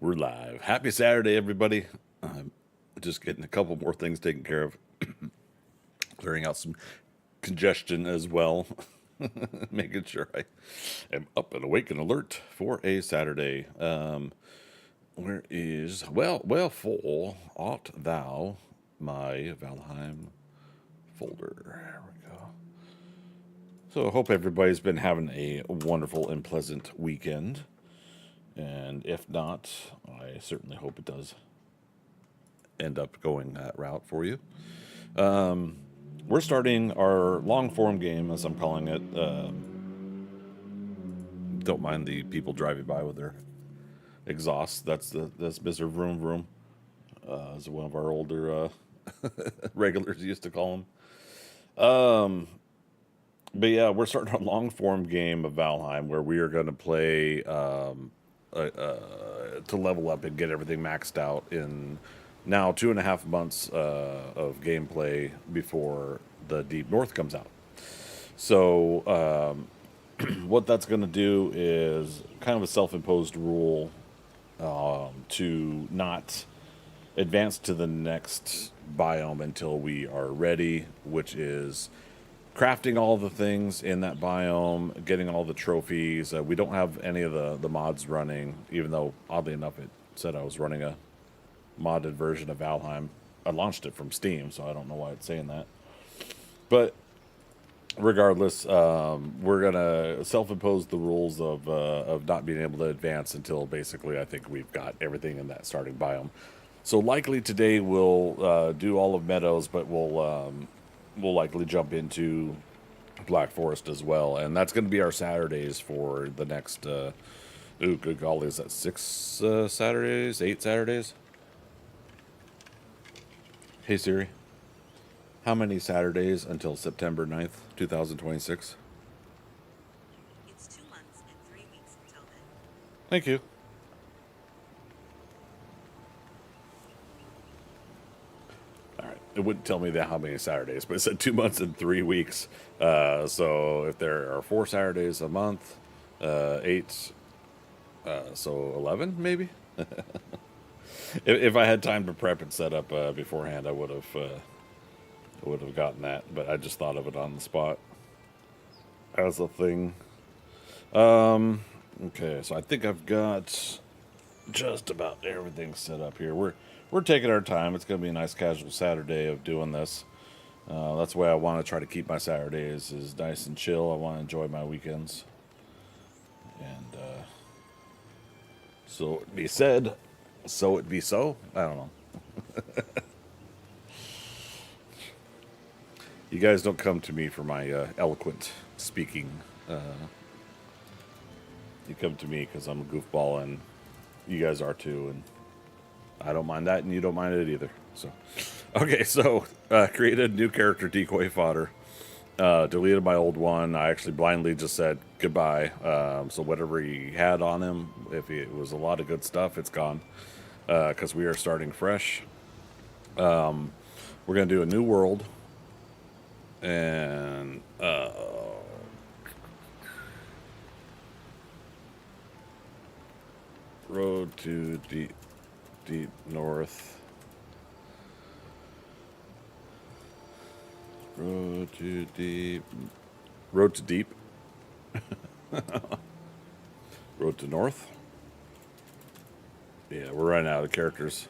We're live. Happy Saturday, everybody. I'm just getting a couple more things taken care of, clearing out some congestion as well, making sure I am up and awake and alert for a Saturday. Where is full art thou my Valheim folder? There we go. So I hope everybody's been having a wonderful and pleasant weekend. And if not, I certainly hope it does end up going that route for you. We're starting our long form game, as I'm calling it. Don't mind the people driving by with their exhaust. That's Mr. Vroom Vroom, as one of our older regulars used to call him. But yeah, we're starting a long form game of Valheim where we are going to play to level up and get everything maxed out in now 2.5 months of gameplay before the Deep North comes out. So what that's going to do is kind of a self-imposed rule to not advance to the next biome until we are ready, which is crafting all the things in that biome, getting all the trophies. We don't have any of the mods running, even though, oddly enough, it said I was running a modded version of Valheim. I launched it from Steam, so I don't know why it's saying that. But regardless, we're going to self-impose the rules of not being able to advance until basically I think we've got everything in that starting biome. So likely today we'll do all of Meadows, but we'll likely jump into Black Forest as well, and that's going to be our Saturdays for the next. Ooh, good golly, is that 6 Saturdays, 8 Saturdays? Hey Siri, how many Saturdays until September 9th, 2026? It's 2 months and 3 weeks until then. Thank you. It wouldn't tell me that how many Saturdays, but it said 2 months and 3 weeks. So if there are 4 Saturdays a month, 8, so 11 maybe. If I had time to prep and set up beforehand, I would have gotten that. But I just thought of it on the spot as a thing. Okay, so I think I've got just about everything set up here. We're taking our time. It's going to be a nice casual Saturday of doing this. That's the way I want to try to keep my Saturdays is nice and chill. I want to enjoy my weekends. And so it be said, so it be so. I don't know. You guys don't come to me for my eloquent speaking. You come to me because I'm a goofball and you guys are too. And I don't mind that, and you don't mind it either. So, okay, so created a new character, Decoy Fodder. Deleted my old one. I actually blindly just said goodbye. So whatever he had on him, if it was a lot of good stuff, it's gone. Because we are starting fresh. We're going to do a new world. And road to deep north. Road to deep. Road to deep. Road to north. Yeah, we're running out of characters.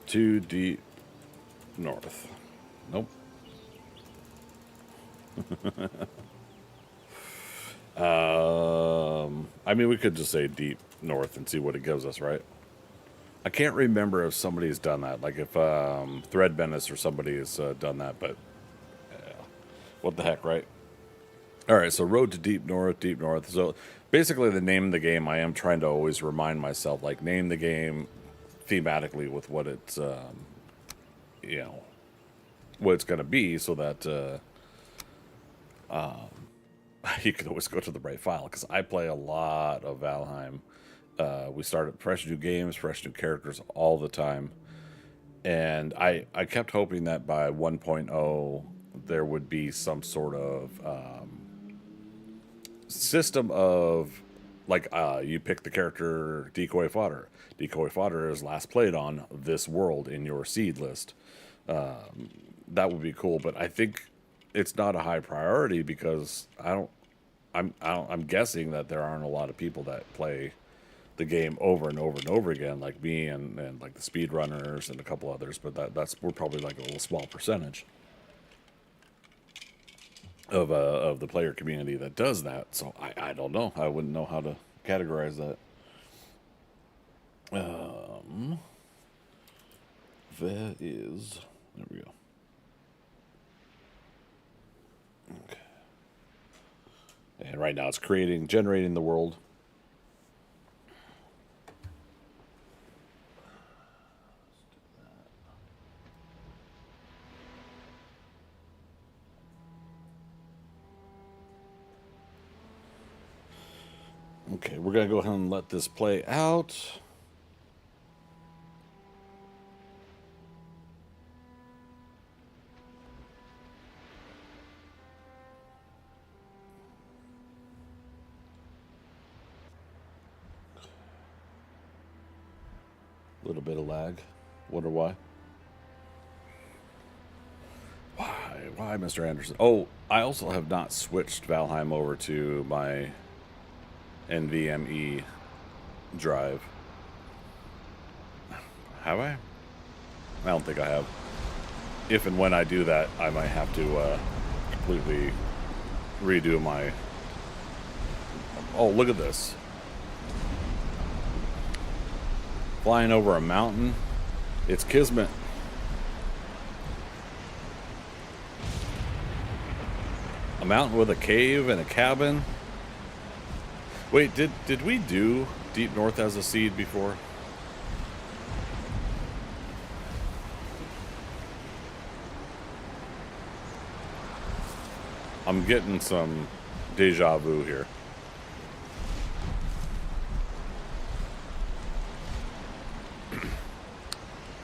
To deep north. Nope. I mean, we could just say deep north and see what it gives us, right? I can't remember if somebody's done that, like if Thread Venice or somebody has done that, but what the heck, right? All right, so road to deep north, deep north. So basically the name of the game, I am trying to always remind myself, like name the game thematically with what it's, what it's going to be so that you can always go to the right file, because I play a lot of Valheim. We started fresh new games, fresh new characters all the time. And I kept hoping that by 1.0 there would be some sort of system of like you pick the character Decoy Fodder. Decoy Fodder is last played on this world in your seed list. That would be cool, but I think it's not a high priority because I'm guessing that there aren't a lot of people that play the game over and over and over again, like me and like the speedrunners and a couple others. But we're probably like a little small percentage of the player community that does that. So I don't know. I wouldn't know how to categorize that. There we go. Okay. And right now it's generating the world. Okay, we're going to go ahead and let this play out. A little bit of lag. Wonder why. Why, Mr. Anderson? Oh, I also have not switched Valheim over to my NVMe drive. Have I? I don't think I have. If and when I do that, I might have to completely redo my... Oh, look at this. Flying over a mountain. It's Kismet. A mountain with a cave and a cabin. Wait, did we do Deep North as a seed before? I'm getting some deja vu here.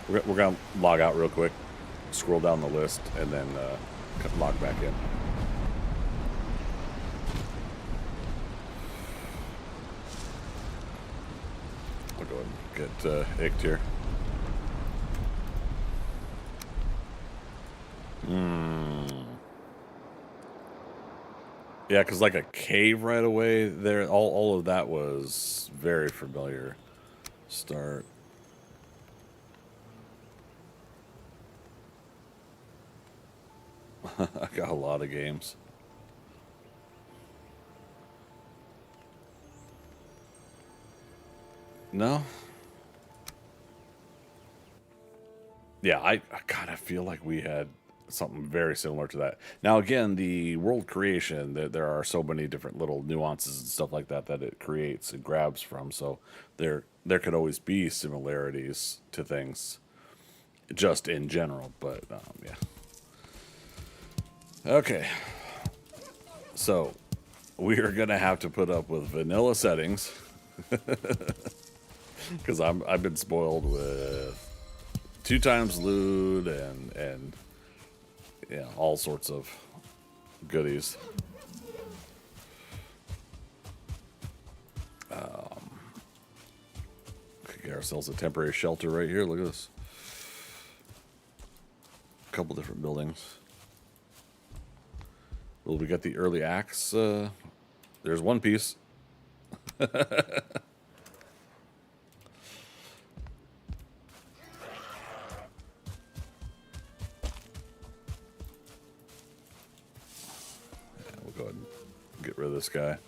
We're going to log out real quick, scroll down the list, and then log back in. I'll go ahead and get icked here. Yeah, because like a cave right away there, all of that was very familiar. Start. I got a lot of games. No? Yeah, I kind of feel like we had something very similar to that. Now, again, the world creation, there are so many different little nuances and stuff like that that it creates and grabs from. So there could always be similarities to things just in general. But, yeah. Okay. So we are going to have to put up with vanilla settings. Because I've been spoiled with 2 times loot and yeah, all sorts of goodies. Could get ourselves a temporary shelter right here. Look at this. A couple different buildings. Well, we got the early axe. There's one piece. Go ahead and get rid of this guy.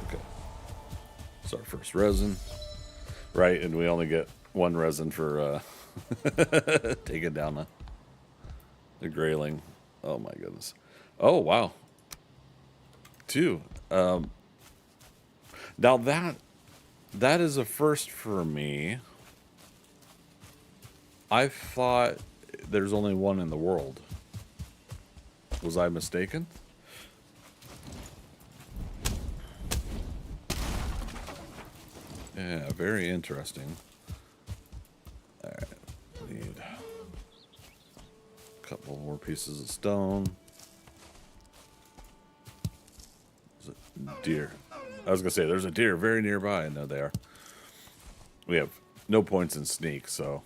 Okay. It's our first resin. Right, and we only get 1 resin for taking down the grayling. Oh my goodness. Oh, wow. 2. Now that is a first for me. I thought there's only 1 in the world. Was I mistaken? Yeah, very interesting. Alright, need a couple more pieces of stone. There's a deer. I was gonna say there's a deer very nearby, and there they are. We have no points in sneak, so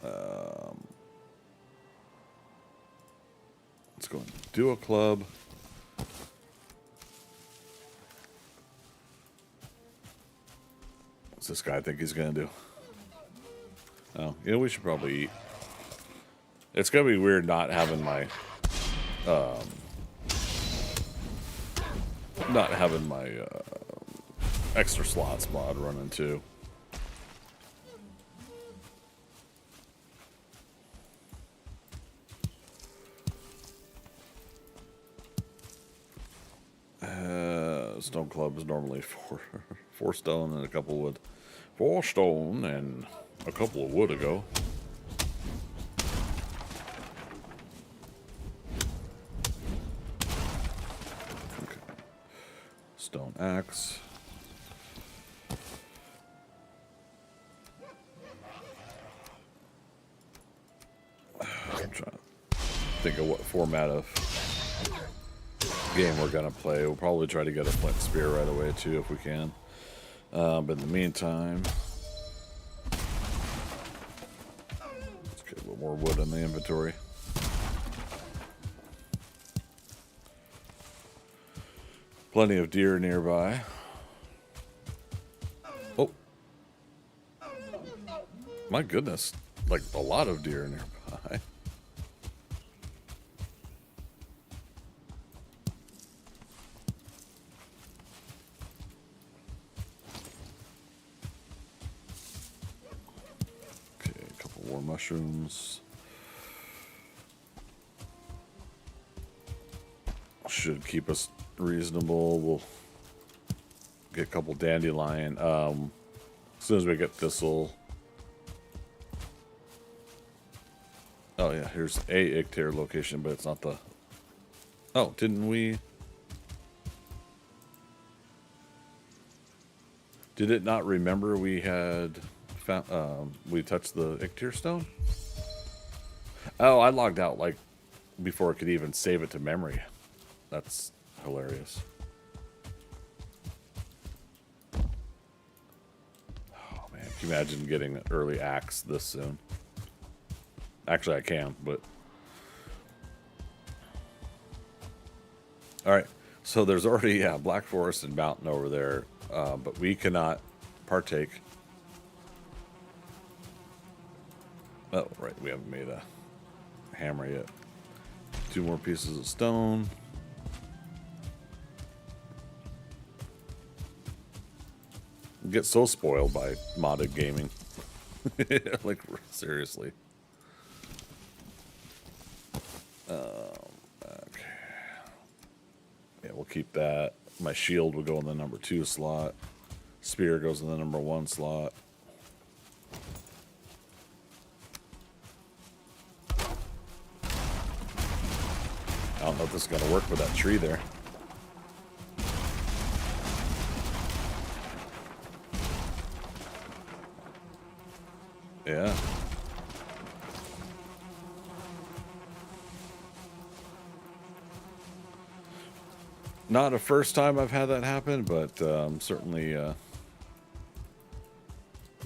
let's go and do a club. What's this guy think he's gonna do? Oh, you know, we should probably eat. It's gonna be weird not having my extra slots mod running too. Stone club is normally four stone and a couple wood. 4 stone and a couple of wood ago. Okay. Stone axe. I'm trying to think of what format of game we're gonna play. We'll probably try to get a flint spear right away too if we can. But in the meantime, let's get a little more wood in the inventory. Plenty of deer nearby. Oh, my goodness, like a lot of deer nearby. Mushrooms should keep us reasonable. We'll get a couple dandelion. As soon as we get thistle. Oh yeah, here's a Ictare location, but it's not the. Oh, didn't we? Did it not remember we had? We touched the Ictare stone? Oh, I logged out like before it could even save it to memory. That's hilarious. Oh man, can you imagine getting an early axe this soon? Actually, I can, but... Alright, so there's already, yeah, Black Forest and Mountain over there, but we cannot partake. Oh, right, we haven't made a hammer yet. 2 more pieces of stone. Get so spoiled by modded gaming. Like, seriously. Okay. Yeah, we'll keep that. My shield will go in the number 2 slot. Spear goes in the number 1 slot. I don't know if this is going to work with that tree there. Yeah. Not a first time I've had that happen, but certainly it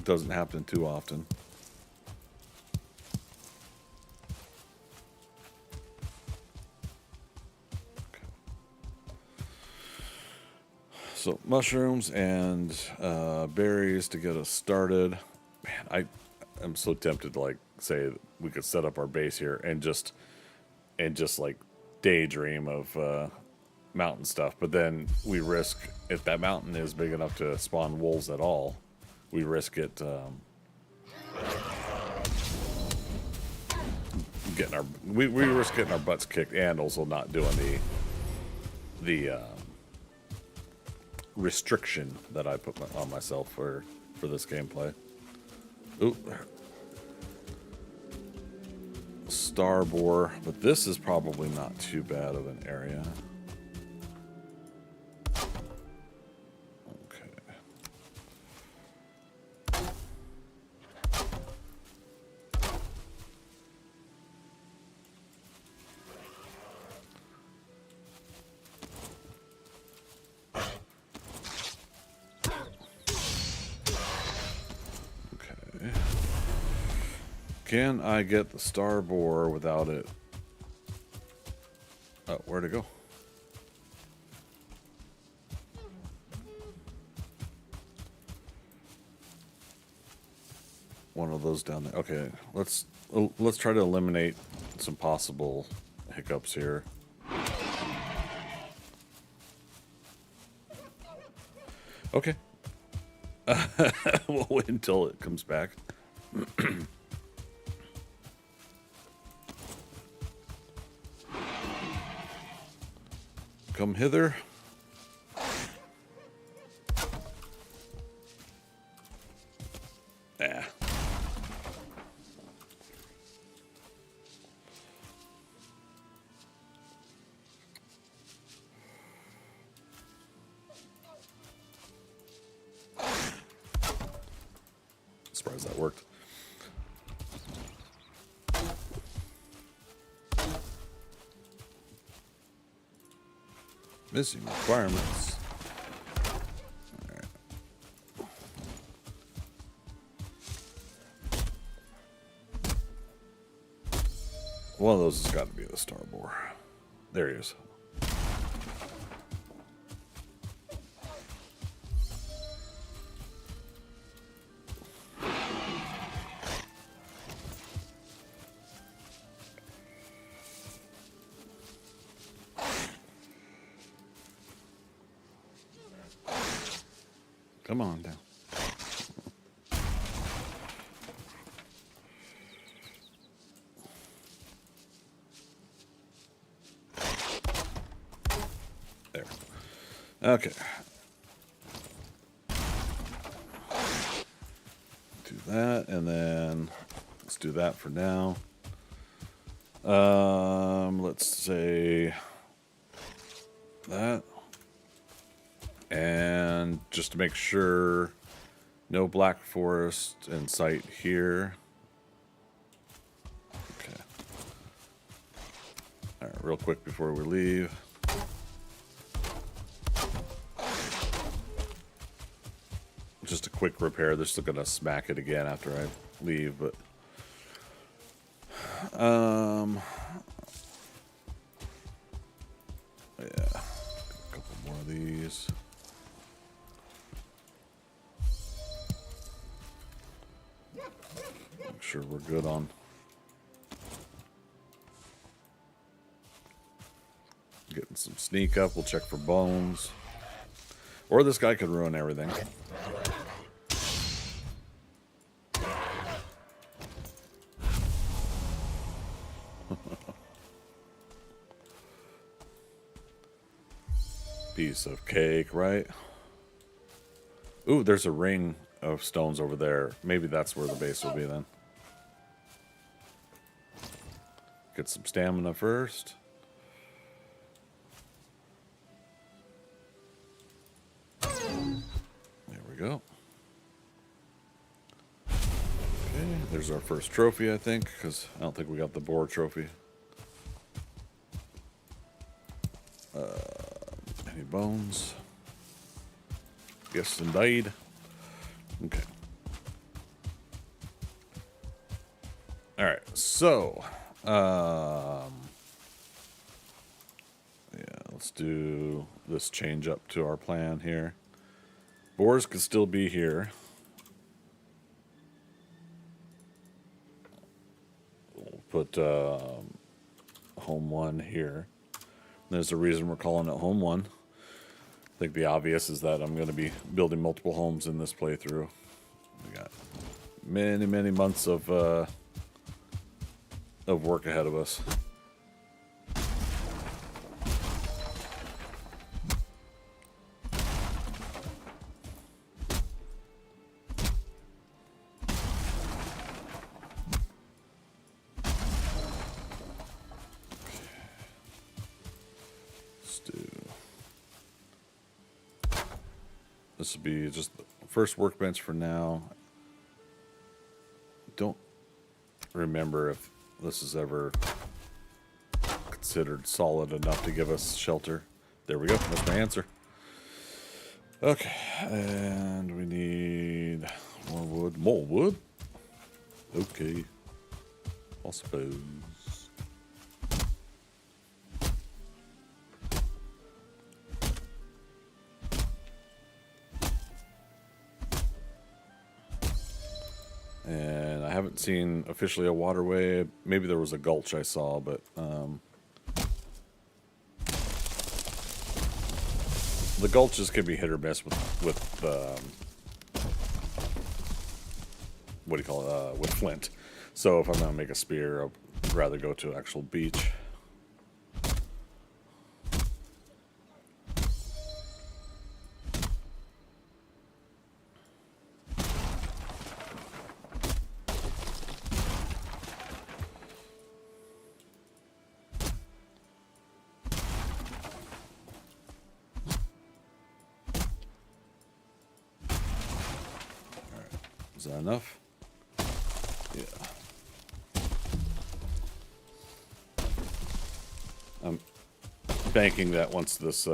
doesn't happen too often. So mushrooms and berries to get us started. Man, I'm so tempted to like say we could set up our base here and just like daydream of mountain stuff, but then we risk, if that mountain is big enough to spawn wolves at all, we risk it we risk getting our butts kicked and also not doing the restriction that I put on myself for this gameplay. Ooh. Star boar, but this is probably not too bad of an area. Okay. Can I get the star boar without it? Oh, where'd it go? One of those down there. Okay, let's try to eliminate some possible hiccups here. Okay. We'll wait until it comes back. Come hither. Ah. Surprised that worked. Missing requirements. All right. One of those has got to be the star boar. There he is. Come on down. There. Okay. Do that, and then let's do that for now. Let's say that. And just to make sure, no black forest in sight here. Okay. All right, real quick before we leave. Just a quick repair. They're still gonna smack it again after I leave, but yeah, a couple more of these. Make sure we're good on getting some sneak up. We'll check for bones. Or this guy could ruin everything. Piece of cake, right? Ooh, there's a ring of stones over there. Maybe that's where the base will be then. Get some stamina first. There we go. Okay, there's our first trophy, I think, because I don't think we got the boar trophy. Any bones? Yes, indeed. Okay. All right, so yeah, let's do this change up to our plan here. Boars could still be here. We'll put home 1 here. There's a reason we're calling it home 1. I think the obvious is that I'm going to be building multiple homes in this playthrough. We got many, many months of work ahead of us. This will be just the first workbench for now. Don't remember if this is ever considered solid enough to give us shelter. There we go. That's my answer. Okay, and we need more wood. More wood? Okay. I suppose. And I haven't seen officially a waterway. Maybe there was a gulch I saw, but the gulches can be hit or miss with what do you call it? With flint. So if I'm gonna make a spear, I'd rather go to an actual beach. Is that enough? Yeah. I'm banking that once this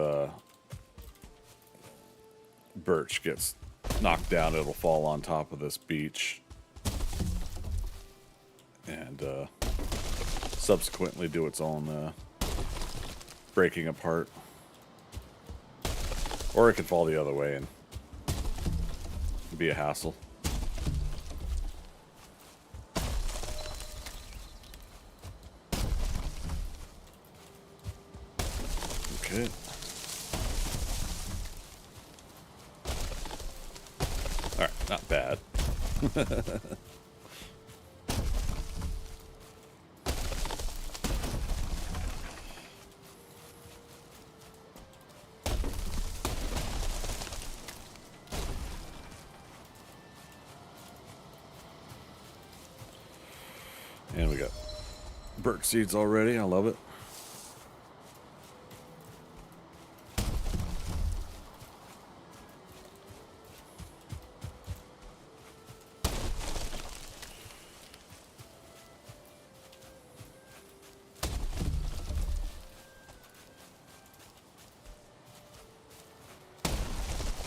birch gets knocked down, it'll fall on top of this beach and subsequently do its own breaking apart. Or it could fall the other way and be a hassle. Okay. Alright, not bad. And we got birch seeds already. I love it.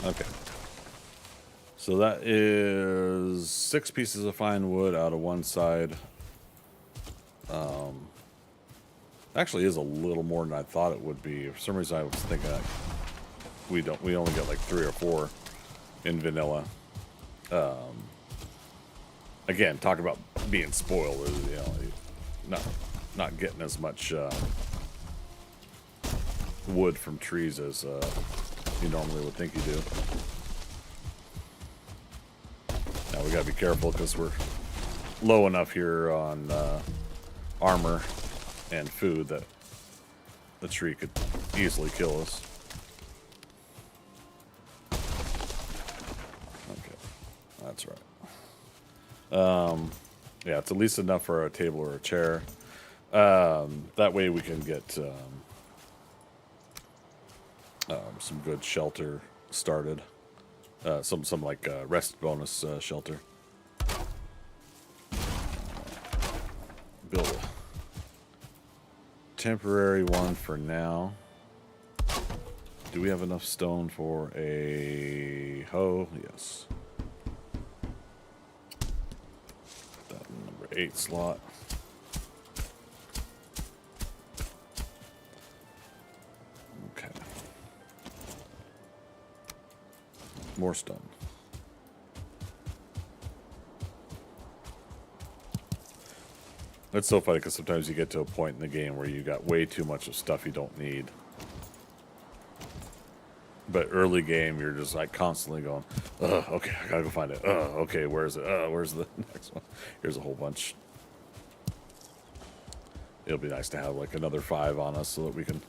Okay. So that is 6 pieces of fine wood out of one side. Actually is a little more than I thought it would be. For some reason I was thinking that we only get like 3 or 4 in vanilla. Again, talk about being spoiled, you know, not getting as much wood from trees as you normally would think you do. Now we gotta be careful because we're low enough here on armor and food that the tree could easily kill us. Okay, that's right. Yeah, it's at least enough for a table or a chair. That way we can get some good shelter started. Some like rest bonus shelter. Build a temporary one for now. Do we have enough stone for a hoe? Yes. That number 8 slot. Okay. More stone. It's so funny because sometimes you get to a point in the game where you got way too much of stuff you don't need. But early game, you're just like constantly going, okay, I gotta go find it. Okay, where's it? Where's the next one? Here's a whole bunch. It'll be nice to have like another 5 on us so that we can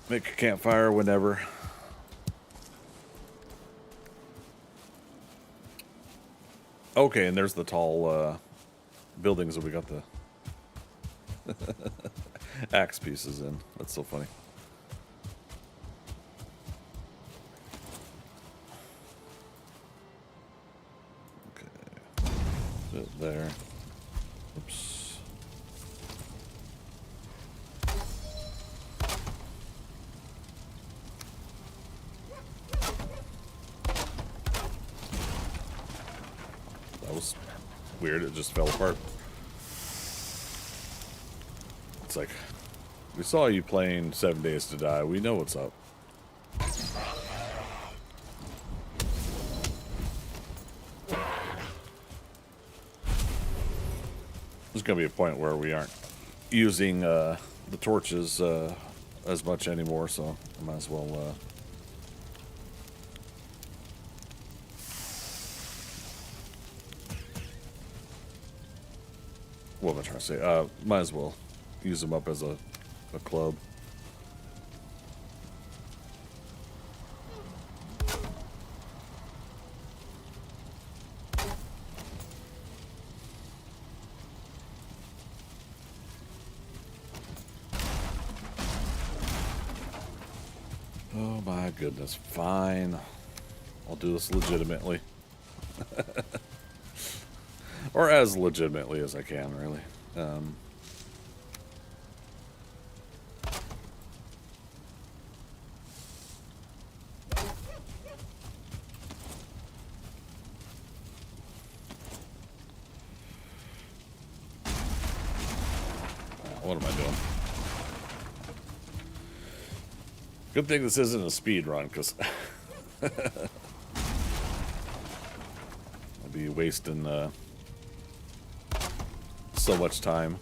make a campfire whenever. Okay, and there's the tall buildings that we got the axe pieces in. That's so funny. Okay. Sit there. Oops. That was Weird, it just fell apart. It's like, we saw you playing 7 Days to Die. We know what's up. There's going to be a point where we aren't using the torches as much anymore, so I might as well... what am I trying to say? Might as well use them up as a club. Oh my goodness, fine. I'll do this legitimately. Or as legitimately as I can, really. What am I doing? Good thing this isn't a speed run, because I'll be wasting so much time.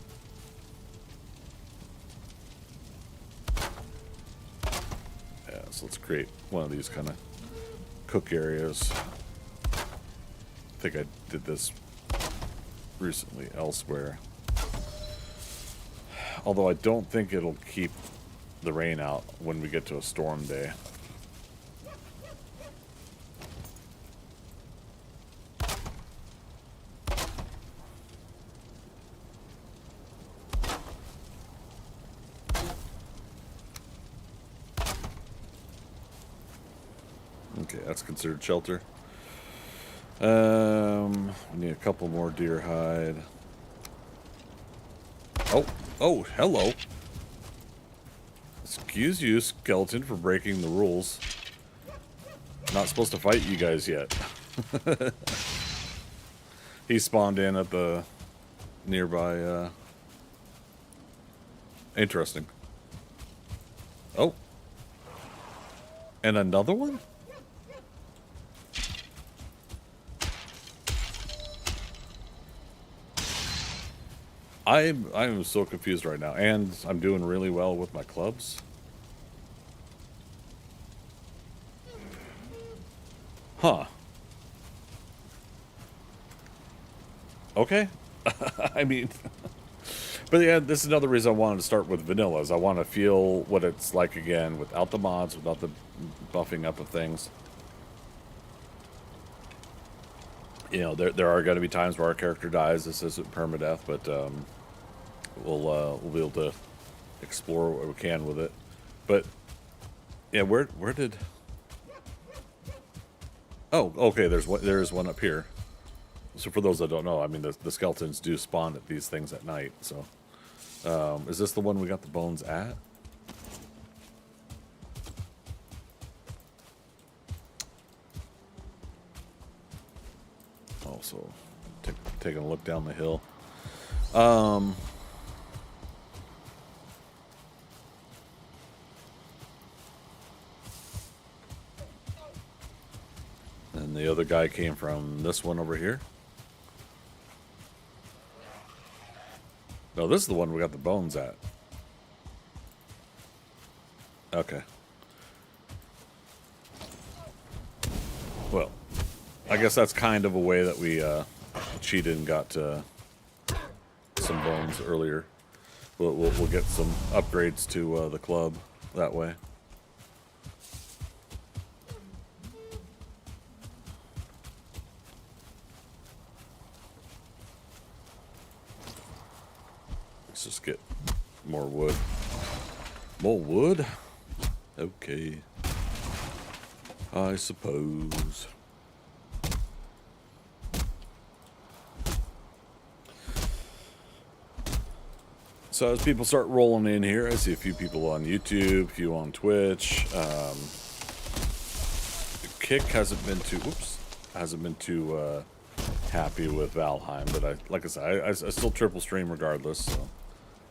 Yeah, so let's create one of these kind of cook areas. I think I did this recently elsewhere. Although I don't think it'll keep the rain out when we get to a storm day. Okay, that's considered shelter. We need a couple more deer hide. Oh, hello. Excuse you, skeleton, for breaking the rules. Not supposed to fight you guys yet. He spawned in at the nearby, interesting. Oh. And another one? I'm so confused right now, and I'm doing really well with my clubs. Huh. Okay. I mean, but yeah, this is another reason I wanted to start with vanilla, is I want to feel what it's like again, without the mods, without the buffing up of things. You know, there are going to be times where our character dies. This isn't permadeath, but we'll be able to explore what we can with it. But yeah, where did? Oh, okay. There is one up here. So for those that don't know, I mean the skeletons do spawn at these things at night. So is this the one we got the bones at? Oh, so taking a look down the hill. And the other guy came from this one over here. No, this is the one we got the bones at. Okay. Well, I guess that's kind of a way that we cheated and got some bones earlier. We'll get some upgrades to the club that way. Let's just get more wood. More wood? Okay. I suppose. So as people start rolling in here, I see a few people on YouTube, a few on Twitch. Kick hasn't been too happy with Valheim, but like I said, I still triple stream regardless. So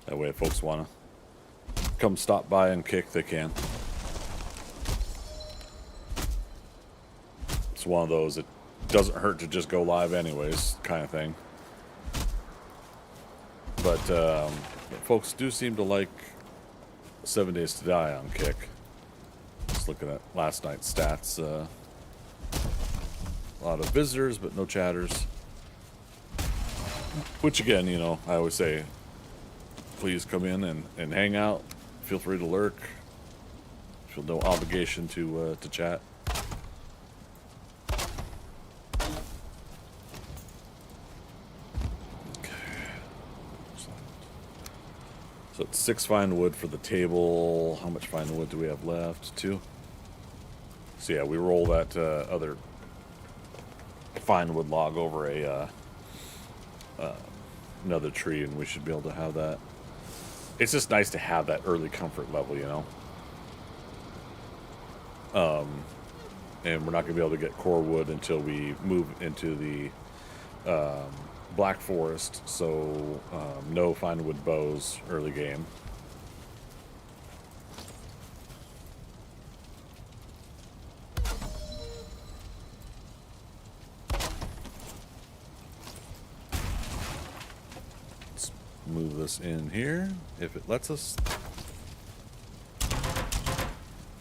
that way, if folks want to come stop by and kick, they can. It's one of those that doesn't hurt to just go live anyways, kind of thing. But folks do seem to like 7 Days to Die on Kick. Just looking at last night's stats. A lot of visitors, but no chatters. Which again, you know, I always say, please come in and hang out. Feel free to lurk. Feel no obligation to chat. So it's 6 fine wood for the table. How much fine wood do we have left? 2. So yeah, we roll that other fine wood log over a another tree, and we should be able to have that. It's just nice to have that early comfort level, you know. And we're not going to be able to get core wood until we move into the Black Forest, so no fine wood bows early game. Let's move this in here if it lets us.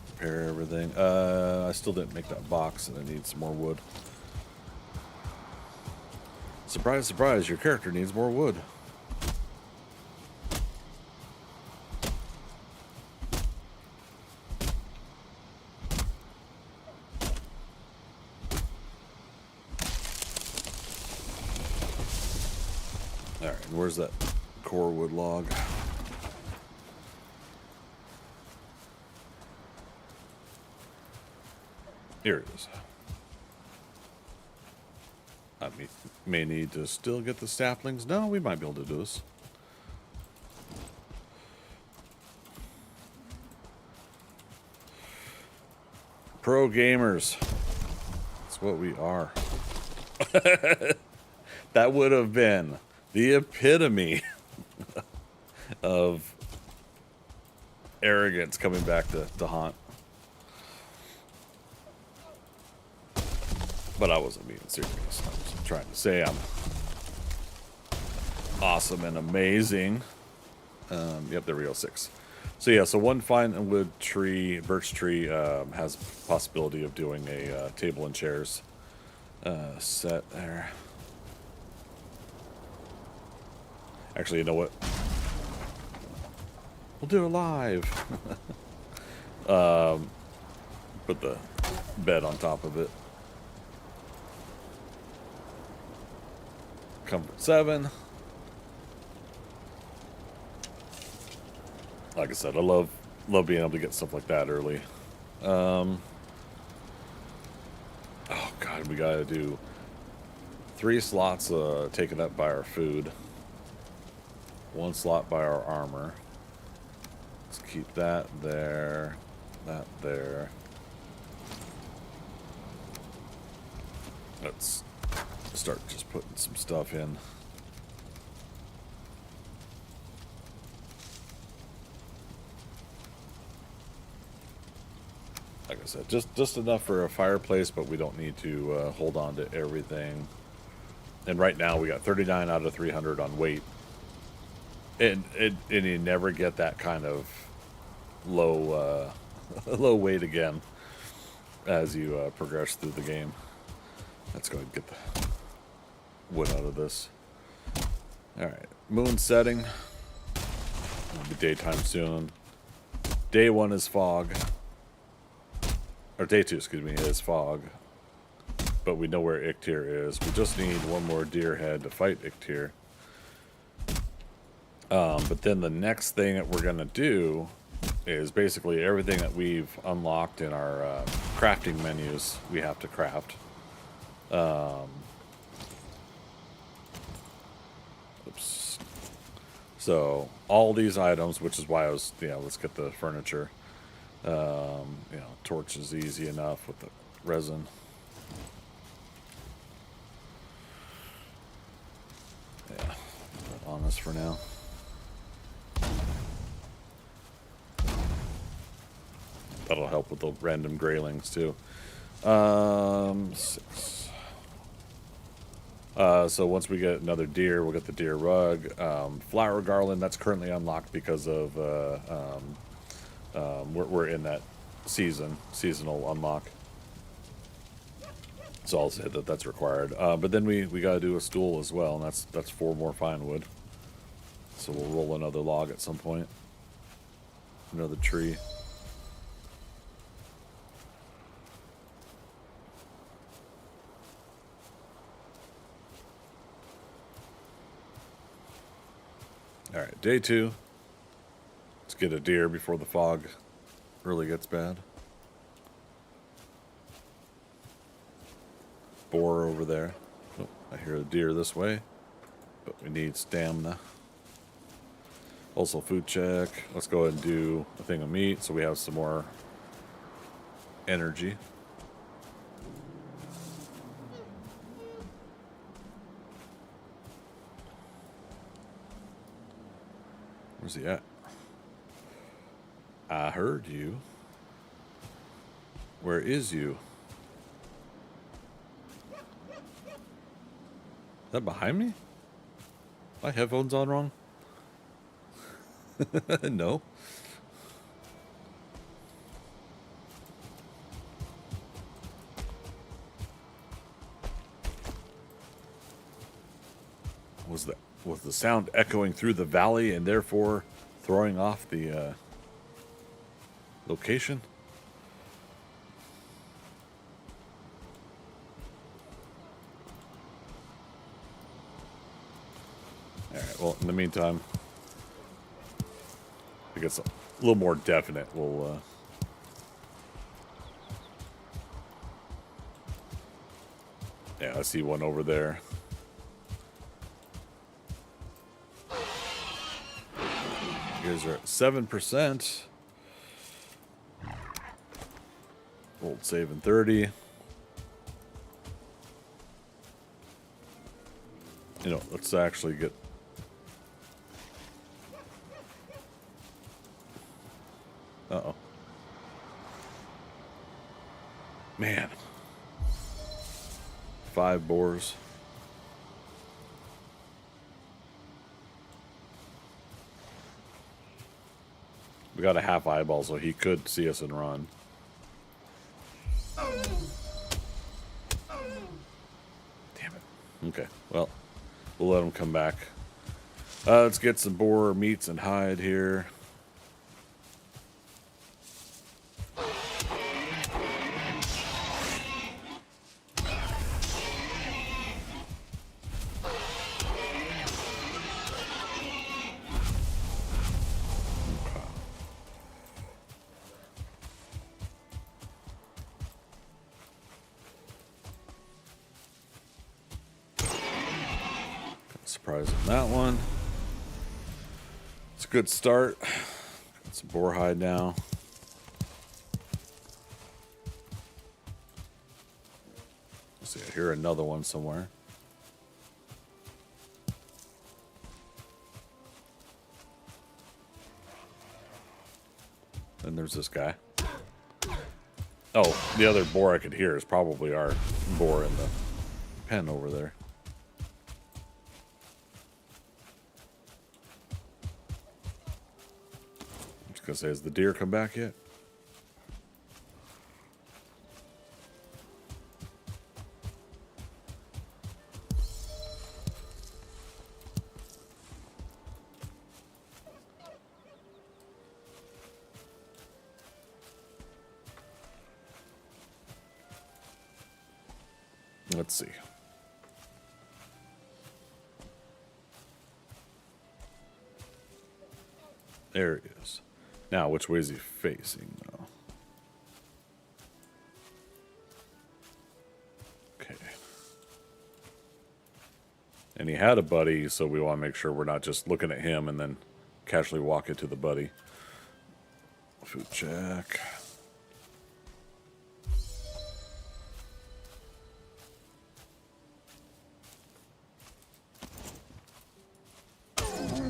Prepare everything. I still didn't make that box, and I need some more wood. Surprise, surprise, your character needs more wood. Alright, where's that core wood log? Here it is. I may need to still get the saplings. No, we might be able to do this. Pro gamers. That's what we are. That would have been the epitome of arrogance coming back to haunt. But I wasn't being serious. I was trying to say I'm awesome and amazing. Yep, there we go, 6. So yeah, so 1 fine wood tree, birch tree, has possibility of doing a table and chairs set there. Actually, you know what? We'll do it live. Put the bed on top of it. Comfort 7. Like I said, I love being able to get stuff like that early. Oh god, we gotta do 3 slots taken up by our food. 1 slot by our armor. Let's keep that there. That there. Let's start just putting some stuff in. Like I said, just enough for a fireplace, but we don't need to hold on to everything. And right now we got 39 out of 300 on weight. And you never get that kind of low low weight again as you progress through the game. Let's go ahead and get the wood out of this. Alright, moon setting. It'll be daytime soon. Day 1 is fog. Or day 2, excuse me, is fog. But we know where Iktir is. We just need 1 more deer head to fight Iktir. But then the next thing that we're going to do is basically everything that we've unlocked in our crafting menus we have to craft. Oops. So all these items, which is why I was, let's get the furniture. Torch is easy enough with the resin. us for now. That'll help with the random graylings too. 6. So once we get another deer, we'll get the deer rug. Flower garland, that's currently unlocked because of we're in that seasonal unlock. So I'll say that that's required. But then we gotta do a stool as well, and that's 4 more fine wood. So we'll roll another log at some point. Another tree. Alright, day 2. Let's get a deer before the fog really gets bad. Boar over there. Oh, I hear a deer this way. But we need stamina. Also food check. Let's go ahead and do a thing of meat so we have some more energy. Where's he at? I heard you. Where is you? Is that behind me? My headphones on wrong? No. Was the sound echoing through the valley and therefore throwing off the location? Alright, well, in the meantime, I guess a little more definite. We'll yeah, I see one over there. You guys are at 7%. Old saving 30. You know, let's actually get. Uh-oh. Man. 5 boars. We got a half eyeball, so he could see us and run. Damn it. Okay, well, we'll let him come back. Let's get some boar meats and hide here. Surprise on that one. It's a good start. Got some boar hide now. Let's see, I hear another one somewhere. Then there's this guy. Oh, the other boar I could hear is probably our boar in the pen over there. Gonna say, has the deer come back yet? Let's see. There he is. Now, which way is he facing, though? Okay. And he had a buddy, so we want to make sure we're not just looking at him and then casually walking to the buddy. Food check.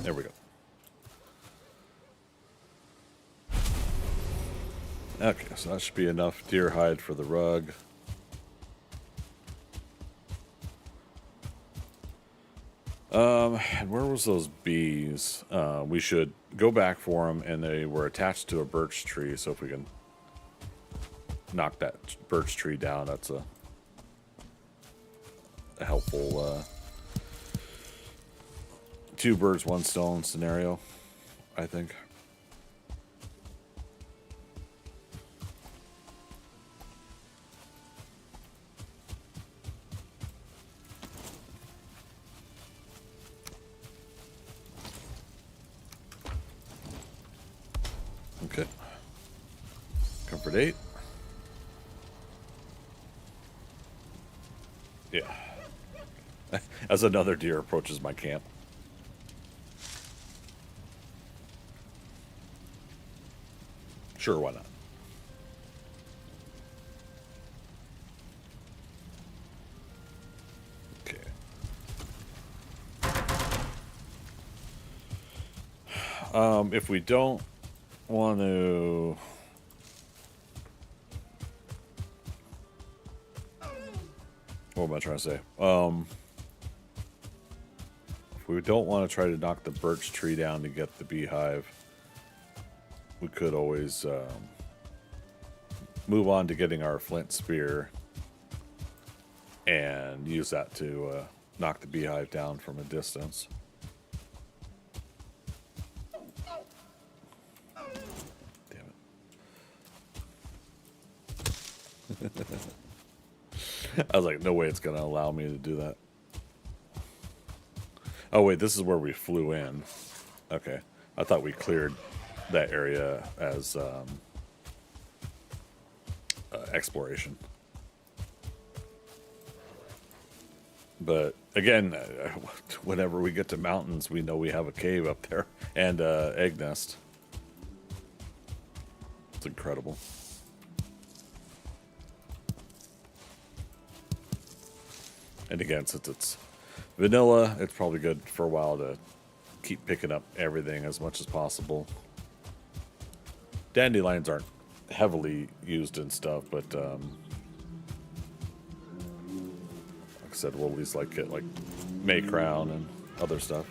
There we go. Okay, so that should be enough deer hide for the rug. And where was those bees? We should go back for them, and they were attached to a birch tree, so if we can knock that birch tree down, that's a helpful two birds, one stone scenario, I think. Okay. Comfort 8. Yeah. As another deer approaches my camp. Sure, why not? Okay. If we don't want to... What am I trying to say? If we don't want to try to knock the birch tree down to get the beehive, we could always move on to getting our flint spear and use that to knock the beehive down from a distance. Damn it. I was like, no way it's going to allow me to do that. Oh, wait, this is where we flew in. Okay. I thought we cleared that area as exploration. But again, whenever we get to mountains, we know we have a cave up there and egg nest. It's incredible. And again, since it's vanilla, it's probably good for a while to keep picking up everything as much as possible. Dandelions aren't heavily used in stuff, but like I said, we'll at least like get like May Crown and other stuff.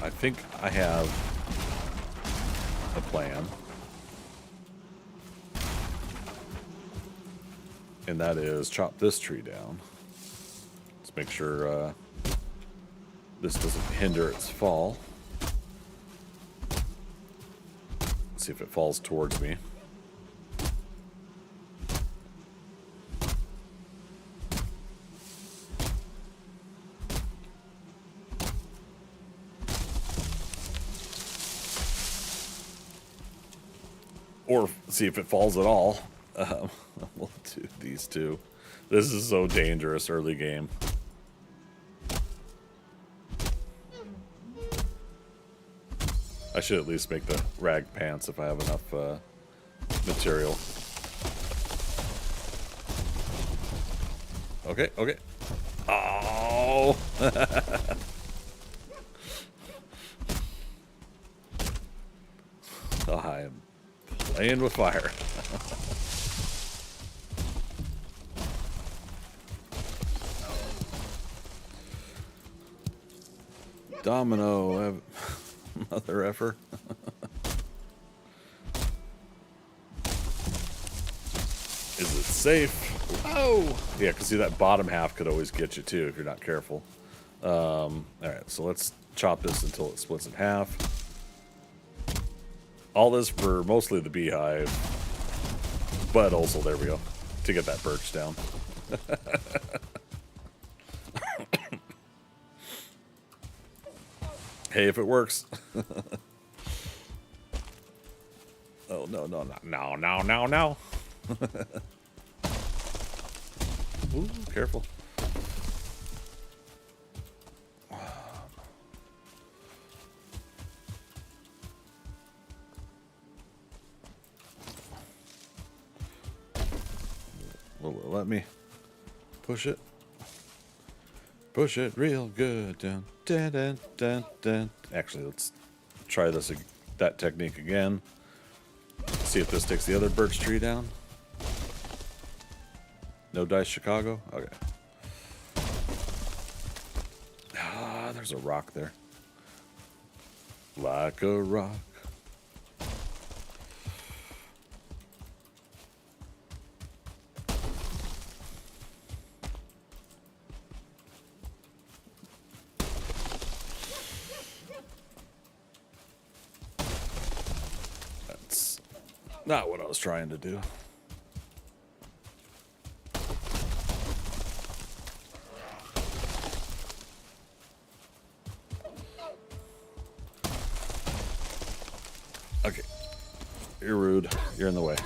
I think I have a plan. And that is chop this tree down. Let's make sure this doesn't hinder its fall. Let's see if it falls towards me. Or see if it falls at all. We'll do these two. This is so dangerous early game. I should at least make the rag pants if I have enough material. Okay, okay. Oh! Oh, I am playing with fire. Domino, mother effer. Is it safe? Oh! Yeah, because see, that bottom half could always get you too if you're not careful. Alright, so let's chop this until it splits in half. All this for mostly the beehive, but also, there we go, to get that birch down. Hey, if it works. Oh, no, no, no, no, no, no, no. Ooh, careful. Will it let me push it? Push it real good. Dun, dun, dun, dun, dun. Actually, let's try that technique again. See if this takes the other birch tree down. No dice, Chicago? Okay. Ah, there's a rock there. Like a rock. That's not what I was trying to do. Okay. You're rude. You're in the way.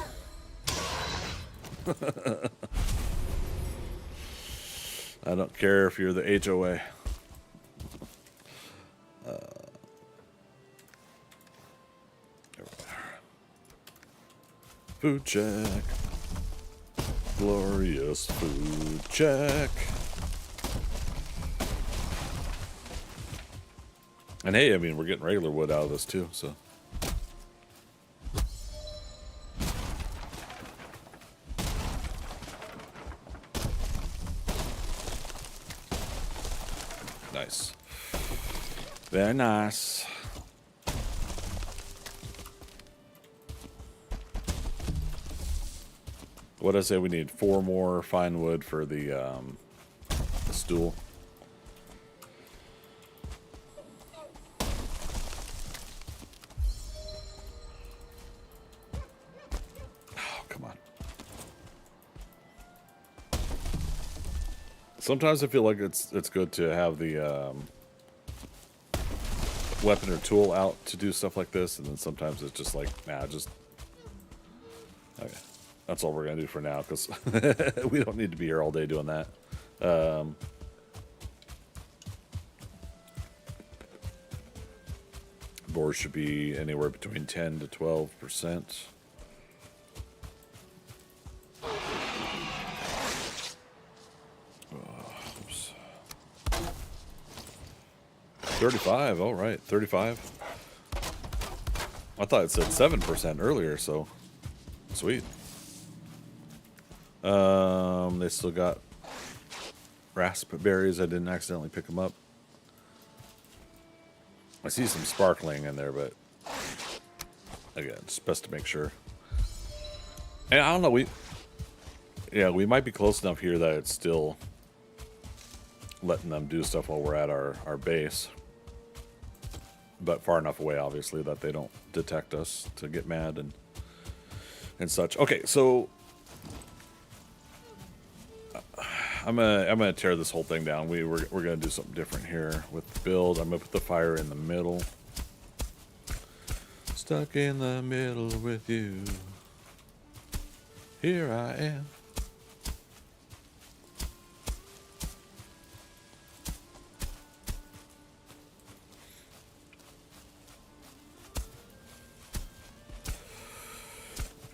I don't care if you're the HOA. Food check. Glorious food check. And hey, I mean, we're getting regular wood out of this too, so. Nice. Very nice. What did I say? We need 4 more fine wood for the stool. Oh, come on. Sometimes I feel like it's good to have the weapon or tool out to do stuff like this, and then sometimes it's just like, nah, just okay. That's all we're gonna do for now, because we don't need to be here all day doing that. Boars should be anywhere between 10 to 12%. Oops. 35. All right, 35. I thought it said 7% earlier, so sweet. They still got raspberries. I didn't accidentally pick them up. I see some sparkling in there, but again, it's best to make sure. And I don't know, we might be close enough here that it's still letting them do stuff while we're at our base, but far enough away, obviously, that they don't detect us to get mad and such. Okay, so I'm gonna tear this whole thing down. We're gonna do something different here with the build. I'm gonna put the fire in the middle. Stuck in the middle with you. Here I am.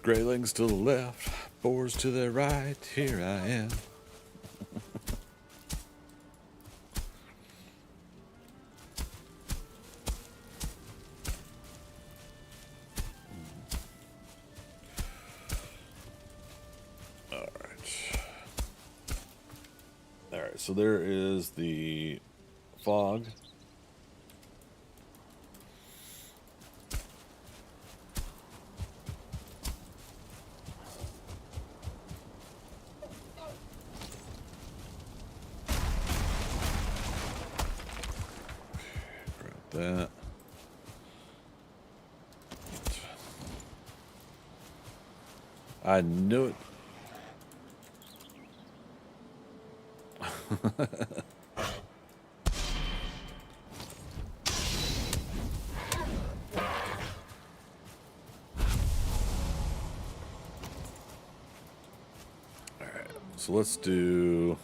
Graylings to the left, boars to the right. Here I am. Alright, so there is the fog. That. I knew it. All right, so let's do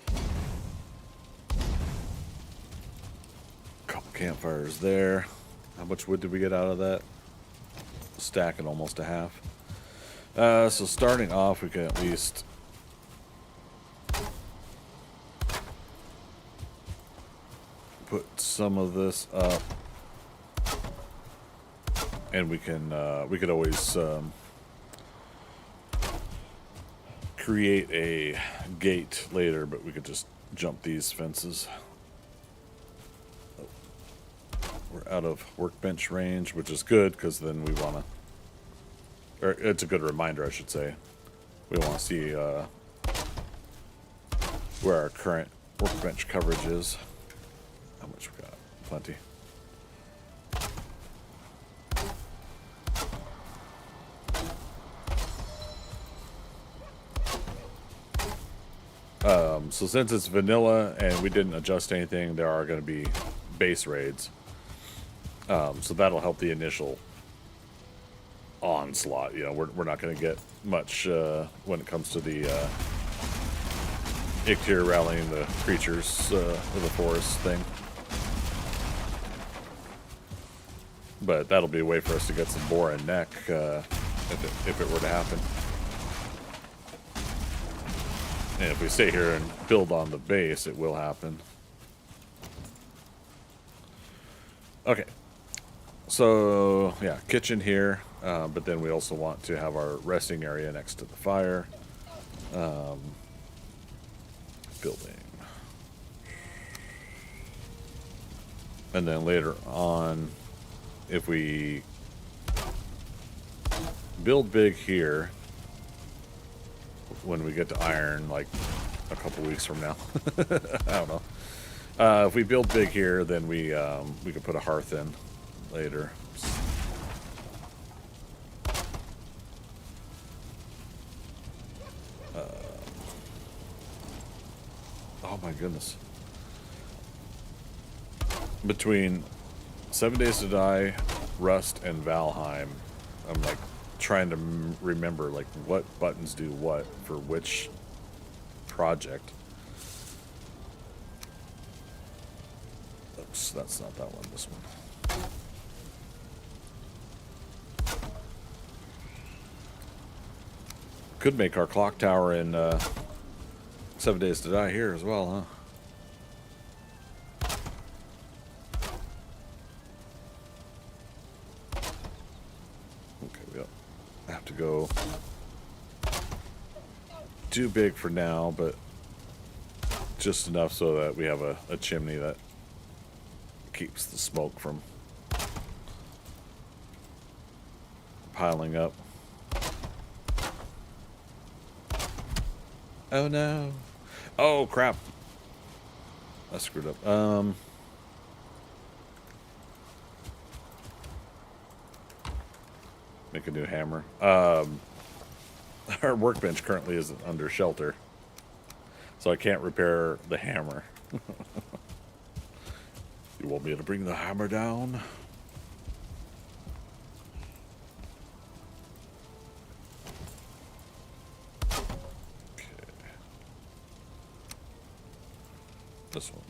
a couple campfires there. How much wood did we get out of that? Stacking almost a half. So starting off, we can at least put some of this up, and we could always create a gate later, but we could just jump these fences. We're out of workbench range, which is good because then we want to, or it's a good reminder, I should say. We want to see where our current workbench coverage is. How much we got? Plenty. So since it's vanilla and we didn't adjust anything, there are going to be base raids. So that'll help the initial onslaught. You know, we're not going to get much when it comes to the Ictyr rallying the creatures of the forest thing. But that'll be a way for us to get some boar and neck if it were to happen. And if we stay here and build on the base, it will happen. Okay. So, yeah, kitchen here. But then we also want to have our resting area next to the fire. Building. And then later on, if we build big here, when we get to iron, like a couple weeks from now, I don't know. If we build big here, then we could put a hearth in later. Oh my goodness. Between 7 Days to Die, Rust, and Valheim, I'm like trying to remember like what buttons do what for which project. Oops, that's not that one, this one. Could make our clock tower in 7 Days to Die here as well, huh? Okay, we have to go too big for now, but just enough so that we have a chimney that keeps the smoke from piling up. Oh no. Oh crap. I screwed up. Make a new hammer. Our workbench currently isn't under shelter, so I can't repair the hammer. You want me to bring the hammer down? This one.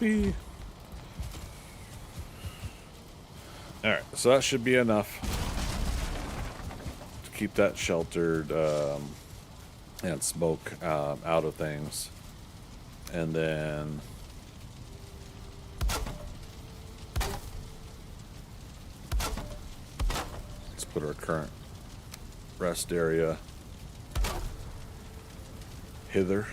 Whee. Alright, so that should be enough to keep that sheltered and smoke out of things. And then put our current rest area hither.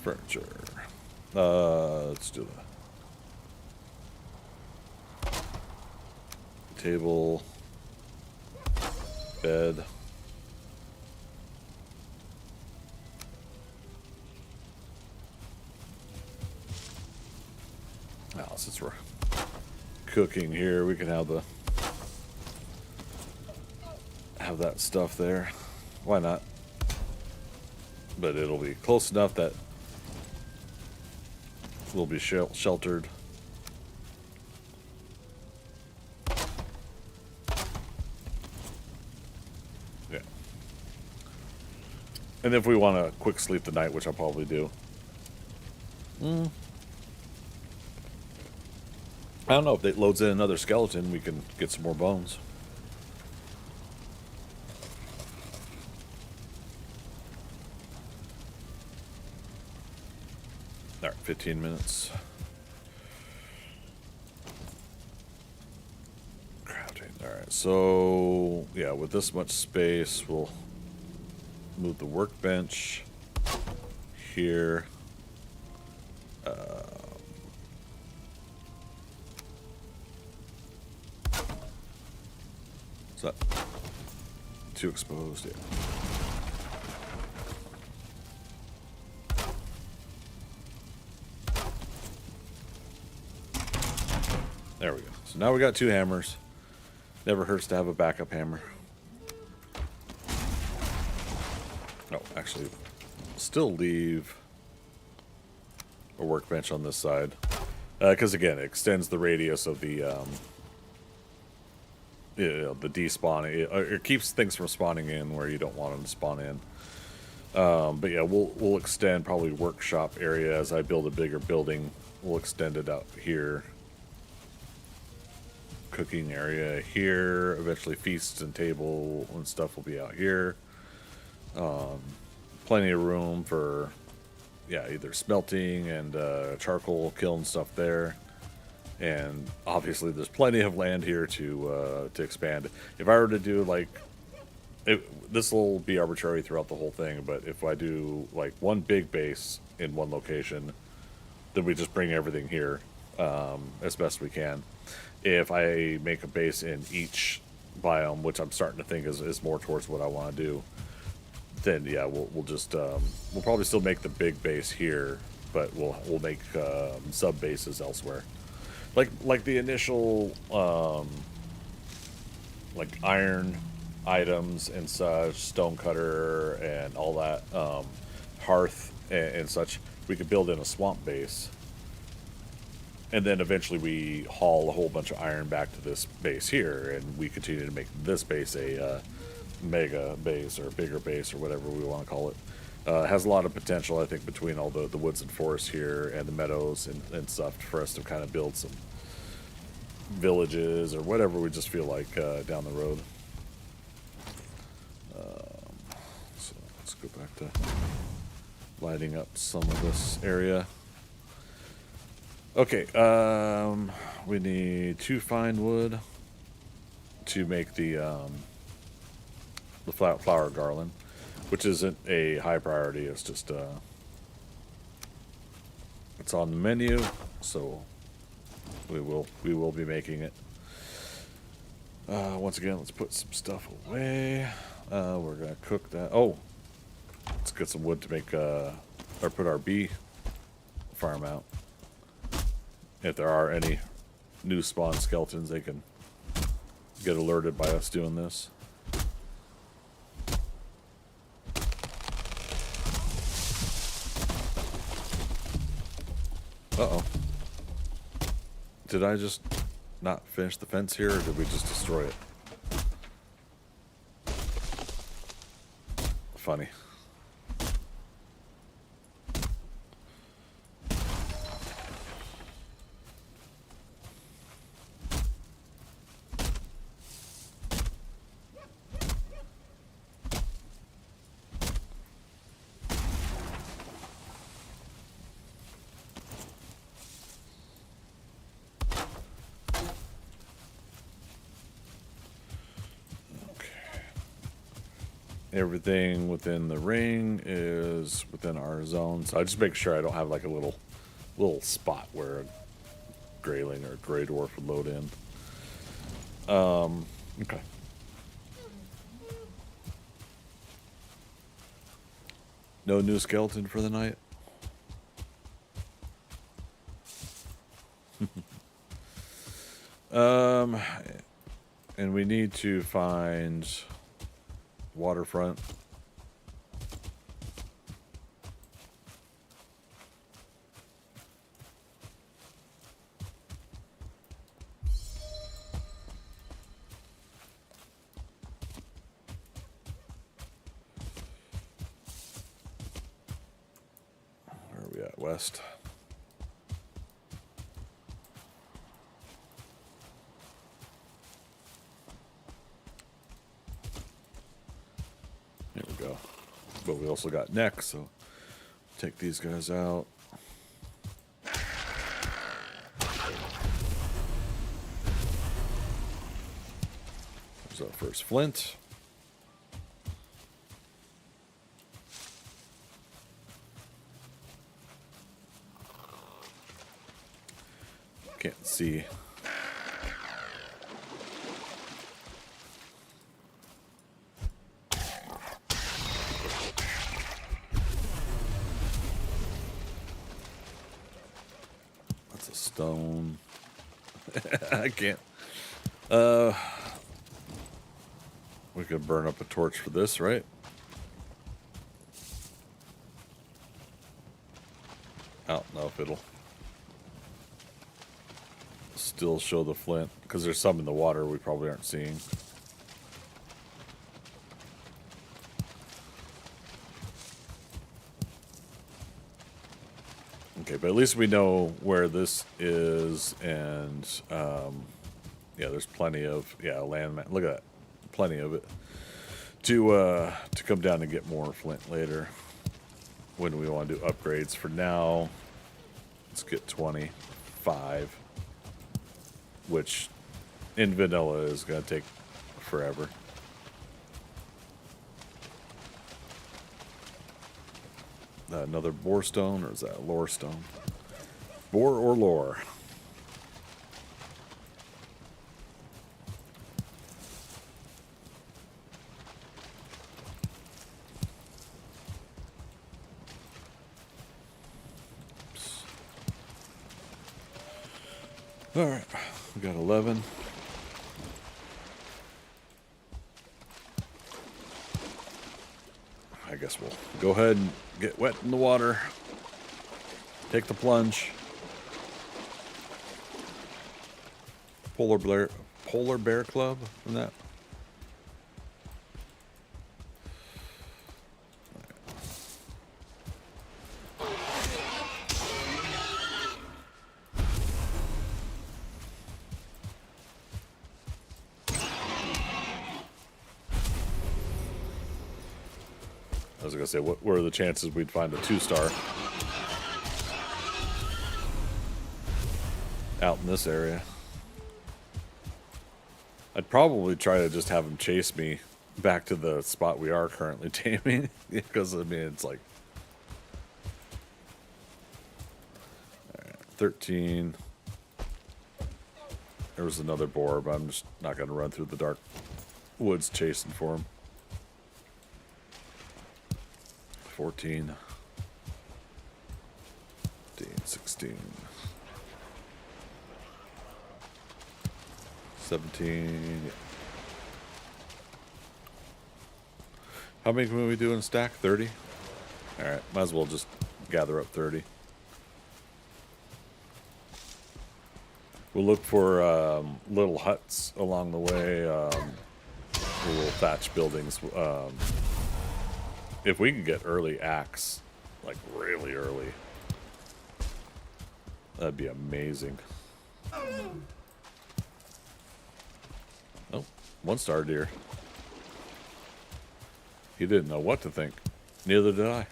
Furniture. Let's do that. Table. Bed. Now, since we're cooking here, we can have that stuff there. Why not? But it'll be close enough that we'll be sheltered. Yeah. And if we want to quick sleep tonight, which I'll probably do, I don't know if it loads in another skeleton, we can get some more bones. All right, 15 minutes. Crafting. All right, so yeah, with this much space, we'll move the workbench here. Is that too exposed? Yeah. There we go. So now we got 2 hammers. Never hurts to have a backup hammer. No, actually, still leave a workbench on this side. Because again, it extends the radius of the despawning. It keeps things from spawning in where you don't want them to spawn in. But yeah, we'll extend probably workshop area as I build a bigger building. We'll extend it out here. Cooking area here. Eventually feasts and table and stuff will be out here. Plenty of room for, yeah, either smelting and charcoal kiln stuff there. And obviously there's plenty of land here to expand. If I were to do like, this will be arbitrary throughout the whole thing, but if I do like one big base in one location, then we just bring everything here as best we can. If I make a base in each biome, which I'm starting to think is more towards what I want to do, then yeah, we'll just we'll probably still make the big base here, but we'll make sub bases elsewhere, like the initial like iron items and such, stone cutter and all that, hearth and such. We could build in a swamp base. And then eventually we haul a whole bunch of iron back to this base here, and we continue to make this base a mega base or bigger base or whatever we want to call it. It has a lot of potential, I think, between all the woods and forests here and the meadows and stuff for us to kind of build some villages or whatever we just feel like down the road. So let's go back to lighting up some of this area. Okay, we need 2 fine wood to make the flower garland, which isn't a high priority. It's just it's on the menu, so we will be making it. Once again, let's put some stuff away. We're gonna cook that. Oh, let's get some wood to make or put our bee farm out. If there are any new spawn skeletons, they can get alerted by us doing this. Uh-oh. Did I just not finish the fence here, or did we just destroy it? Funny. Everything within the ring is within our zone, so I just make sure I don't have like a little spot where a grayling or a gray dwarf would load in. Okay. No new skeleton for the night. And we need to find waterfront. Where are we at? West. But we also got neck, so take these guys out. There's our first flint. Can't see. That's a stone. I can't. We could burn up a torch for this, right? I don't know if it'll still show the flint, because there's some in the water we probably aren't seeing. Okay, but at least we know where this is, and yeah, there's plenty of land. Look at that, plenty of it to come down and get more flint later when we want to do upgrades. For now, let's get 25, which in vanilla is going to take forever. Another boar stone, or is that a lore stone? Boar or lore? Oops. All right, we got 11. I guess we'll go ahead and get wet in the water. Take the plunge. Polar bear club and that. I was gonna say, what were the chances we'd find a 2-star out in this area? I'd probably try to just have them chase me back to the spot we are currently taming, because I mean it's like 13. There was another boar, but I'm just not gonna run through the dark woods chasing for him. 14, 15, 16, 17. Yeah. How many can we do in a stack? 30? Alright, might as well just gather up 30. We'll look for little huts along the way, little thatch buildings. If we can get early axe, like really early, that'd be amazing. Oh, 1-star deer. He didn't know what to think. Neither did I.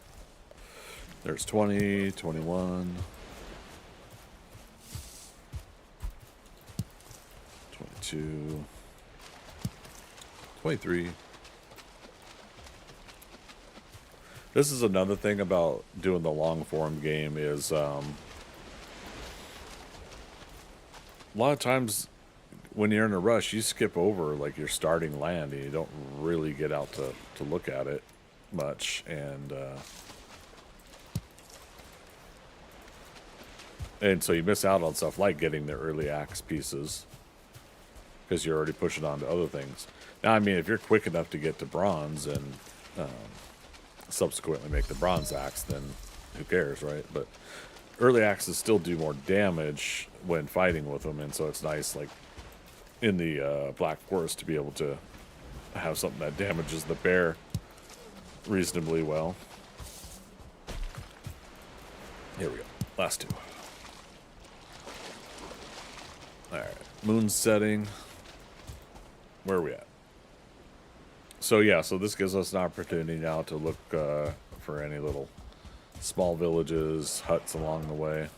There's 20, 21, 22, 23. This is another thing about doing the long form game is a lot of times when you're in a rush, you skip over like your starting land and you don't really get out to look at it much, and so you miss out on stuff like getting the early axe pieces because you're already pushing on to other things. Now, I mean, if you're quick enough to get to bronze and subsequently make the bronze axe, then who cares, right? But early axes still do more damage when fighting with them, and so it's nice, like in the Black Forest, to be able to have something that damages the bear reasonably well. Here we go, last 2. All right, moon setting. Where are we at? So yeah, so this gives us an opportunity now to look for any little small villages, huts along the way.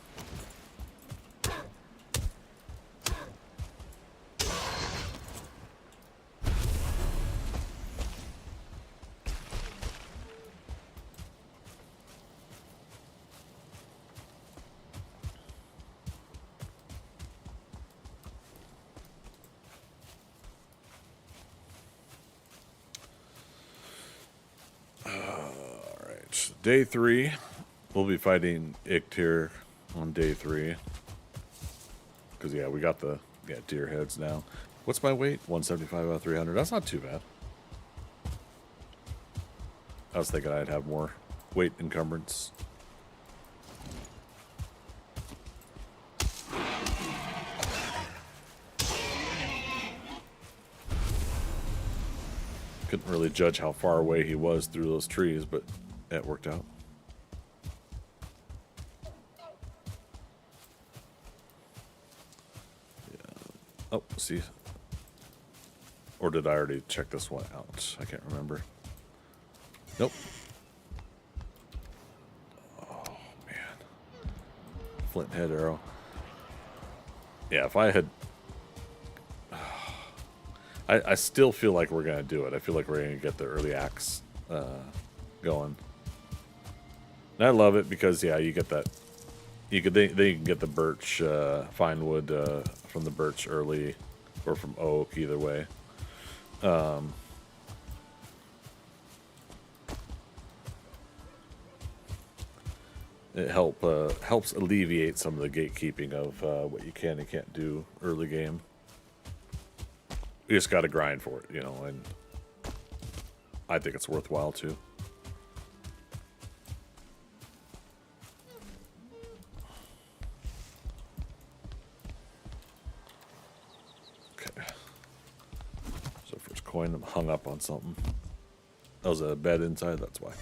Day 3, we'll be fighting Ictir on day 3. Because, yeah, we got the deer heads now. What's my weight? 175 out of 300. That's not too bad. I was thinking I'd have more weight encumbrance. Couldn't really judge how far away he was through those trees, but it worked out. Yeah. Oh, see. Or did I already check this one out? I can't remember. Nope. Oh, man. Flint head arrow. Yeah, if I had... I still feel like we're going to do it. I feel like we're going to get the early axe going. And I love it because, yeah, you get that... You can get the birch, fine wood from the birch early, or from oak, either way. It helps alleviate some of the gatekeeping of what you can and can't do early game. You just got to grind for it, you know, and I think it's worthwhile too. Okay. So first coin, I'm hung up on something. That was a bed inside, that's why.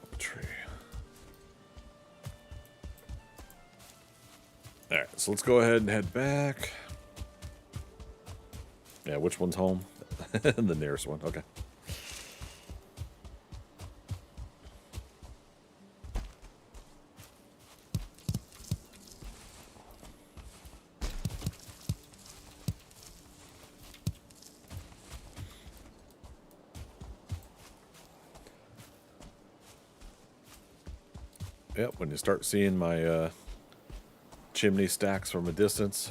Up a tree. Alright, so let's go ahead and head back. Yeah, which one's home? The nearest one, okay. Yep, when you start seeing my chimney stacks from a distance.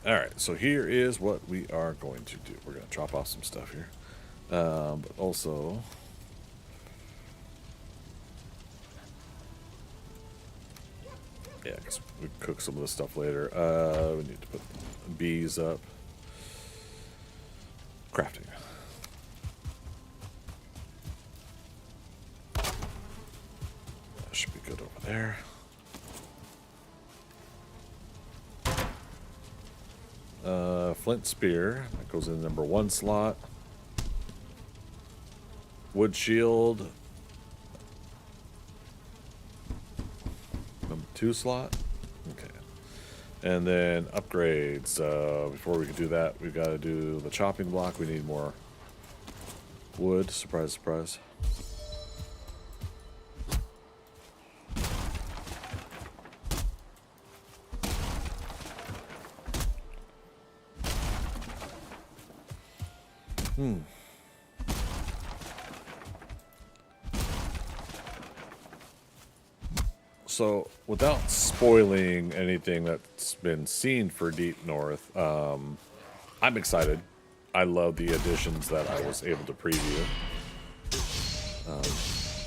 Alright, so here is what we are going to do. We're going to chop off some stuff here. But also... Yeah, because we cook some of this stuff later. We need to put bees up. Crafting. That should be good over there. Flint spear. That goes in the number 1 slot. Wood shield. Number 2 slot. Okay. And then upgrades. Before we can do that, we've got to do the chopping block. We need more wood. Surprise, surprise. So, without spoiling anything that's been seen for Deep North, I'm excited. I love the additions that I was able to preview.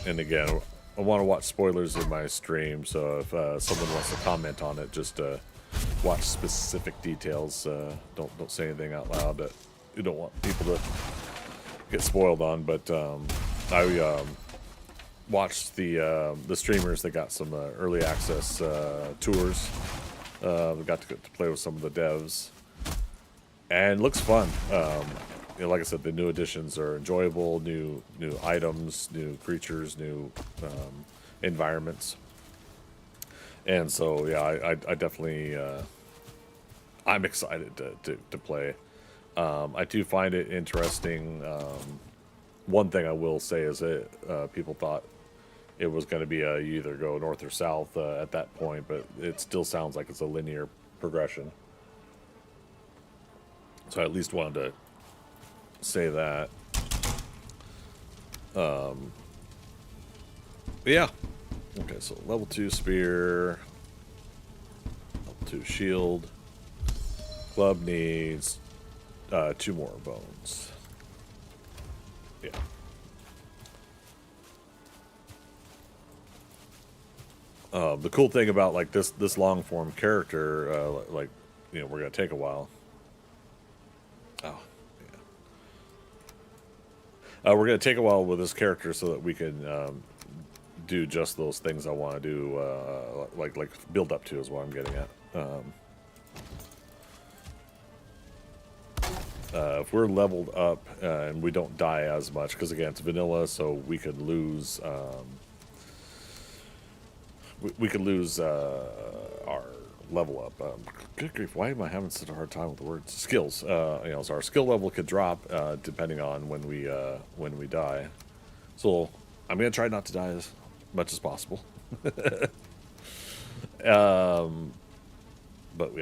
And again, I want to watch spoilers in my stream, so if someone wants to comment on it, just watch specific details. Don't say anything out loud that you don't want people to get spoiled on. But I watched the streamers that got some early access tours. We got to play with some of the devs, and it looks fun. like I said, the new additions are enjoyable. New items, new creatures, new environments. And so yeah, I definitely I'm excited to play. I do find it interesting. One thing I will say is that people thought it was going to be you either go north or south at that point, but it still sounds like it's a linear progression. So I at least wanted to say that. Yeah. Okay, so level 2 spear, level 2 shield. Club needs 2 more bones. Yeah. The cool thing about like this long form character, like we're gonna take a while. Oh, yeah. We're gonna take a while with this character so that we can do just those things I want to do, like build up to is what I'm getting at. If we're leveled up and we don't die as much, because again it's vanilla, so we could lose. We could lose our level up. Good grief! Why am I having such a hard time with the words? Skills. So our skill level could drop depending on when we die. So I'm gonna try not to die as much as possible. But yeah,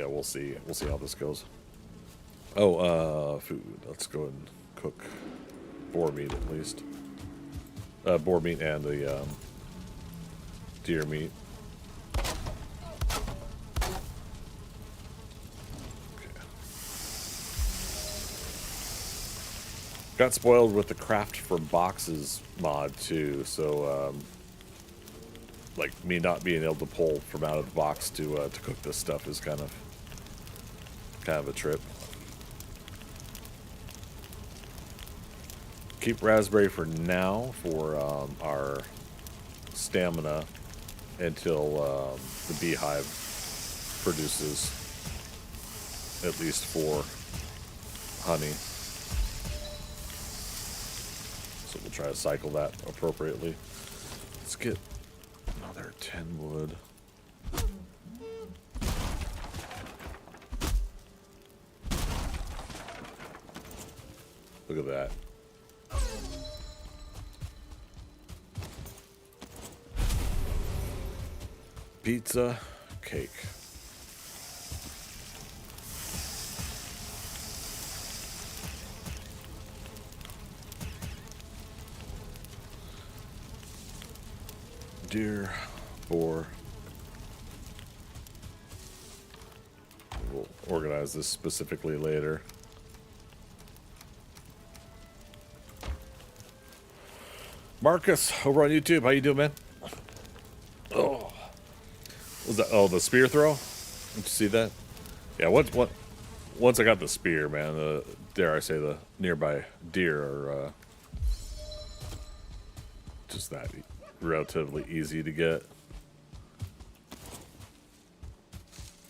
we'll see. We'll see how this goes. Oh, food. Let's go and cook boar meat at least. Boar meat and the deer meat. Got spoiled with the craft for boxes mod too, so like me not being able to pull from out of the box to cook this stuff is kind of a trip. Keep raspberry for now for our stamina until the beehive produces at least 4 honey. So we'll try to cycle that appropriately. Let's get another 10 wood. Look at that. Pizza, cake. Deer, boar. We'll organize this specifically later. Marcus, over on YouTube, how you doing, man? Oh, was that? Oh, the spear throw. Did you see that? Yeah. Once I got the spear, man, dare I say the nearby deer are just that relatively easy to get.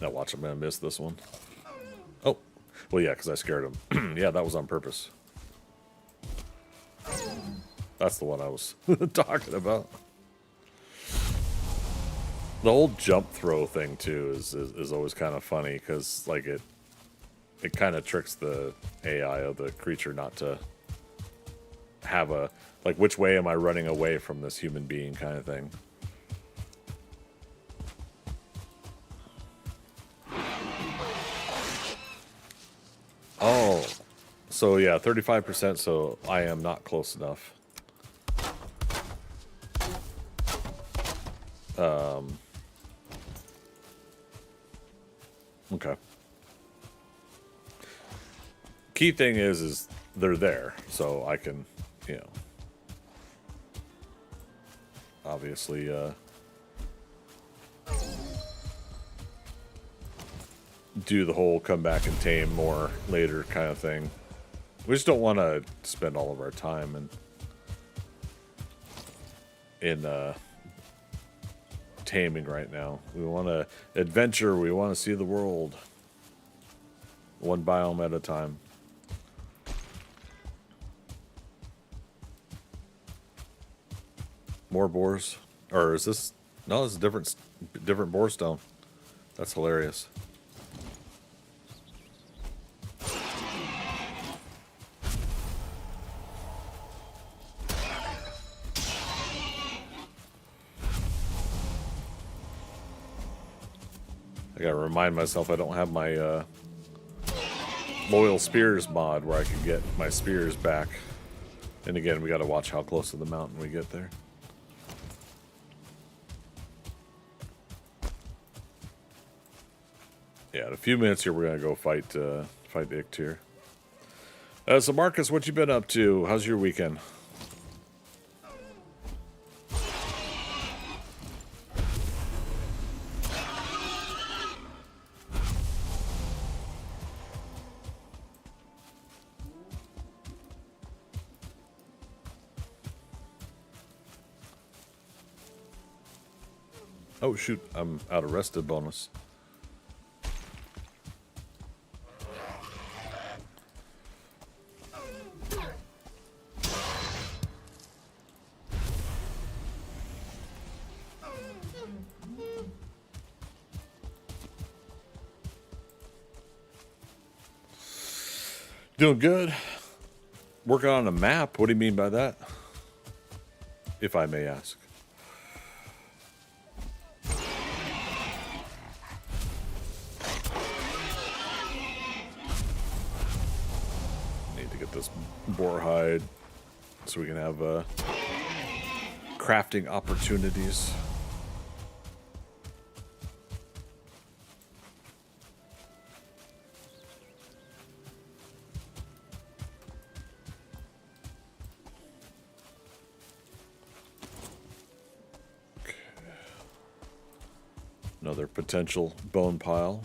Now watch, I'm gonna miss this one. Oh, well, yeah, because I scared him. Yeah, that was on purpose. That's the one I was talking about. The whole jump throw thing too is always kind of funny because like it kind of tricks the AI of the creature not to have a like which way am I running away from this human being kind of thing. Oh, so yeah, 35%. So I am not close enough. Okay. Key thing is they're there, so I can, obviously, do the whole come back and tame more later kind of thing. We just don't want to spend all of our time in taming right now. We want to adventure. We want to see the world. One biome at a time. More boars. Or is this... No, this is different boar stone. That's hilarious. I gotta remind myself I don't have my loyal spears mod where I can get my spears back. And again, we gotta watch how close to the mountain we get there. Yeah, in a few minutes here, we're gonna go fight Ictyr. So Marcus, what you been up to? How's your weekend? Oh shoot, I'm out of rested bonus. Doing good. Working on a map. What do you mean by that? If I may ask. Need to get this boar hide so we can have crafting opportunities. Another potential bone pile.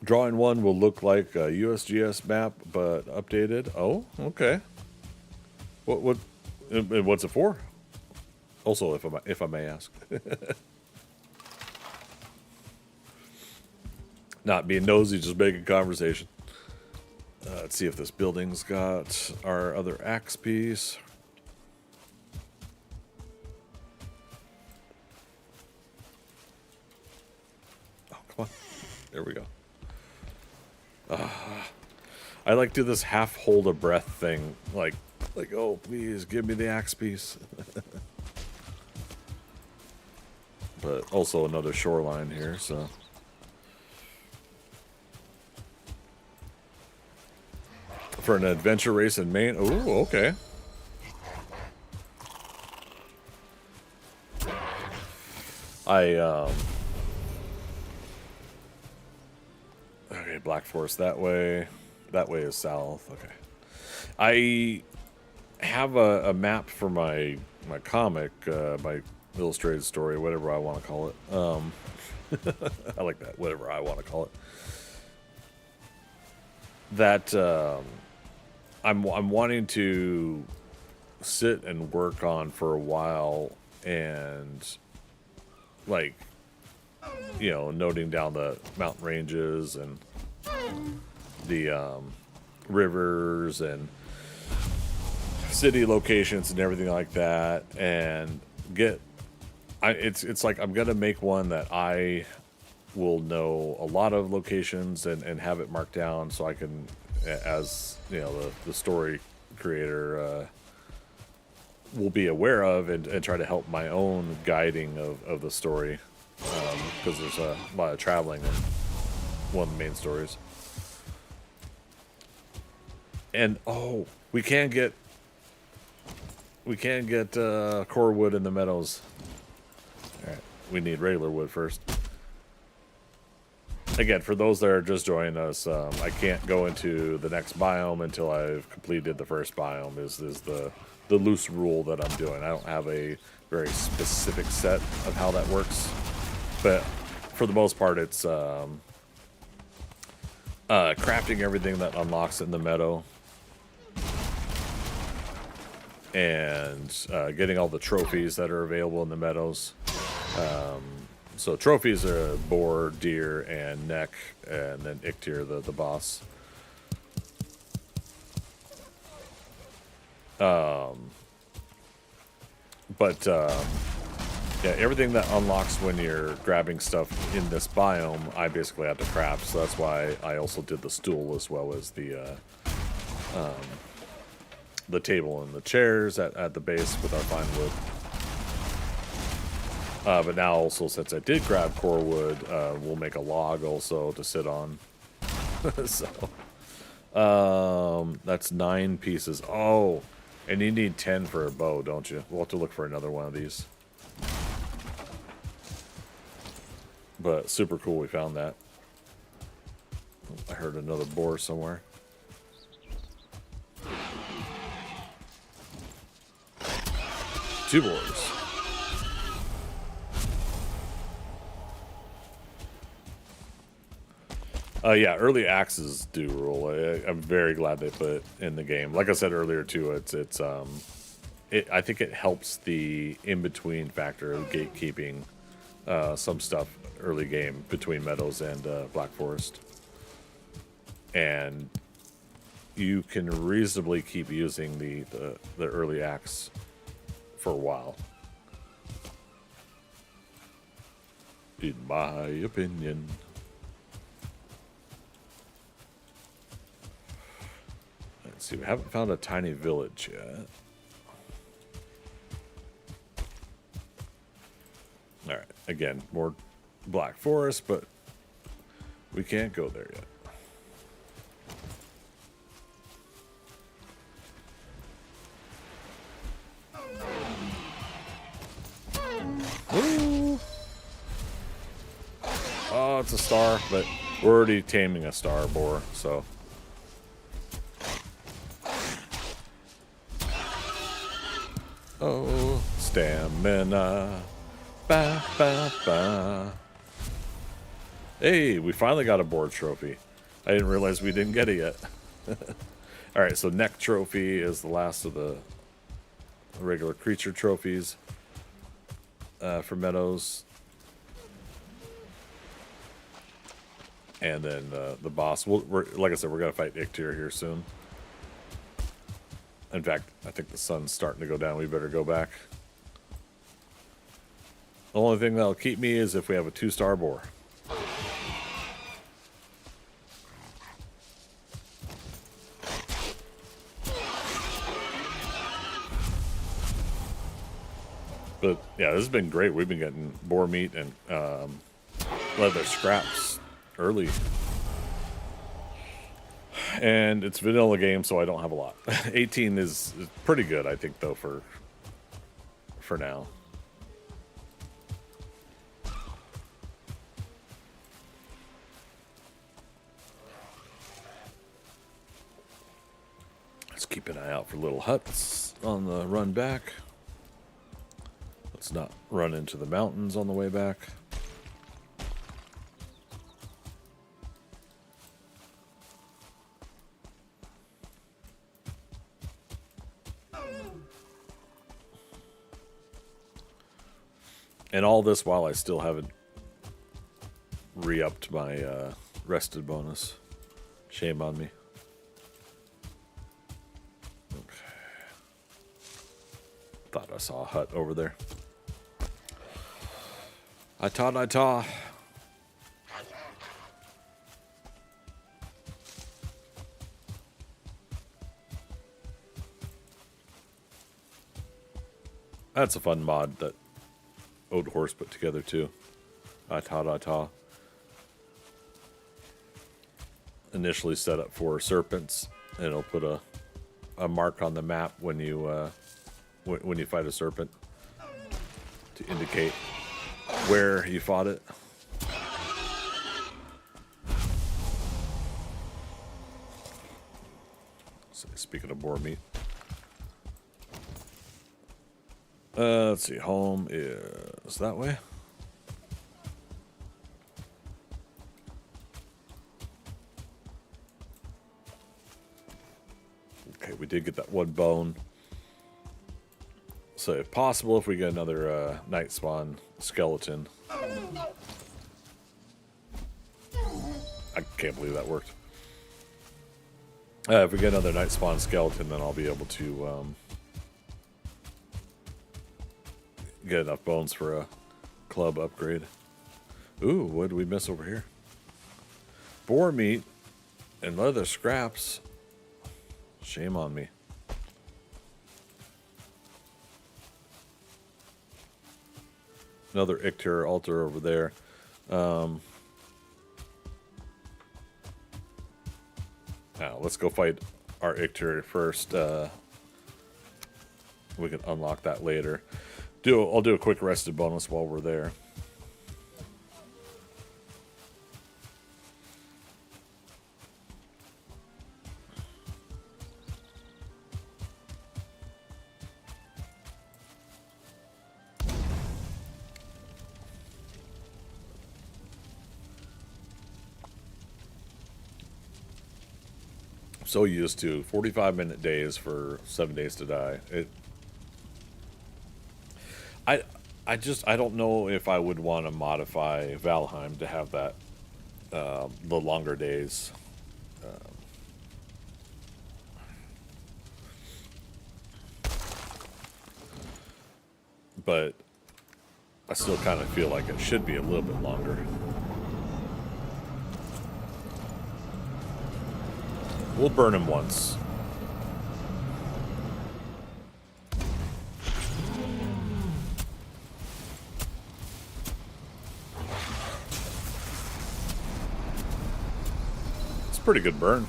Drawing one will look like a USGS map, but updated. Oh, okay. What's it for? Also, if I may ask. Not being nosy, just making conversation. Let's see if this building's got our other axe piece. Come on. There we go. I like do this half hold a breath thing. Like, oh, please give me the axe piece. But also another shoreline here, so. For an adventure race in Maine. Ooh, okay. Okay, Black Forest that way. That way is south. Okay. I have a map for my comic, my illustrated story, whatever I want to call it. I like that, whatever I want to call it. That I'm wanting to sit and work on for a while, and like, you know, noting down the mountain ranges and the rivers and city locations and everything like that, and it's like I'm gonna make one that I will know a lot of locations and have it marked down so I can, as you know, the story creator will be aware of and try to help my own guiding of the story, because there's a lot of traveling in one of the main stories. And oh, we can get core wood in the meadows. All right, we need regular wood first. Again, for those that are just joining us, I can't go into the next biome until I've completed the first biome. Is the loose rule that I'm doing. I don't have a very specific set of how that works, but for the most part, it's crafting everything that unlocks in the meadow, and getting all the trophies that are available in the meadows. So trophies are boar, deer, and neck, and then Ictyr, the boss. But yeah, everything that unlocks when you're grabbing stuff in this biome, I basically had to craft. So that's why I also did the stool as well as the table and the chairs at the base with our fine wood. But now also, since I did grab core wood, we'll make a log also to sit on. So that's 9 pieces. Oh, and you need 10 for a bow, don't you? We'll have to look for another one of these. But super cool we found that. I heard another boar somewhere. Two boars. Yeah, early axes do rule. I'm very glad they put it in the game. Like I said earlier too, I think it helps the in-between factor of gatekeeping some stuff early game between Meadows and Black Forest. And you can reasonably keep using the early axe for a while. In my opinion. Let's see, we haven't found a tiny village yet. Alright, again, more Black Forest, but we can't go there yet. Ooh. Oh, it's a star, but we're already taming a star boar, so. Oh, stamina. Ba, ba, ba. Hey, we finally got a boar trophy. I didn't realize we didn't get it yet. Alright, so neck trophy is the last of the regular creature trophies for Meadows. And then the boss. Like I said, we're going to fight Ictyr here soon. In fact, I think the sun's starting to go down. We better go back. The only thing that'll keep me is if we have a 2-star boar. But yeah, this has been great. We've been getting boar meat and leather scraps early. And it's vanilla game, so I don't have a lot. 18 is pretty good, I think, though, for now. Let's keep an eye out for little huts on the run back. Let's not run into the mountains on the way back. And all this while I still haven't re-upped my rested bonus. Shame on me. Okay. Thought I saw a hut over there. I taw. That's a fun mod that Old Horse put together too. I taw. Initially set up for serpents, and it'll put a mark on the map when you fight a serpent to indicate where you fought it. So speaking of boar meat. Let's see, home is that way. Okay, we did get that one bone. So if possible, if we get another night spawn skeleton. I can't believe that worked. If we get another night spawn skeleton, then I'll be able to get enough bones for a club upgrade. Ooh, what did we miss over here? Boar meat and leather scraps. Shame on me. Another Icter altar over there. Now, let's go fight our Icter first. We can unlock that later. I'll do a quick rested bonus while we're there. So used to 45-minute days for 7 days to die. I don't know if I would want to modify Valheim to have that the longer days. But I still kind of feel like it should be a little bit longer. We'll burn him once. It's a pretty good burn.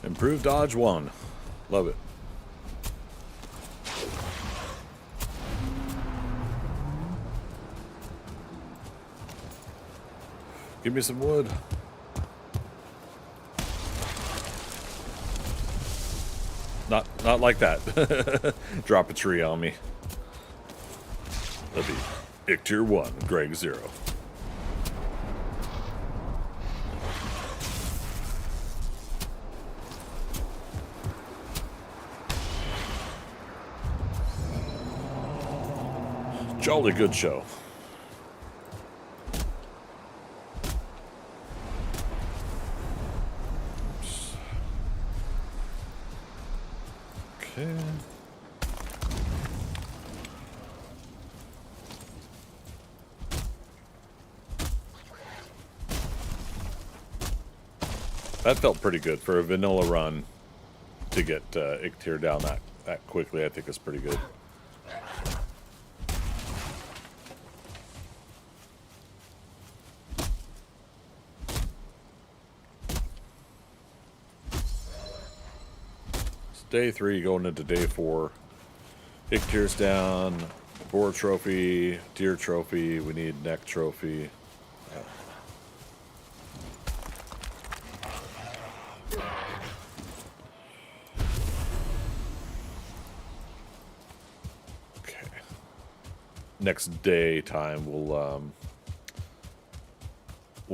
Improved dodge 1. Love it. Give me some wood. Not like that. Drop a tree on me. That'd be Icter 1, Greg 0. Jolly good show. Okay. That felt pretty good for a vanilla run to get Icter down that quickly. I think is pretty good. Day 3 going into day 4. Icter's down. Boar trophy, deer trophy. We need neck trophy. Okay. Next day time we'll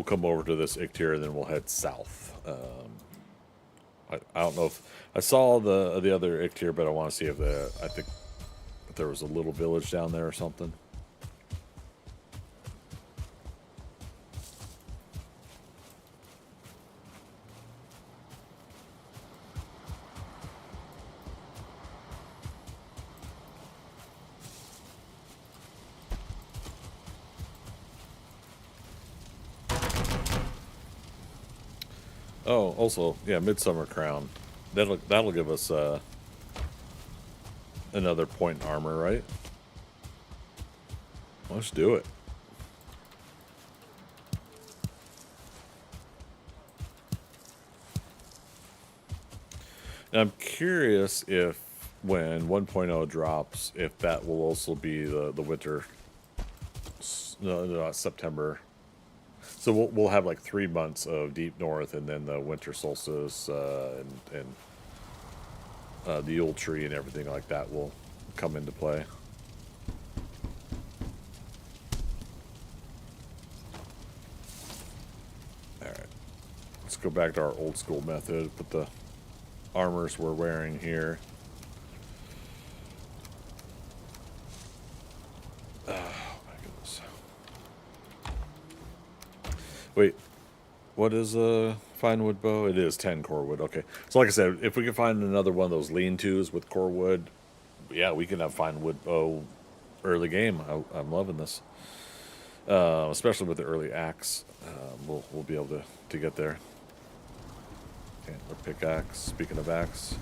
come over to this Icter and then we'll head south. I don't know if I saw the other Icter, but I want to see if I think if there was a little village down there or something. Oh, also, yeah, Midsummer Crown. That'll give us another point in armor, right? Let's do it. And I'm curious if when 1.0 drops, if that will also be the winter. No, September. So we'll have like 3 months of deep north, and then the winter solstice and the Yule tree and everything like that will come into play. All right. Let's go back to our old school method. Put the armors we're wearing here. Oh my goodness. Wait, what is a fine wood bow? It is 10 core wood. Okay. So like I said, if we can find another one of those lean-tos with core wood, yeah, we can have fine wood bow early game. I'm loving this. Especially with the early axe. We'll be able to get there. Antler pickaxe. Speaking of axe.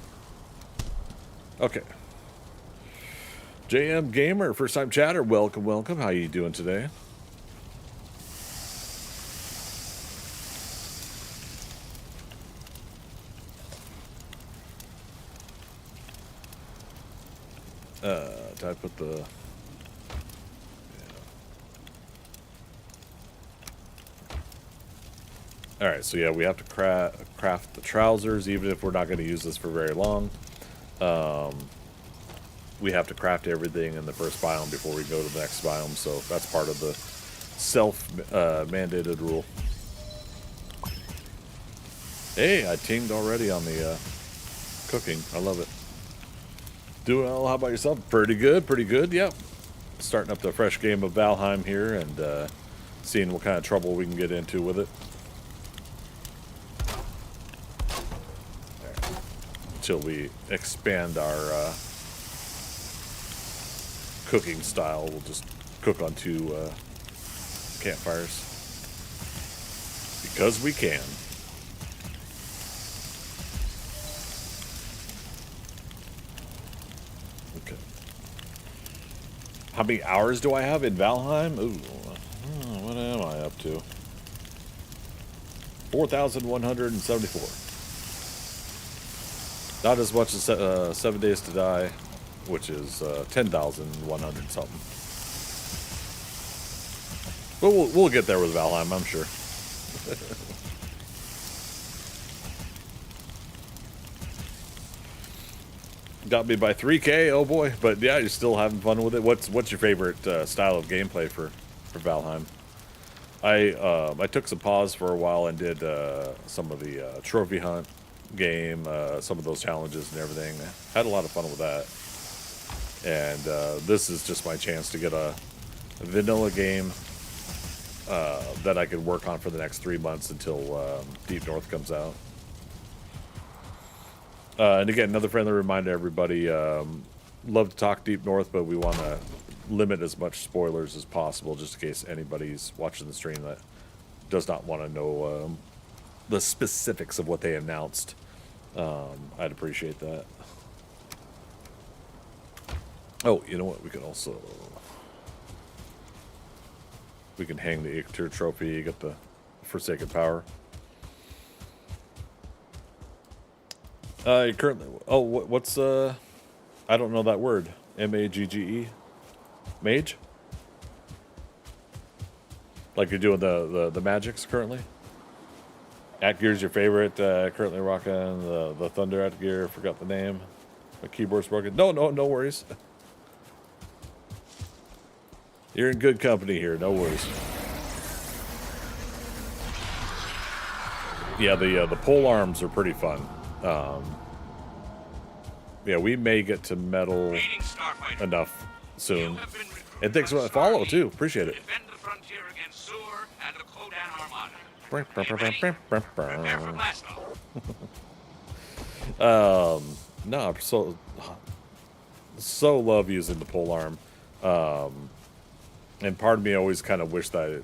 Okay. JM Gamer, first time chatter. Welcome, welcome. How you doing today? Did I put the... All right, so yeah, we have to craft the trousers, even if we're not going to use this for very long. We have to craft everything in the first biome before we go to the next biome, so that's part of the self-mandated rule. Hey, I tinged already on the cooking. I love it. Doing well, how about yourself? Pretty good, pretty good, yep. Starting up the fresh game of Valheim here and seeing what kind of trouble we can get into with it. Until we expand our cooking style, we'll just cook on 2 campfires because we can. Okay. How many hours do I have in Valheim? Ooh, what am I up to? 4,174. Not as much as 7 Days to Die, which is 10,100 something. But we'll get there with Valheim, I'm sure. Got me by 3K, oh boy! But yeah, you're still having fun with it. What's your favorite style of gameplay for Valheim? I took some pause for a while and did some of the trophy hunt game, some of those challenges and everything. Had a lot of fun with that. And this is just my chance to get a vanilla game that I could work on for the next 3 months until Deep North comes out. And again, another friendly reminder to everybody, love to talk Deep North, but we want to limit as much spoilers as possible just in case anybody's watching the stream that does not want to know the specifics of what they announced. I'd appreciate that. Oh, you know what? We can hang the Ictor trophy, get the Forsaken Power. Currently, oh, what's I don't know that word. M-A-G-G-E? Mage? Like you're doing the magics currently? Atgear's your favorite, currently rocking the Thunder Atgear, forgot the name. My keyboard's broken. No worries. You're in good company here, no worries. Yeah, the pole arms are pretty fun. Yeah, we may get to metal enough soon. And thanks for the follow too, appreciate it. No, I'm so love using the pole arm. And part of me always kind of wish that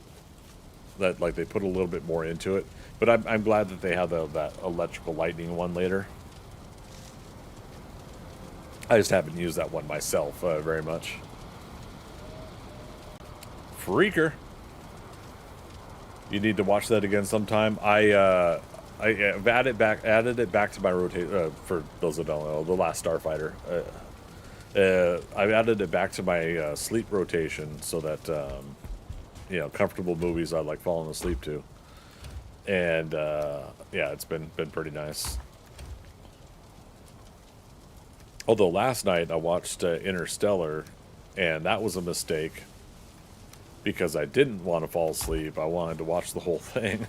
like they put a little bit more into it. But I'm glad that they have that electrical lightning one later. I just haven't used that one myself very much. Freaker. You need to watch that again sometime. I've added it back to my rotation. For those that don't know, the Last Starfighter. I've added it back to my sleep rotation so that comfortable movies I like falling asleep to. And yeah, it's been pretty nice. Although last night I watched Interstellar, and that was a mistake because I didn't want to fall asleep. I wanted to watch the whole thing.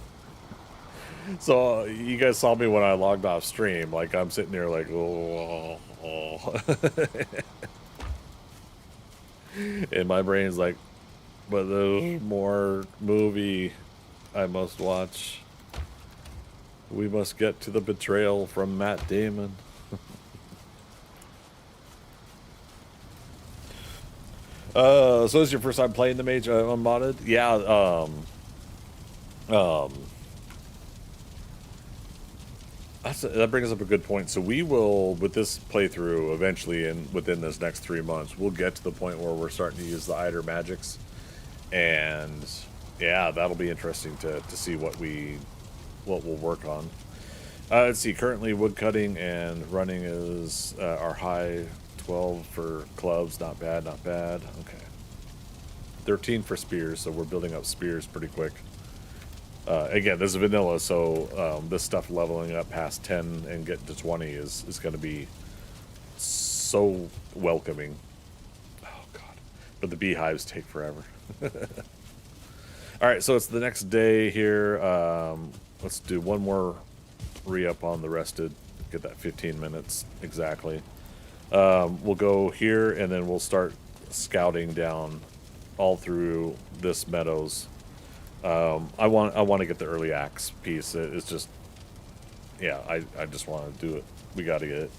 So you guys saw me when I logged off stream. Like I'm sitting there like, oh, and my brain's like, but there's more movie I must watch. We must get to the betrayal from Matt Damon. So is your first time playing the mage unmodded? Yeah. Um, that brings up a good point. So we will, with this playthrough, eventually, and within this next 3 months, we'll get to the point where we're starting to use the Eider magics, and yeah, that'll be interesting to see what we'll work on. Let's see. Currently, wood cutting and running is our high. 12 for clubs, not bad, not bad. Okay. 13 for spears, so we're building up spears pretty quick. Again, this is vanilla, so this stuff leveling up past 10 and getting to 20 is going to be so welcoming. Oh, God. But the beehives take forever. All right, so it's the next day here. Let's do one more re-up on the rested. Get that 15 minutes exactly. We'll go here, and then we'll start scouting down all through this meadows. I want to get the early axe piece. It's just, yeah, I just want to do it. We got to get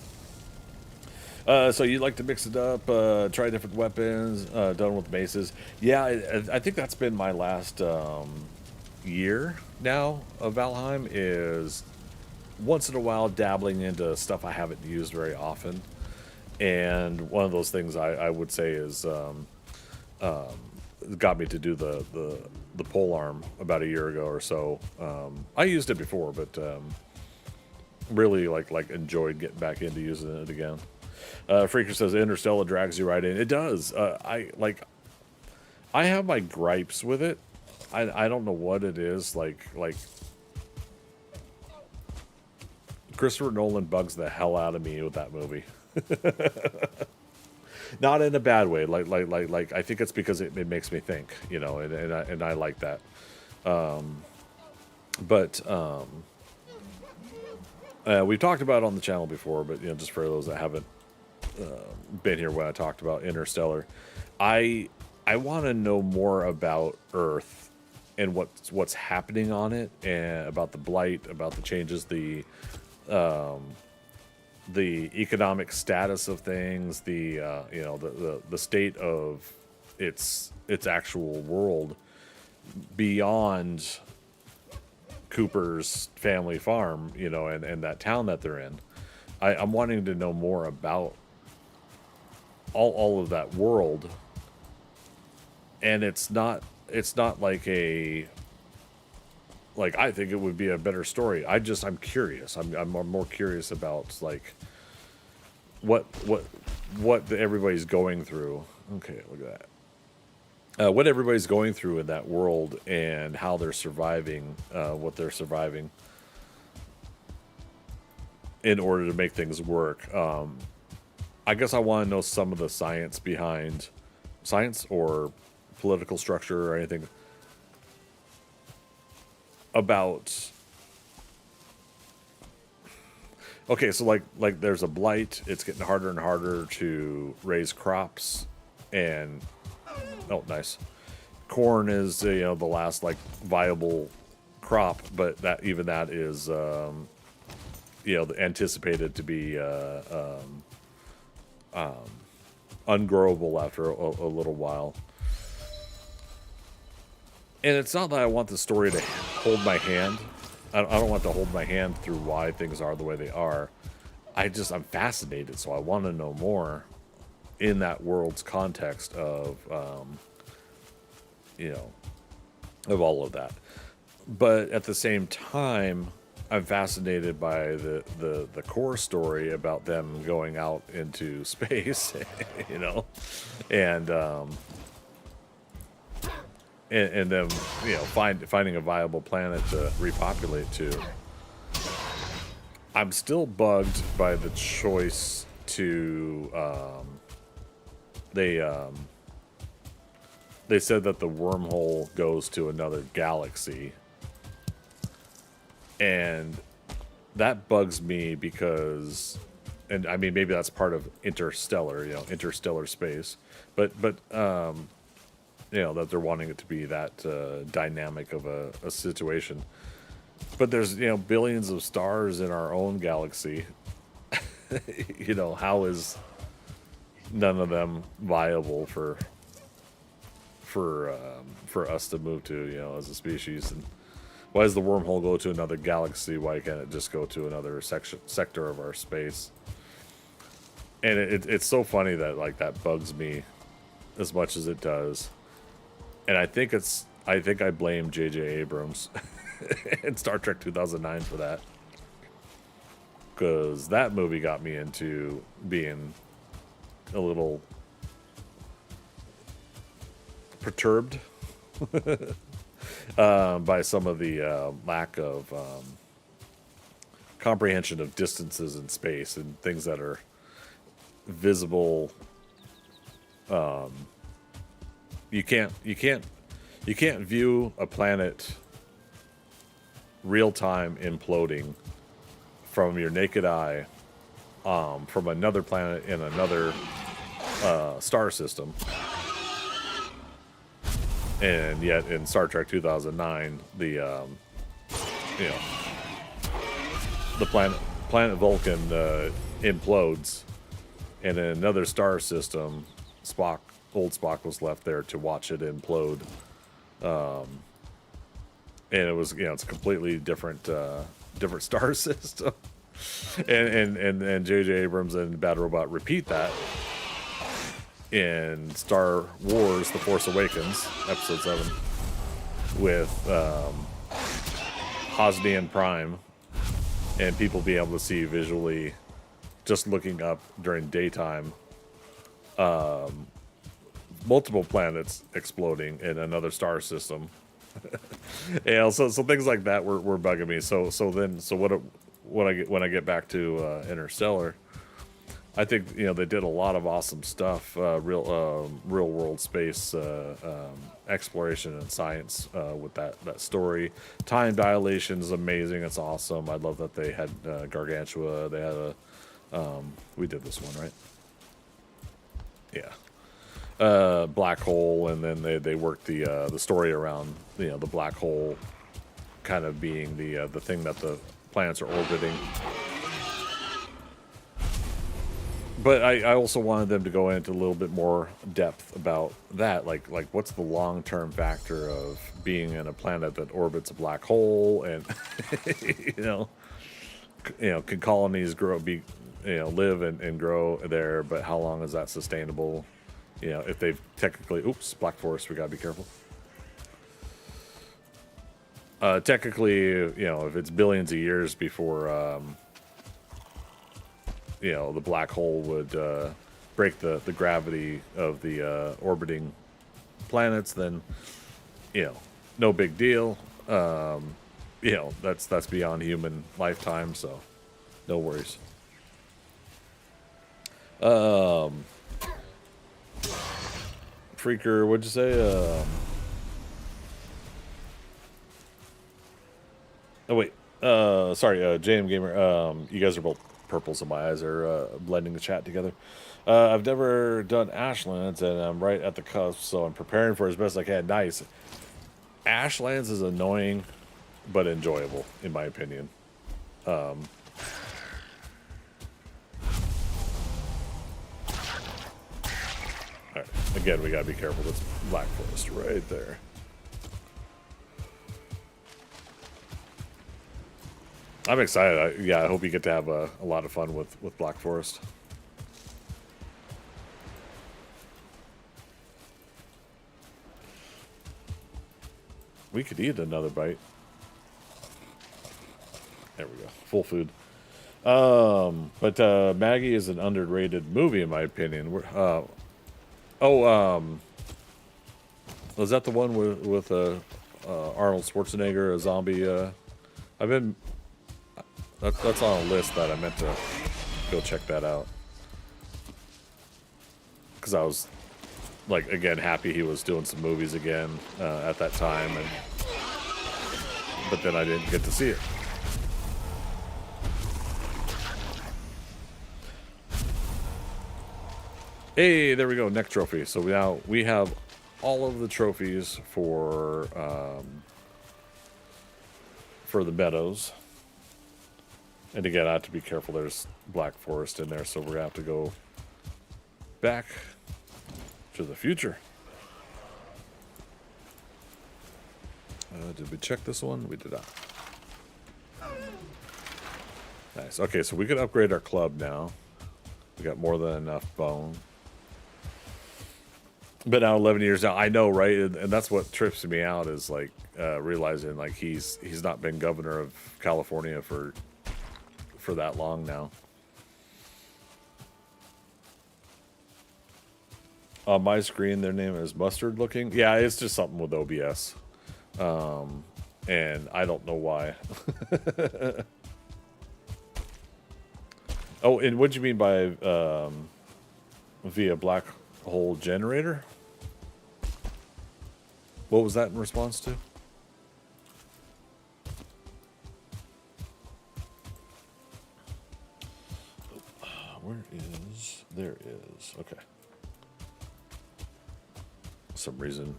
it. So you'd like to mix it up, try different weapons, done with maces. Yeah, I think that's been my last year now of Valheim, is once in a while dabbling into stuff I haven't used very often. And one of those things I would say is got me to do the pole arm about a year ago or so. I used it before, but really like enjoyed getting back into using it again. Freaker says Interstellar drags you right in. It does. I have my gripes with it. I don't know what it is. Like Christopher Nolan bugs the hell out of me with that movie. Not in a bad way. Like I think it's because it makes me think, you know, and I like that. We've talked about it on the channel before, but you know, just for those that haven't been here when I talked about Interstellar, I want to know more about Earth and what's happening on it, and about the blight, about the changes, the economic status of things, the you know, the state of its actual world beyond Cooper's family farm, you know, and that town that they're in. I'm wanting to know more about all of that world, and it's not like a, like, I think it would be a better story. I'm curious. I'm more curious about like what everybody's going through. Okay, look at that. What everybody's going through in that world and how they're surviving, what they're surviving in order to make things work. I guess I want to know some of the science behind science or political structure or anything about. Okay, so like there's a blight. It's getting harder and harder to raise crops, and oh, nice. Corn is, you know, the last like viable crop, but that is you know, anticipated to be ungrowable after a little while. And it's not that I want the story to hold my hand. I don't want to hold my hand through why things are the way they are. I'm fascinated, so I want to know more in that world's context of, you know, of all of that. But at the same time, I'm fascinated by the core story about them going out into space, you know, and them, you know, finding a viable planet to repopulate to. I'm still bugged by the choice to they said that the wormhole goes to another galaxy. And that bugs me because, and I mean, maybe that's part of interstellar, interstellar space, but that they're wanting it to be that dynamic of a situation. But there's, billions of stars in our own galaxy. How is none of them viable for us to move to, as a species? And why does the wormhole go to another galaxy? Why can't it just go to another sector of our space? And it's so funny that like that bugs me as much as it does. And I think I blame J.J. Abrams and Star Trek 2009 for that, because that movie got me into being a little perturbed by some of the lack of comprehension of distances in space and things that are visible. You can't view a planet real time imploding from your naked eye, from another planet in another star system. And yet in Star Trek 2009, the planet Vulcan implodes, and in another star system, old Spock was left there to watch it implode. And it was, it's a completely different star system. and J.J. Abrams and Bad Robot repeat that in Star Wars: The Force Awakens, Episode 7, with Hosnian Prime, and people being able to see visually, just looking up during daytime, multiple planets exploding in another star system. So things like that were bugging me. So when I get back to Interstellar, I think they did a lot of awesome stuff, real world space exploration and science with that story. Time dilation is amazing. It's awesome. I love that they had Gargantua. They had we did this one, right? Yeah. Black hole, and then they worked the story around the black hole kind of being the thing that the planets are orbiting. But I also wanted them to go into a little bit more depth about that, like what's the long-term factor of being in a planet that orbits a black hole, and can colonies live and grow there, but how long is that sustainable? If they've technically, Black Forest, we gotta be careful. Technically, if it's billions of years before, the black hole would break the gravity of the orbiting planets, then, no big deal. That's beyond human lifetime, so no worries. Freaker, what'd you say? Oh wait, sorry, JM Gamer. You guys are both purple, so my eyes are blending the chat together. I've never done Ashlands, and I'm right at the cusp, so I'm preparing for it as best I can. Nice. Ashlands is annoying, but enjoyable, in my opinion. Alright, again, we gotta be careful. That's Black Forest right there. I'm excited. I hope you get to have a lot of fun with Black Forest. We could eat another bite. There we go. Full food. But Maggie is an underrated movie, in my opinion. Was that the one with Arnold Schwarzenegger, a zombie? That's on a list that I meant to go check that out, because I was like, again, happy he was doing some movies again at that time, but then I didn't get to see it. Hey, there we go. Next trophy. So now we have all of the trophies for the meadows. And again, I have to be careful. There's black forest in there, so we're gonna have to go back to the future. Did we check this one? We did not. Nice. Okay, so we can upgrade our club now. We got more than enough bone. But now 11 years now, I know, right? And that's what trips me out is like realizing like he's not been governor of California for that long now. On my screen, their name is Mustard looking. Yeah, it's just something with OBS. And I don't know why. Oh, and what do you mean by via black hole generator? What was that in response to? Where is... There is... Okay. For some reason,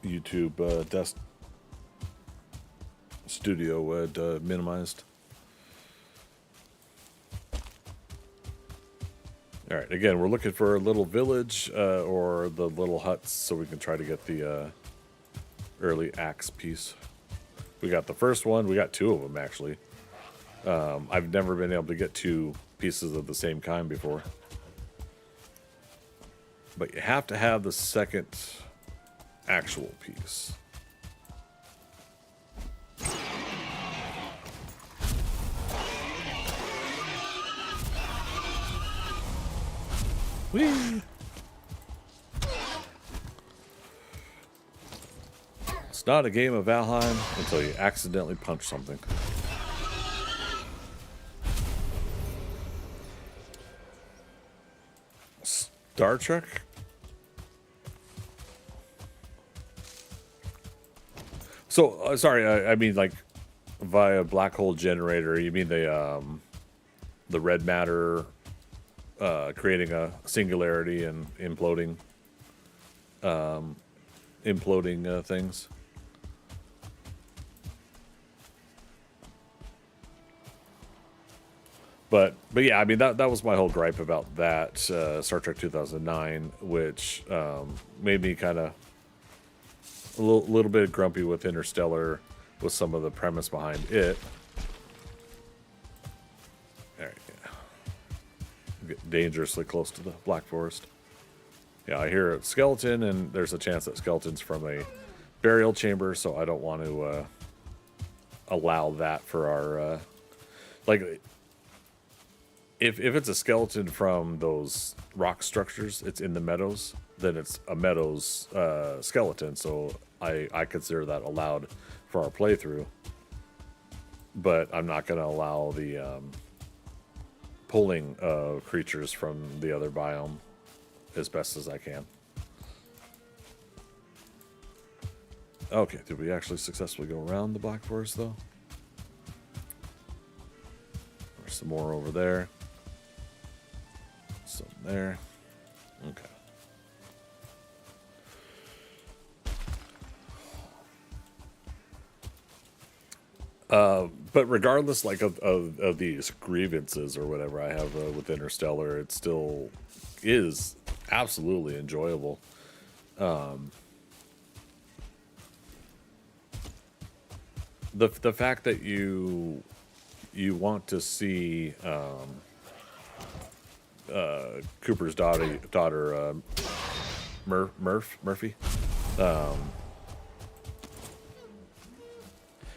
YouTube desk studio had minimized. All right, again, we're looking for a little village or the little huts so we can try to get the early axe piece. We got the first one. We got two of them, actually. I've never been able to get two pieces of the same kind before. But you have to have the second actual piece. Whee! It's not a game of Valheim until you accidentally punch something. Star Trek? So, sorry, I mean like via black hole generator, you mean the red matter creating a singularity and imploding things. But yeah, I mean that was my whole gripe about that Star Trek 2009, which made me kind of a little bit grumpy with Interstellar, with some of the premise behind it. All right, yeah. Get dangerously close to the Black Forest. Yeah, I hear a skeleton, and there's a chance that skeleton's from a burial chamber, so I don't want to allow that for our like. If it's a skeleton from those rock structures, it's in the meadows, then it's a meadows skeleton. So I consider that allowed for our playthrough. But I'm not going to allow the pulling of creatures from the other biome as best as I can. Okay, did we actually successfully go around the Black Forest, though? There's some more over there. Some there. Okay. But regardless, like of these grievances or whatever I have with Interstellar, it still is absolutely enjoyable. The fact that you want to see Cooper's daughter Murphy.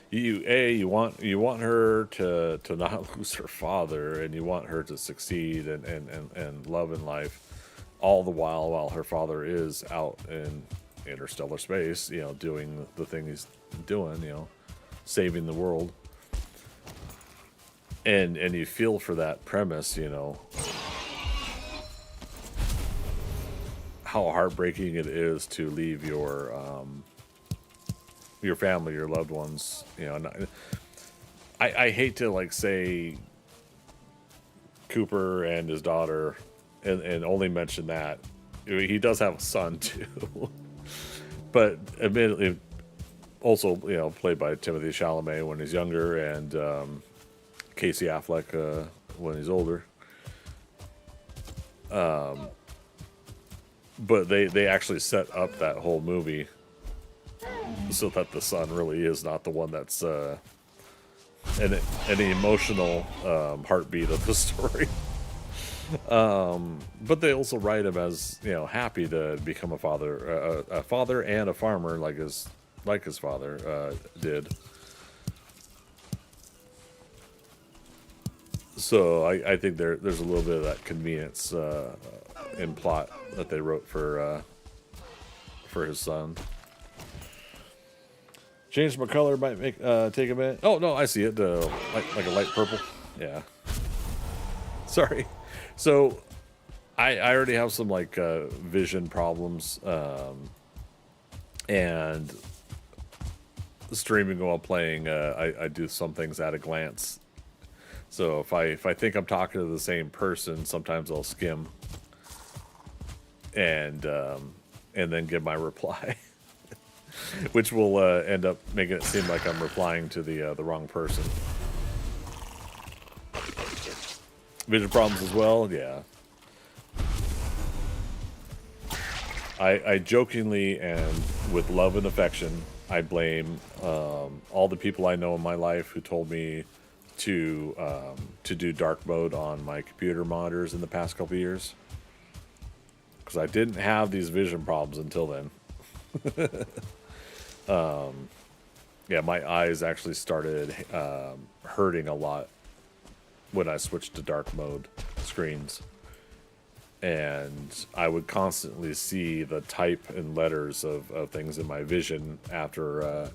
You want her to not lose her father, and you want her to succeed and love in life, all the while her father is out in interstellar space, doing the thing he's doing, saving the world. And you feel for that premise, how heartbreaking it is to leave your family, your loved ones. I hate to say Cooper and his daughter and only mention that. He does have a son too, but admittedly, also played by Timothy Chalamet when he's younger, and Casey Affleck when he's older. But they actually set up that whole movie so that the son really is not the one that's an emotional heartbeat of the story. But they also write him as happy to become a father and a farmer like his father did. So I think there's a little bit of that convenience in plot that they wrote for his son. Change my color might make take a minute. Oh no, I see it. Like a light purple. Yeah. Sorry. So I already have some vision problems, and streaming while playing. I do some things at a glance. So if I think I'm talking to the same person, sometimes I'll skim and then give my reply, which will end up making it seem like I'm replying to the wrong person. Vision problems as well, yeah. I jokingly and with love and affection, I blame all the people I know in my life who told me to do dark mode on my computer monitors in the past couple of years, because I didn't have these vision problems until then. Yeah, my eyes actually started hurting a lot when I switched to dark mode screens, and I would constantly see the type and letters of things in my vision after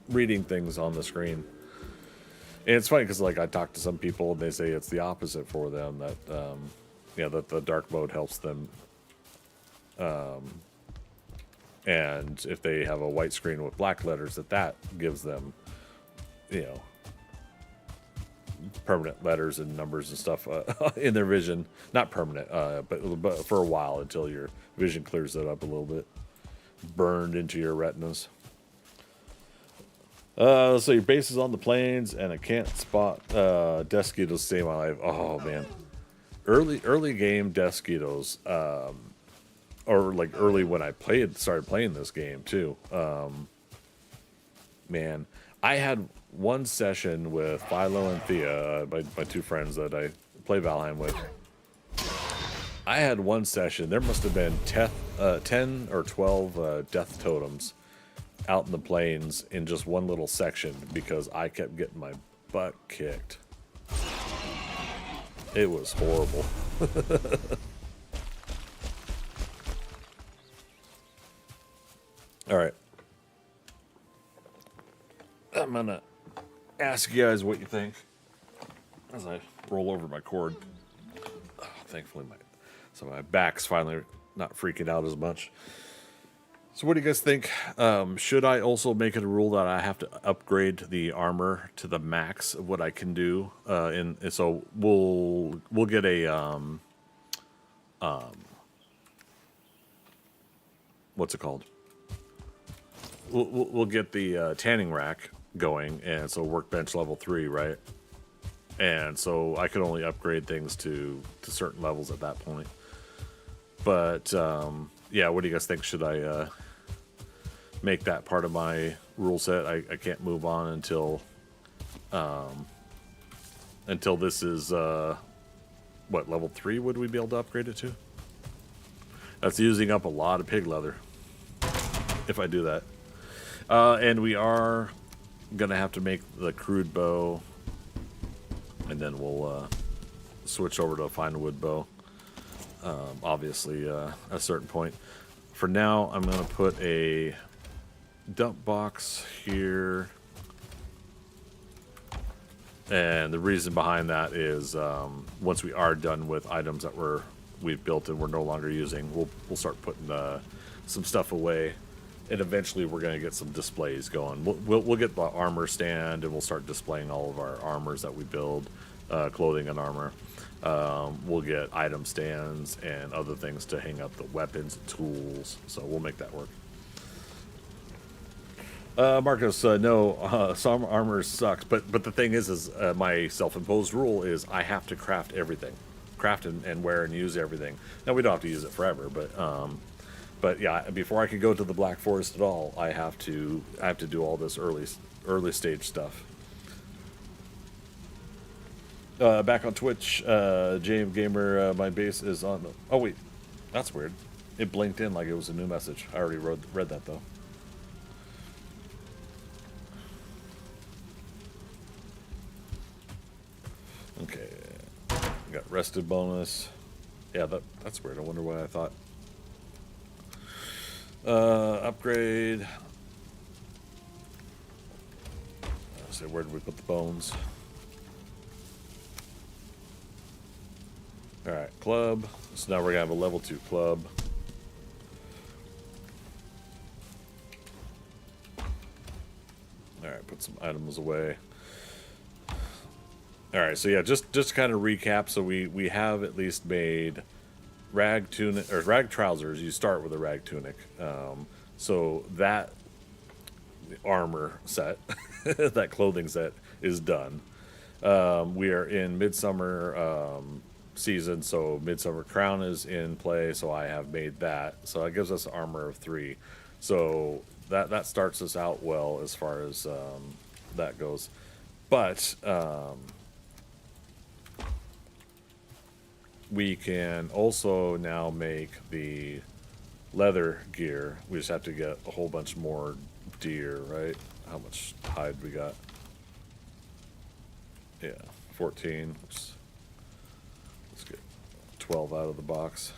reading things on the screen. And it's funny because I talk to some people and they say it's the opposite for them, that that the dark mode helps them, and if they have a white screen with black letters, that gives them permanent letters and numbers and stuff in their vision. Not permanent, but for a while, until your vision clears it up a little bit, burned into your retinas. So your base is on the plains, and I can't spot Deskitos to save my life. Oh man, early game Deskitos, or early when I started playing this game too. Man, I had one session with Philo and Thea, my two friends that I play Valheim with. I had one session. There must have been 10 or 12 death totems out in the plains in just one little section, because I kept getting my butt kicked. It was horrible. All right. I'm gonna ask you guys what you think as I roll over my cord. Oh, thankfully my back's finally not freaking out as much. So what do you guys think? Should I also make it a rule that I have to upgrade the armor to the max of what I can do? And so we'll get a what's it called? We'll get the tanning rack going, and so workbench level 3, right? And so I could only upgrade things to certain levels at that point. But yeah, what do you guys think? Should I make that part of my rule set? I can't move on until this is what level 3 would we be able to upgrade it to? That's using up a lot of pig leather if I do that. And we are gonna have to make the crude bow, and then we'll switch over to a fine wood bow. Obviously, at a certain point. For now, I'm gonna put a dump box here, and the reason behind that is once we are done with items that we've built and we're no longer using, we'll start putting some stuff away. And eventually we're going to get some displays going. We'll get the armor stand, and we'll start displaying all of our armors that we build. clothing and armor. We'll get item stands and other things to hang up the weapons and tools. So we'll make that work. Marcos, no, some armor sucks, but the thing is my self-imposed rule is I have to craft everything, craft and wear and use everything. Now we don't have to use it forever, but yeah, before I can go to the Black Forest at all, I have to do all this early stage stuff. Back on Twitch, JM Gamer, my base is on. Oh wait, that's weird. It blinked in like it was a new message. I already read that though. Okay, got rested bonus. Yeah, that's weird. I wonder what I thought. Upgrade. So where did we put the bones? All right, club. So now we're gonna have a level 2 club. All right, put some items away. All right, so yeah, just to kind of recap. So we have at least made rag tunic or rag trousers. You start with a rag tunic. So that armor set, that clothing set is done. We are in midsummer season, so midsummer crown is in play. So I have made that. So that gives us armor of 3. So that starts us out well as far as that goes. But we can also now make the leather gear. We just have to get a whole bunch more deer, right? How much hide we got? Yeah, 14. Let's get 12 out of the box.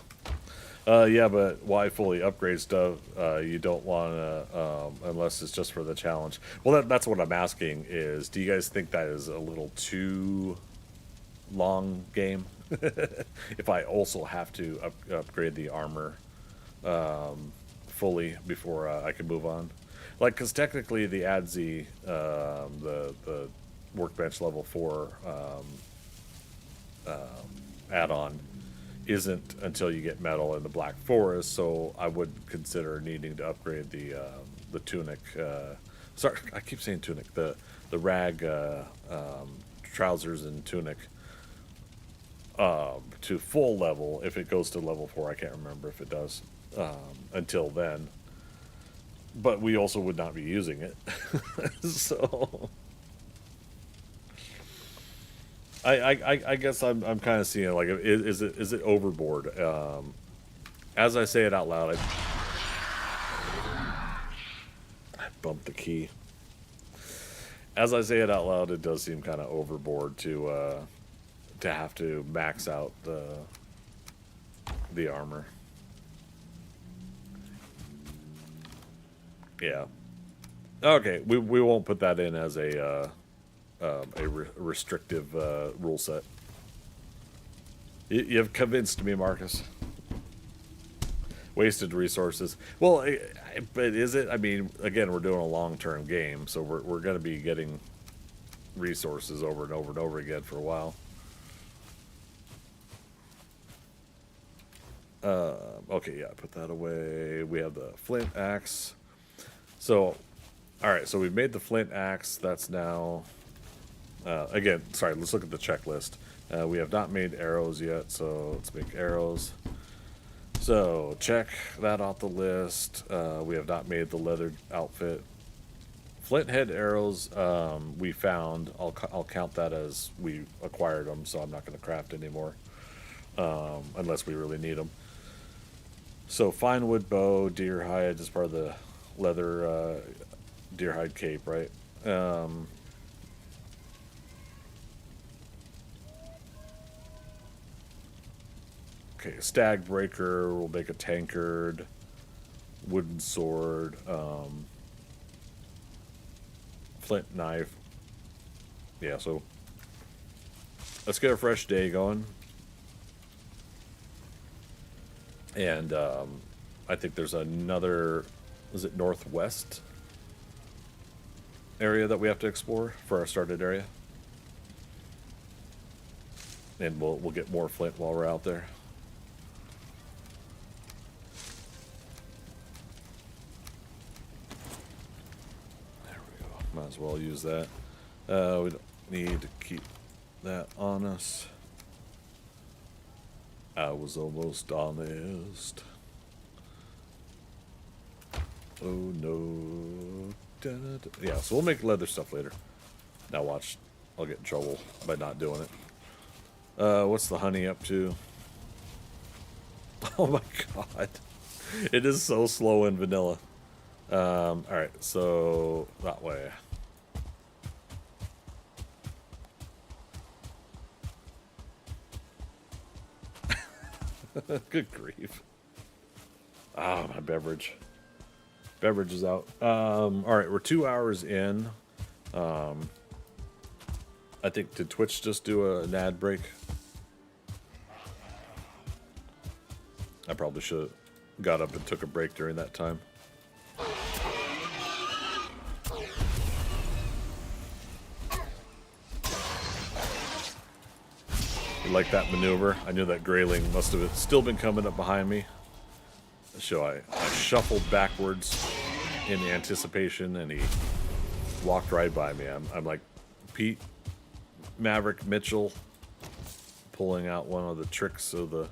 Yeah, but why fully upgrade stuff? You don't want to, unless it's just for the challenge. Well, that's what I'm asking is, do you guys think that is a little too long game? If I also have to upgrade the armor fully before I can move on, like, because technically the ADZ, the workbench level 4 add-on isn't until you get metal in the Black Forest, so I would consider needing to upgrade the tunic. Sorry, I keep saying tunic. The rag trousers and tunic. To full level, if it goes to level 4, I can't remember if it does until then. But we also would not be using it, so I guess I'm kind of seeing, like, is it overboard? As I say it out loud, I bumped the key. As I say it out loud, it does seem kind of overboard to have to max out the armor. Yeah. Okay, we won't put that in as a restrictive rule set. You've convinced me, Marcus. Wasted resources. Well, but is it? I mean, again, we're doing a long-term game, so we're going to be getting resources over and over and over again for a while. Okay, yeah, put that away. We have the flint axe. So, all right, so we've made the flint axe. That's now... again, sorry, let's look at the checklist. We have not made arrows yet, so let's make arrows. So, check that off the list. We have not made the leather outfit. Flint head arrows we found. I'll count that as we acquired them, so I'm not going to craft anymore. Unless we really need them. So, fine wood bow, deer hide is part of the leather deer hide cape, right? Okay, stag breaker, we'll make a tankard, wooden sword, flint knife. Yeah, so let's get a fresh day going. And I think there's another, is it northwest area that we have to explore for our started area? And we'll get more flint while we're out there. There we go. Might as well use that. We don't need to keep that on us. I was almost honest. Oh no. Da-da-da. Yeah, so we'll make leather stuff later. Now watch. I'll get in trouble by not doing it. What's the honey up to? Oh my god. It is so slow in vanilla. Alright, so that way. Good grief. Ah, my beverage. Beverage is out. Alright, we're 2 hours in. I think, did Twitch just do an ad break? I probably should have got up and took a break during that time. You like that maneuver? I knew that grayling must have still been coming up behind me. So I shuffled backwards in anticipation, and he walked right by me. I'm like Pete Maverick Mitchell pulling out one of the tricks of the,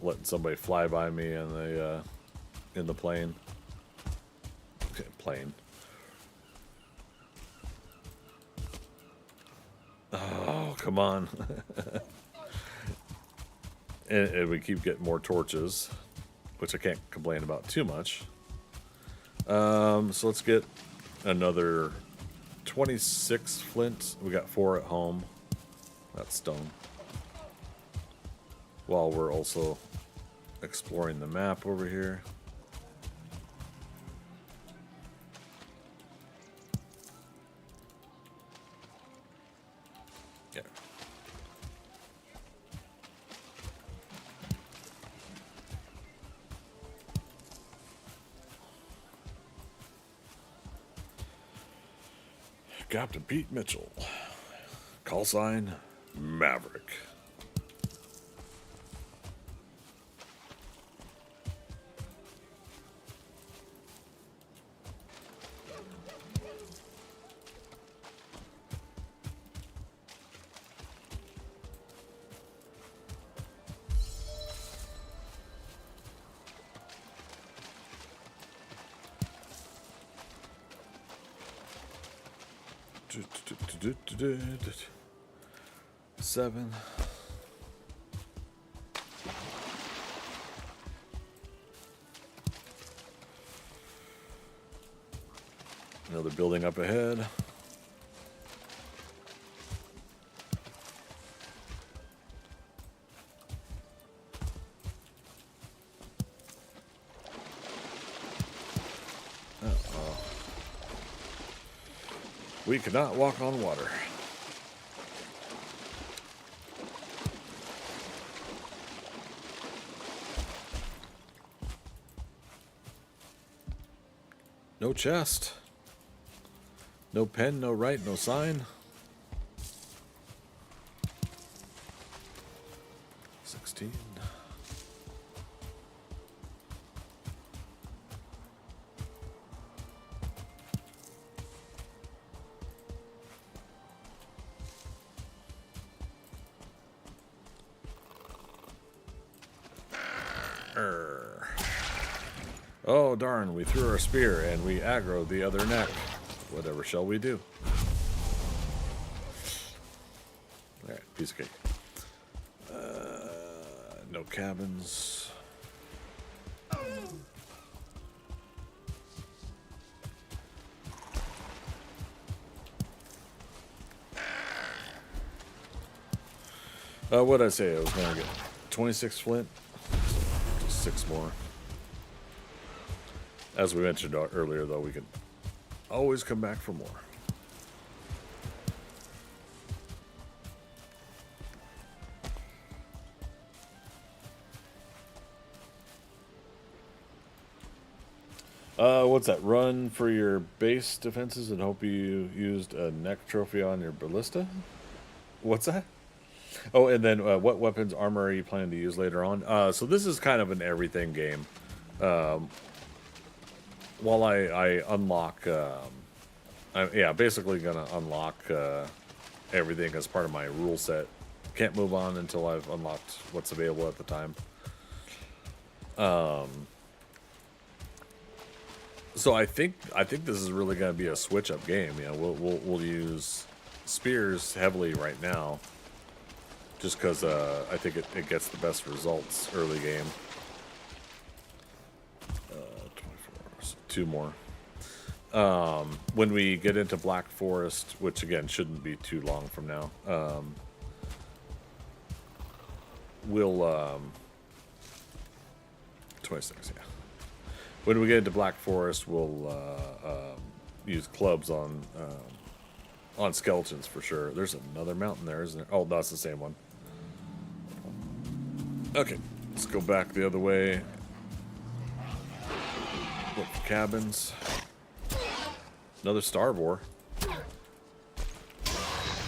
letting somebody fly by me in the plane. Okay, plane. Oh, come on. and we keep getting more torches, which I can't complain about too much. So let's get another 26 flint. We got 4 at home. That's stone. While we're also exploring the map over here. Yeah. Captain Pete Mitchell. Call sign Maverick. Seven. Another building up ahead. We cannot walk on water. No chest. No pen, no write, no sign. 16. Oh darn, we threw our spear and we aggroed the other neck. Whatever shall we do? Alright, piece of cake. No cabins. What'd I say? I was gonna get 26 flint. Just 6 more. As we mentioned earlier, though, we can always come back for more. What's that? Run for your base defenses and hope you used a neck trophy on your ballista? What's that? Oh, and then what weapons, armor are you planning to use later on? So this is kind of an everything game. While I unlock, yeah, basically gonna unlock everything as part of my rule set. Can't move on until I've unlocked what's available at the time. So I think this is really gonna be a switch up game. You know, we'll use spears heavily right now, just because I think it gets the best results early game. 24, so 2 more. When we get into Black Forest, which again shouldn't be too long from now, we'll 26, yeah. When we get into Black Forest, we'll use clubs on skeletons for sure. There's another mountain there, isn't there? Oh, that's the same one. Okay, let's go back the other way. Look for cabins. Another star boar.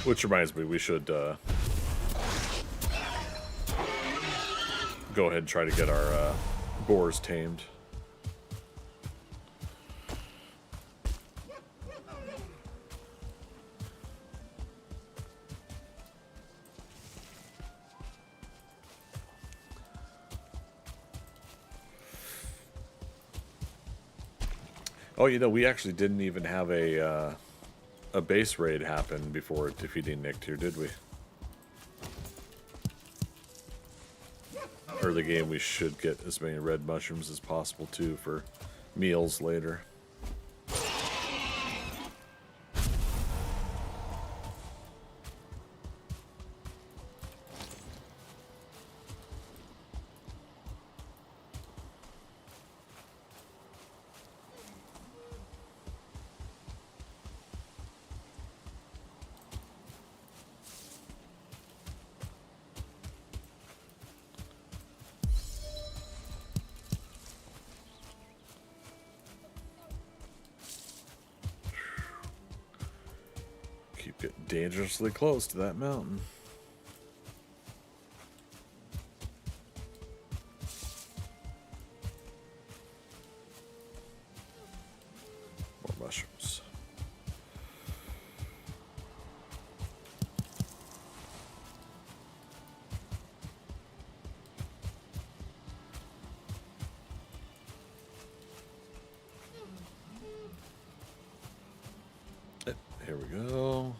Which reminds me, we should go ahead and try to get our boars tamed. Oh, you know, we actually didn't even have a base raid happen before defeating Nick here, did we? Early game, we should get as many red mushrooms as possible too for meals later. Keep getting dangerously close to that mountain. More mushrooms. Here we go.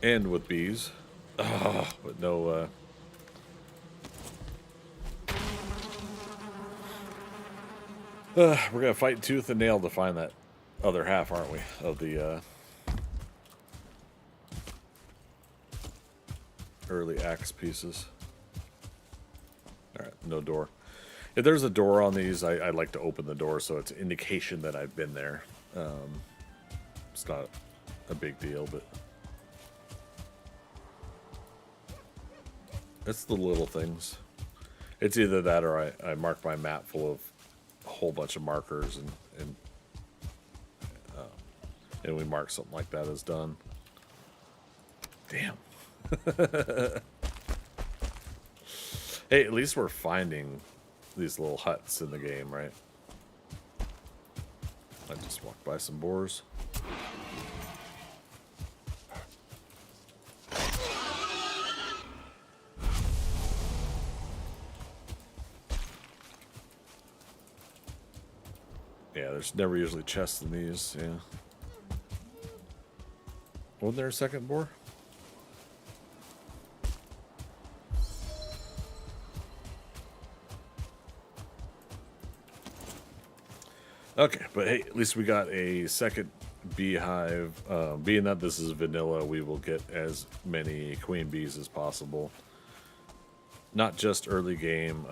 And with bees. Oh, but no, we're gonna fight tooth and nail to find that other half, aren't we? Of the early axe pieces. Alright, no door. If there's a door on these, I like to open the door so it's an indication that I've been there. It's not a big deal, but it's the little things. It's either that or I mark my map full of a whole bunch of markers and we mark something like that as done. Damn. Hey, at least we're finding these little huts in the game, right? I just walked by some boars. Yeah, there's never usually chests in these, yeah. Wasn't there a second boar? Okay, but hey, at least we got a second beehive. Being that this is vanilla, we will get as many queen bees as possible. Not just early game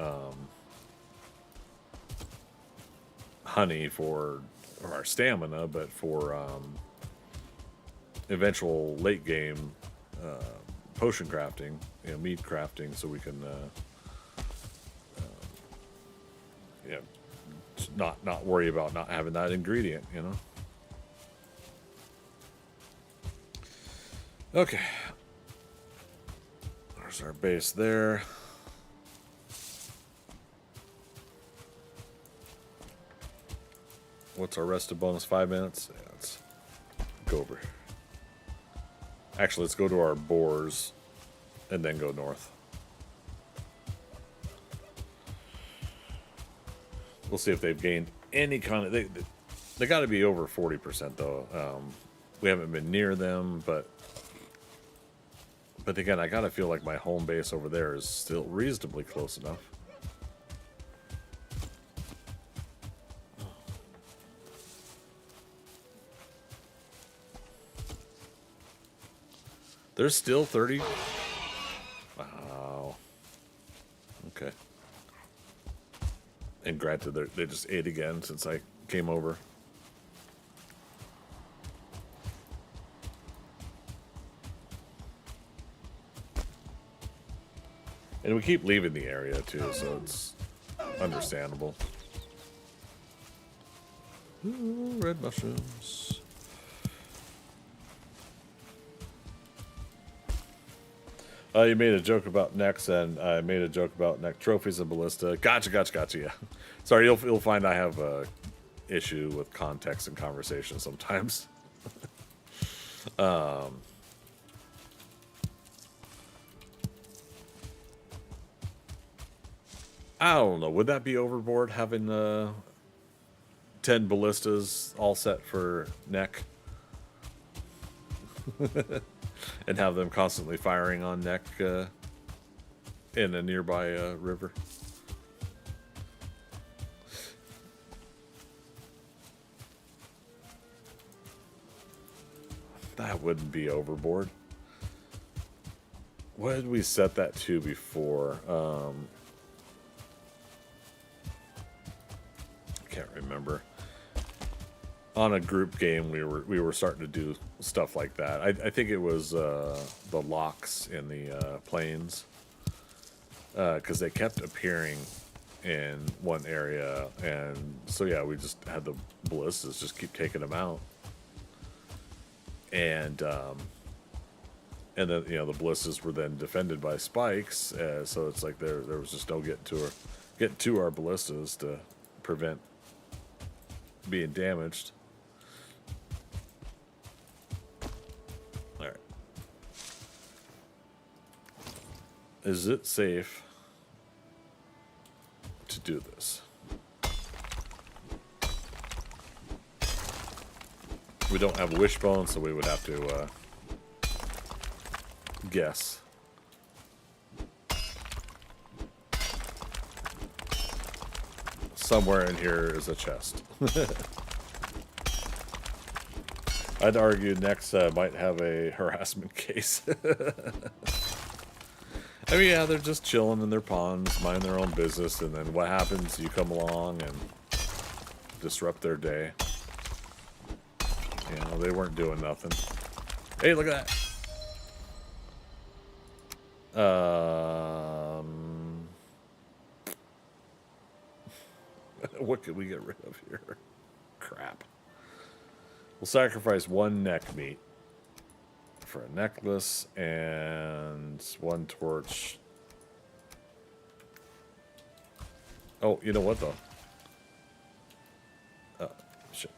honey for our stamina, but for eventual late game potion crafting, you know, mead crafting, so we can not worry about not having that ingredient, you know. Okay. There's our base there. What's our rested bonus? 5 minutes? Yeah, let's go over. Actually, let's go to our boars and then go north. We'll see if they've gained any kind of... They got to be over 40% though. We haven't been near them, but again, I gotta feel like my home base over there is still reasonably close enough. There's still 30. Wow. Okay. And granted, they just ate again since I came over. And we keep leaving the area too, so it's understandable. Ooh, red mushrooms. You made a joke about necks, and I made a joke about neck trophies and ballista. Gotcha. Yeah. Sorry, you'll find I have a issue with context and conversation sometimes. I don't know. Would that be overboard having 10 ballistas all set for neck? And have them constantly firing on neck in a nearby river. That wouldn't be overboard. What did we set that to before? I can't remember. On a group game, we were starting to do stuff like that. I think it was the locks in the plains, because they kept appearing in one area, and so yeah, we just had the ballistas just keep taking them out, and then the ballistas were then defended by spikes, so it's like there was just no getting to our ballistas to prevent being damaged. Is it safe to do this? We don't have a wishbone, so we would have to guess. Somewhere in here is a chest. I'd argue next might have a harassment case. I mean, yeah, they're just chilling in their ponds, mind their own business, and then what happens? You come along and disrupt their day. You know, they weren't doing nothing. Hey, look at that. What could we get rid of here? Crap. We'll sacrifice one neck meat for a necklace and one torch. Oh, you know what though? Shit.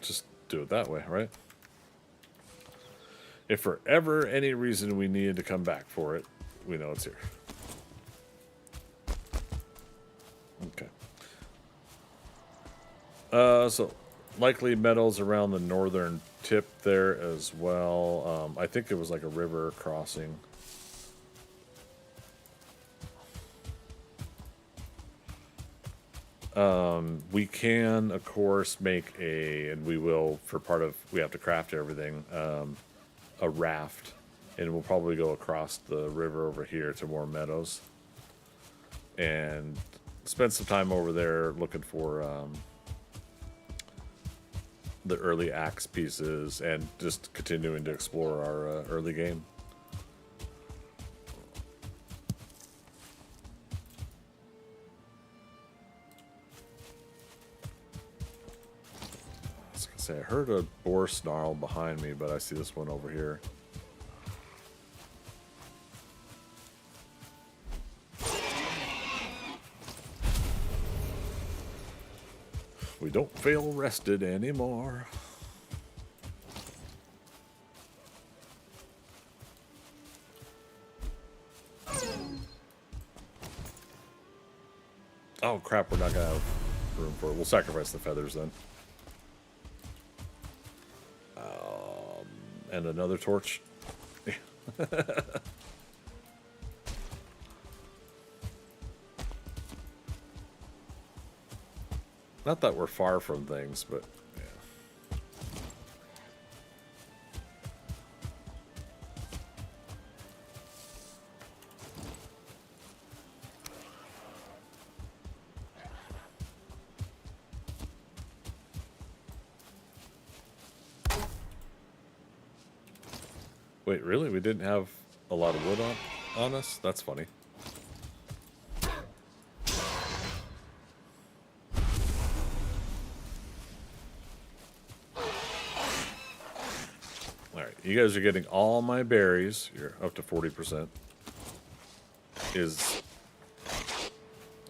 Just do it that way, right? If for ever any reason we needed to come back for it, we know it's here. Okay. So likely meadows around the northern tip there as well. I think it was like a river crossing. We can, of course, make and we will, for part of, we have to craft everything, a raft. And we'll probably go across the river over here to more meadows. And spend some time over there looking for the early axe pieces and just continuing to explore our early game. say I heard a boar snarl behind me, but I see this one over here. We don't fail rested anymore. Oh crap, we're not gonna have room for it. We'll sacrifice the feathers then. And another torch. Not that we're far from things, but yeah. Wait, really? We didn't have a lot of wood on us? That's funny. Alright, you guys are getting all my berries. You're up to 40%.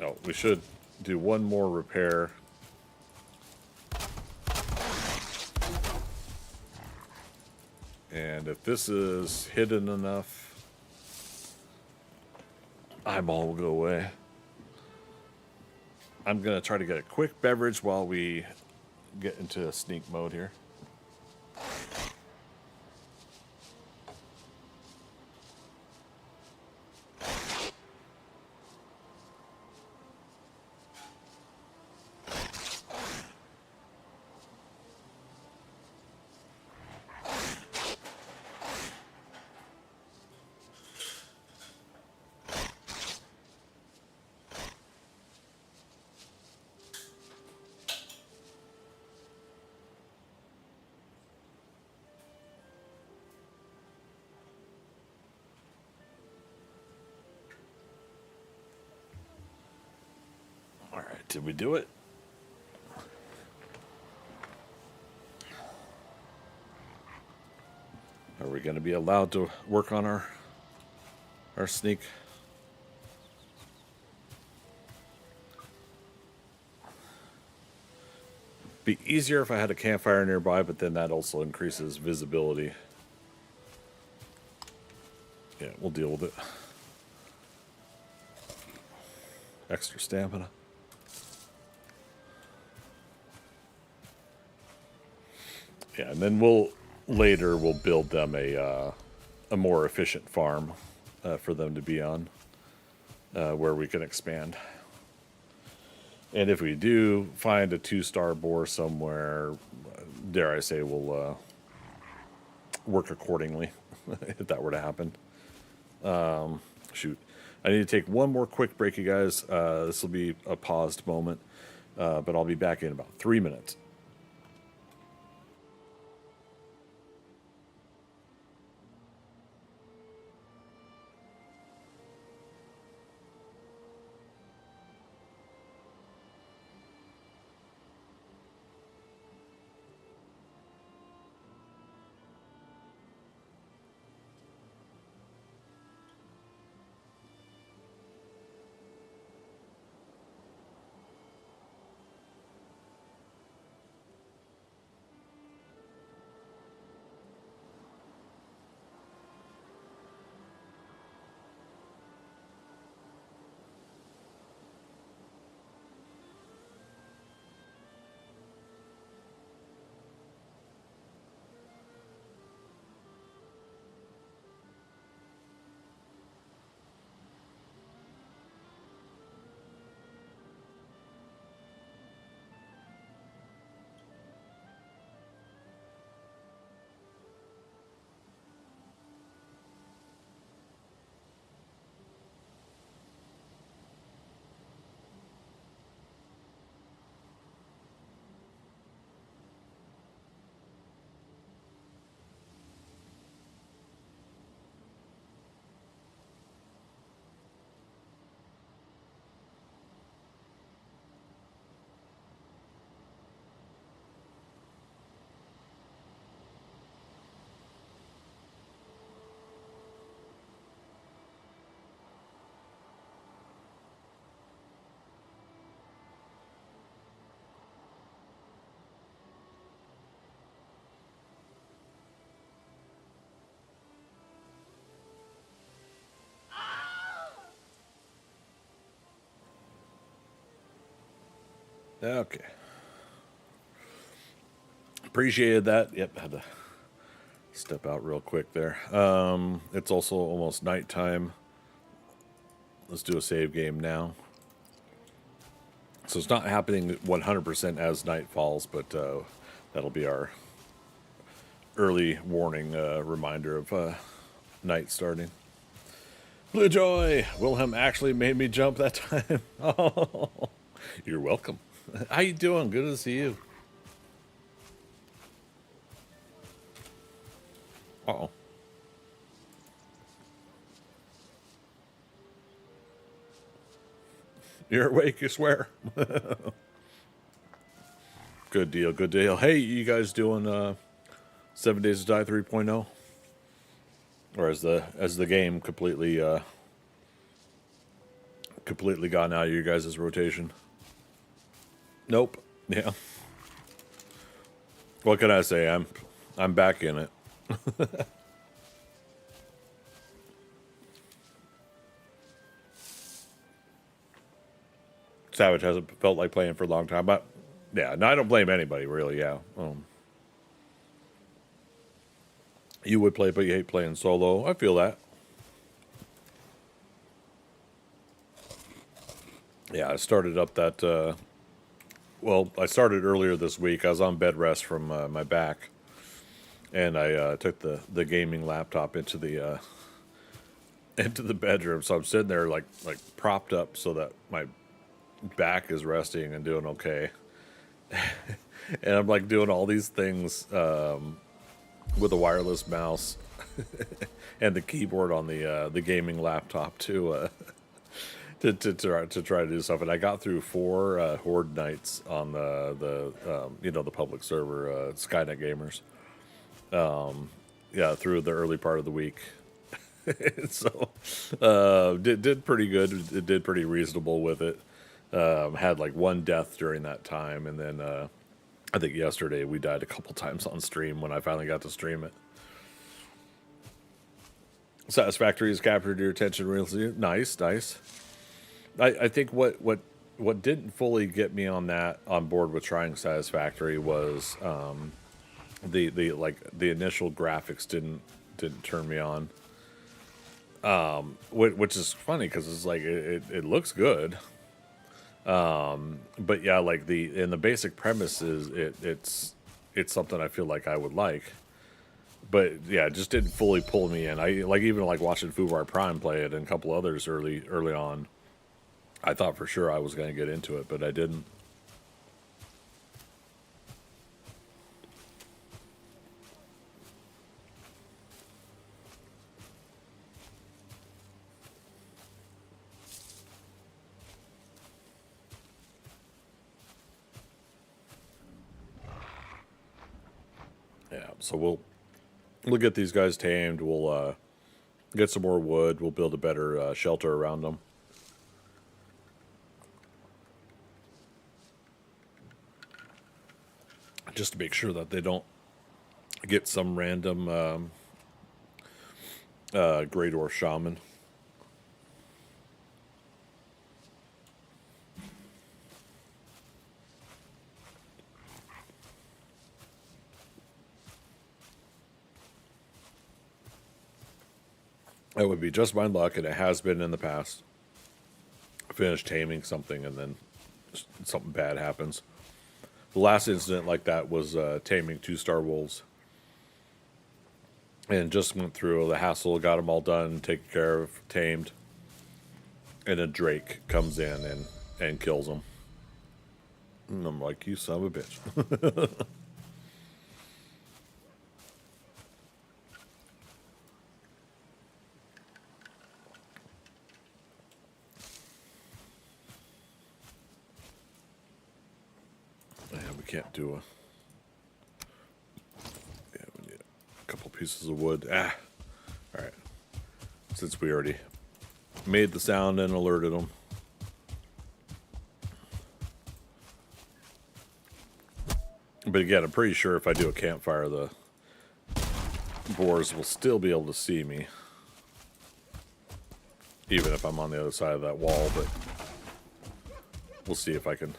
Oh, we should do one more repair. And if this is hidden enough, eyeball will go away. I'm going to try to get a quick beverage while we get into sneak mode here. All right, did we do it? Are we going to be allowed to work on our sneak? Be easier if I had a campfire nearby, but then that also increases visibility. Yeah, we'll deal with it. Extra stamina. Yeah, and then we'll build them a more efficient farm for them to be on, where we can expand. And if we do find a 2-star boar somewhere, dare I say, we'll work accordingly if that were to happen. Shoot. I need to take one more quick break, you guys. This will be a paused moment, but I'll be back in about 3 minutes. Okay. Appreciated that. Yep, had to step out real quick there. It's also almost nighttime. Let's do a save game now. So it's not happening 100% as night falls, but that'll be our early warning reminder of night starting. Blue Joy! Wilhelm actually made me jump that time. Oh, you're welcome. How you doing? Good to see you. Uh-oh. You're awake, you swear. Good deal, good deal. Hey, you guys doing 7 Days to Die 3.0? Or as the game completely completely gone out of you guys' rotation? Nope. Yeah. What can I say? I'm back in it. Savage hasn't felt like playing for a long time, but yeah, no, I don't blame anybody really. Yeah, you would play, but you hate playing solo. I feel that. Yeah, I started up that. Well, I started earlier this week. I was on bed rest from my back, and I took the gaming laptop into the into the bedroom. So I'm sitting there like propped up so that my back is resting and doing okay. And I'm like doing all these things with a wireless mouse and the keyboard on the gaming laptop to try to do stuff. And I got through 4 horde nights on the public server Skynet Gamers. Yeah, through the early part of the week. So did pretty good. It did pretty reasonable with it. Had like 1 death during that time, and then I think yesterday we died a couple times on stream when I finally got to stream it. Satisfactory has captured your attention really. Nice, nice. I think what didn't fully get me on board with trying Satisfactory was the initial graphics didn't turn me on. Which is funny because it's like it looks good. But yeah, like the basic premise is it's something I feel like I would like, but yeah, it just didn't fully pull me in. I like even like watching Fubar Prime play it and a couple others early on. I thought for sure I was going to get into it, but I didn't. Yeah, so we'll get these guys tamed. We'll get some more wood. We'll build a better shelter around them. Just to make sure that they don't get some random Great Or Shaman. That would be just my luck, and it has been in the past. Finish taming something, and then something bad happens. The last incident like that was taming 2-star wolves. And just went through the hassle, got them all done, taken care of, tamed. And a drake comes in and kills them. And I'm like, you son of a bitch. Yeah, we can't do a... Yeah, we need a couple pieces of wood. Ah! Alright. Since we already made the sound and alerted them. But again, I'm pretty sure if I do a campfire, the boars will still be able to see me. Even if I'm on the other side of that wall, but we'll see if I can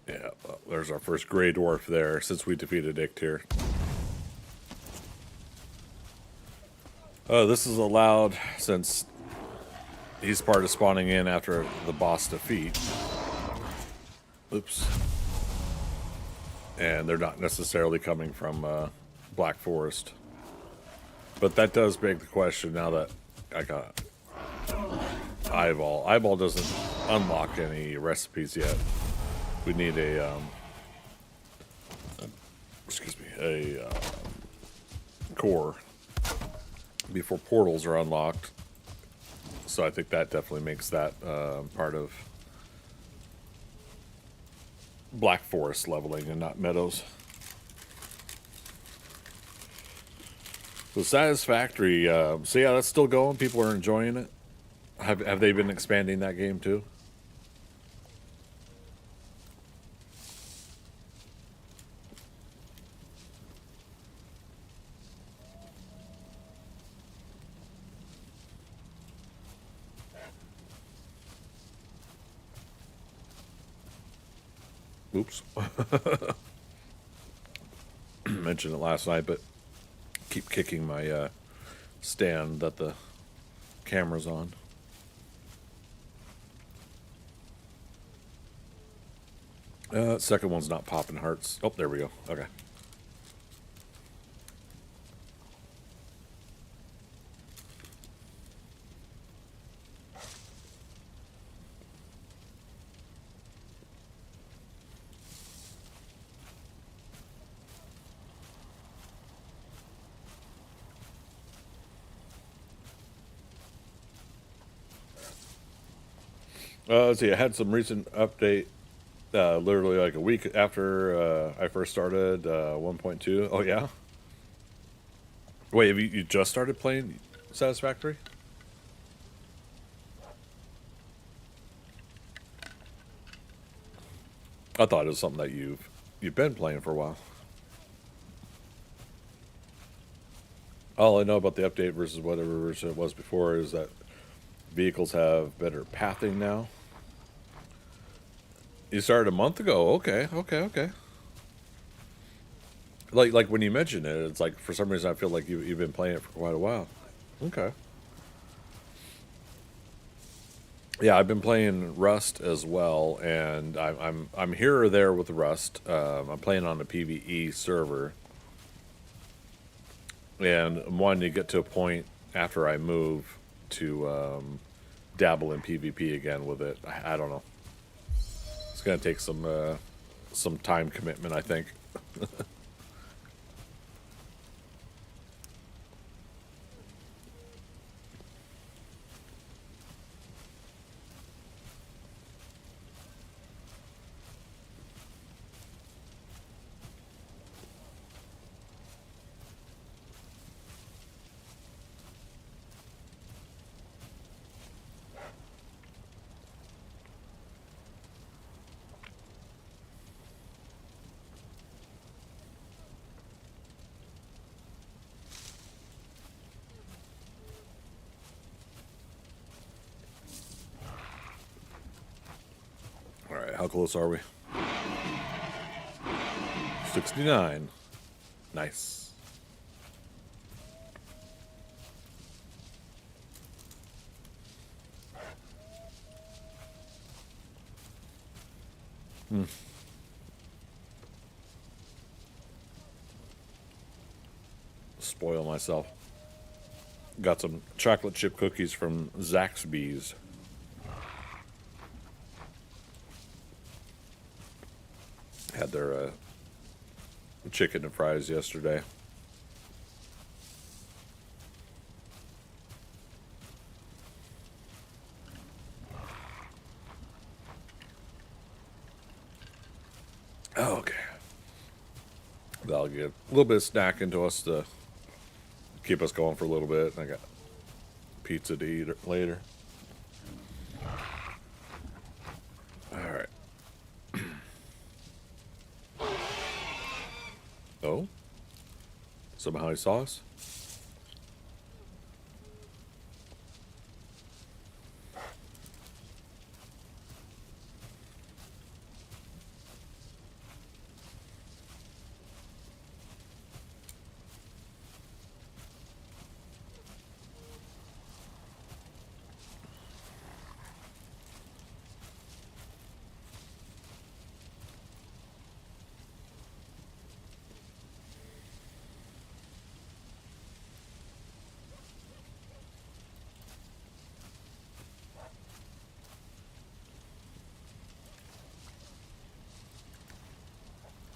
Yeah, well, there's our first gray dwarf there since we defeated Ictyr. This is allowed since he's part of spawning in after the boss defeat. Oops. And they're not necessarily coming from Black Forest. But that does beg the question now that I got Eyeball. Eyeball doesn't unlock any recipes yet. We need a, core before portals are unlocked. So I think that definitely makes that part of Black Forest leveling and not Meadows. So Satisfactory, so yeah, that's still going. People are enjoying it. Have they been expanding that game too? Oops. Mentioned it last night, but keep kicking my stand that the camera's on. Second one's not popping hearts. Oh, there we go. Okay. Let's see, I had some recent update, literally like a week after I first started 1.2. Oh, yeah? Wait, have you just started playing Satisfactory? I thought it was something that you've been playing for a while. All I know about the update versus whatever version it was before is that vehicles have better pathing now. You started a month ago. Okay. Like when you mentioned it, it's like for some reason I feel like you've been playing it for quite a while. Okay. Yeah, I've been playing Rust as well, and I'm here or there with Rust. I'm playing on a PvE server, and I'm wanting to get to a point after I move to dabble in PvP again with it. I don't know. It's gonna take some time commitment, I think. All right, how close are we? 69. Nice. Spoil myself. Got some chocolate chip cookies from Zaxby's. Had their chicken and fries yesterday. Oh, okay. That'll get a little bit of snack into us to keep us going for a little bit. And I got pizza to eat later. All right. Oh? Somehow he saw us?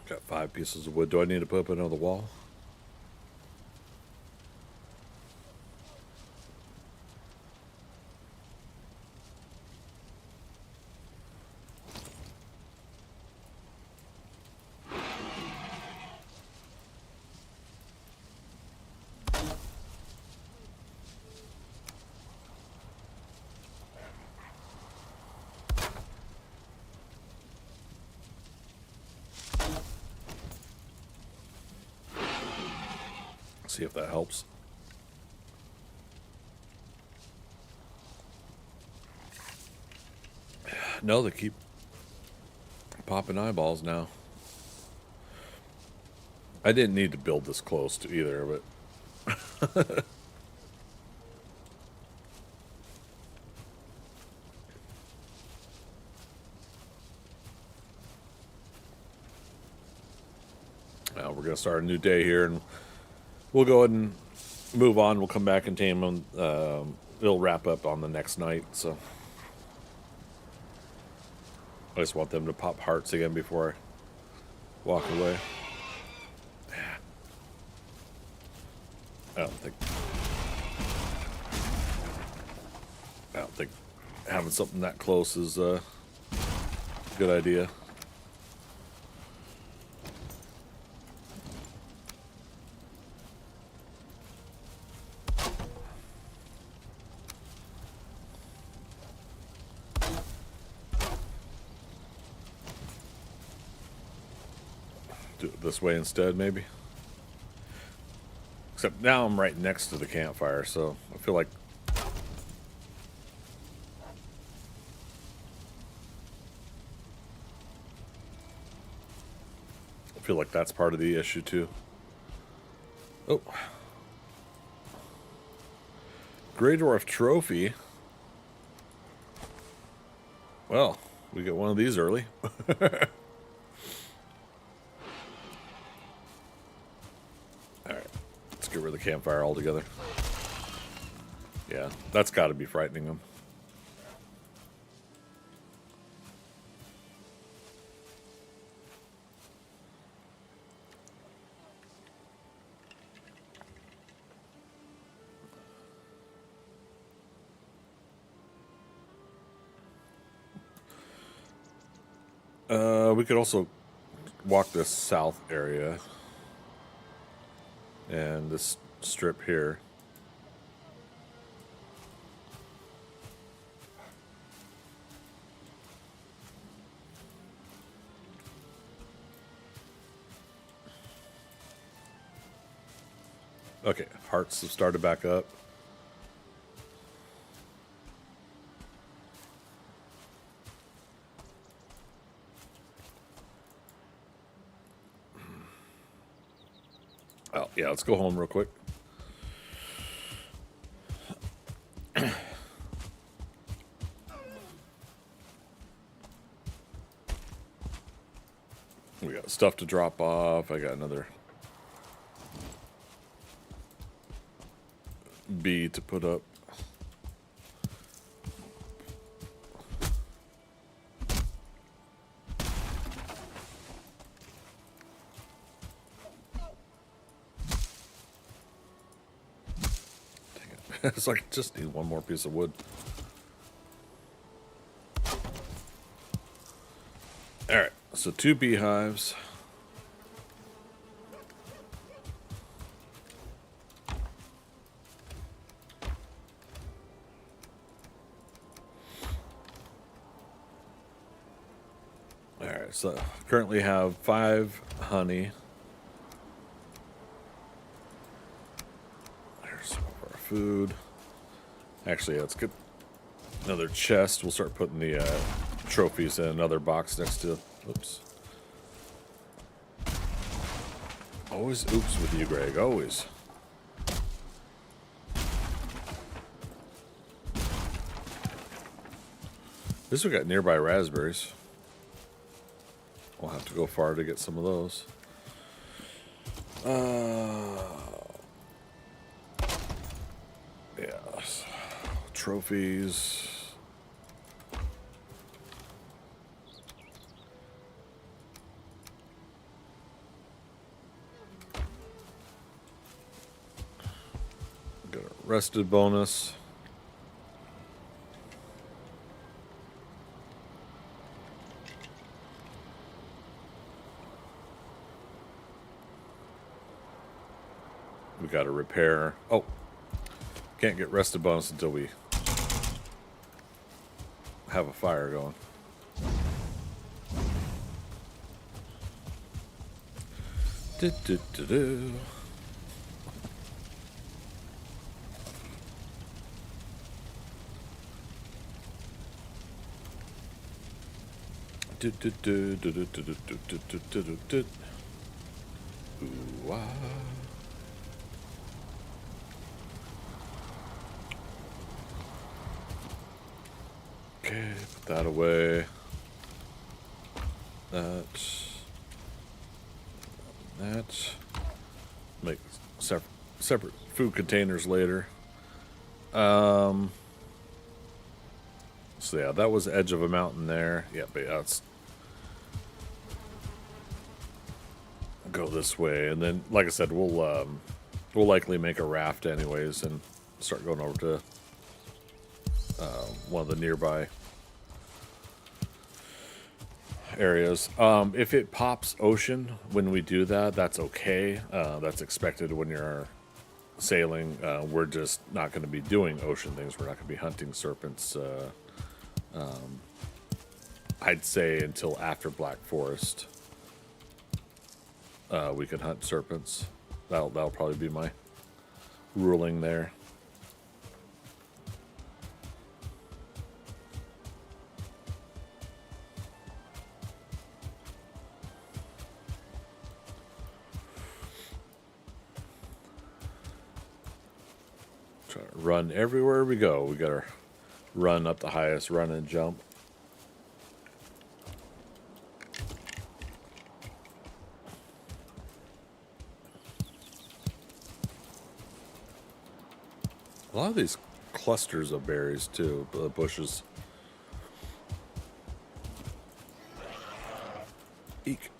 Got 5 pieces of wood. Do I need to put up another wall? See if that helps. No, they keep popping eyeballs now. I didn't need to build this close to either, but we're going to start a new day here, and we'll go ahead and move on. We'll come back and tame them. It'll wrap up on the next night, so I just want them to pop hearts again before I walk away. I don't think having something that close is a good idea. Do it this way instead, maybe. Except now I'm right next to the campfire, so I feel like that's part of the issue too. Oh, Grey Dwarf trophy. Well, we get one of these early. Get rid of the campfire altogether. Yeah, that's got to be frightening them. We could also walk this south area and this strip here. Okay, hearts have started back up. Oh, yeah, let's go home real quick. We got stuff to drop off. I got another bee to put up. It's like I just need one more piece of wood. Alright, so 2 beehives. Alright, so currently have 5 honey. There's some of our food. Actually, let's get another chest. We'll start putting the trophies in another box next to... Oops. Always oops with you, Greg. Always. At least we got nearby raspberries. We'll have to go far to get some of those. Yes. Trophies. Rested bonus. We got to repair. Oh, can't get rested bonus until we have a fire going. Do. Ooh, ah. Okay, put that away. That. Make separate food containers later. So yeah, that was the edge of a mountain there. Yeah, but yeah, let's go this way, and then, like I said, we'll likely make a raft anyways, and start going over to one of the nearby areas. If it pops ocean when we do that, that's okay. That's expected when you're sailing. We're just not going to be doing ocean things. We're not going to be hunting serpents. I'd say until after Black Forest, we can hunt serpents. That'll probably be my ruling there. Try to run everywhere we go. We gotta run up the highest, run and jump. A lot of these clusters of berries too, the bushes. Eek.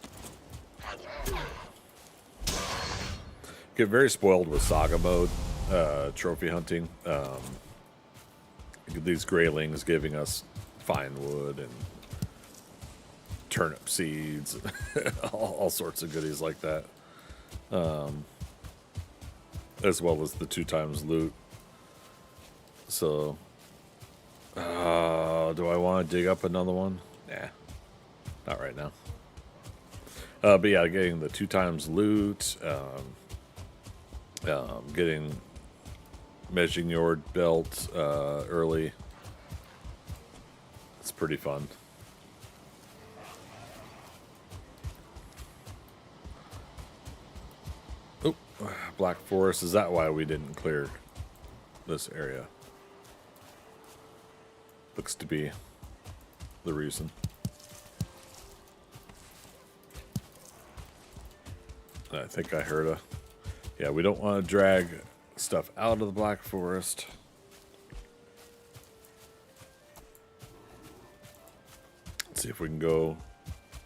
Get very spoiled with saga mode, trophy hunting. These graylings giving us fine wood and turnip seeds, all sorts of goodies like that, as well as the 2 times loot. So, do I want to dig up another one? Nah, not right now. But yeah, getting the 2 times loot, getting measuring your belt early. It's pretty fun. Oh, Black Forest. Is that why we didn't clear this area? Looks to be the reason. I think I heard a... Yeah, we don't want to drag stuff out of the Black Forest. Let's see if we can go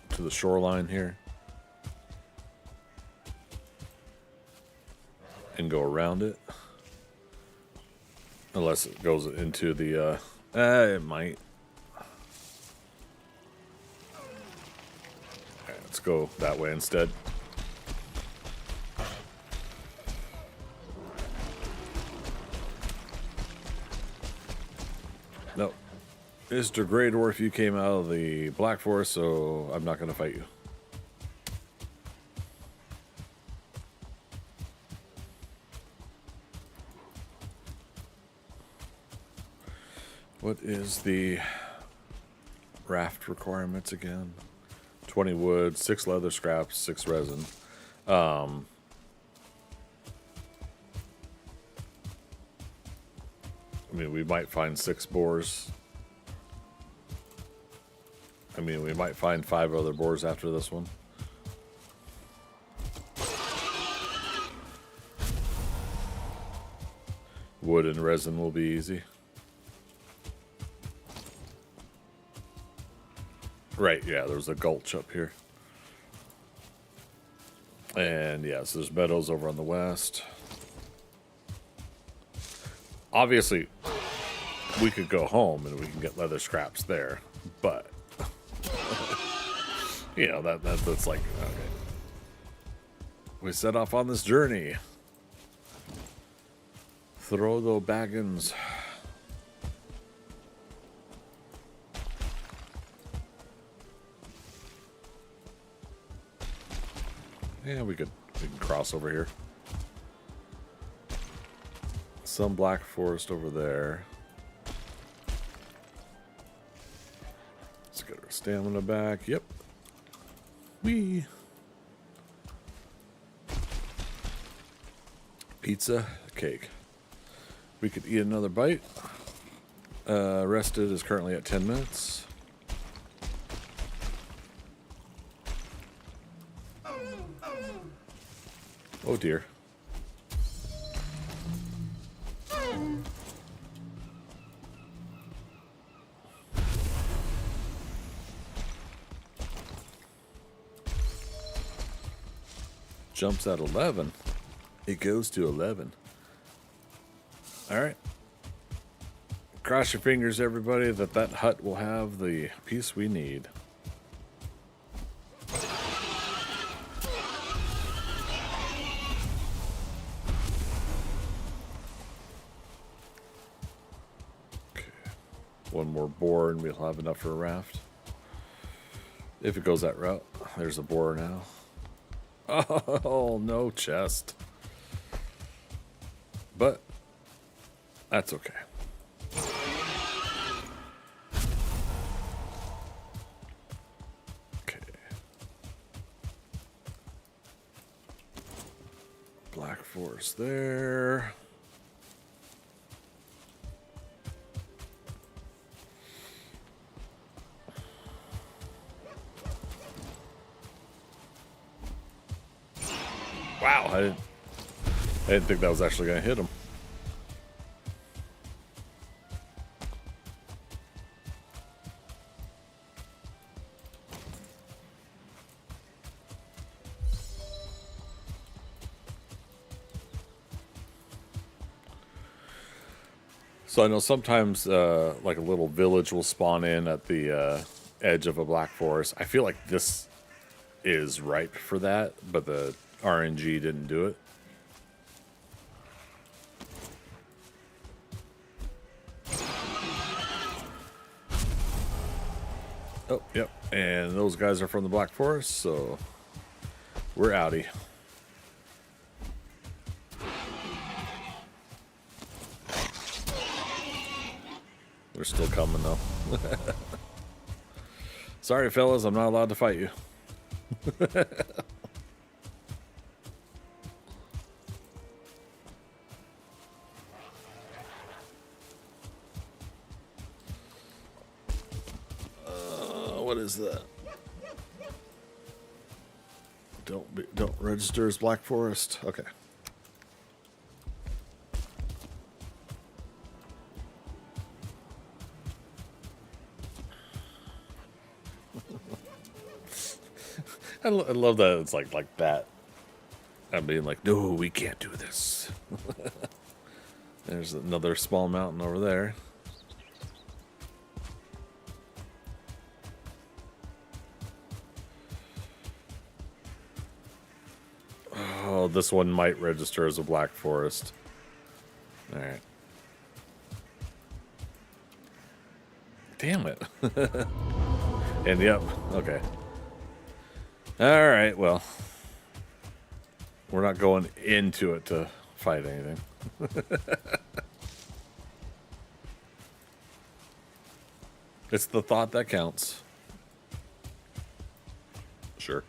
to the shoreline here and go around it. Unless it goes into the... it might. Alright, let's go that way instead. No. Mr. Grey Dwarf, you came out of the Black Forest, so I'm not going to fight you. What is the raft requirements again? 20 wood, 6 leather scraps, 6 resin. I mean, we might find 6 boars. I mean, we might find 5 other boars after this one. Wood and resin will be easy. Right, yeah, there's a gulch up here. And yeah, so there's meadows over on the west. obviously, we could go home and we can get leather scraps there, but you know that's like okay. We set off on this journey. Throw the baggins. Yeah, we can cross over here. Some black forest over there. Let's get our stamina back. Yep. Whee. Pizza, cake. We could eat another bite. Rested is currently at 10 minutes. Oh dear. Jumps at 11. It goes to 11. All right. Cross your fingers, everybody, that hut will have the piece we need. Okay. One more boar and we'll have enough for a raft. If it goes that route. There's a boar now. Oh, no chest. But that's okay. Okay. Black forest there. Wow, I didn't think that was actually going to hit him. So I know sometimes like a little village will spawn in at the edge of a black forest. I feel like this is ripe for that, but the RNG didn't do it. Oh, yep. And those guys are from the Black Forest, so we're outie. They're still coming, though. Sorry, fellas, I'm not allowed to fight you. What is that? Don't register as Black Forest. Okay. I love that it's like that. I'm being like, no, we can't do this. There's another small mountain over there. Oh, this one might register as a Black Forest. All right. Damn it. And yep, okay. All right, well. We're not going into it to fight anything. It's the thought that counts. Sure.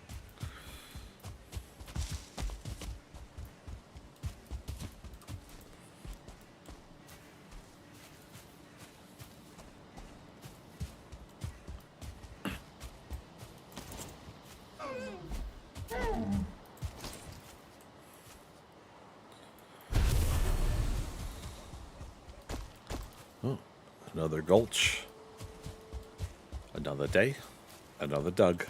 Oh, another gulch. Another day. Another Doug.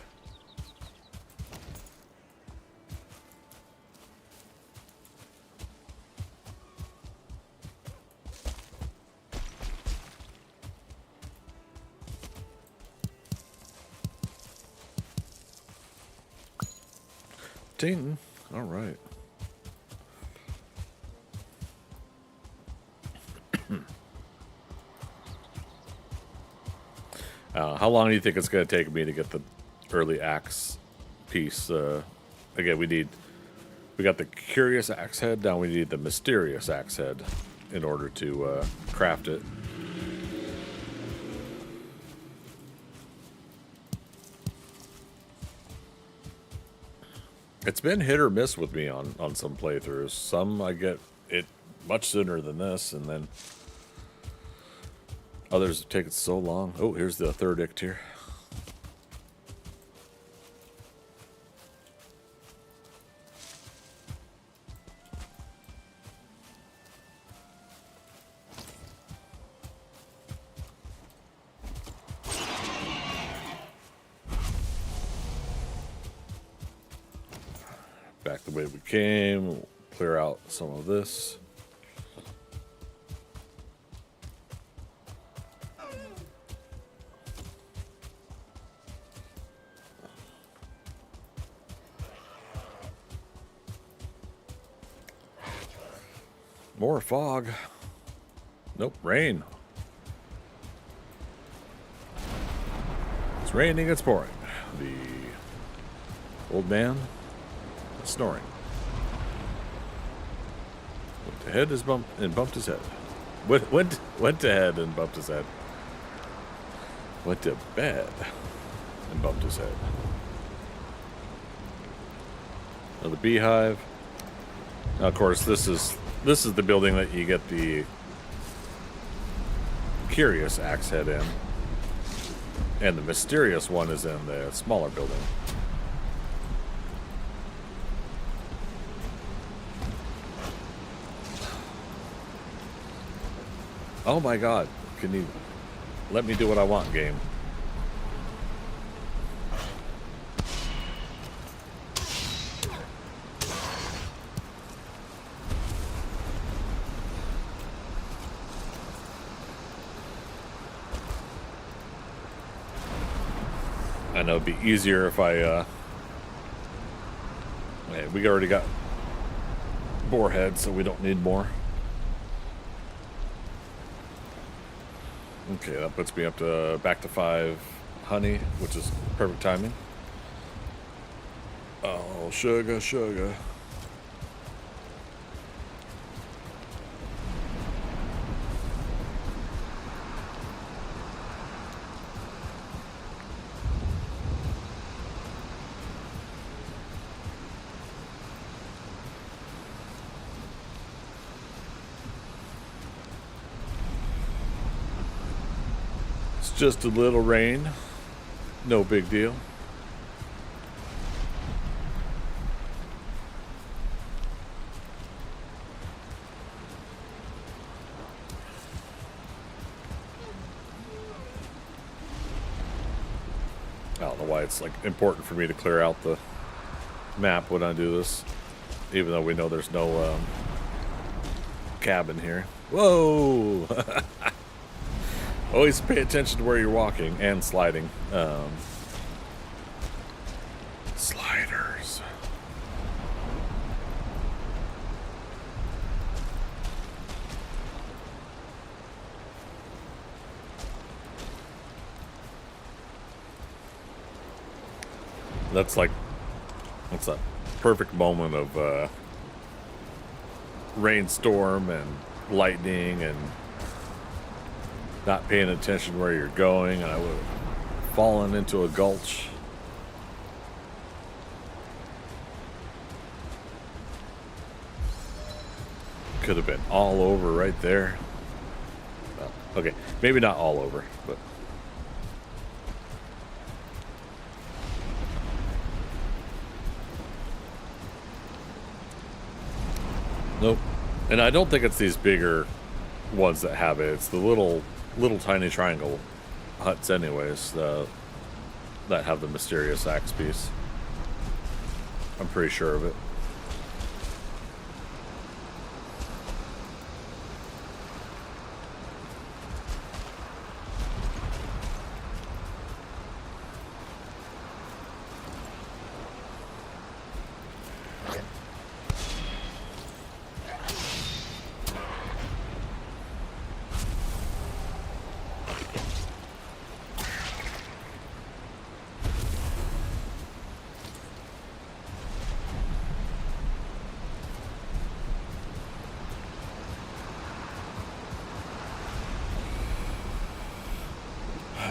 Ting. All right. How long do you think it's going to take me to get the early axe piece? Again, we got the curious axe head. Now we need the mysterious axe head in order to craft it. It's been hit or miss with me on some playthroughs. Some I get it much sooner than this, and then others have taken so long. Oh, here's the third ict here. Back the way we came. We'll clear out some of this. More fog. Nope, rain. It's raining, it's pouring. The old man is snoring. Went ahead and bumped his head. Went ahead and bumped his head. Went to bed and bumped his head. Now the beehive. Now, of course, this is the building that you get the curious axe head in, and the mysterious one is in the smaller building. Oh my God! Can you let me do what I want, game? I know it'd be easier if I, we already got boar head, so we don't need more. Okay, that puts me up to back to 5 honey, which is perfect timing. Oh, sugar. Just a little rain, no big deal. I don't know why it's like important for me to clear out the map when I do this, even though we know there's no cabin here. Whoa! Always pay attention to where you're walking and sliding. Sliders. That's a perfect moment of rainstorm and lightning and not paying attention where you're going, and I would have fallen into a gulch. Could have been all over right there. Well, okay, maybe not all over, but nope. And I don't think it's these bigger ones that have it. It's the little tiny triangle huts anyways, that have the mysterious axe piece. I'm pretty sure of it.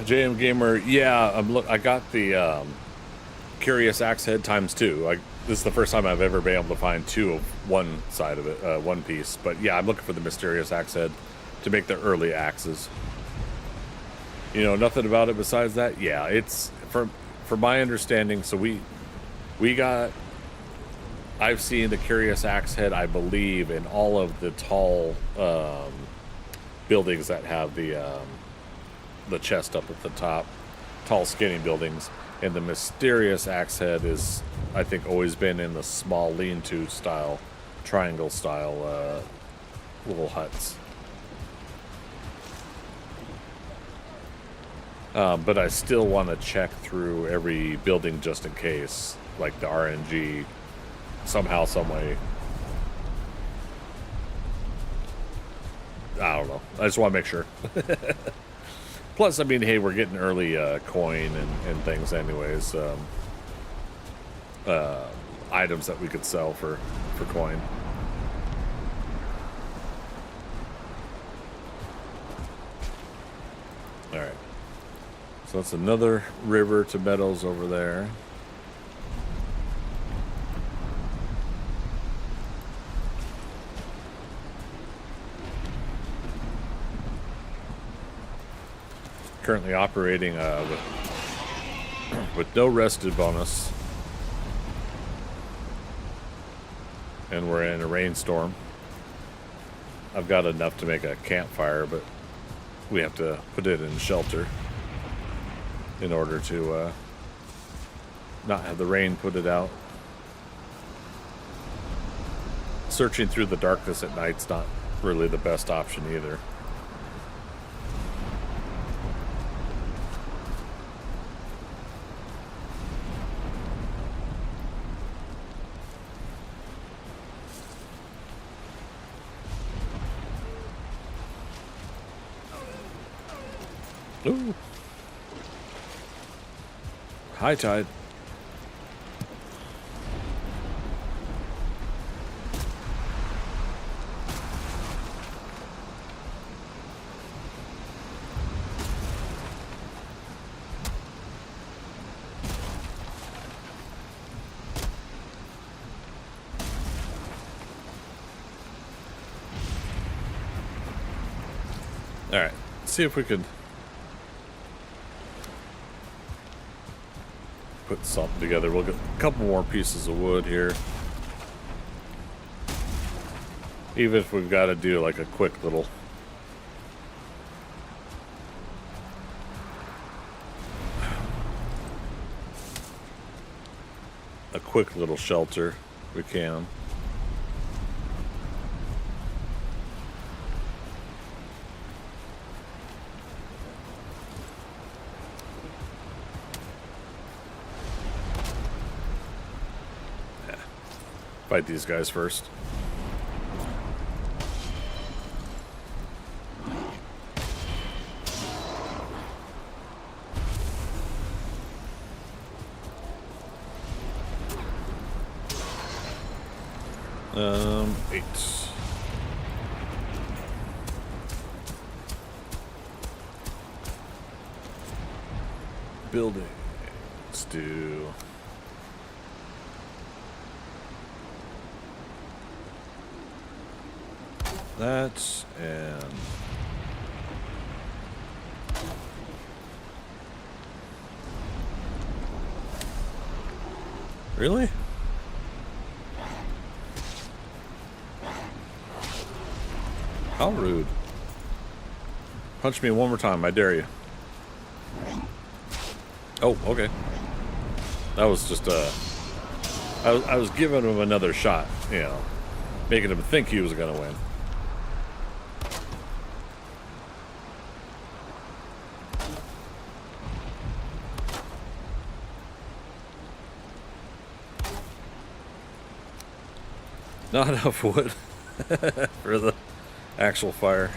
JM Gamer, yeah, I got the Curious Axe Head ×2. This is the first time I've ever been able to find two of one side of it, one piece. But yeah, I'm looking for the Mysterious Axe Head to make the early axes. You know, nothing about it besides that. Yeah, it's from my understanding. So I've seen the Curious Axe Head, I believe, in all of the tall buildings that have the chest up at the top, tall skinny buildings. And the Mysterious Axe Head is, I think, always been in the small lean-to style, triangle style little huts. But I still want to check through every building just in case, like the RNG, somehow, some way. I don't know. I just want to make sure. Plus, I mean, hey, we're getting early coin and things anyways. Items that we could sell for coin. Alright. So that's another river to meadows over there. Currently operating with no rested bonus, and we're in a rainstorm. I've got enough to make a campfire, but we have to put it in shelter in order to not have the rain put it out. Searching through the darkness at night's not really the best option either. Ooh. High tide. All right, let's see if we could put something together. We'll get a couple more pieces of wood here. Even if we've got to do like a quick little shelter, we can. Fight these guys first. Eight. Building. Let's do that, and really? How rude. Punch me one more time, I dare you. Oh, okay. That was just I was giving him another shot, you know, making him think he was gonna win. Not enough wood for the actual fire.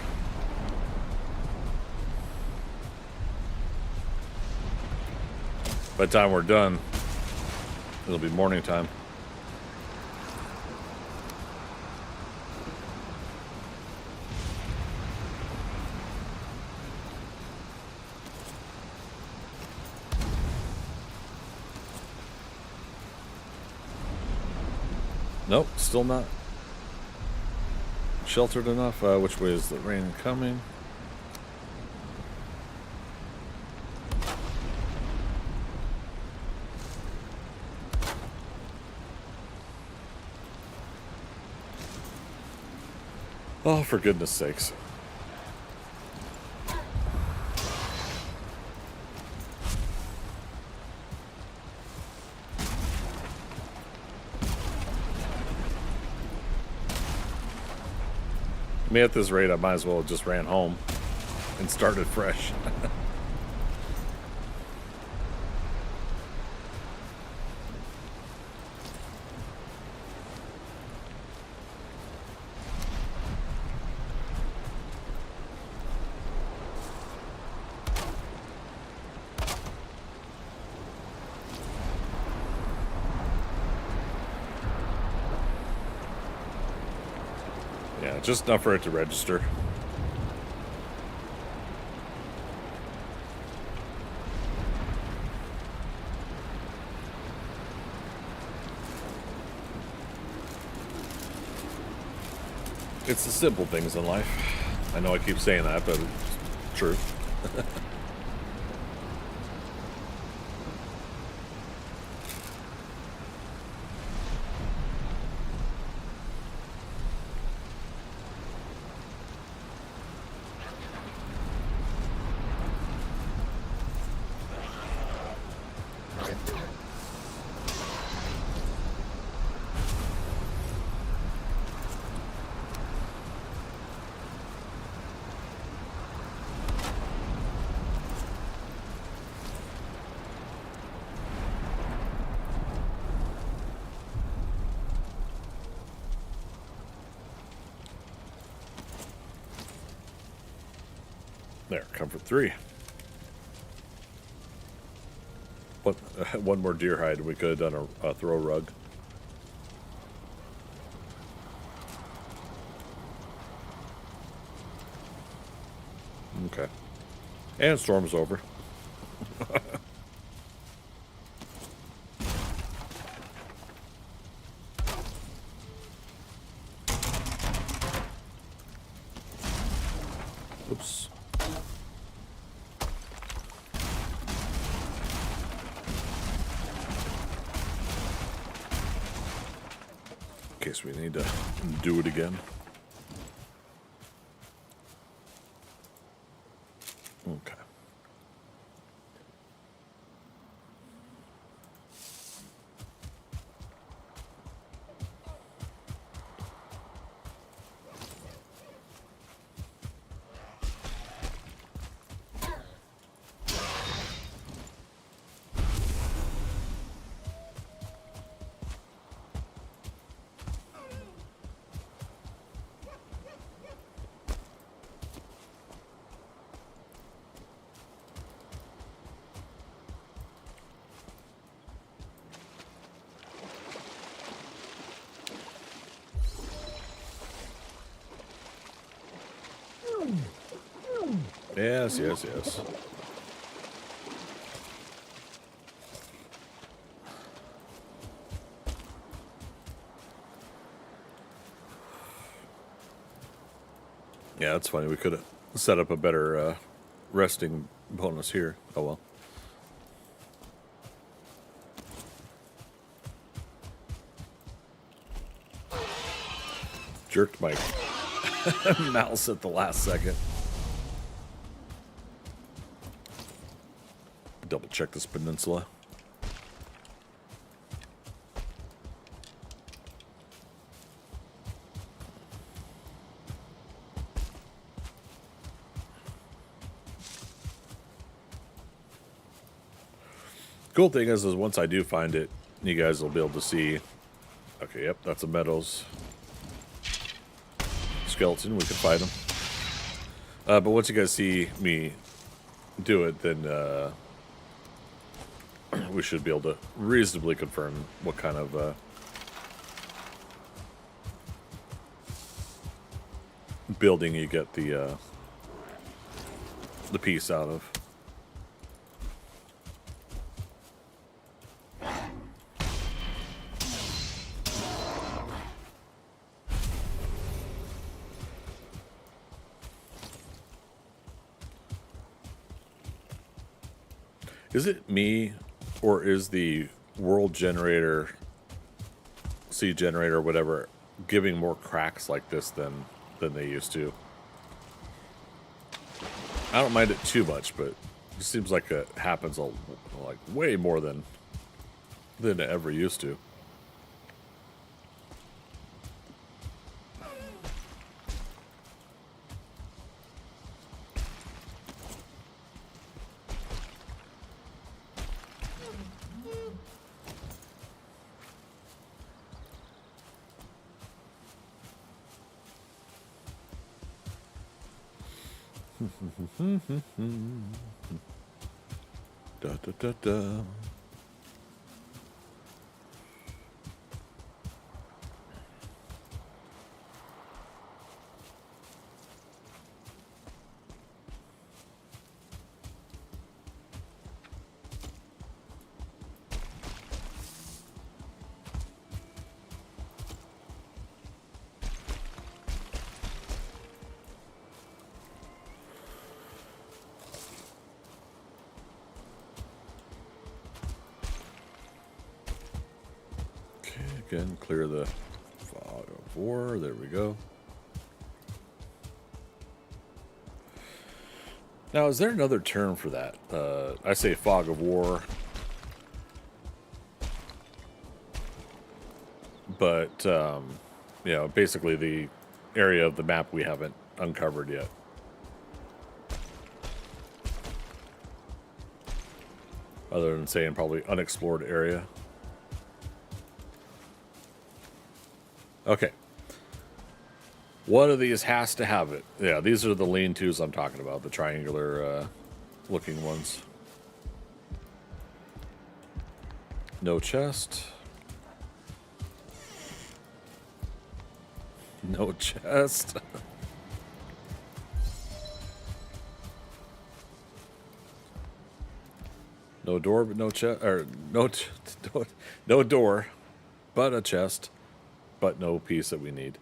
By the time we're done, it'll be morning time. Nope, still not sheltered enough. Which way is the rain coming? Oh, for goodness sakes. I mean, at this rate, I might as well have just ran home and started fresh. Yeah, just enough for it to register. It's the simple things in life. I know I keep saying that, but it's true. There, comfort 3. What? One more deer hide. We could have done a throw rug. Okay. And storm's over. Oops. In case we need to do it again. Okay. Yes, yes, yes. Yeah, that's funny. We could have set up a better resting bonus here. Oh well. Jerked my mouse at the last second. Double check this peninsula. Cool thing is once I do find it, you guys will be able to see. Okay, yep, that's a Meadows skeleton. We can fight him. But once you guys see me do it, then we should be able to reasonably confirm what kind of building you get the piece out of. Is it me, or is the world generator, seed generator, whatever, giving more cracks like this than they used to? I don't mind it too much, but it seems like it happens like way more than it ever used to. Da da da da. Again, clear the fog of war. There we go. Now, is there another term for that? I say fog of war, but you know, basically the area of the map we haven't uncovered yet. Other than saying probably unexplored area. Okay. One of these has to have it. Yeah, these are the lean-tos I'm talking about, the triangular looking ones. No chest. No chest. No door, but no chest. Or no door, but a chest, but no piece that we need.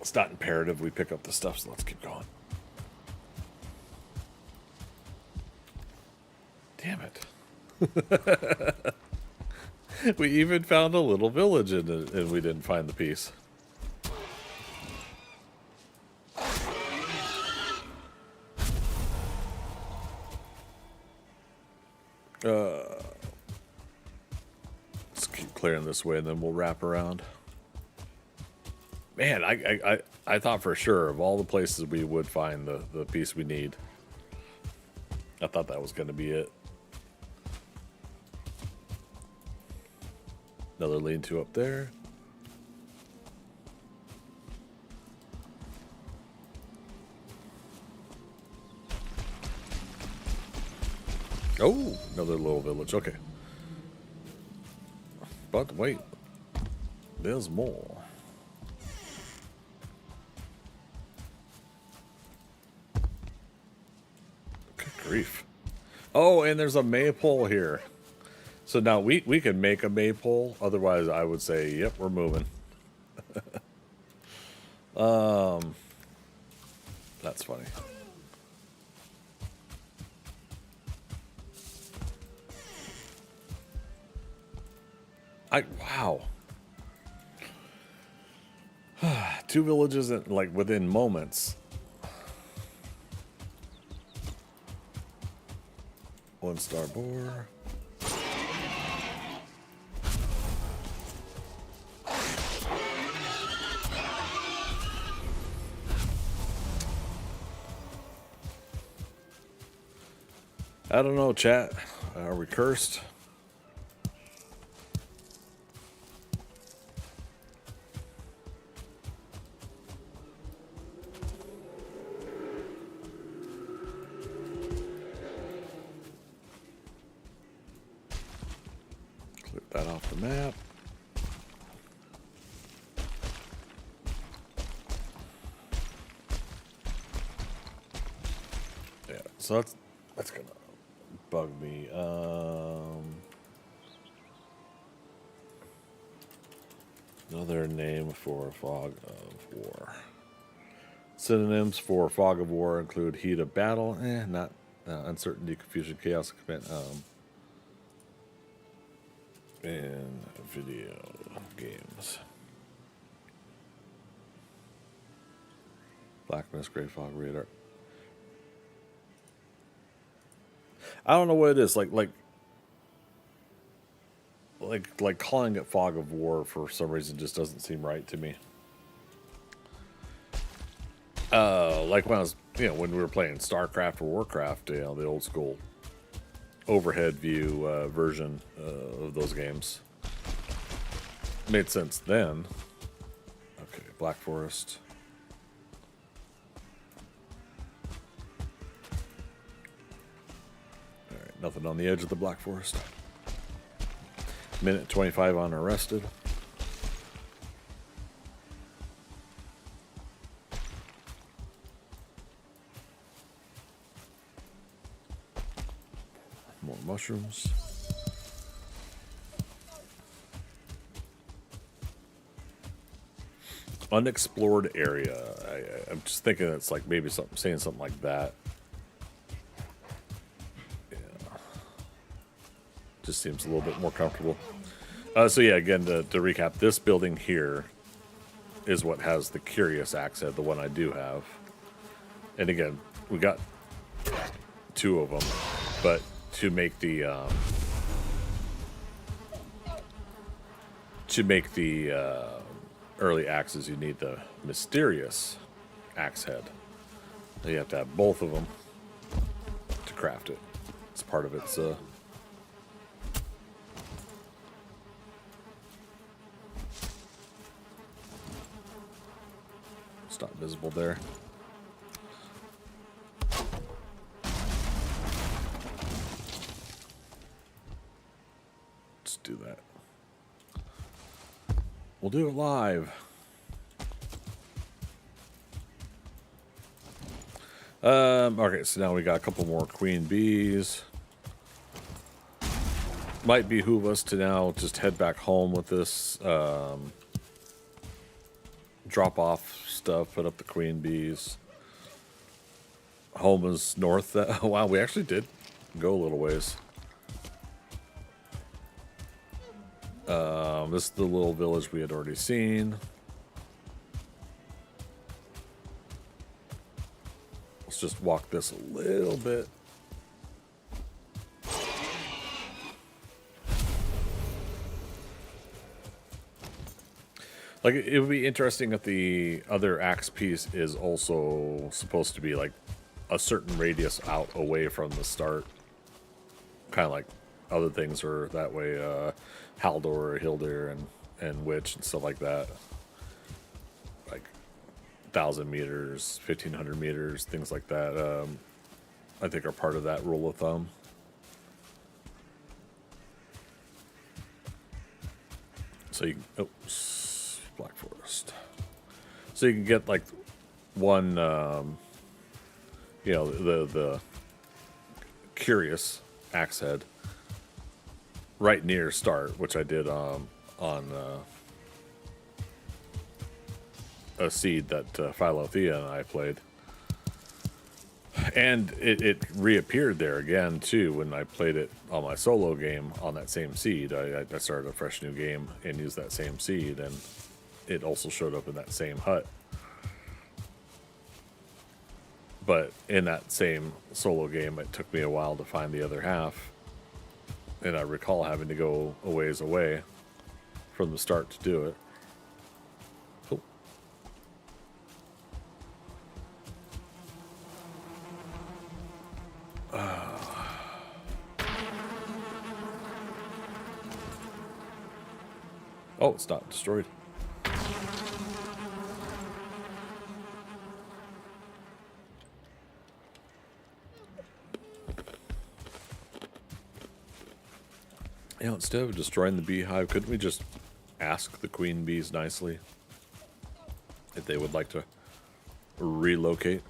It's not imperative we pick up the stuff, so let's keep going. Damn it. We even found a little village in it, and we didn't find the piece. Let's keep clearing this way, and then we'll wrap around. Man, I thought for sure of all the places we would find the piece we need. I thought that was going to be it. Another lean-to up there. Oh, another little village. Okay. But wait. There's more. Good grief. Oh, and there's a maypole here. So now we can make a maypole. Otherwise, I would say, yep, we're moving. That's funny. Wow. Two villages in, like within moments. One star boar. I don't know, chat. Are we cursed? Clear that off the map. Yeah, so that's gonna bug me. Another name for a fog of war. Synonyms for fog of war include heat of battle, not uncertainty, confusion, chaos, and video games. Blackness, gray fog, radar. I don't know what it is. Like calling it fog of war for some reason just doesn't seem right to me. Like when I was, when we were playing StarCraft or Warcraft, the old school overhead view version of those games. Made sense then. Okay, Black Forest. All right, nothing on the edge of the Black Forest. Minute 25 on arrested. More mushrooms. Unexplored area. I'm just thinking it's like maybe saying something like that. Yeah. Just seems a little bit more comfortable. So yeah, again, to recap, this building here is what has the curious axe head, the one I do have. And again, we got 2 of them, but to make the early axes, you need the mysterious axe head. You have to have both of them to craft it. It's part of its it's not visible there. Let's do that. We'll do it live. Okay, so now we got a couple more queen bees. Might behoove us to now just head back home with this. Drop off stuff, put up the queen bees. Home is north. Wow, we actually did go a little ways. This is the little village we had already seen. Let's just walk this a little bit. Like, it would be interesting if the other axe piece is also supposed to be like a certain radius out away from the start. Kind of like other things are that way, Haldor, Hildir, and Witch and stuff like that. Like 1,000 meters, 1,500 meters, things like that. I think are part of that rule of thumb. So you can, oops, Black Forest. So you can get like one, the curious axe head right near start, which I did on a seed that Philothea and I played. And it reappeared there again, too, when I played it on my solo game on that same seed. I started a fresh new game and used that same seed, and it also showed up in that same hut. But in that same solo game, it took me a while to find the other half. And I recall having to go a ways away from the start to do it. Cool. Oh, it's not destroyed. Instead of destroying the beehive, couldn't we just ask the queen bees nicely if they would like to relocate?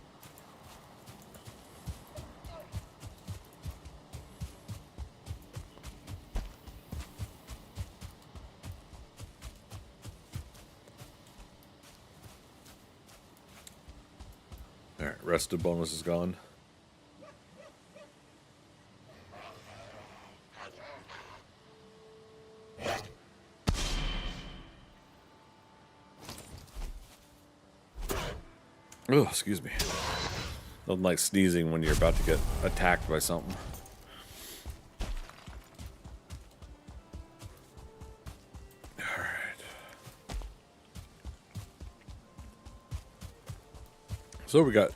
rested bonus is gone. Oh, excuse me. Nothing like sneezing when you're about to get attacked by something. Alright. So we got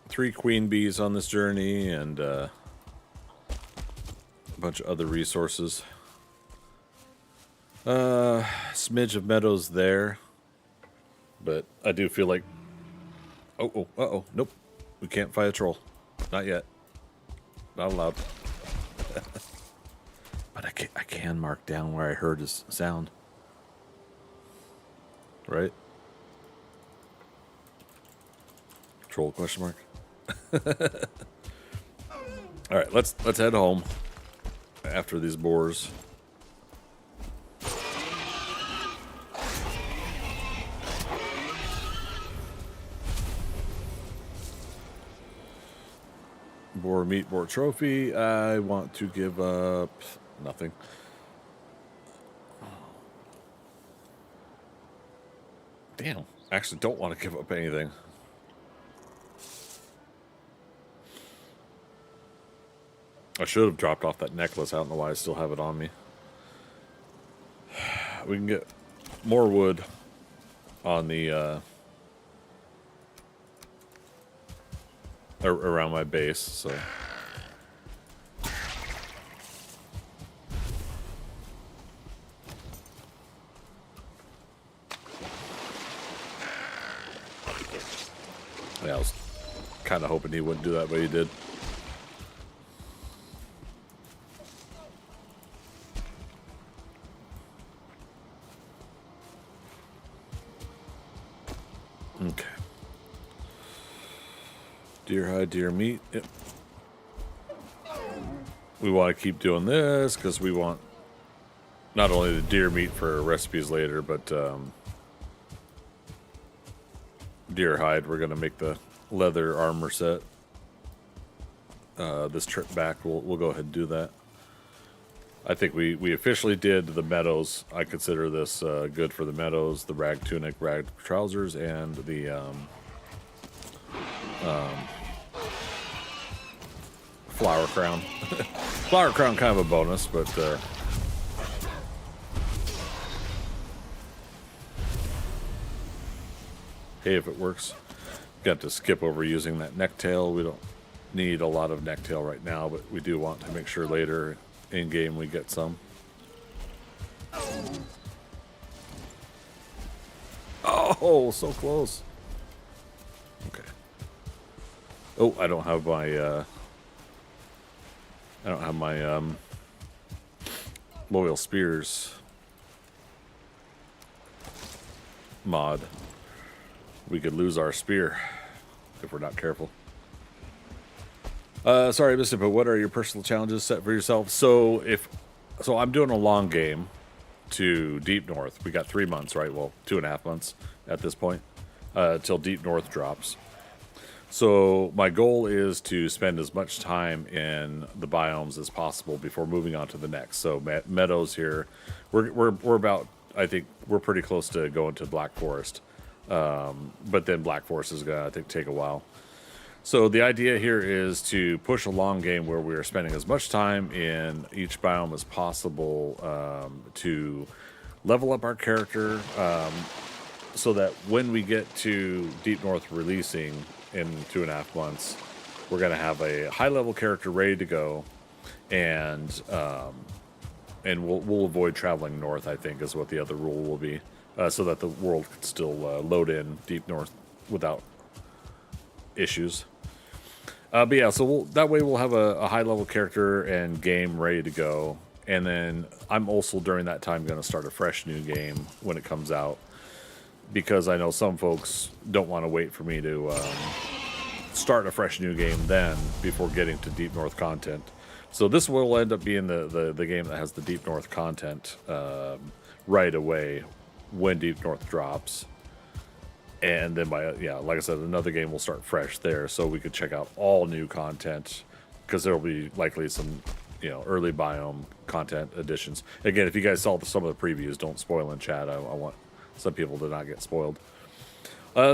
3 queen bees on this journey and a bunch of other resources. Smidge of meadows there. But I do feel like... Uh-oh. Nope. We can't fight a troll. Not yet. Not allowed. But I can mark down where I heard his sound. Right? Troll question mark. Alright, let's head home after these boars. Boar meat, boar trophy. I want to give up nothing. Damn. I actually don't want to give up anything. I should have dropped off that necklace. I don't know why I still have it on me. We can get more wood on the around my base, so yeah, I was kind of hoping he wouldn't do that, but he did. Okay. Deer hide, deer meat. Yep. We want to keep doing this because we want not only the deer meat for recipes later, but deer hide. We're going to make the leather armor set. This trip back, we'll go ahead and do that. I think we officially did the meadows. I consider this good for the meadows, the rag tunic, rag trousers, and the flower crown. Flower crown kind of a bonus, but hey, if it works. Got to skip over using that necktail. We don't need a lot of necktail right now, but we do want to make sure later in game we get some. Oh, so close. Okay. Oh, I don't have my loyal spears mod. We could lose our spear if we're not careful. Sorry, Mr. But what are your personal challenges set for yourself? So I'm doing a long game to Deep North. We got 3 months, right? Well, 2.5 months at this point till Deep North drops. So my goal is to spend as much time in the biomes as possible before moving on to the next. So meadows here, we're about, I think we're pretty close to going to Black Forest, but then Black Forest is gonna, I think, take a while. So the idea here is to push a long game where we are spending as much time in each biome as possible to level up our character, so that when we get to Deep North releasing in 2.5 months, we're going to have a high-level character ready to go, and we'll avoid traveling north, I think, is what the other rule will be, so that the world can still load in Deep North without issues. But yeah, so that way we'll have a high-level character and game ready to go, and then I'm also during that time going to start a fresh new game when it comes out, because I know some folks don't want to wait for me to start a fresh new game then before getting to Deep North content. So this will end up being the game that has the Deep North content right away when Deep North drops. And then like I said, another game will start fresh there, so we could check out all new content, because there'll be likely some, early biome content additions. Again, if you guys saw some of the previews, don't spoil in chat. I want some people to not get spoiled.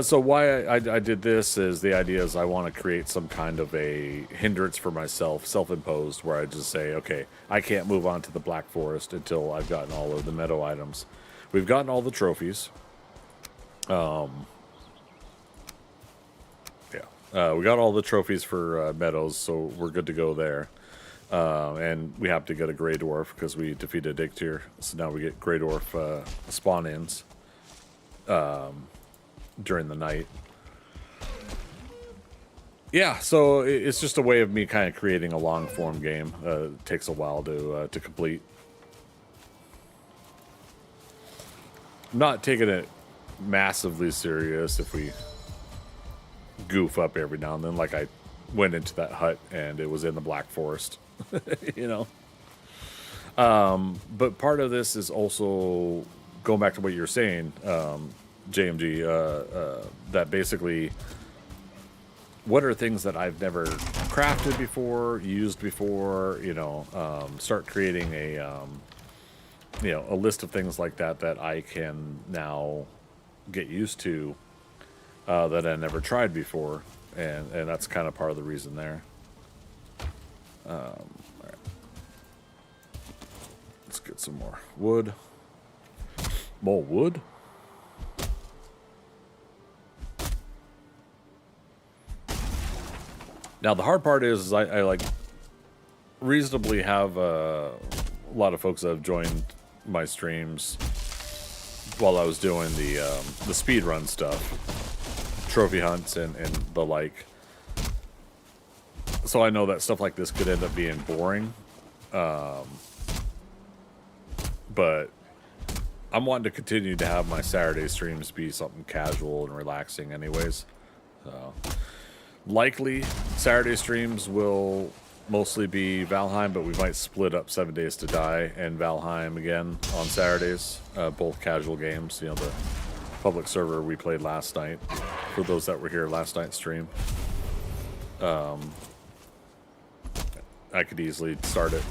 So why I did this is, the idea is I want to create some kind of a hindrance for myself, self-imposed, where I just say, okay, I can't move on to the Black Forest until I've gotten all of the meadow items. We've gotten all the trophies. We got all the trophies for meadows, so we're good to go there. And we have to get a Grey Dwarf because we defeated Ictyr, so now we get Grey Dwarf spawn-ins during the night. Yeah, so it's just a way of me kind of creating a long-form game. It takes a while to complete. I'm not taking it massively serious if we goof up every now and then, like I went into that hut and it was in the Black Forest. But part of this is also going back to what you're saying, JMG, that basically, what are things that I've never crafted before, used before, start creating a list of things like that I can now get used to, that I never tried before, and that's kind of part of the reason there. All right. Let's get some more wood. More wood? Now the hard part is I like reasonably have a lot of folks that have joined my streams while I was doing the speed run stuff, trophy hunts and the like. So I know that stuff like this could end up being boring, but I'm wanting to continue to have my Saturday streams be something casual and relaxing anyways. So likely Saturday streams will mostly be Valheim, but we might split up 7 Days to Die and Valheim again on Saturdays, both casual games. The public server we played last night, for those that were here last night's stream. I could easily start at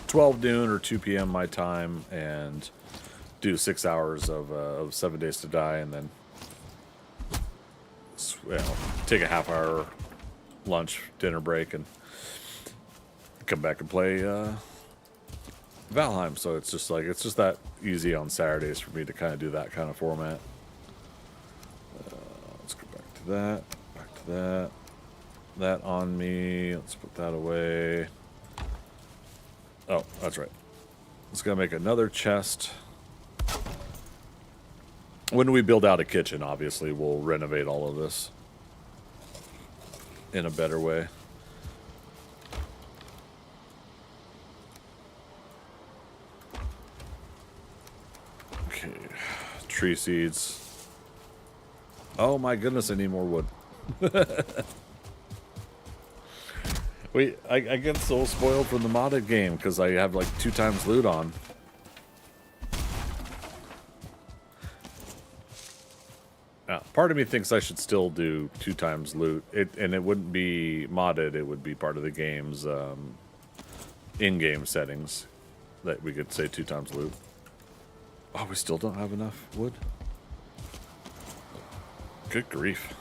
12 noon or 2 p.m. my time and do 6 hours of 7 Days to Die, and then take a half-hour lunch, dinner break, and come back and play Valheim. So it's just that easy on Saturdays for me to kind of do that kind of format. Let's go back to that. That on me. Let's put that away. Oh, that's right. Let's go make another chest. When we build out a kitchen, obviously, we'll renovate all of this in a better way. Okay, tree seeds. Oh my goodness, I need more wood. Wait, I get so spoiled from the modded game because I have like 2 times loot on. Part of me thinks I should still do 2 times loot, and it wouldn't be modded. It would be part of the game's in-game settings that we could say 2 times loot. Oh, we still don't have enough wood? Good grief.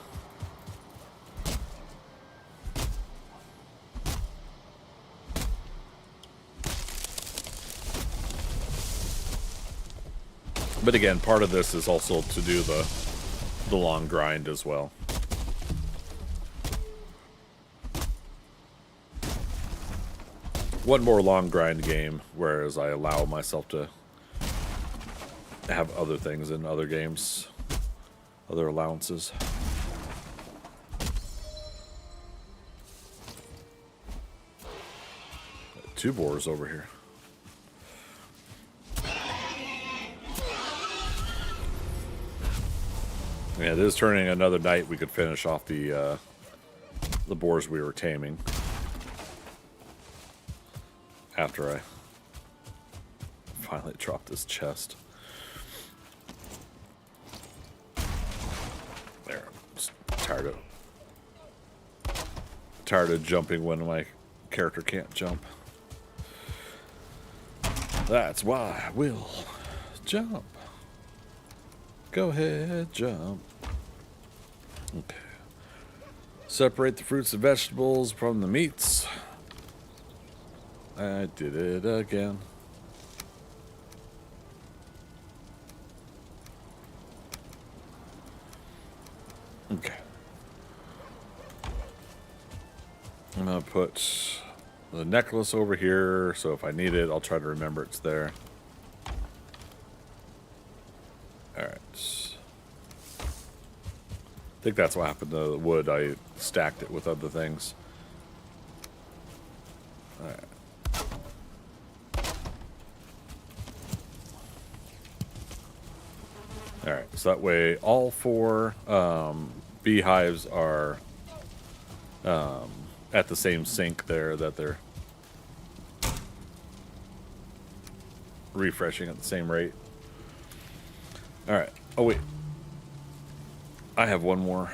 But again, part of this is also to do the long grind as well. One more long grind game, whereas I allow myself to have other things in other games, other allowances. Two boars over here. Yeah, it is turning another night. We could finish off the boars we were taming after I finally dropped this chest. There tired of jumping when my character can't jump. That's why I will jump. Go ahead, jump. Okay. Separate the fruits and vegetables from the meats. I did it again. Okay. I'm going to put the necklace over here, so if I need it, I'll try to remember it's there. Alright. I think that's what happened to the wood. I stacked it with other things. Alright. Alright, so that way all 4 beehives are at the same sink there, that they're refreshing at the same rate. Alright, oh wait. I have one more.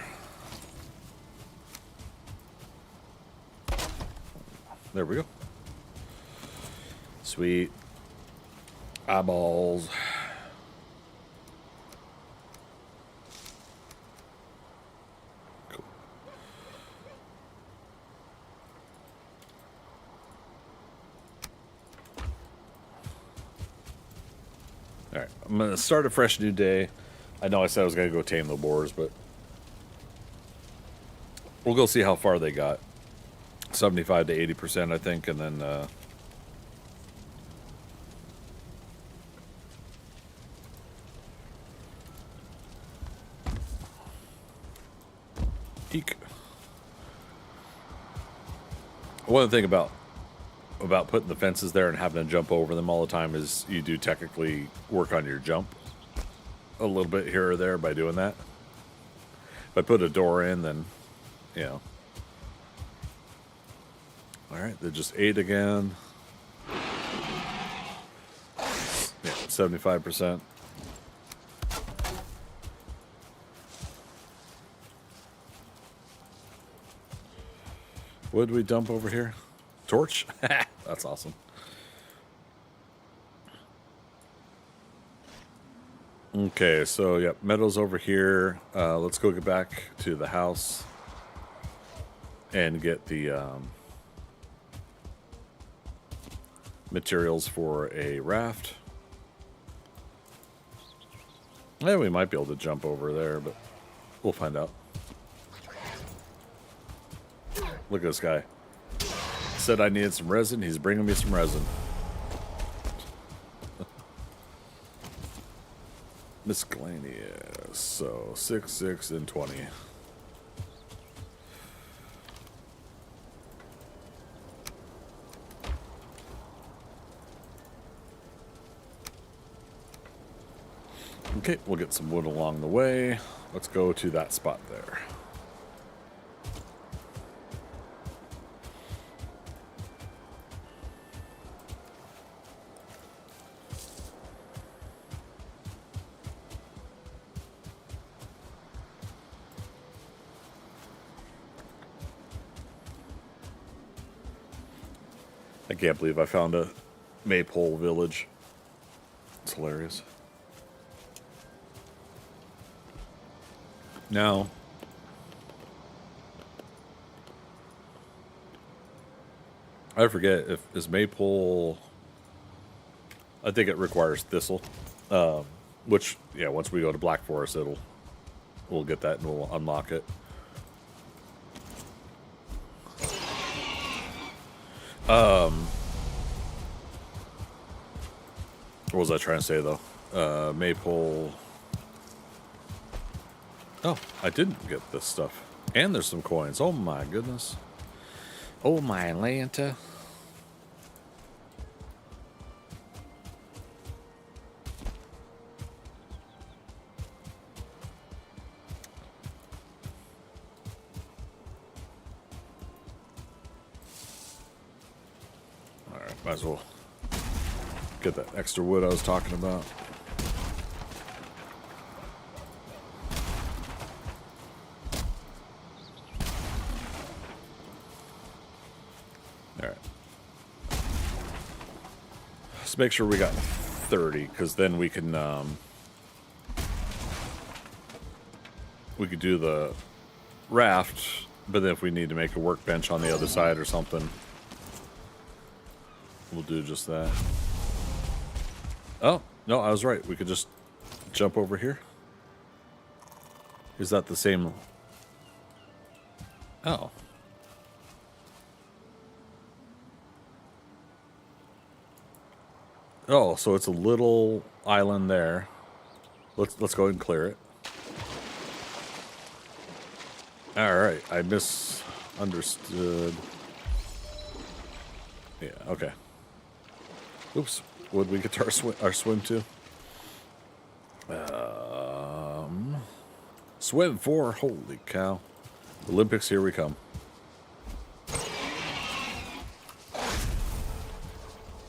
There we go. Sweet. Eyeballs. Cool. Alright, I'm going to start a fresh new day. I know I said I was going to go tame the boars, but we'll go see how far they got. 75 to 80%, I think, and then eek. One thing about putting the fences there and having to jump over them all the time is you do technically work on your jump a little bit here or there by doing that. If I put a door in, then, you know. Alright, they just ate again. Yeah, 75%. What did we dump over here? Torch? That's awesome. Okay, so yep, meadows over here. Let's go get back to the house and get the materials for a raft. Yeah, we might be able to jump over there, but we'll find out. Look at this guy. Said I needed some resin. He's bringing me some resin. Miscellaneous. So 6, 6, and 20. Okay, we'll get some wood along the way. Let's go to that spot there. I can't believe I found a maypole village. It's hilarious. Now, I forget if is maypole. I think it requires thistle, which yeah, once we go to Black Forest, we'll get that and we'll unlock it. What was I trying to say though? Maypole. Oh, I didn't get this stuff. And there's some coins. Oh my goodness. Oh my Atlanta. Alright, might as well get that extra wood I was talking about. All right. Let's make sure we got 30, because then we can we could do the raft, but then if we need to make a workbench on the other side or something, we'll do just that. Oh, no, I was right. We could just jump over here. Is that the same? Oh. Oh, so it's a little island there. Let's go ahead and clear it. All right, I misunderstood. Yeah, okay. Oops, would we get to our swim too? Swim 4, holy cow. Olympics, here we come.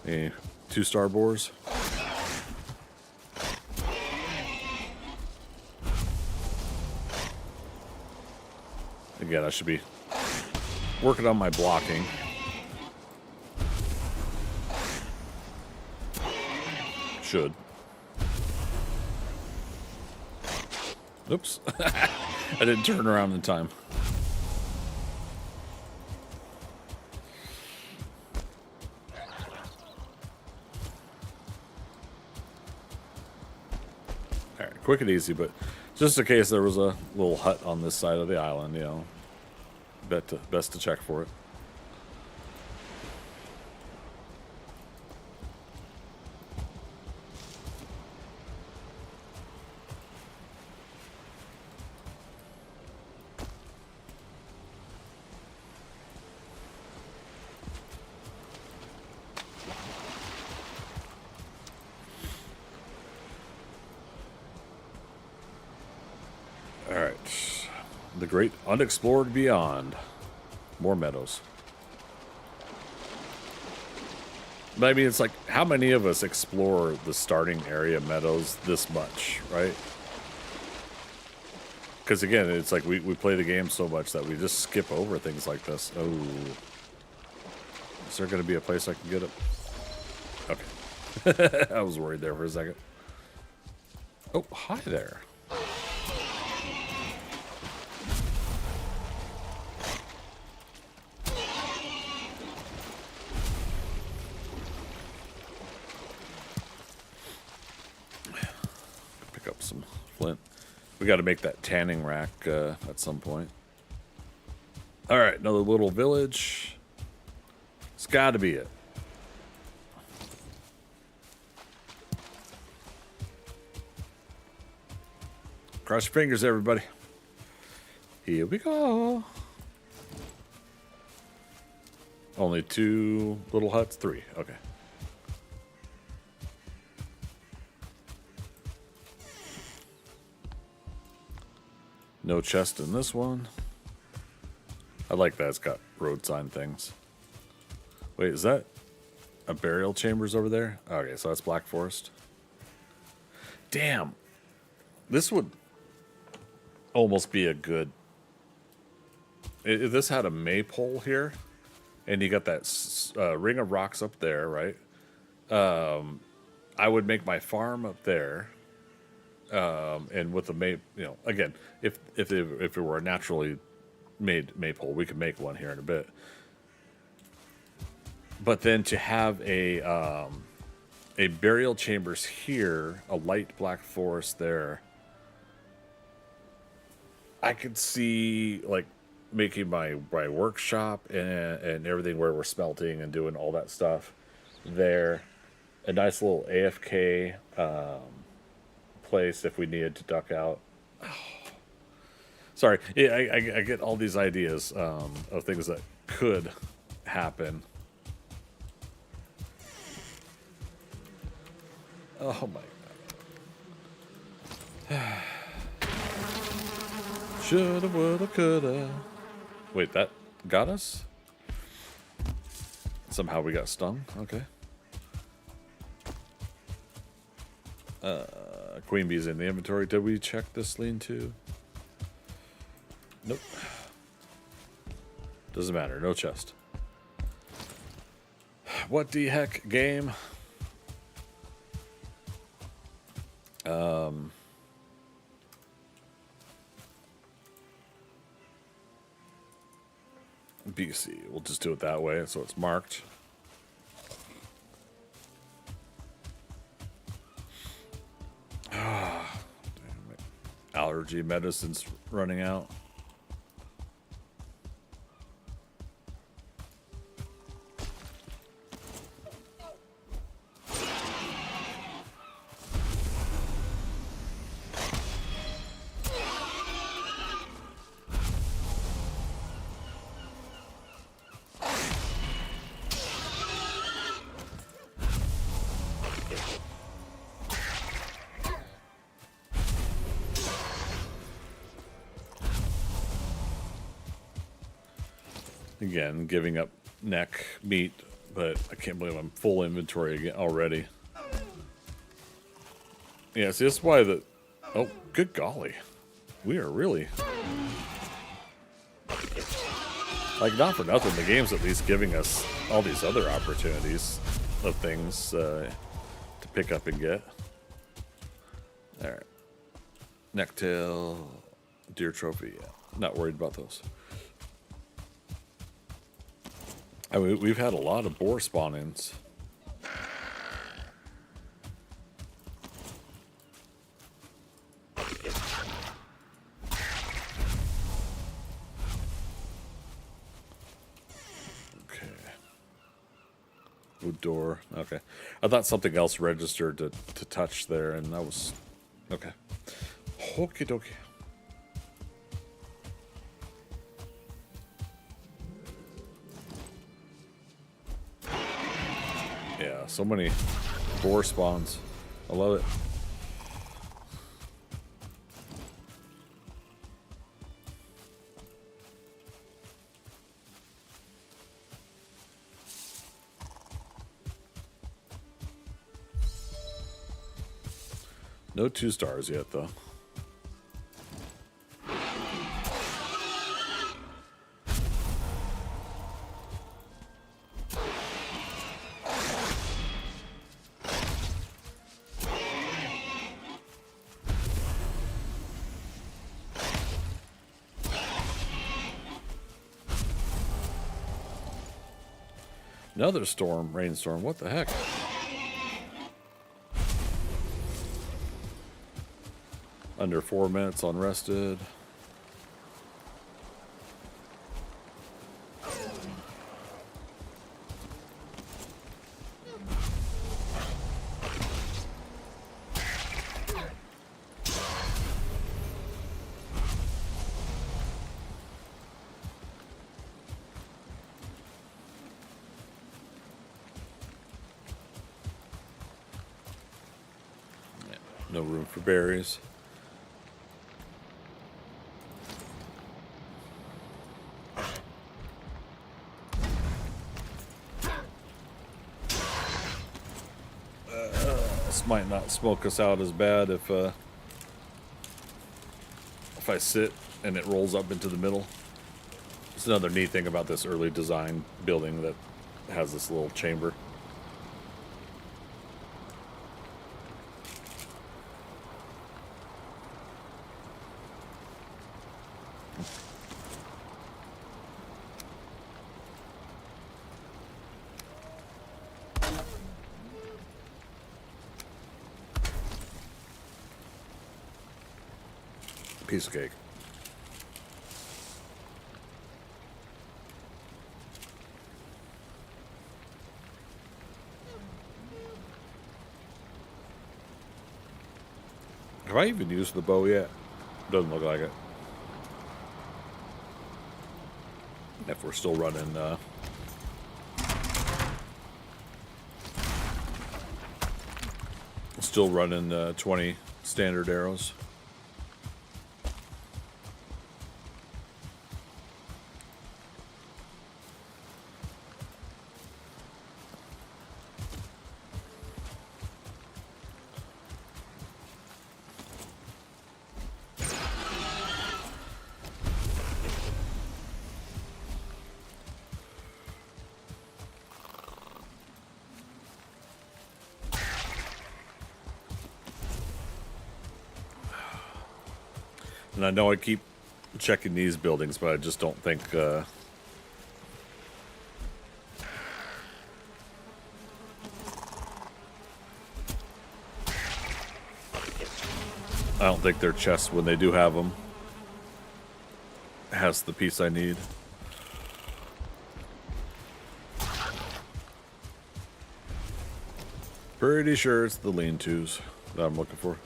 Any 2-star boars? Again, I should be working on my blocking. Should. Oops. I didn't turn around in time. Alright, quick and easy, but just in case there was a little hut on this side of the island, you know, best to check for it. Alright. The great unexplored beyond. More meadows. But I mean, it's like, how many of us explore the starting area meadows this much, right? Because again, it's like we play the game so much that we just skip over things like this. Oh. Is there going to be a place I can get it? Okay. I was worried there for a second. Oh, hi there. Pick up some flint. We got to make that tanning rack at some point. All right, another little village. It's got to be it. Cross your fingers, everybody. Here we go. Only 2 little huts? 3. Okay. No chest in this one. I like that it's got road sign things. Wait, is that a burial chambers over there? Okay, so that's Black Forest. Damn. This would almost be a good... If this had a maypole here, and you got that ring of rocks up there, right? I would make my farm up there. And with the you know, again, if it were a naturally made maypole, we could make one here in a bit. But then to have a burial chambers here, a light black forest there, I could see like making my workshop and everything where we're smelting and doing all that stuff there. A nice little AFK place if we needed to duck out. Oh. Sorry, yeah, I get all these ideas of things that could happen. Oh my god. Shoulda, woulda, coulda. Wait, that got us? Somehow we got stung? Okay. Queen bee's in the inventory. Did we check this lean-to? Nope. Doesn't matter. No chest. What the heck, game? BC. We'll just do it that way, so it's marked. Damn it. Allergy medicine's running out. Again, giving up neck meat, but I can't believe I'm full inventory again already. Yeah, see, that's why the... Oh, good golly. We are really... Like, not for nothing, the game's at least giving us all these other opportunities of things to pick up and get. Alright. Necktail, deer trophy, yeah. Not worried about those. I mean, we've had a lot of boar spawnings. Okay. Wood door. Okay. I thought something else registered to touch there, and that was... Okay. Okie dokie. Yeah, so many boar spawns. I love it. No 2 stars yet, though. Another storm, rainstorm. What the heck? Under 4 minutes unrested. No room for berries. This might not smoke us out as bad if I sit and it rolls up into the middle. It's another neat thing about this early design building that has this little chamber. Piece of cake. Have I even used the bow yet? Doesn't look like it. If we're still running still running 20 standard arrows. And I know I keep checking these buildings, but I just don't think I don't think their chest, when they do have them, has the piece I need. Pretty sure it's the lean-tos that I'm looking for.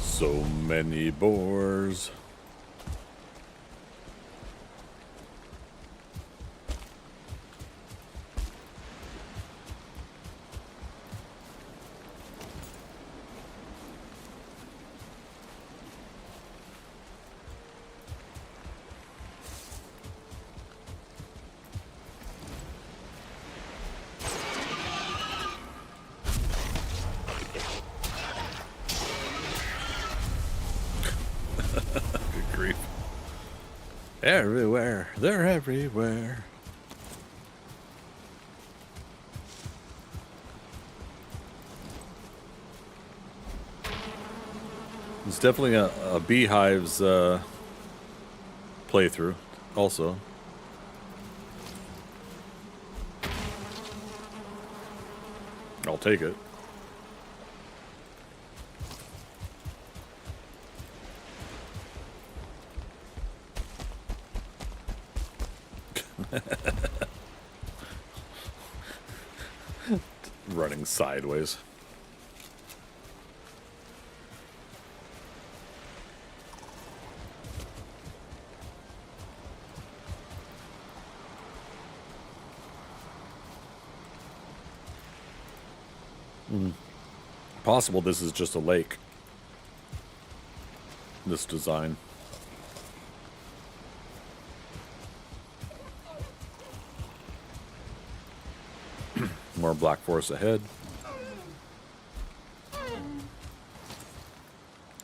So many boars. Good grief. Everywhere. They're everywhere. It's definitely a beehive's playthrough also. I'll take it. Running sideways. Possible this is just a lake. This design. More black forest ahead.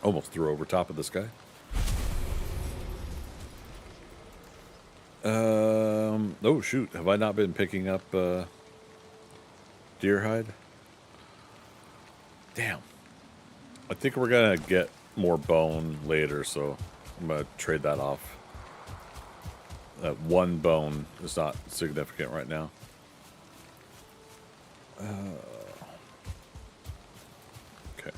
Almost threw over top of this guy. Oh shoot, have I not been picking up deer hide? Damn. I think we're gonna get more bone later, so I'm gonna trade that off. One bone is not significant right now. Okay.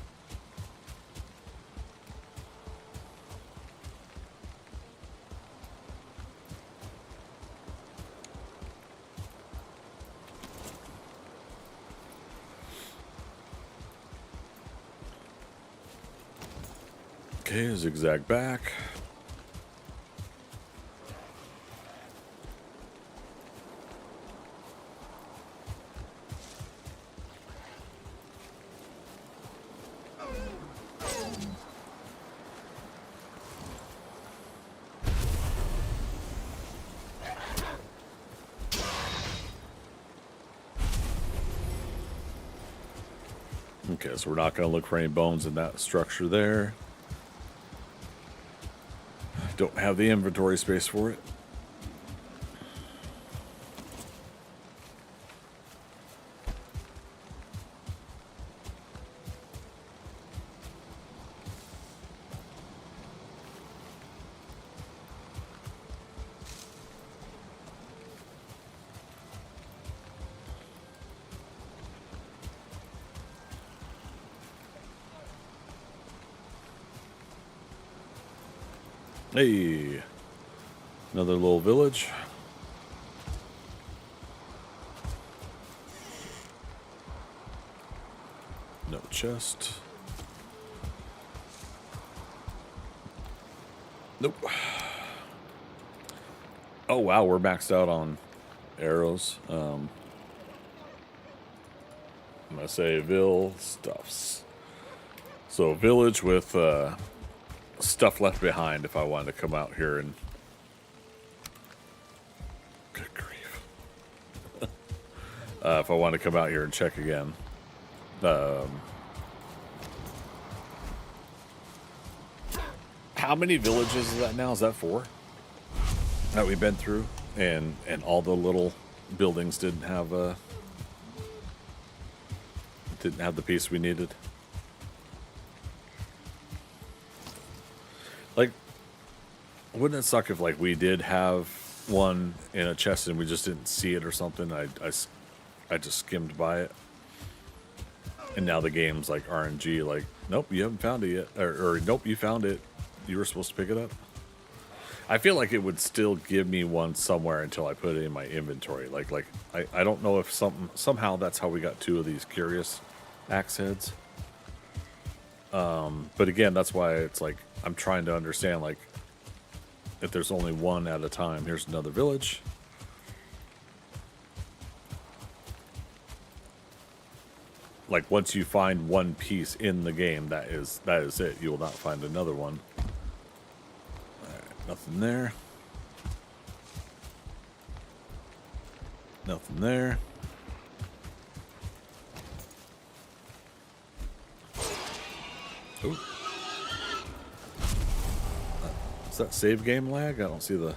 Okay, zigzag back. Okay, so we're not going to look for any bones in that structure there. Don't have the inventory space for it. Hey, another little village. No chest. Nope. Oh wow, we're maxed out on arrows. I'm gonna say Ville stuffs. So village with stuff left behind if I wanted to come out here and... Good grief. If I wanted to come out here and check again. How many villages is that now? Is that 4 that we've been through? And all the little buildings didn't have the piece we needed. Like, wouldn't it suck if like we did have one in a chest and we just didn't see it or something? I just skimmed by it, and now the game's like RNG. Like, nope, you haven't found it yet, or nope, you found it. You were supposed to pick it up. I feel like it would still give me one somewhere until I put it in my inventory. Like I don't know if somehow that's how we got 2 of these curious axe heads. But again, that's why it's like I'm trying to understand, like, if there's only one at a time. Here's another village. Like, once you find one piece in the game, that is it. You will not find another one. Alright, nothing there. Nothing there. Ooh. Is that save game lag? I don't see the...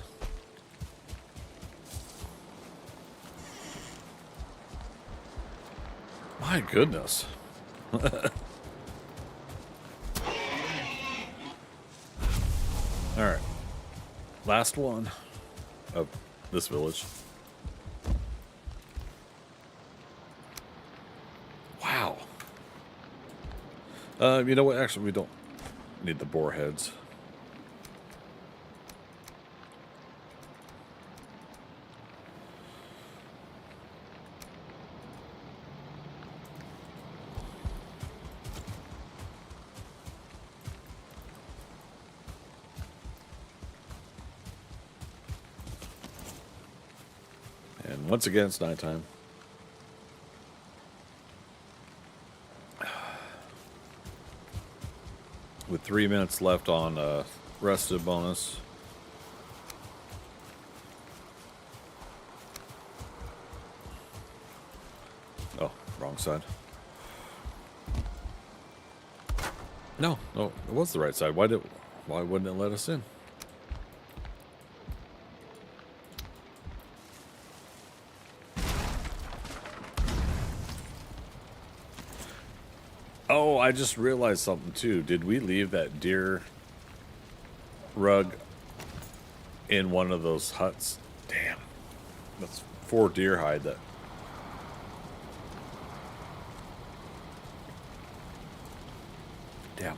My goodness. Alright. Last one of this village. Wow. You know what? Actually, we don't need the boar heads. And once again, it's nighttime. With 3 minutes left on rested bonus. Oh, wrong side. No, it was the right side. Why wouldn't it let us in? Oh, I just realized something too. Did we leave that deer rug in one of those huts? Damn. That's 4 deer hide that. Damn.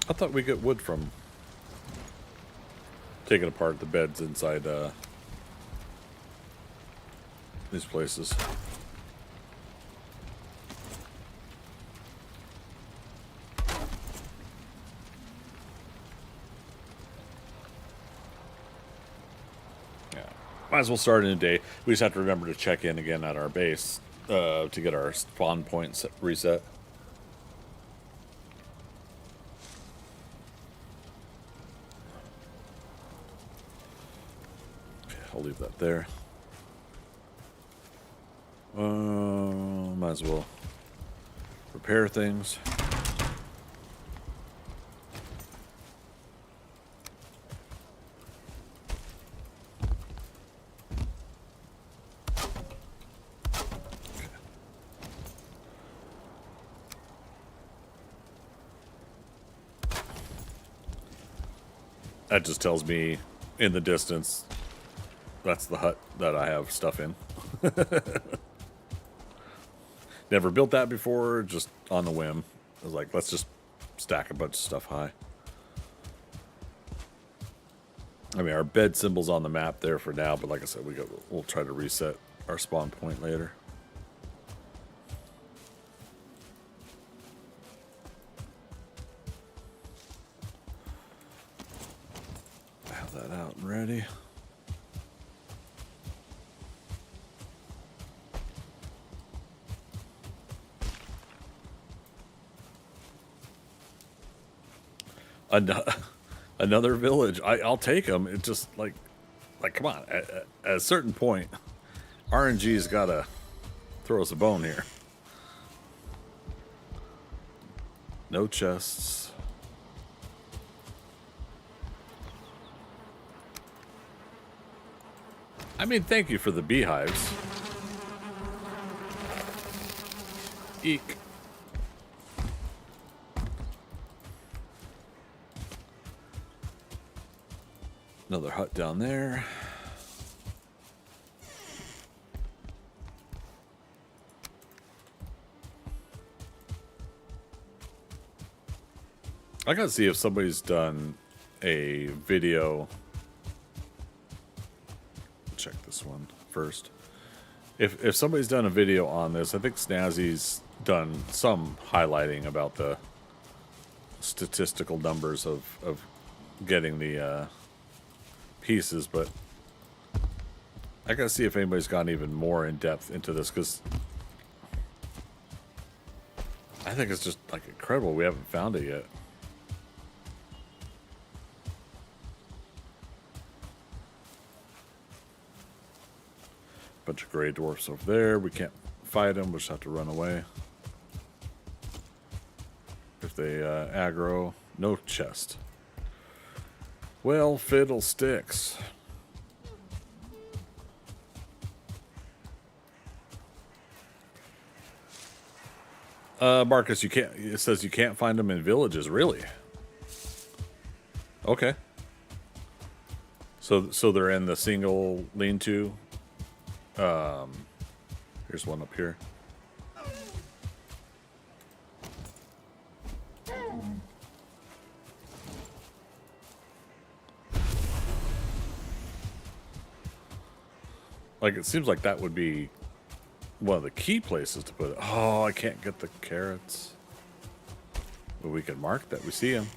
I thought we get wood from taking apart the beds inside these places. Yeah, might as well start in a day. We just have to remember to check in again at our base to get our spawn points reset. I'll leave that there. Might as well repair things. Okay. That just tells me in the distance that's the hut that I have stuff in. Never built that before, just on the whim. I was like, let's just stack a bunch of stuff high. I mean, our bed symbol's on the map there for now, but like I said, we'll try to reset our spawn point later. Have that out and ready. An- another village. I'll take them. It's just like come on. At a certain point, RNG's got to throw us a bone here. No chests. I mean, thank you for the beehives. Eek. Another hut down there. I gotta see if somebody's done a video. Check this one first. If somebody's done a video on this, I think Snazzy's done some highlighting about the statistical numbers of getting the pieces, but I gotta see if anybody's gone even more in depth into this, because I think it's just like incredible we haven't found it yet. Bunch of gray dwarfs over there. We can't fight them. We'll just have to run away. If they aggro, no chest. Well, fiddlesticks. Marcus, you can't. It says you can't find them in villages. Really? Okay. So they're in the single lean-to. Here's one up here. Like, it seems like that would be one of the key places to put it. Oh, I can't get the carrots. But we can mark that we see them.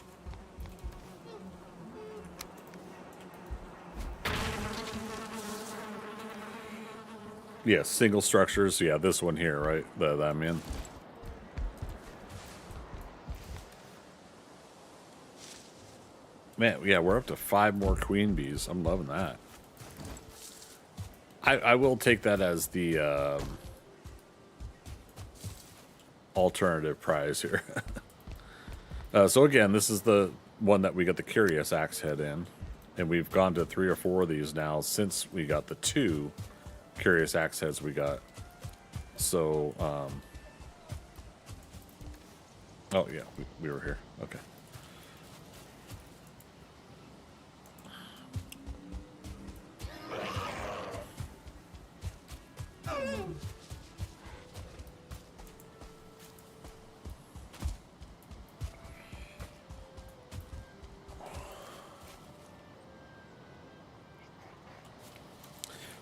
Yeah, single structures. Yeah, this one here, right? That I'm in. Man, yeah, we're up to 5 more queen bees. I'm loving that. I will take that as the alternative prize here. So again, this is the one that we got the curious axe head in. And we've gone to 3 or 4 of these now since we got the 2 curious axe heads we got. So, oh yeah, we were here. Okay.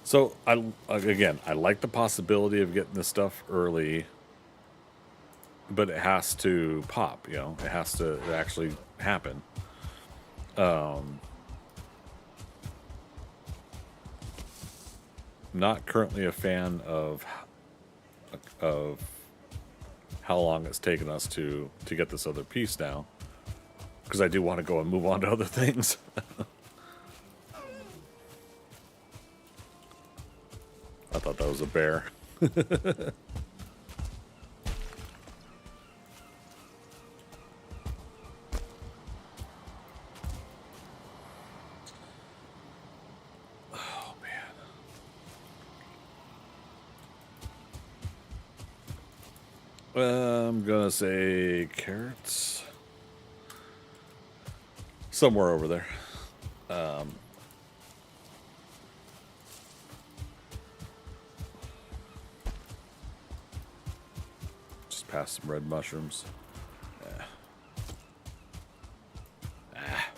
So I like the possibility of getting this stuff early, but it has to pop. You know, it has to actually happen. Not currently a fan of how long it's taken us to get this other piece now, because I do want to go and move on to other things. I thought that was a bear. Oh, man. I'm gonna say carrots. Somewhere over there. Just past some red mushrooms. Ah.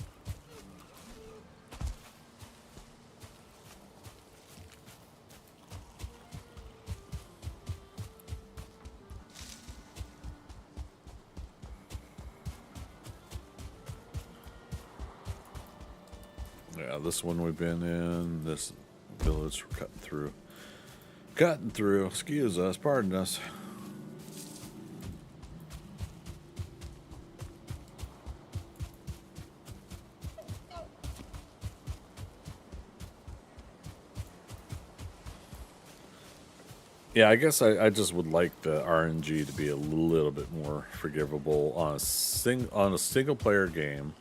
Yeah, this one we've been in. This village we're cutting through. Cutting through. Excuse us. Pardon us. Yeah, I guess I just would like the RNG to be a little bit more forgivable on a single player game.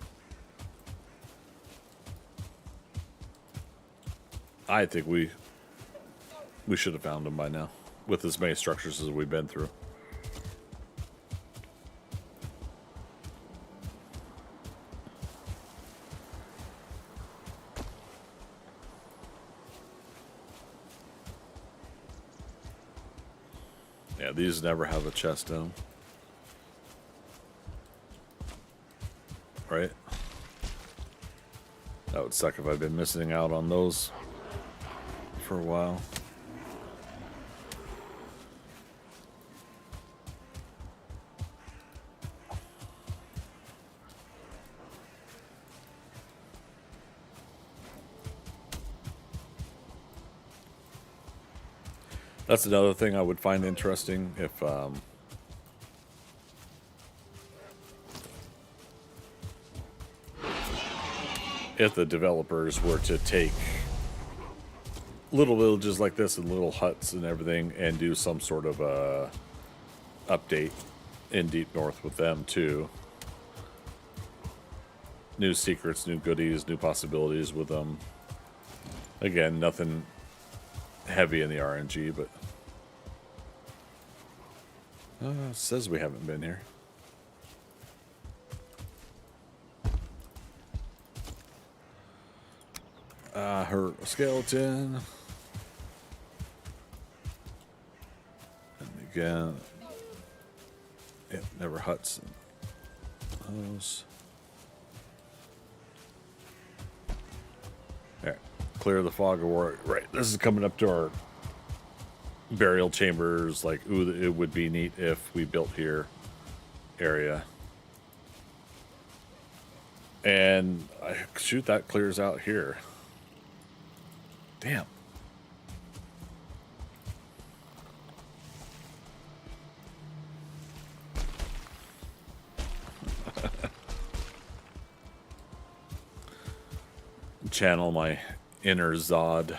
I think we should have found them by now with as many structures as we've been through. Yeah, these never have a chest in them. Right? That would suck if I'd been missing out on those for a while. That's another thing I would find interesting if the developers were to take little villages like this and little huts and everything and do some sort of update in Deep North with them too. New secrets, new goodies, new possibilities with them. Again, nothing heavy in the RNG, but it says we haven't been here. Her skeleton. And again, yeah, never huts. Those. Alright, clear the fog of war. Right, this is coming up to our burial chambers. Like, ooh, it would be neat if we built here area. And shoot, that clears out here. Damn. Channel my inner Zod.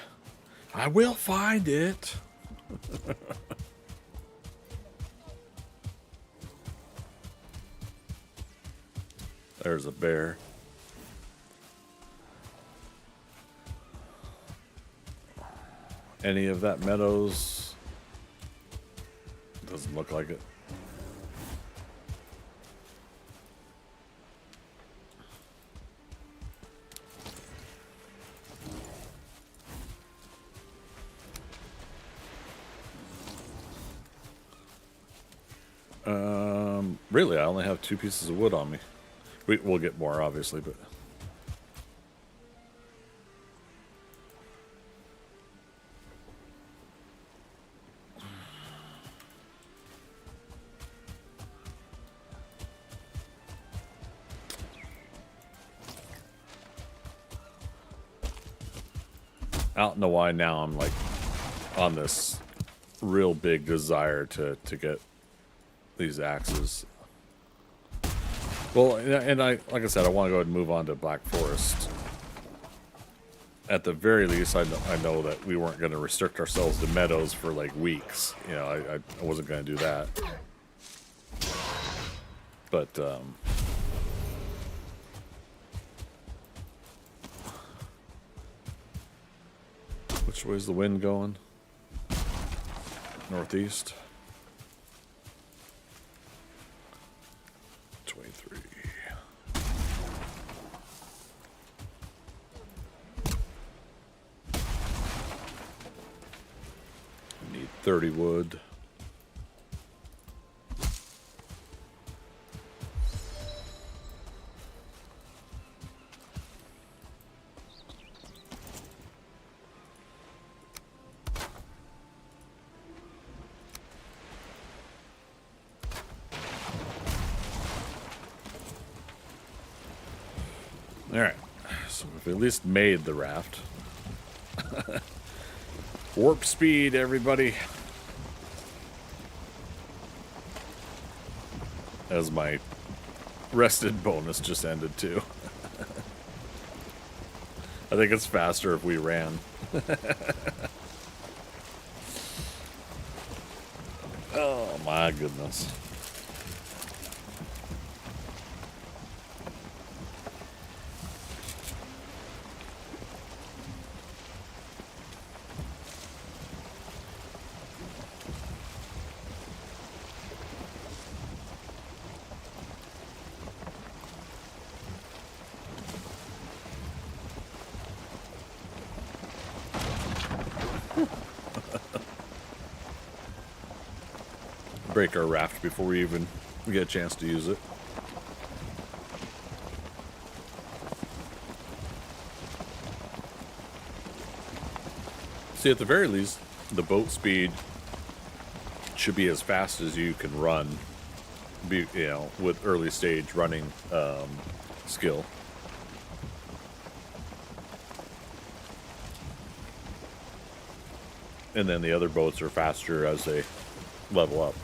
I will find it. There's a bear. Any of that meadows? Doesn't look like it. Really, I only have 2 pieces of wood on me. We'll get more, obviously, but... I don't know why now I'm like on this real big desire to get these axes. Well, and I, like I said, I want to go ahead and move on to Black Forest. At the very least, I know that we weren't going to restrict ourselves to meadows for like weeks. You know, I wasn't going to do that. But, which way's the wind going? Northeast. 23. Need 30 wood. Alright, so we've at least made the raft. Warp speed, everybody. As my rested bonus just ended too. I think it's faster if we ran. Oh my goodness. Break our raft before we even get a chance to use it. See, at the very least, the boat speed should be as fast as you can run, with early stage running skill. And then the other boats are faster as they level up,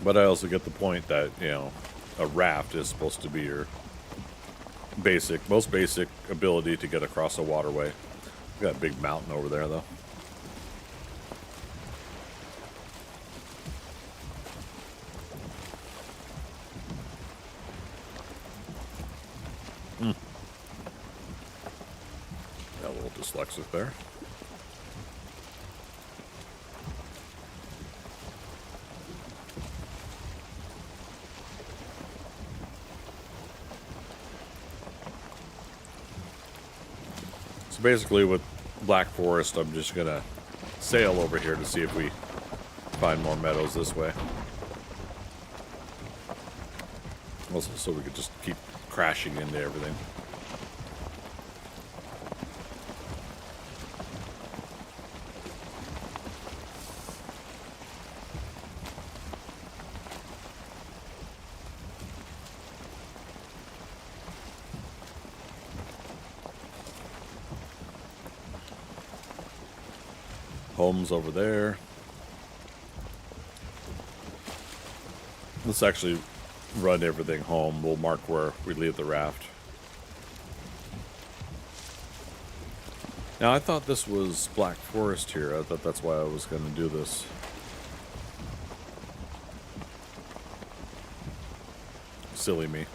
But I also get the point that, a raft is supposed to be your most basic ability to get across a waterway. We got a big mountain over there, though. Got a little dyslexic there. So basically with Black Forest, I'm just going to sail over here to see if we find more meadows this way. Also, so we could just keep crashing into everything. Homes over there. Let's actually run everything home. We'll mark where we leave the raft. Now, I thought this was Black Forest here. I thought that's why I was going to do this. Silly me.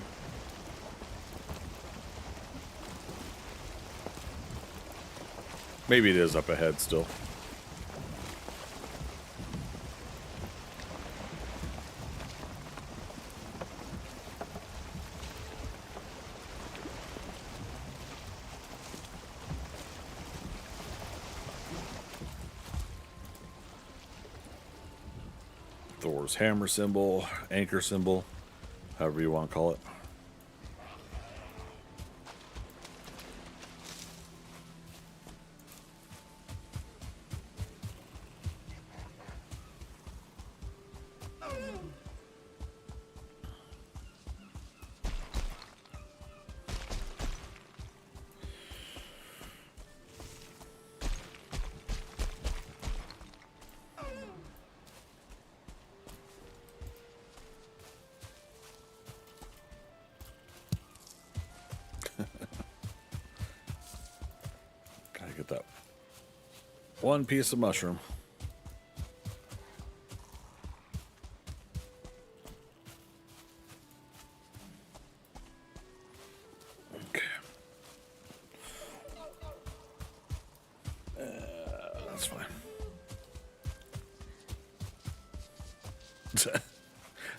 Maybe it is up ahead still. Thor's hammer symbol, anchor symbol, however you want to call it. Get that one piece of mushroom. Okay. That's fine.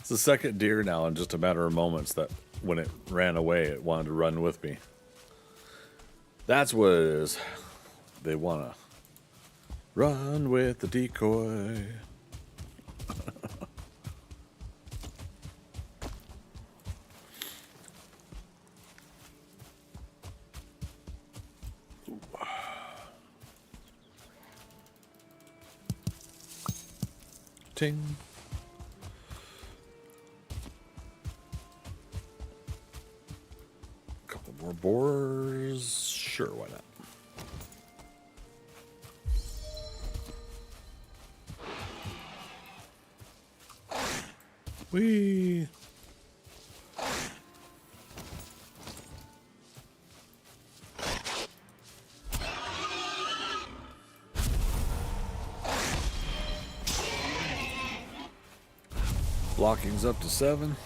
It's the second deer now in just a matter of moments that when it ran away, it wanted to run with me. That's what it is. They want to run with the decoy. Ting. Couple more boars. Sure, why not? Whee! Blocking's up to 7.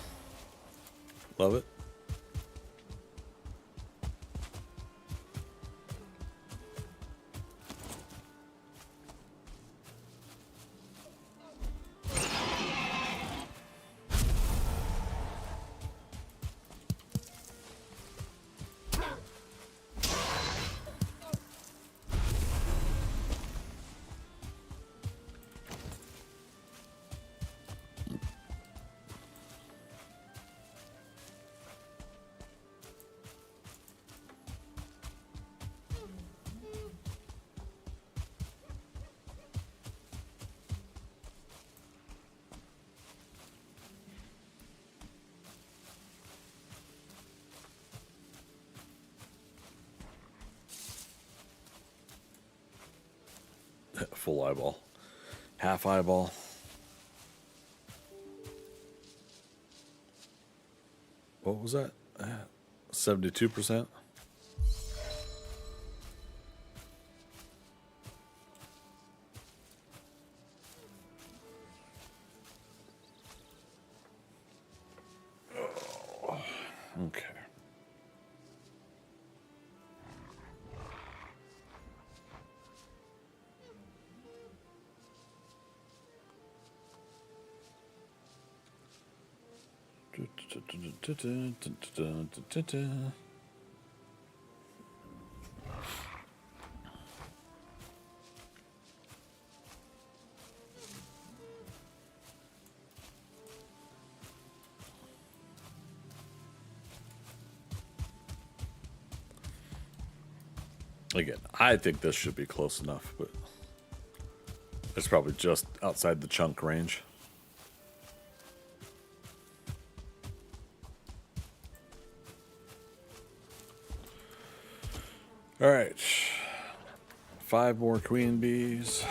Love it. Full eyeball. Half eyeball. What was that? 72%? Okay. Again, I think this should be close enough, but it's probably just outside the chunk range. All right, 5 more queen bees.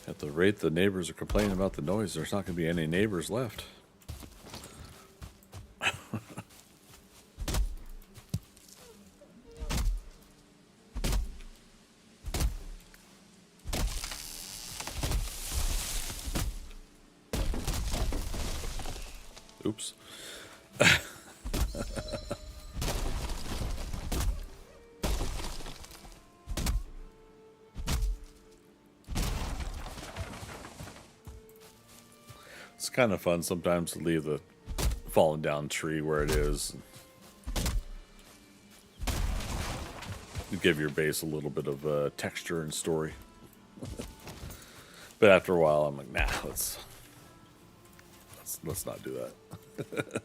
At the rate the neighbors are complaining about the noise, there's not going to be any neighbors left. Oops. It's kind of fun sometimes to leave the fallen down tree where it is. You give your base a little bit of texture and story. But after a while, I'm like, nah, let's not do that.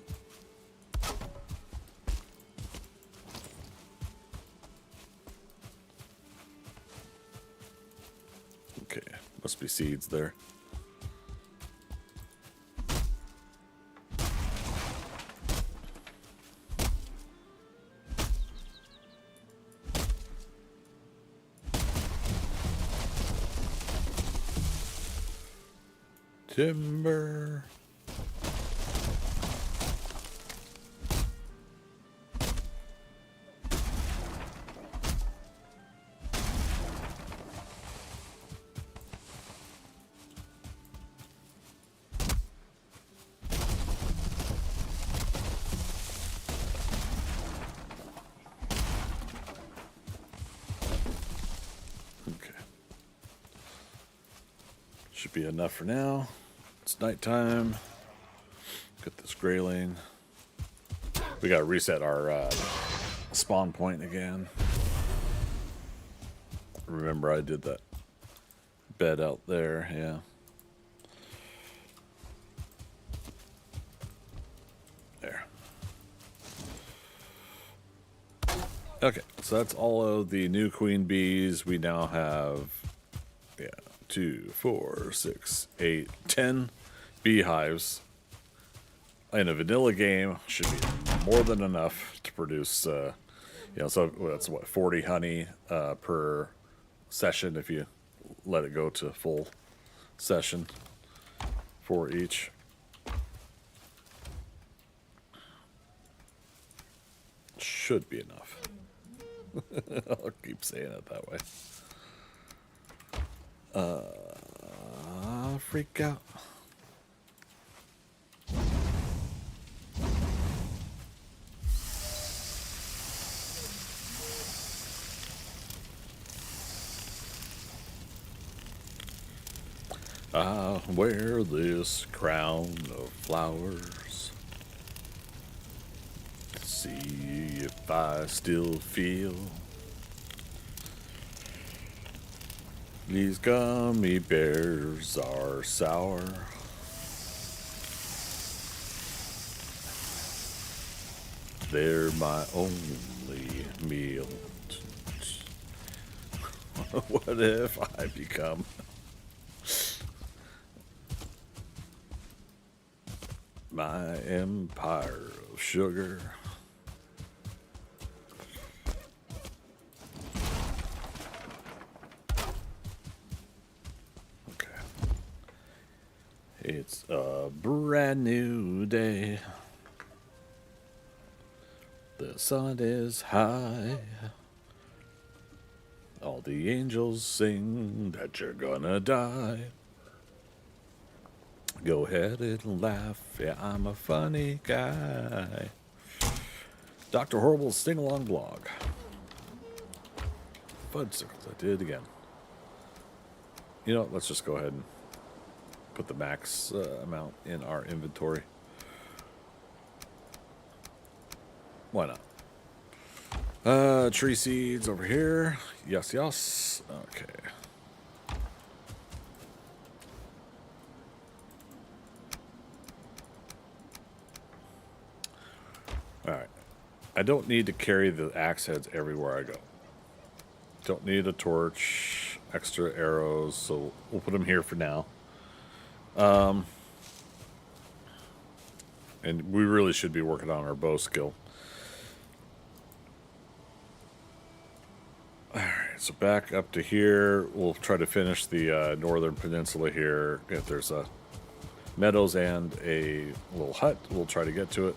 Okay, must be seeds there. Timber. Okay. Should be enough for now. It's nighttime. Get this grayling. We gotta reset our spawn point again. Remember I did that bed out there, yeah. There. Okay, so that's all of the new queen bees. We now have Yeah, 2, 4, 6, 8, 10 beehives in a vanilla game should be more than enough to produce, so that's what, 40 honey per session if you let it go to full session for each. Should be enough. I'll keep saying it that way. Freak out. I'll wear this crown of flowers. See if I still feel these gummy bears are sour. They're my only meal. What if I become my empire of sugar? Okay. It's a brand new day. The sun is high. All the angels sing that you're gonna die. Go ahead and laugh, yeah, I'm a funny guy. Dr. Horrible's sing-along blog. Fudgesicles, I did it again. You know what, let's just go ahead and put the max amount in our inventory. Why not? Tree seeds over here. Yes, yes. Okay. Alright. I don't need to carry the axe heads everywhere I go. Don't need a torch, extra arrows, so we'll put them here for now. And we really should be working on our bow skill. Alright, so back up to here. We'll try to finish the northern peninsula here. If there's a meadows and a little hut, we'll try to get to it.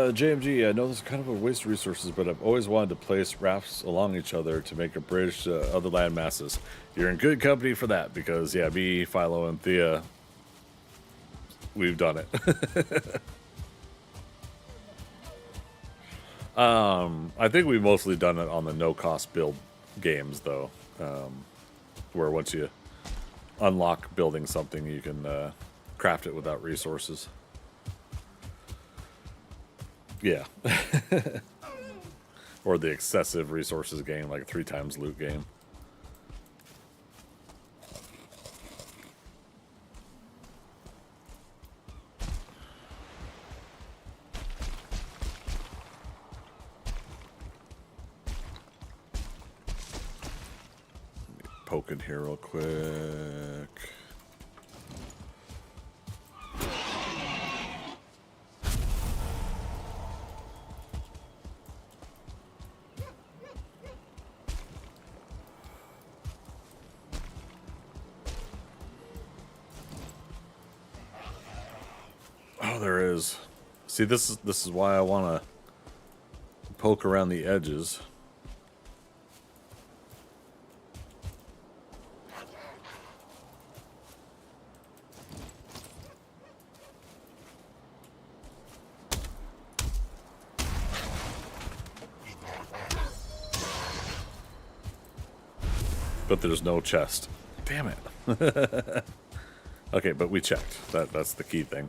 JMG, I know this is kind of a waste of resources, but I've always wanted to place rafts along each other to make a bridge to other land masses. You're in good company for that, because, yeah, me, Philo, and Thea, we've done it. I think we've mostly done it on the no-cost build games, though, where once you unlock building something, you can craft it without resources. Yeah. Or the excessive resources game, like 3 times loot game. Poke in here real quick. Oh, there is. See, this is why I want to poke around the edges. But there's no chest. Damn it. Okay, but we checked. That's the key thing.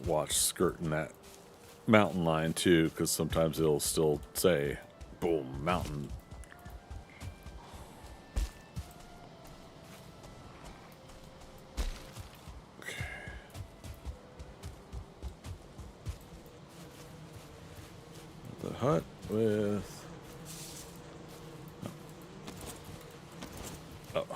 Watch skirting that mountain line too, because sometimes it'll still say boom mountain. Okay. The hut with oh.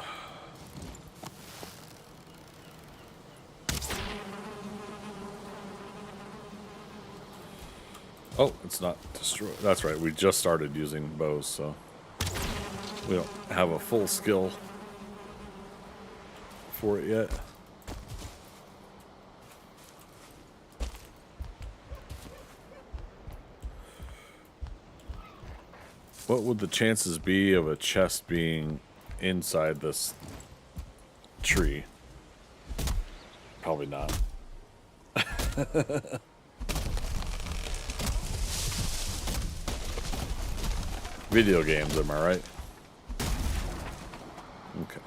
Oh, it's not destroyed. That's right. We just started using bows, so we don't have a full skill for it yet. What would the chances be of a chest being inside this tree? Probably not. Video games, am I right? Okay.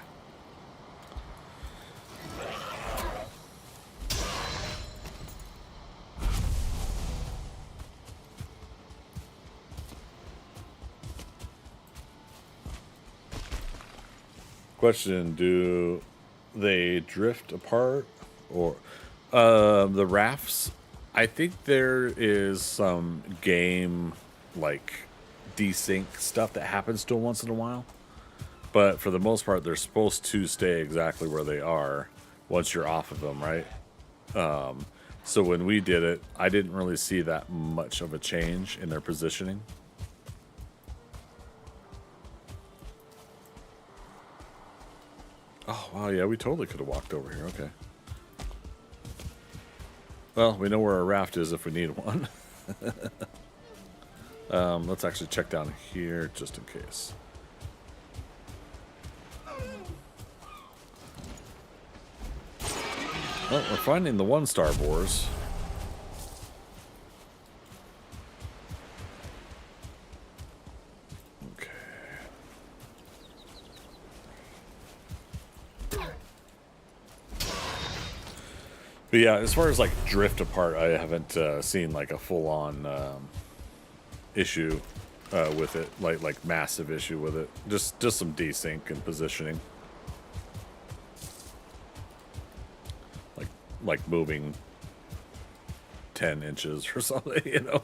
Question, do they drift apart or the rafts? I think there is some game like desync stuff that happens to them once in a while, but for the most part they're supposed to stay exactly where they are once you're off of them, right? So when we did it, I didn't really see that much of a change in their positioning. Oh wow, yeah, we totally could have walked over here. Okay, well, we know where a raft is if we need one. Let's actually check down here just in case. Well, we're finding the 1-star boars. Okay. But yeah, as far as like drift apart, I haven't seen like a full-on issue with it, like massive issue with it. Just some desync and positioning, like moving 10 inches or something, you know.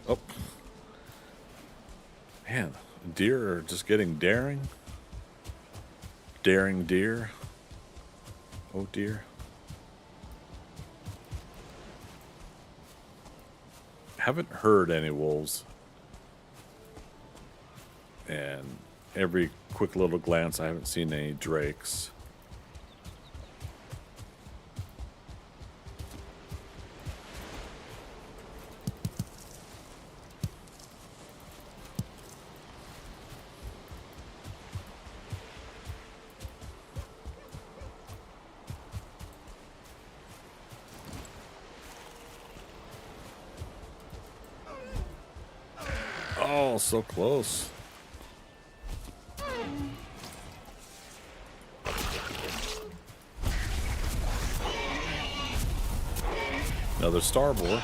Oh man, deer are just getting daring. Daring deer. Oh dear. Haven't heard any wolves. And every quick little glance, I haven't seen any drakes. Oh, so close. Another star boar.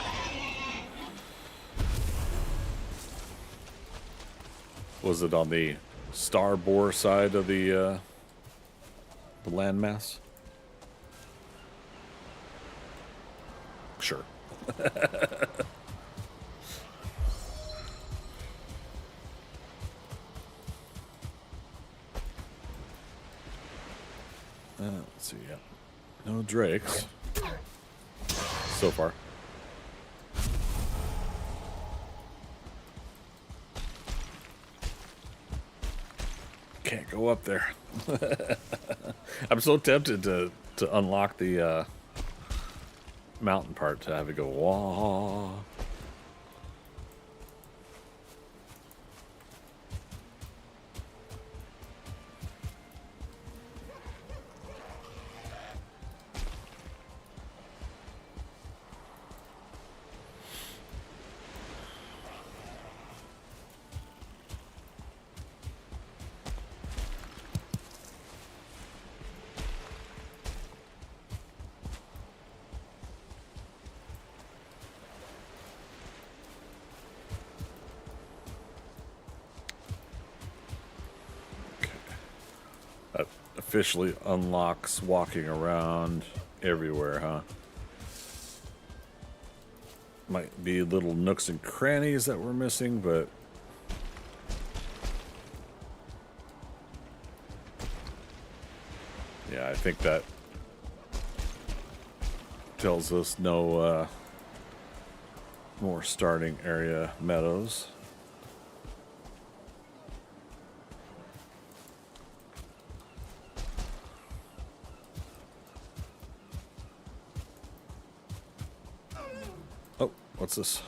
Was it on the star boar side of the landmass? Sure. Let's see, yeah. No drakes. So far. Can't go up there. I'm so tempted to unlock the mountain part to have it go wah. That officially unlocks walking around everywhere, huh? Might be little nooks and crannies that we're missing, but yeah, I think that tells us no more starting area meadows. Oh, what's this?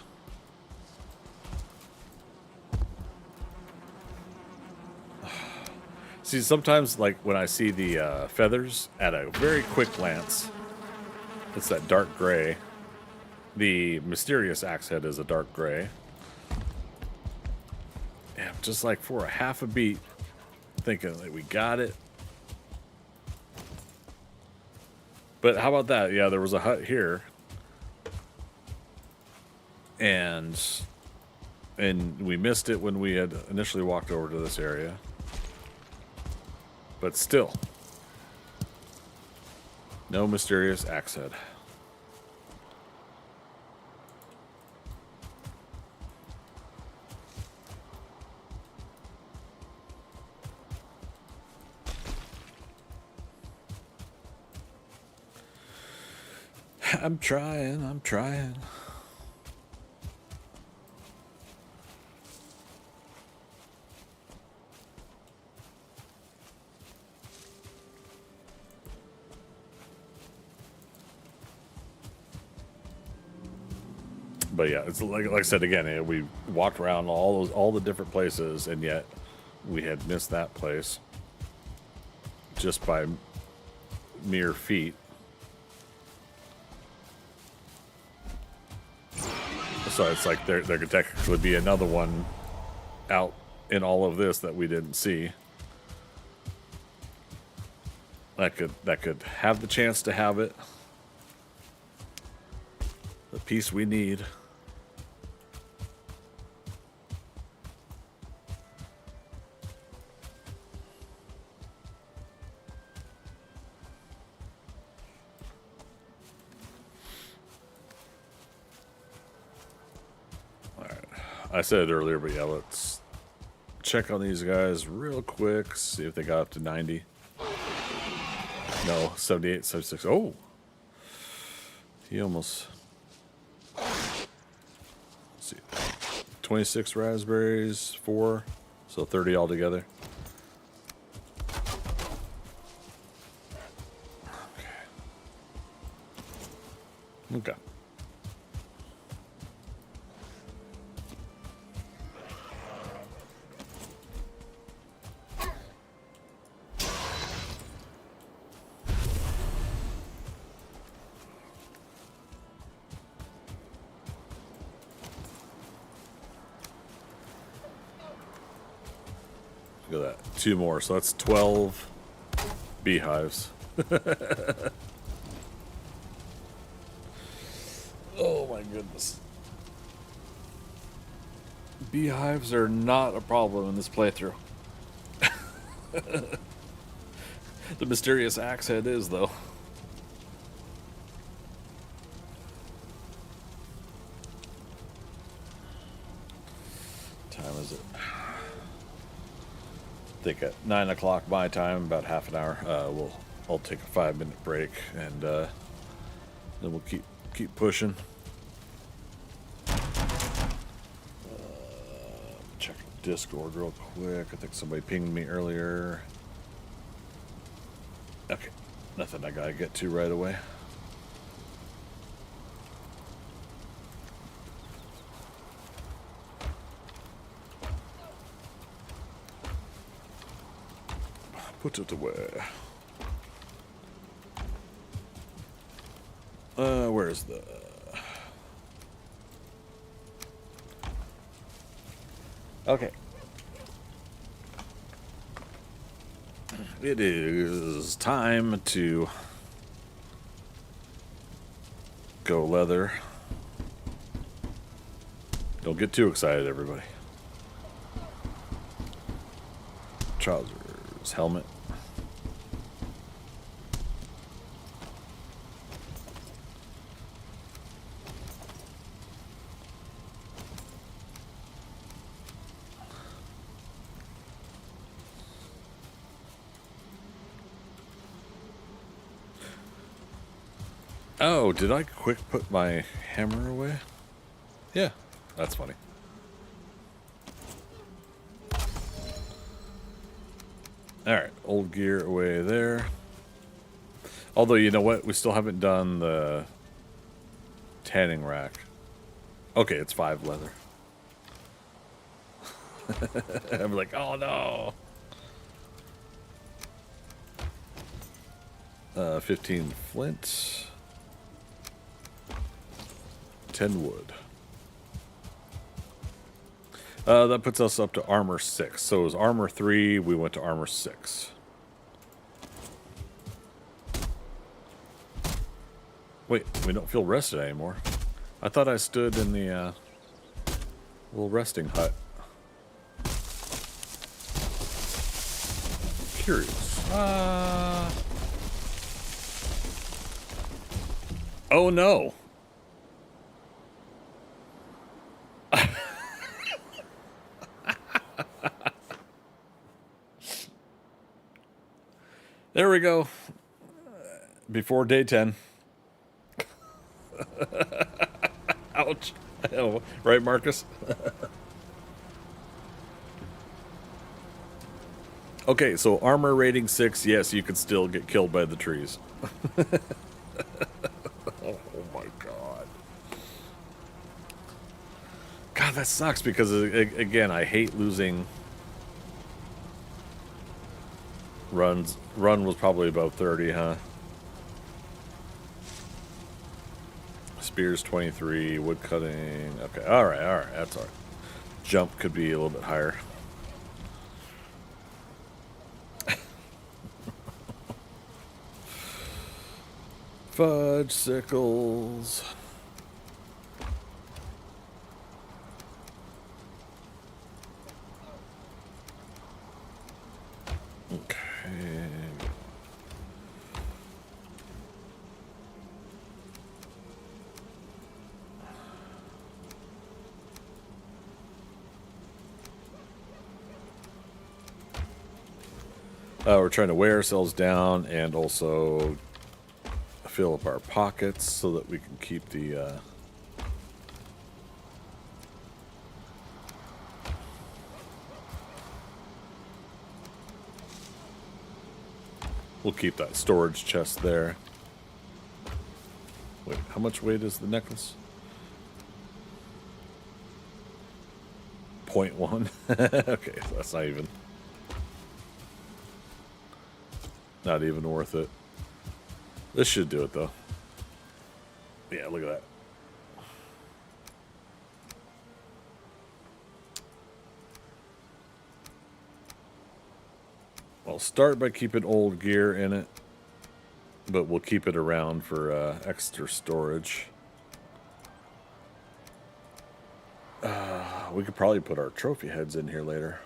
See, sometimes, like, when I see the feathers at a very quick glance, it's that dark gray. The mysterious axe head is a dark gray. Yeah, just like for a half a beat, thinking that we got it. But how about that? Yeah, there was a hut here. And we missed it when we had initially walked over to this area. But still, no mysterious axe head. I'm trying. But yeah, it's like I said again, we walked around all the different places, and yet we had missed that place just by mere feet. So it's like there could technically be another one out in all of this that we didn't see. That could have the chance to have it. The piece we need. I said it earlier, but yeah, let's check on these guys real quick, see if they got up to 90. No, 78, 76. Oh! He almost... Let's see. 26 raspberries, 4, so 30 altogether. Okay. Look at that. 2 more. So that's 12 beehives. Oh my goodness. Beehives are not a problem in this playthrough. The mysterious axe head is, though. What time is it? I think at 9 o'clock my time, about half an hour. I'll take a 5-minute break, and then we'll keep pushing. Check Discord real quick. I think somebody pinged me earlier. Okay, nothing I gotta get to right away. Put it away. Where's the... Okay. It is time to go leather. Don't get too excited, everybody. Trousers, helmet. Oh, did I quick put my hammer away? Yeah, that's funny. Alright, old gear away there. Although, you know what? We still haven't done the tanning rack. Okay, it's 5 leather. I'm like, oh no! 15 flint. 10 wood. That puts us up to armor 6. So it was armor 3, we went to armor 6. Wait, we don't feel rested anymore. I thought I stood in the little resting hut. Curious. Oh no! There we go. Before day 10. Ouch. Right, Marcus? Okay, so armor rating 6. Yes, you can still get killed by the trees. Oh my god. God, that sucks because, again, I hate losing runs. Run was probably about 30, huh? Spears 23, wood cutting. Okay, alright, that's alright. Jump could be a little bit higher. Fudge sickles. Okay. We're trying to weigh ourselves down and also fill up our pockets so that we can keep the we'll keep that storage chest there. Wait, how much weight is the necklace? 0.1. Okay, so that's not even worth it. This should do it, though. Yeah, look at that. I'll start by keeping old gear in it, but we'll keep it around for extra storage. We could probably put our trophy heads in here later.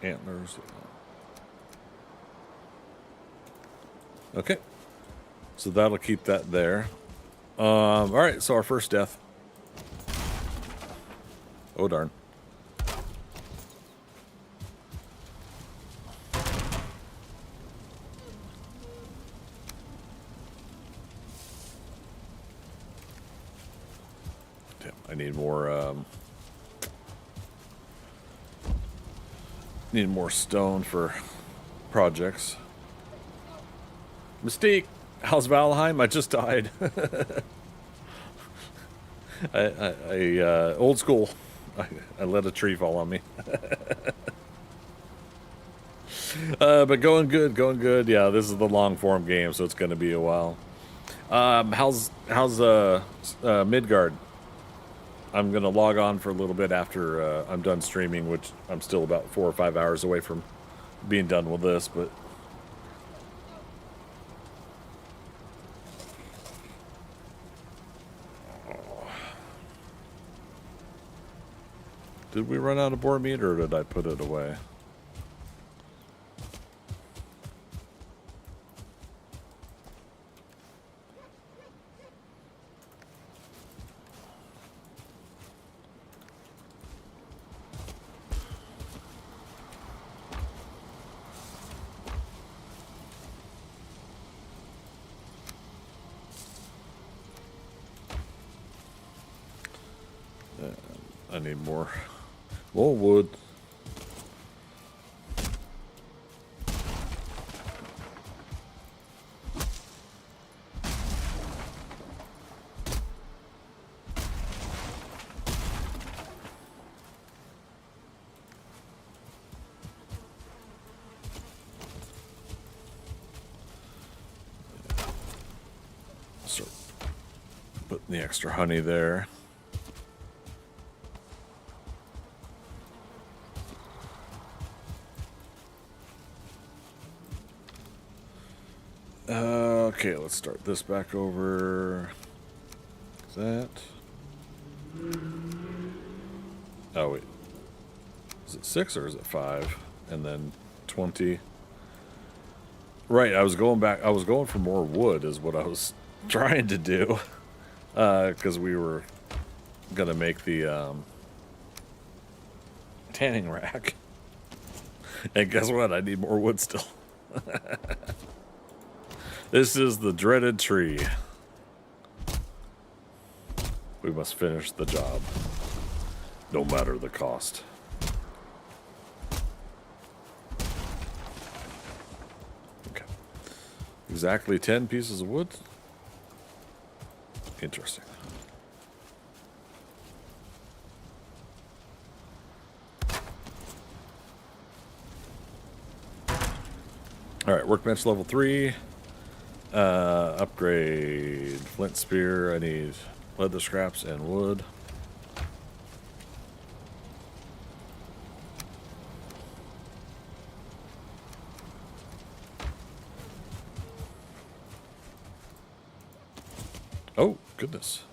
Antlers. Okay. So that'll keep that there. All right, so our first death. Oh darn. Damn, I need more stone for projects. Mystique, how's Valheim? I just died. Old school. I let a tree fall on me. But going good, going good. Yeah, this is the long form game, so it's going to be a while. How's Midgard? I'm gonna log on for a little bit after I'm done streaming, which I'm still about 4 or 5 hours away from being done with this, but did we run out of boar meat or did I put it away? I need more wood. Start putting the extra honey there. Okay, let's start this back over. That. Oh, wait. Is it 6 or is it 5? And then 20. Right, I was going back. I was going for more wood is what I was trying to do. Because we were going to make the tanning rack. And guess what? I need more wood still. This is the dreaded tree. We must finish the job, no matter the cost. Okay. Exactly 10 pieces of wood. Interesting. All right, workbench level 3. Upgrade flint spear. I need leather scraps and wood. Oh, goodness.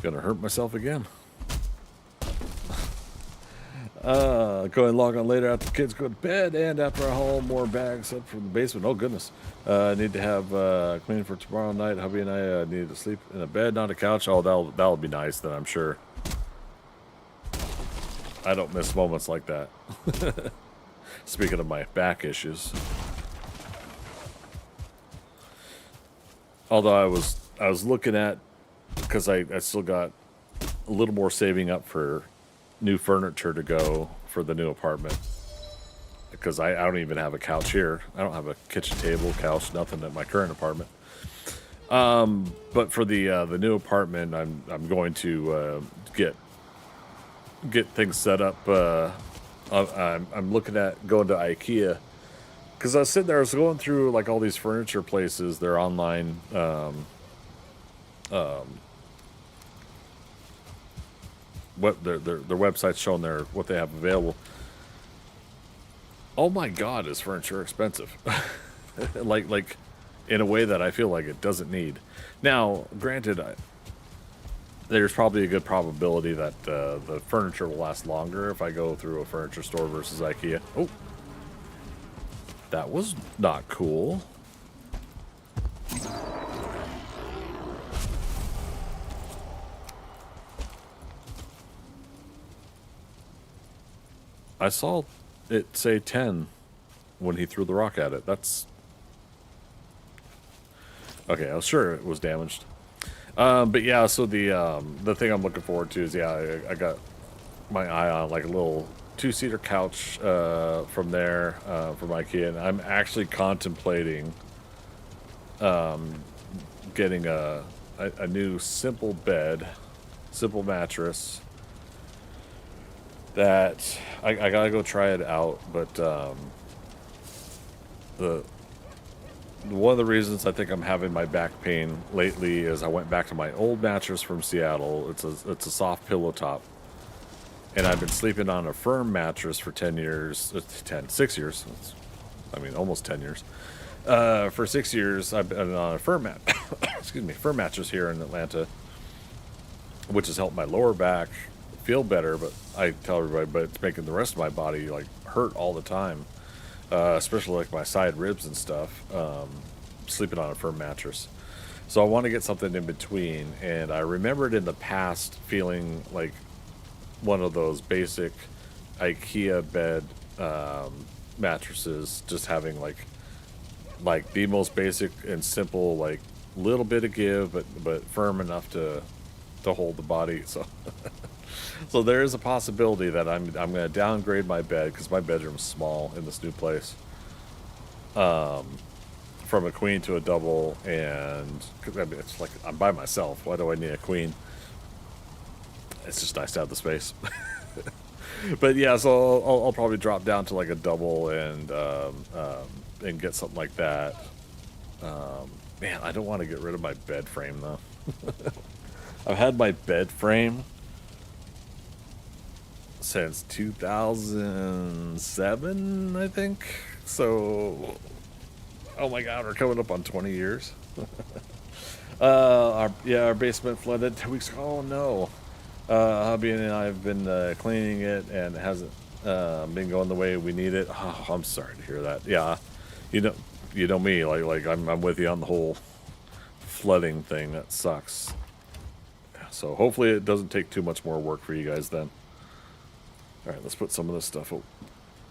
Gonna hurt myself again. Go and log on later after the kids go to bed and after I haul more bags up from the basement. Oh, goodness. I need to have cleaning for tomorrow night. Hubby and I need to sleep in a bed, not a couch. Oh, that'll be nice then, I'm sure. I don't miss moments like that. Speaking of my back issues. Although I was looking at, because I still got a little more saving up for new furniture to go for the new apartment. Because I don't even have a couch here. I don't have a kitchen table, couch, nothing at my current apartment. But for the new apartment, I'm going to get things set up. I'm looking at going to IKEA because I was sitting there. I was going through like all these furniture places. Their online what their website's showing what they have available. Oh my God, is furniture expensive? like in a way that I feel like it doesn't need. Now, granted, there's probably a good probability that the furniture will last longer if I go through a furniture store versus IKEA. Oh, that was not cool. I saw it say 10 when he threw the rock at it. That's okay. I was sure it was damaged. But yeah, so the thing I'm looking forward to is I got my eye on like a little two-seater couch from there from IKEA, and I'm actually contemplating getting a new simple bed, simple mattress. That I gotta go try it out, but the one of the reasons I think I'm having my back pain lately is I went back to my old mattress from Seattle. It's a soft pillow top, and I've been sleeping on a firm mattress for 10 years, 6 years. I mean, almost 10 years. For 6 years, I've been on a firm mattress here in Atlanta, which has helped my lower back feel better. But I tell everybody, but it's making the rest of my body like hurt all the time, especially like my side ribs and stuff. Sleeping on a firm mattress, so I want to get something in between. And I remembered in the past feeling like one of those basic IKEA bed mattresses, just having like the most basic and simple, like little bit of give, but firm enough to hold the body. So so there is a possibility that I'm going to downgrade my bed because my bedroom's small in this new place, from a queen to a double. And 'cause, I mean, it's like I'm by myself. Why do I need a queen? It's just nice to have the space. But yeah, so I'll probably drop down to like a double and get something like that. Man, I don't want to get rid of my bed frame though. I've had my bed frame since 2007, I think. So, oh my God, we're coming up on 20 years. Our basement flooded 2 weeks ago. Oh no. Hubby and I have been cleaning it, and it hasn't been going the way we need it. Oh, I'm sorry to hear that. Yeah, you know, you know me. Like I'm with you on the whole flooding thing. That sucks. So hopefully it doesn't take too much more work for you guys then. All right, let's put some of this stuff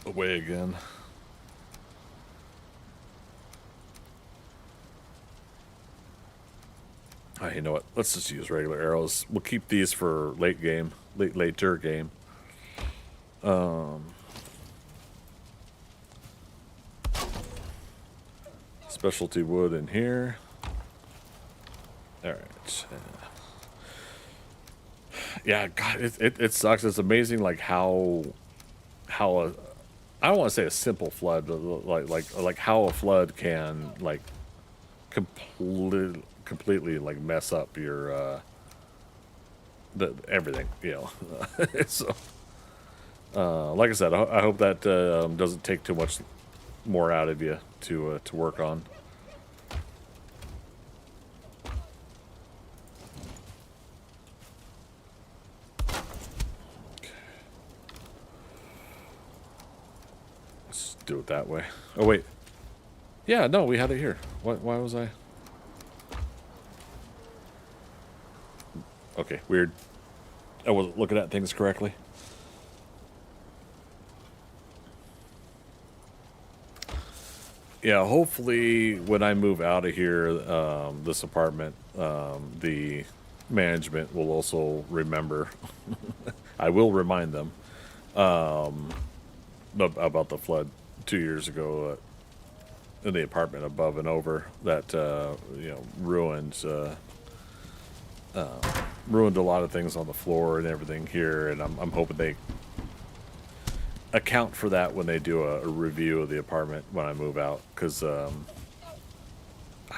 away again. You know what? Let's just use regular arrows. We'll keep these for later game. Specialty wood in here. All right. Yeah, God, it sucks. It's amazing, like how I don't want to say a simple flood, but like how a flood can like completely like mess up your everything, you know. So like I said, I hope that doesn't take too much more out of you to work on. Let's do it that way. Oh wait, yeah, no, we had it here. Why was I? Okay, weird. I wasn't looking at things correctly. Yeah, hopefully when I move out of here, this apartment, the management will also remember. I will remind them about the flood 2 years ago in the apartment above and over that ruined a lot of things on the floor and everything here, and I'm hoping they account for that when they do a review of the apartment when I move out, because I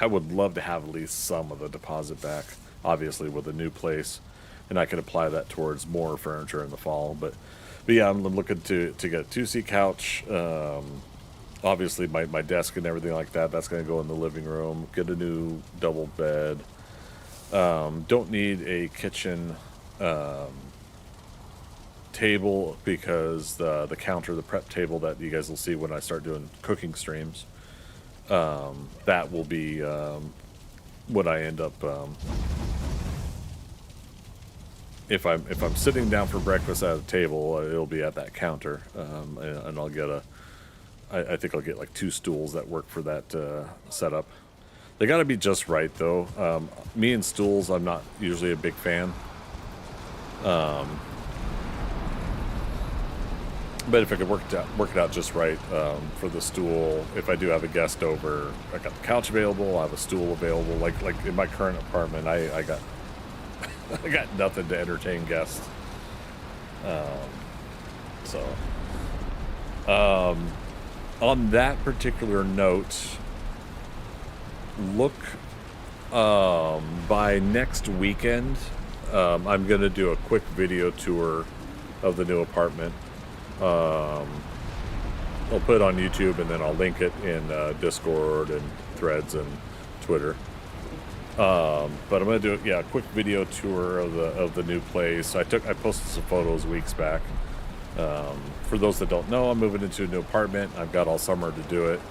would love to have at least some of the deposit back, obviously with a new place, and I could apply that towards more furniture in the fall. But yeah, I'm looking to get a two-seat couch. Obviously my desk and everything like that, that's going to go in the living room. Get a new double bed. Don't need a kitchen table, because the counter, the prep table that you guys will see when I start doing cooking streams, that will be what I end up if I'm sitting down for breakfast at a table, it'll be at that counter, and I'll get I think I'll get like 2 stools that work for that setup. They got to be just right though. Me and stools, I'm not usually a big fan. But if I could work it out just right for the stool, if I do have a guest over, I got the couch available, I have a stool available. Like in my current apartment, I got I got nothing to entertain guests. So on that particular note, look by next weekend. I'm gonna do a quick video tour of the new apartment. I'll put it on YouTube and then I'll link it in Discord and Threads and Twitter. But I'm gonna do a quick video tour of the new place. I posted some photos weeks back. For those that don't know, I'm moving into a new apartment. I've got all summer to do it.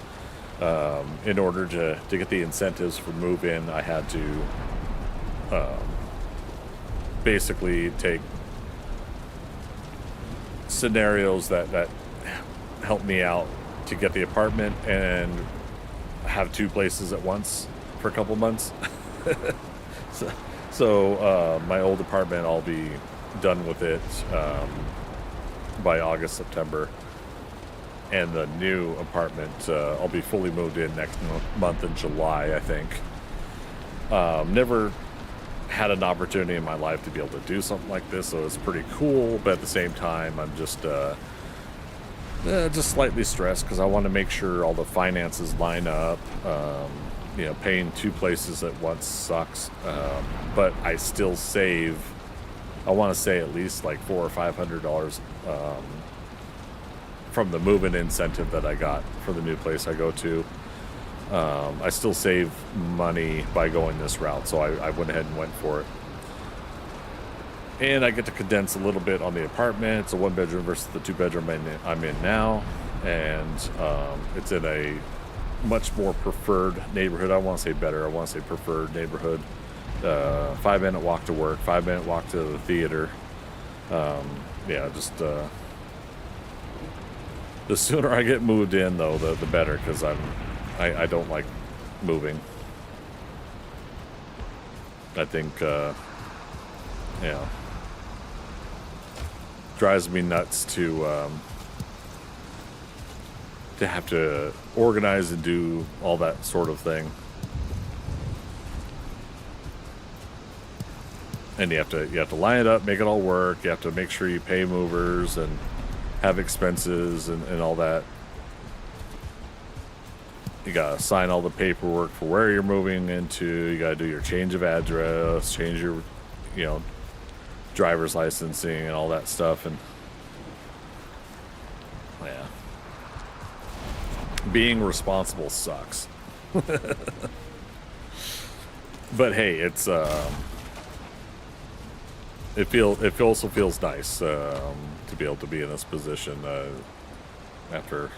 In order to get the incentives for move-in, I had to basically take scenarios that help me out to get the apartment and have 2 places at once for a couple months. so my old apartment, I'll be done with it by August, September. And the new apartment, I'll be fully moved in next month in July, I think. Never had an opportunity in my life to be able to do something like this, so it's pretty cool. But at the same time, I'm just slightly stressed because I want to make sure all the finances line up. Paying 2 places at once sucks, but I still save. I want to say at least like $400 or $500 from the move-in incentive that I got for the new place I go to. I still save money by going this route, so I went ahead and went for it. And I get to condense a little bit on the apartment. It's a 1-bedroom versus the 2-bedroom I'm in now, and it's in a much more preferred neighborhood. I want to say better. I want to say preferred neighborhood. 5-minute walk to work, 5-minute walk to the theater. The sooner I get moved in, though, the better, because I don't like moving. I think, drives me nuts to have to organize and do all that sort of thing. And you have to line it up, make it all work. You have to make sure you pay movers and have expenses and all that. You gotta sign all the paperwork for where you're moving into. You gotta do your change of address, change your, driver's licensing and all that stuff. And yeah, being responsible sucks. But hey, it's it also feels nice to be able to be in this position after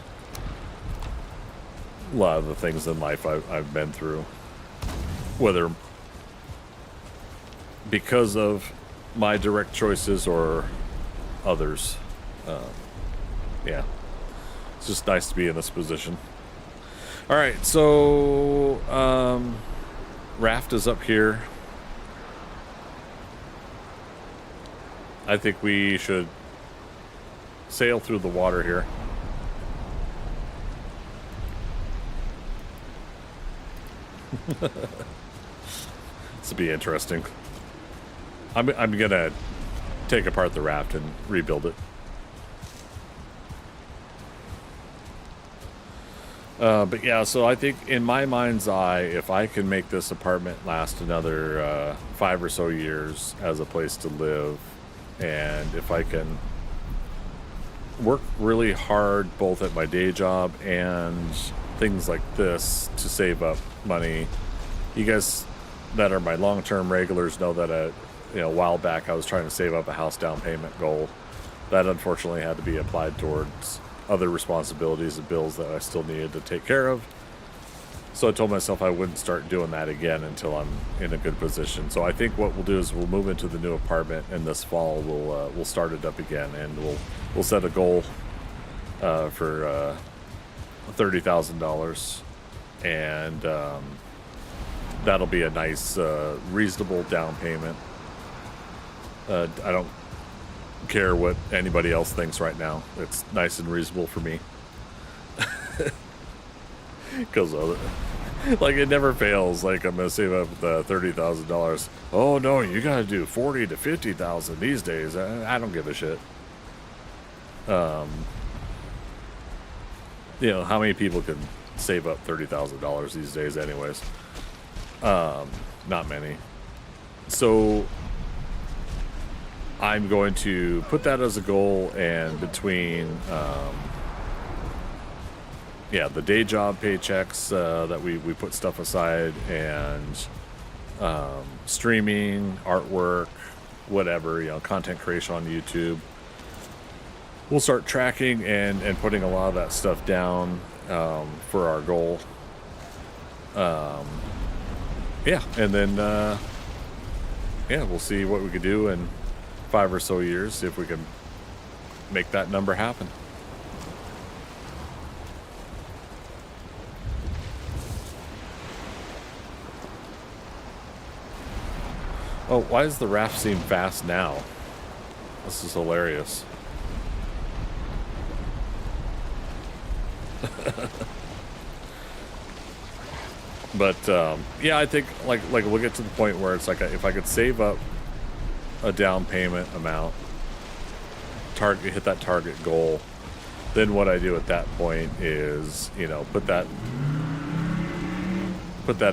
a lot of the things in life I've been through, whether because of my direct choices or others. It's just nice to be in this position. All right, so raft is up here. I think we should sail through the water here. This will be interesting. I'm gonna take apart the raft and rebuild it. But yeah, so I think in my mind's eye, if I can make this apartment last another 5 or so years as a place to live, and if I can work really hard both at my day job and things like this to save up money. You guys that are my long-term regulars know that a while back I was trying to save up a house down payment goal. That unfortunately had to be applied towards other responsibilities and bills that I still needed to take care of. So I told myself I wouldn't start doing that again until I'm in a good position. So I think what we'll do is we'll move into the new apartment, and this fall we'll start it up again, and we'll set a goal for $30,000, and that'll be a nice, reasonable down payment. I don't care what anybody else thinks right now. It's nice and reasonable for me. Because like it never fails. Like I'm gonna save up the $30,000. Oh no, you gotta do 40 to 50,000 these days. I don't give a shit. You know, how many people can save up $30,000 these days, anyways? Not many. So I'm going to put that as a goal, and between yeah, the day job paychecks that we put stuff aside, and streaming, artwork, whatever, you know, content creation on YouTube, we'll start tracking and putting a lot of that stuff down for our goal. Yeah, and then yeah, we'll see what we could do in 5 or so years, see if we can make that number happen. Oh, why does the raft seem fast now? This is hilarious. But yeah, I think like we'll get to the point where it's like if I could save up a down payment amount, hit that target goal, then what I do at that point is, you know, put that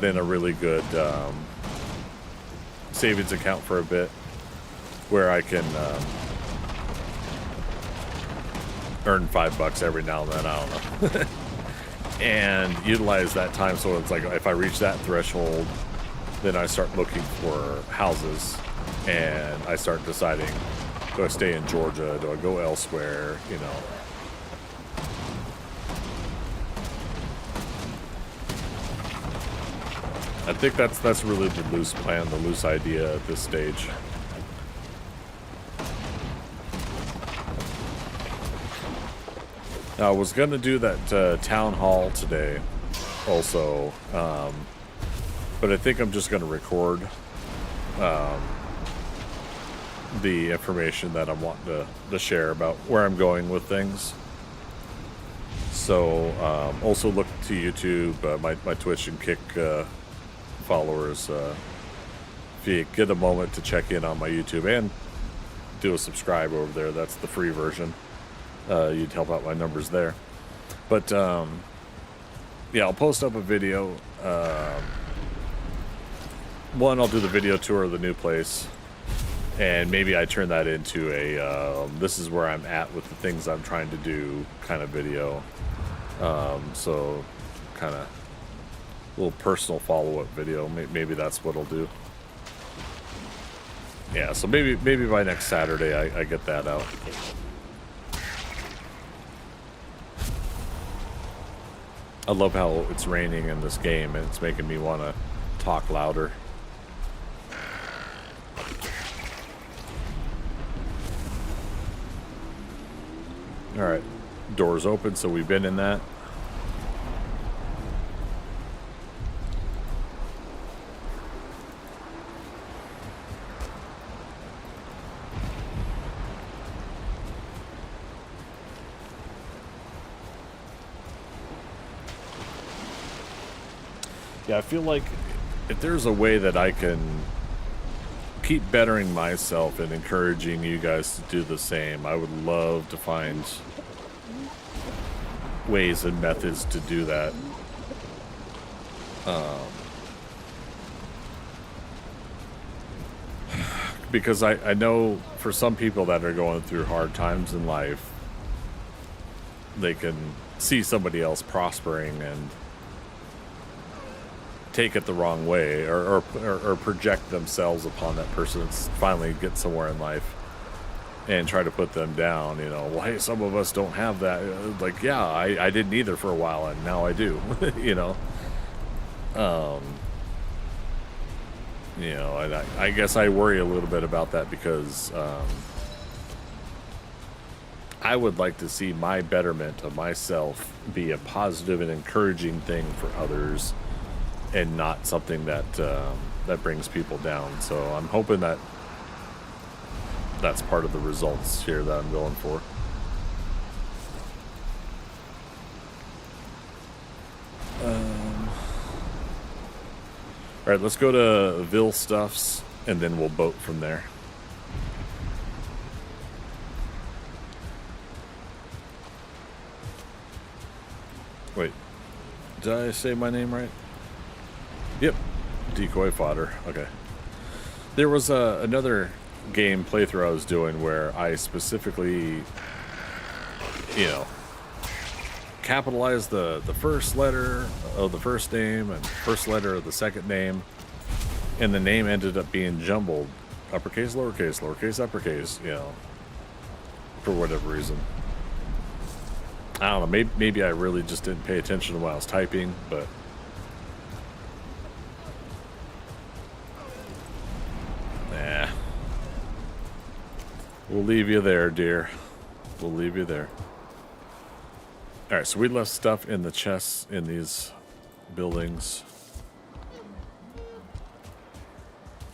in a really good savings account for a bit, where I can earn $5 every now and then, I don't know. And utilize that time, so it's like if I reach that threshold, then I start looking for houses, and I start deciding, do I stay in Georgia, do I go elsewhere, you know. I think that's really the loose plan, the loose idea at this stage. I was gonna do that town hall today, also, but I think I'm just gonna record the information that I'm wanting to share about where I'm going with things. So also look to YouTube, my Twitch and Kick followers. If you get a moment to check in on my YouTube and do a subscribe over there, that's the free version. You'd help out my numbers there. But yeah, I'll post up a video. One, I'll do the video tour of the new place, and maybe I turn that into a this is where I'm at with the things I'm trying to do kind of video. So kind of a little personal follow-up video. Maybe that's what I'll do. Yeah, so maybe by next Saturday I get that out. I love how it's raining in this game, and it's making me want to talk louder. Alright, doors open, so we've been in that. Yeah, I feel like if there's a way that I can keep bettering myself and encouraging you guys to do the same, I would love to find ways and methods to do that. Because I know for some people that are going through hard times in life, they can see somebody else prospering and take it the wrong way, or project themselves upon that person that's finally get somewhere in life and try to put them down, you know. Well, hey, some of us don't have that. Like, yeah, I didn't either for a while, and now I do. You know, You know, and I guess I worry a little bit about that because I would like to see my betterment of myself be a positive and encouraging thing for others, and not something that that brings people down. So I'm hoping that that's part of the results here that I'm going for. All right, let's go to Ville Stuffs, and then we'll boat from there. Wait, did I say my name right? Yep, Decoy Fodder. Okay. There was another game playthrough I was doing where I specifically, you know, capitalized the first letter of the first name and first letter of the second name, and the name ended up being jumbled, uppercase, lowercase, lowercase, uppercase, you know, for whatever reason. I don't know, maybe I really just didn't pay attention while I was typing, but nah. We'll leave you there, dear. We'll leave you there. Alright, so we left stuff in the chests in these buildings.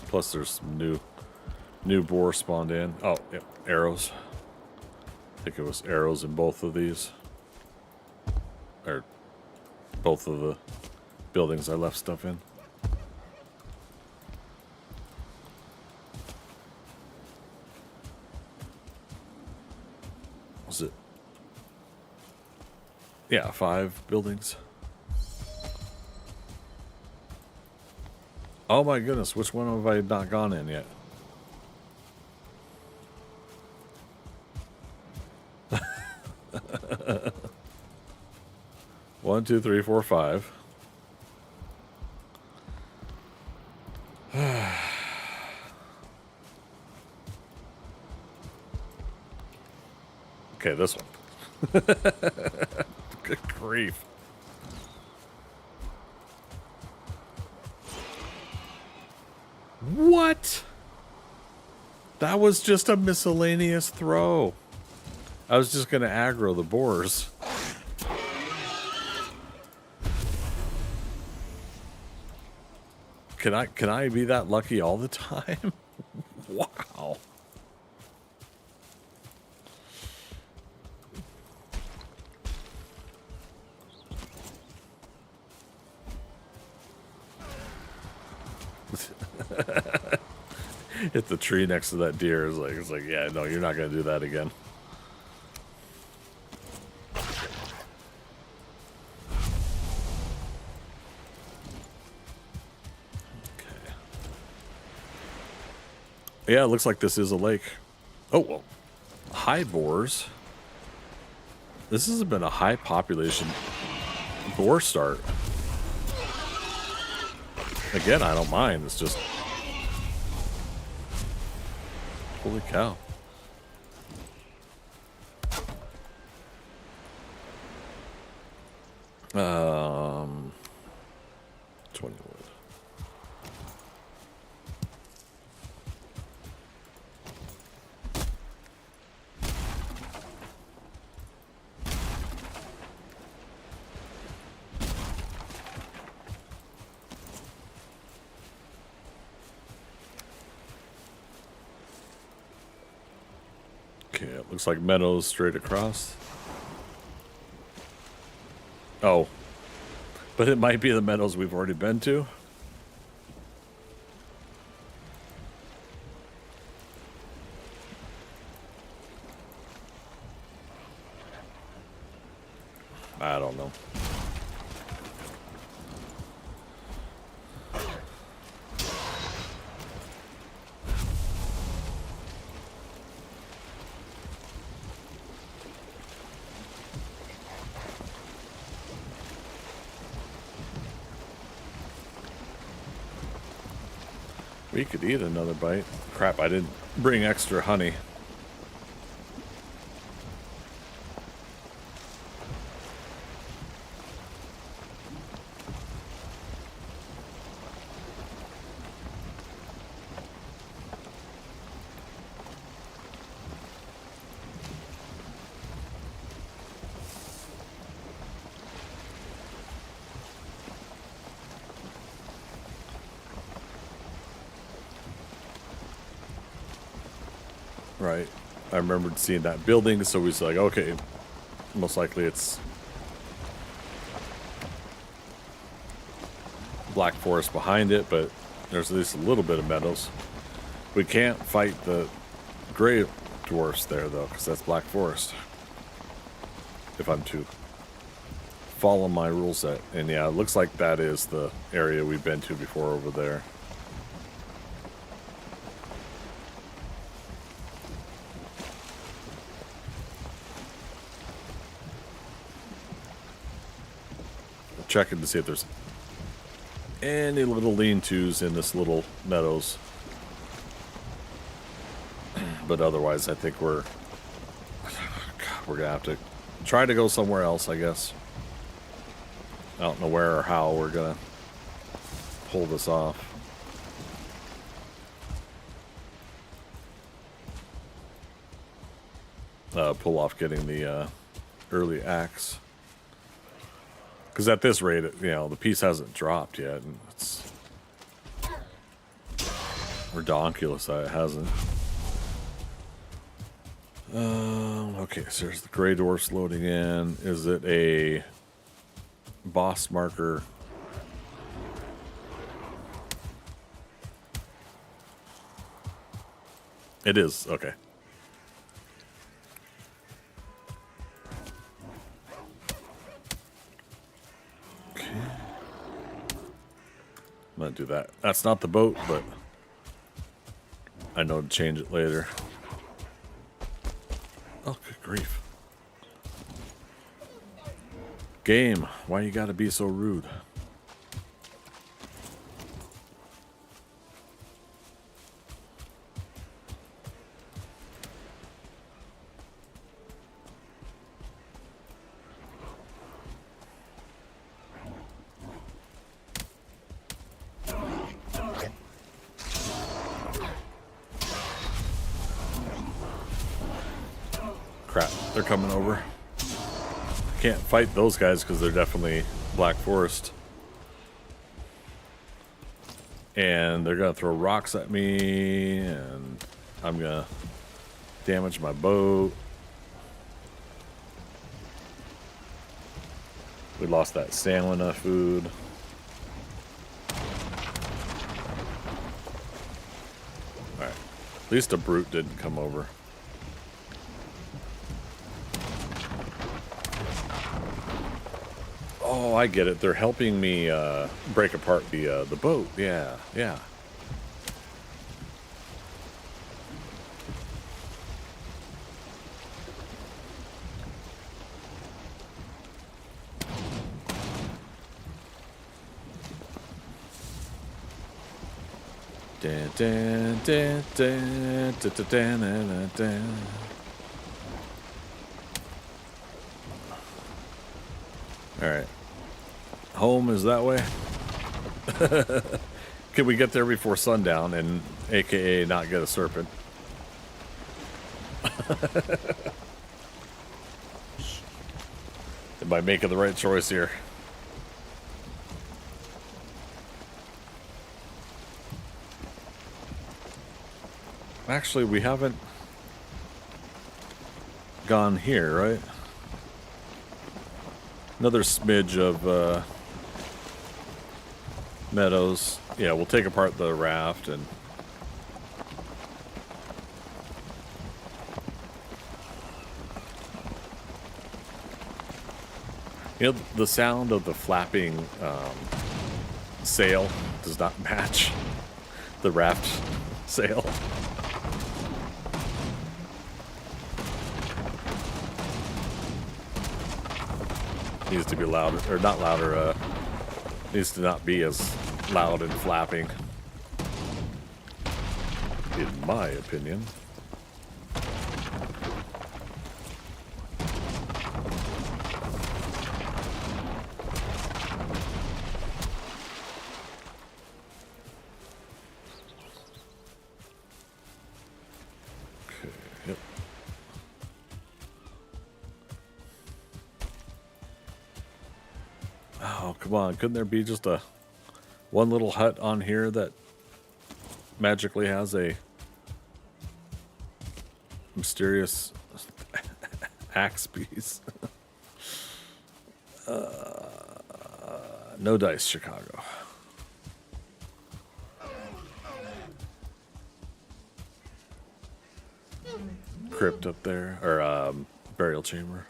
Plus there's some new boar spawned in. Oh, yep, arrows. I think it was arrows in both of these. Or both of the buildings I left stuff in. Was it? Yeah, 5 buildings. Oh my goodness, which one have I not gone in yet? One, two, three, four, 5. Okay, this one. Good grief. What? That was just a miscellaneous throw. I was just going to aggro the boars. Can I be that lucky all the time? Wow. Hit the tree next to that deer. It's like, yeah, no, you're not gonna do that again. Okay. Yeah, it looks like this is a lake. Oh, well, high boars. This has been a high population boar start. Again, I don't mind. It's just, holy cow. Um, 20 wood. Okay, it looks like meadows straight across. Oh, but it might be the meadows we've already been to. I don't know. We could eat another bite. Crap, I didn't bring extra honey. right? I remembered seeing that building, so we was like, okay, most likely it's Black Forest behind it, but there's at least a little bit of meadows. We can't fight the gray dwarfs there, though, because that's Black Forest. If I'm to follow my rule set. And yeah, it looks like that is the area we've been to before over there. Checking to see if there's any little lean-tos in this little meadows. But otherwise, I think we're gonna have to try to go somewhere else, I guess. I don't know where or how we're gonna pull this off. Pull off getting the early axe. Because at this rate, you know, the piece hasn't dropped yet, and it's redonkulous that it hasn't. Okay, so there's the gray dwarfs loading in. Is it a boss marker? It is, okay. Okay. I'm gonna do that. That's not the boat, but I know to change it later. Oh, good grief. Game, why you gotta be so rude? Crap, they're coming over. Can't fight those guys because they're definitely Black Forest. And they're gonna throw rocks at me, and I'm gonna damage my boat. We lost that stamina food. Alright. At least a brute didn't come over. Oh, I get it. They're helping me break apart the boat. Yeah, yeah. Dun, dun, dun, dun, dun, dun, dun, dun, dun. All right. Home is that way. Can we get there before sundown and AKA not get a serpent? Am I making the right choice here? Actually, we haven't gone here, right? Another smidge of meadows. Yeah, we'll take apart the raft and you know, the sound of the flapping sail does not match the raft sail. Needs to be louder, or not louder, needs to not be as loud and flapping, in my opinion. Okay, yep. Oh, come on. Couldn't there be just one little hut on here that magically has a Mysterious axe piece. No dice, Chicago. Crypt up there, or burial chamber.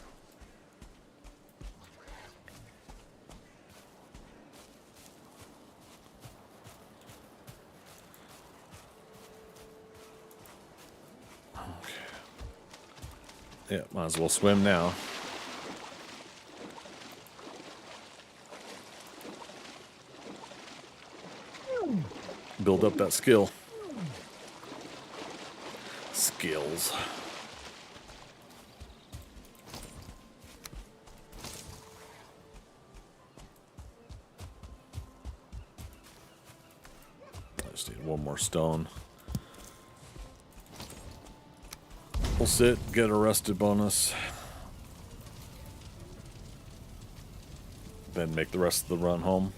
Yeah, might as well swim now. Build up that skill. Skills. I just need one more stone. We'll sit, get a rested bonus. Then make the rest of the run home.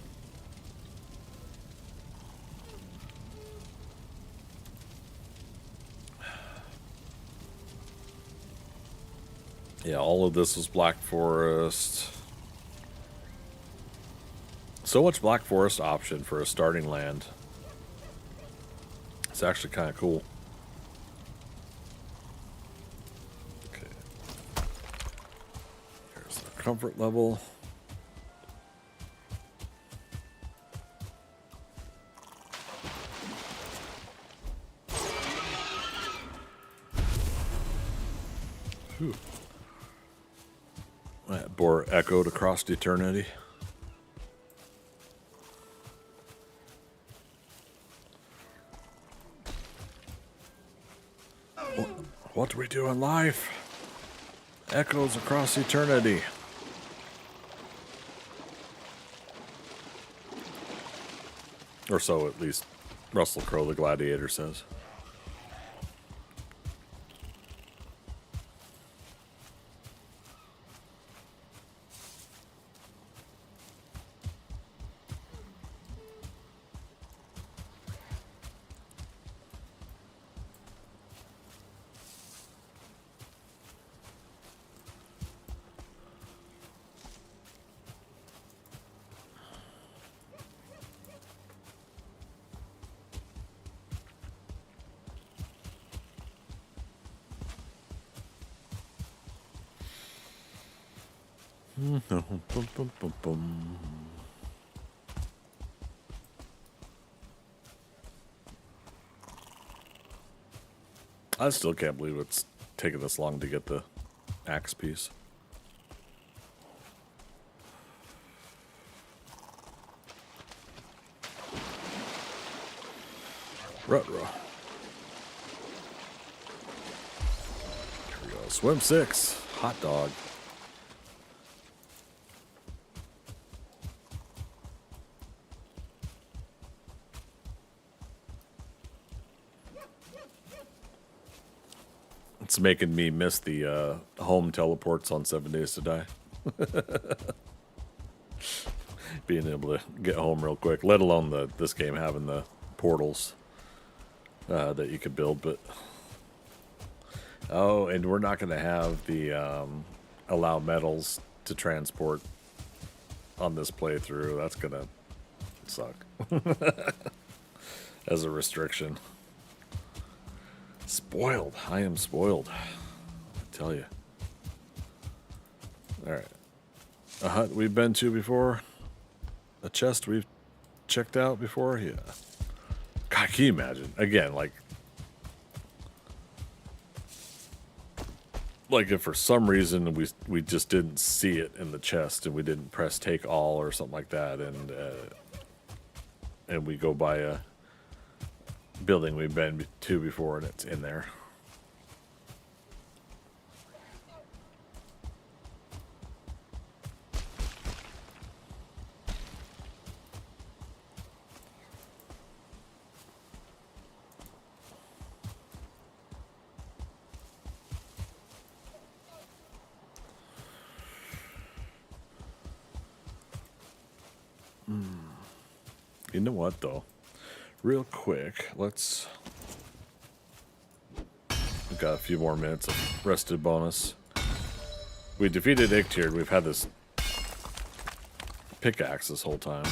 Yeah, all of this was Black Forest. So much Black Forest option for a starting land. It's actually kind of cool. Okay. Here's the comfort level. Whew. That bore echoed across eternity. What do we do in life? Echoes across eternity. Or so at least Russell Crowe the Gladiator says. Bum, bum, bum. I still can't believe it's taken this long to get the axe piece. Ruh-roh. Here we go. Swim 6. Hot dog. It's making me miss the home teleports on 7 Days to Die. Being able to get home real quick, let alone this game having the portals that you could build. But oh, and we're not going to have the allow metals to transport on this playthrough. That's going to suck as a restriction. Spoiled. I am spoiled. I tell you. All right. A hut we've been to before. A chest we've checked out before. Yeah. God, can you imagine? Again, like if for some reason we just didn't see it in the chest and we didn't press take all or something like that, and we go by a building we've been to before and it's in there. You know what though? Real quick, let's got a few more minutes of rested bonus. We defeated Ictiered. We've had this pickaxe this whole time.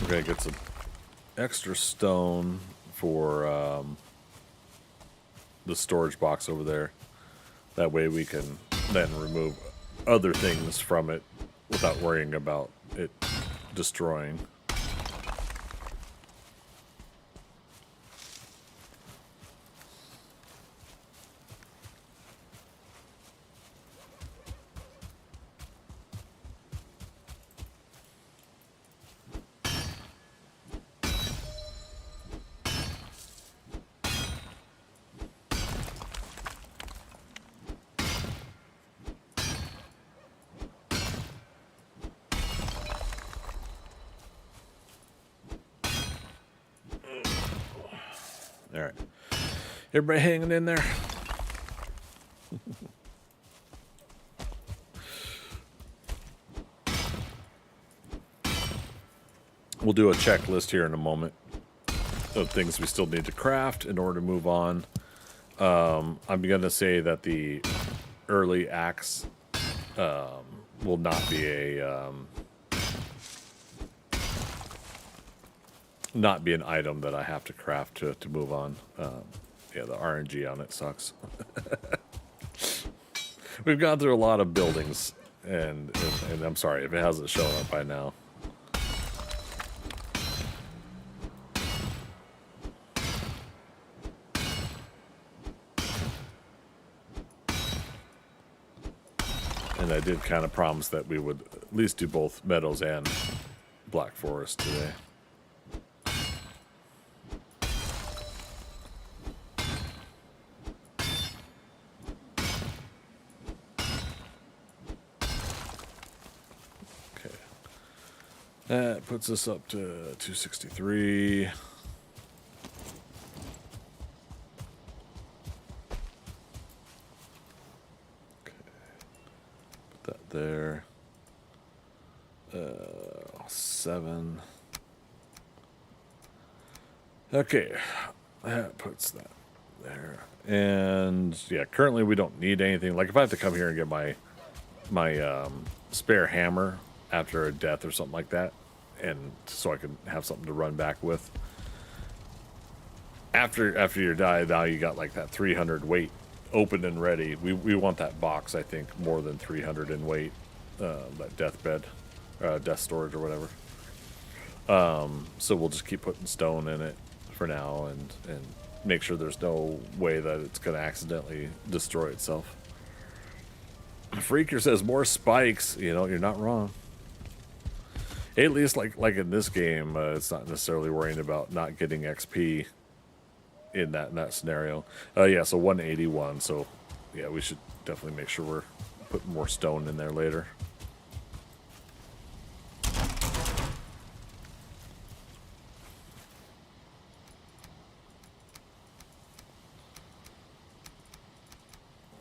We're gonna get some extra stone for the storage box over there. That way we can then remove other things from it without worrying about it destroying. All right. Everybody hanging in there? We'll do a checklist here in a moment of things we still need to craft in order to move on. I'm going to say that the early axe will not be an item that I have to craft to move on. Yeah, the RNG on it sucks. We've gone through a lot of buildings, and I'm sorry if it hasn't shown up by now. And I did kind of promise that we would at least do both Meadows and Black Forest today. That puts us up to 263. Okay. Put that there. 7. Okay. That puts that there. And yeah, currently we don't need anything. Like if I have to come here and get my spare hammer after a death or something like that, and so I can have something to run back with. After you die, now you got like that 300 weight open and ready. We want that box, I think, more than 300 in weight. That deathbed, death storage or whatever. So we'll just keep putting stone in it for now and make sure there's no way that it's going to accidentally destroy itself. Freaker says more spikes. You know, you're not wrong. At least like in this game, it's not necessarily worrying about not getting XP in that scenario. Yeah, so 181. So yeah, we should definitely make sure we're putting more stone in there later.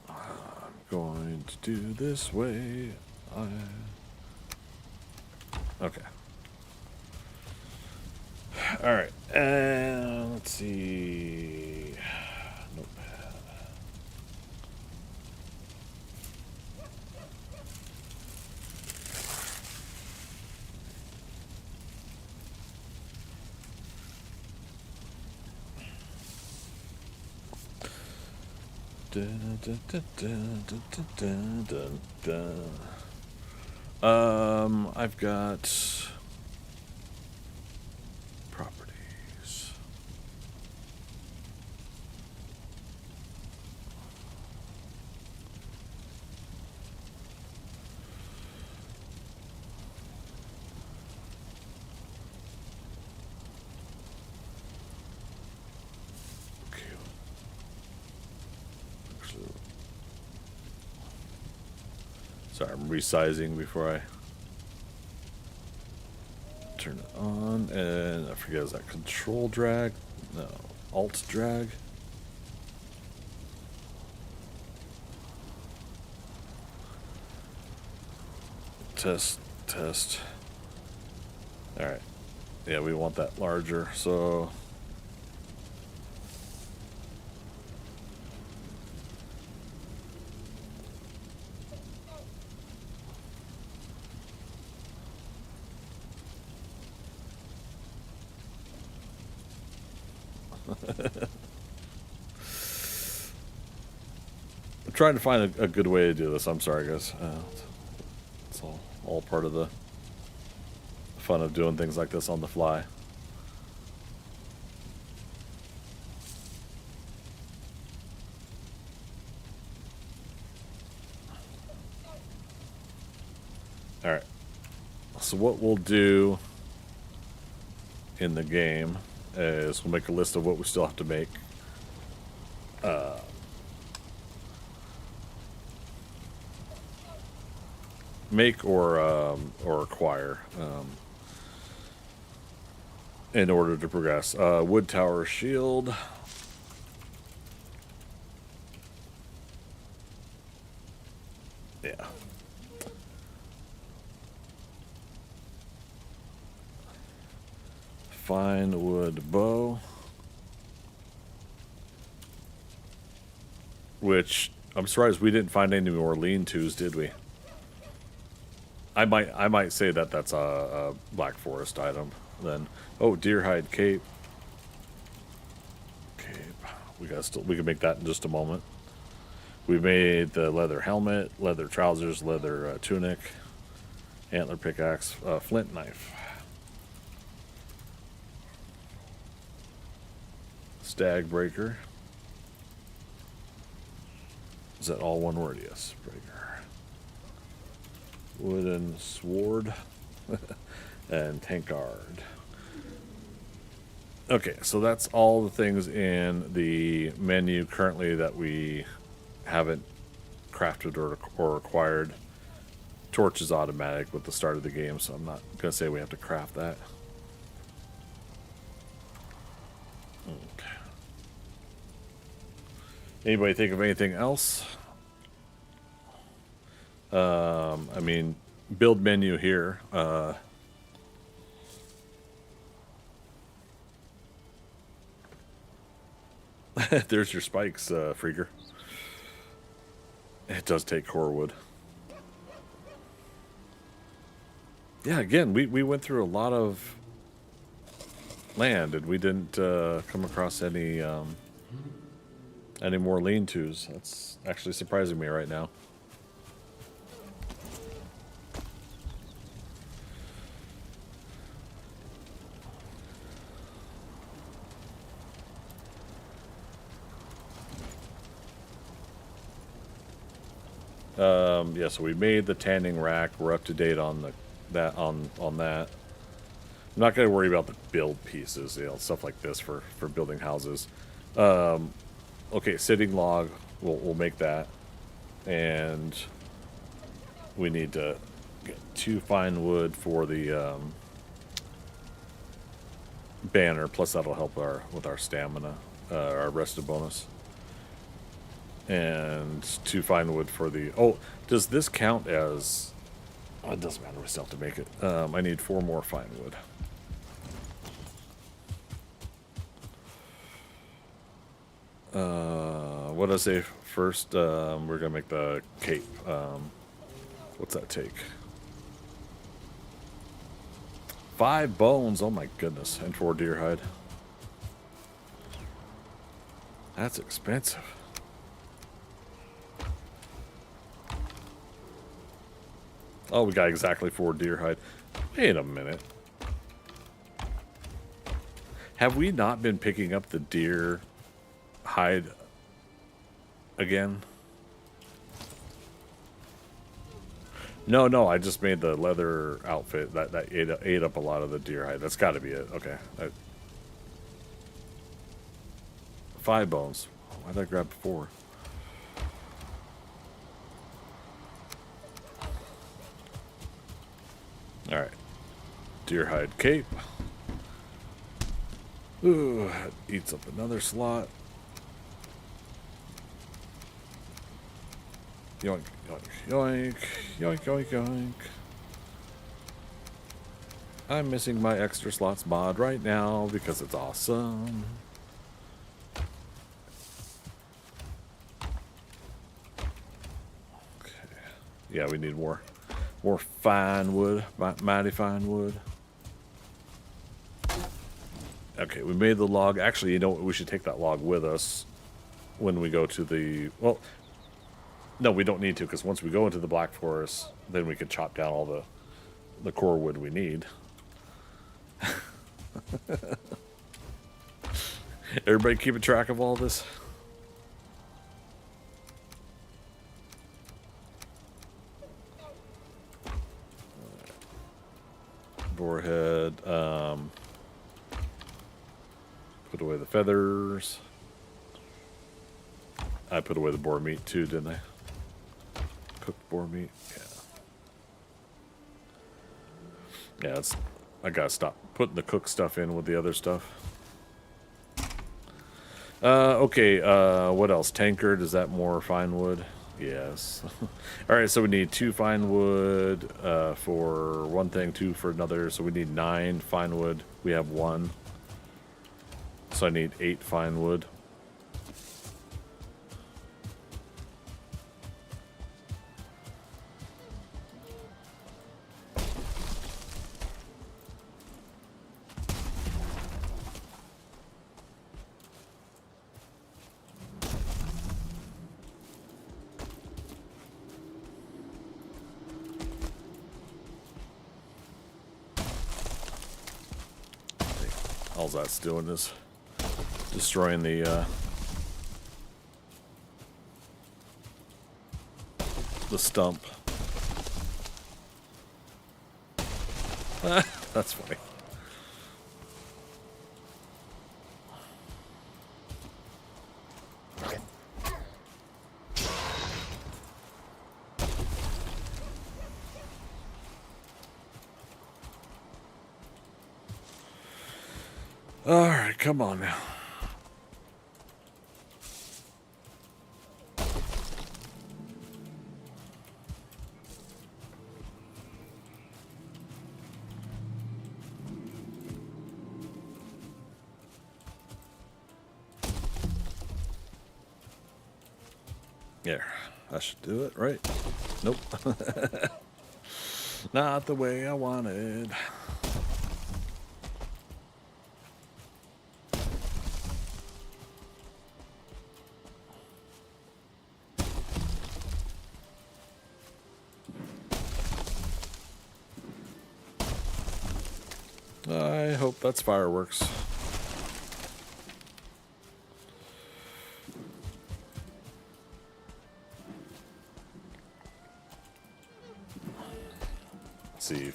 I'm going to do this way. Okay. All right. Let's see. Notepad. Dun, dun, dun, dun, dun, dun, dun, dun. I've got properties. Okay. Actually, sorry, I'm resizing before I turn it on, and I forget, is that control drag? No, alt drag. Test, test. All right. Yeah, we want that larger, so... I'm trying to find a good way to do this. I'm sorry, guys. It's all part of the fun of doing things like this on the fly. All right. So what we'll do in the game is we'll make a list of what we still have to make. Make or acquire in order to progress. Wood tower shield. Yeah. Fine wood bow. Which I'm surprised we didn't find any more lean-tos, did we? I might say that that's a Black Forest item then. Oh, deer hide cape. Cape. We can make that in just a moment. We made the leather helmet, leather trousers, leather tunic, antler pickaxe, flint knife, stag breaker. Is that all one word? Yes, breaker. Wooden sword and tankard. Okay, so that's all the things in the menu currently that we haven't crafted or acquired. Torch is automatic with the start of the game, so I'm not gonna say we have to craft that. Okay. Anybody think of anything else? I mean, build menu here. There's your spikes, Freaker. It does take core wood. Yeah, again, we went through a lot of land and we didn't come across any more lean-tos. That's actually surprising me right now. Yeah, so we made the tanning rack. We're up to date on that. I'm not going to worry about the build pieces, stuff like this for building houses. Okay, sitting log. We'll make that, and we need to get 2 fine wood for the banner. Plus, that'll help with our stamina, our rested bonus. And 2 fine wood for the... Oh, does this count as... Oh, it doesn't matter, we still have to make it. I need 4 more fine wood. What did I say first? We're going to make the cape. What's that take? 5 bones, oh my goodness. And 4 deer hide. That's expensive. Oh, we got exactly 4 deer hide. Wait a minute. Have we not been picking up the deer hide again? No, I just made the leather outfit. That ate up a lot of the deer hide. That's got to be it. Okay. 5 bones. Why did I grab 4? Alright. Deer hide cape. Ooh, that eats up another slot. Yoink, yoink, yoink. Yoink, yoink, yoink. I'm missing my extra slots mod right now because it's awesome. Okay. Yeah, we need more fine wood, mighty fine wood. Okay, we made the log. Actually, you know what? We should take that log with us when we go to the... Well, no, we don't need to, because once we go into the Black Forest, then we can chop down all the core wood we need. Everybody keeping track of all this? Boarhead. Put away the feathers. I put away the boar meat too, didn't I? Cooked boar meat. Yeah. Yeah, I gotta stop putting the cooked stuff in with the other stuff. Okay, what else? Tankard, is that more fine wood? Yes. Alright, so we need 2 fine wood for one thing, 2 for another. So we need 9 fine wood. We have 1. So I need 8 fine wood. All that's doing is destroying the stump. That's funny. All right, come on now. There, I should do it, right? Nope. Not the way I wanted. I hope that's fireworks. Let's see.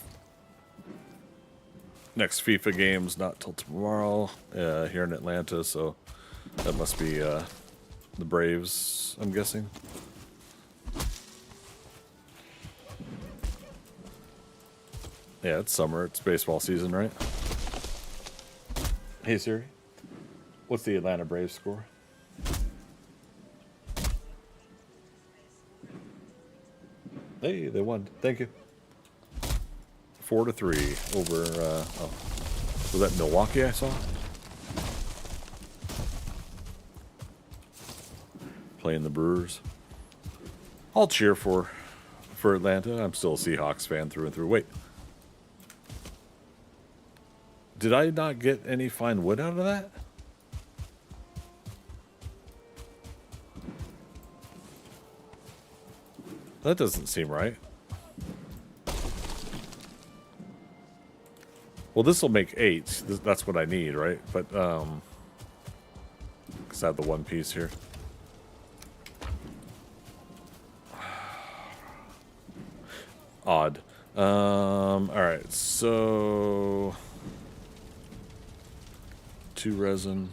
Next FIFA game's not till tomorrow here in Atlanta, so that must be the Braves, I'm guessing. Yeah, it's summer. It's baseball season, right? Hey Siri, what's the Atlanta Braves score? Hey, they won. Thank you. 4-3 over. Oh, was that Milwaukee? I saw. Playing the Brewers. I'll cheer for Atlanta. I'm still a Seahawks fan through and through. Wait. Did I not get any fine wood out of that? That doesn't seem right. Well, this will make 8. That's what I need, right? But, because I have the one piece here. Odd. Alright, so... 2 resin.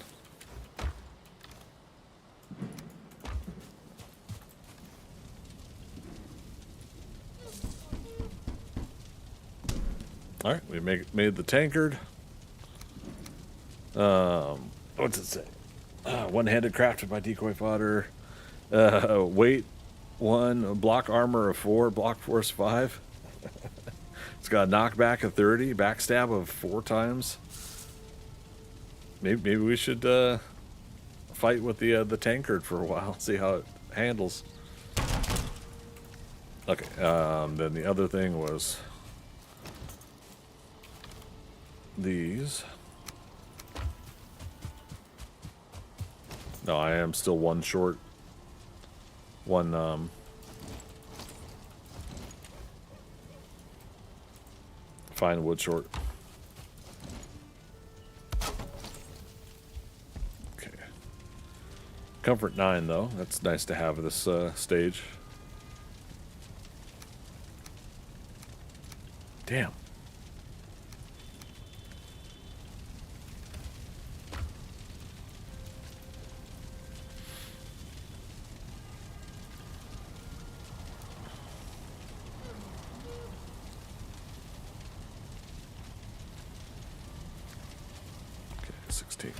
All right, we made the tankard. What's it say? One-handed crafted by Decoy Fodder. Weight 1, block armor of 4, block force 5. It's got a knockback of 30, backstab of 4 times. Maybe we should fight with the tankard for a while, see how it handles. Okay, then the other thing was these. No, I am still one short. One, fine wood short. Okay. Comfort 9, though. That's nice to have this stage. Damn. Okay, 16.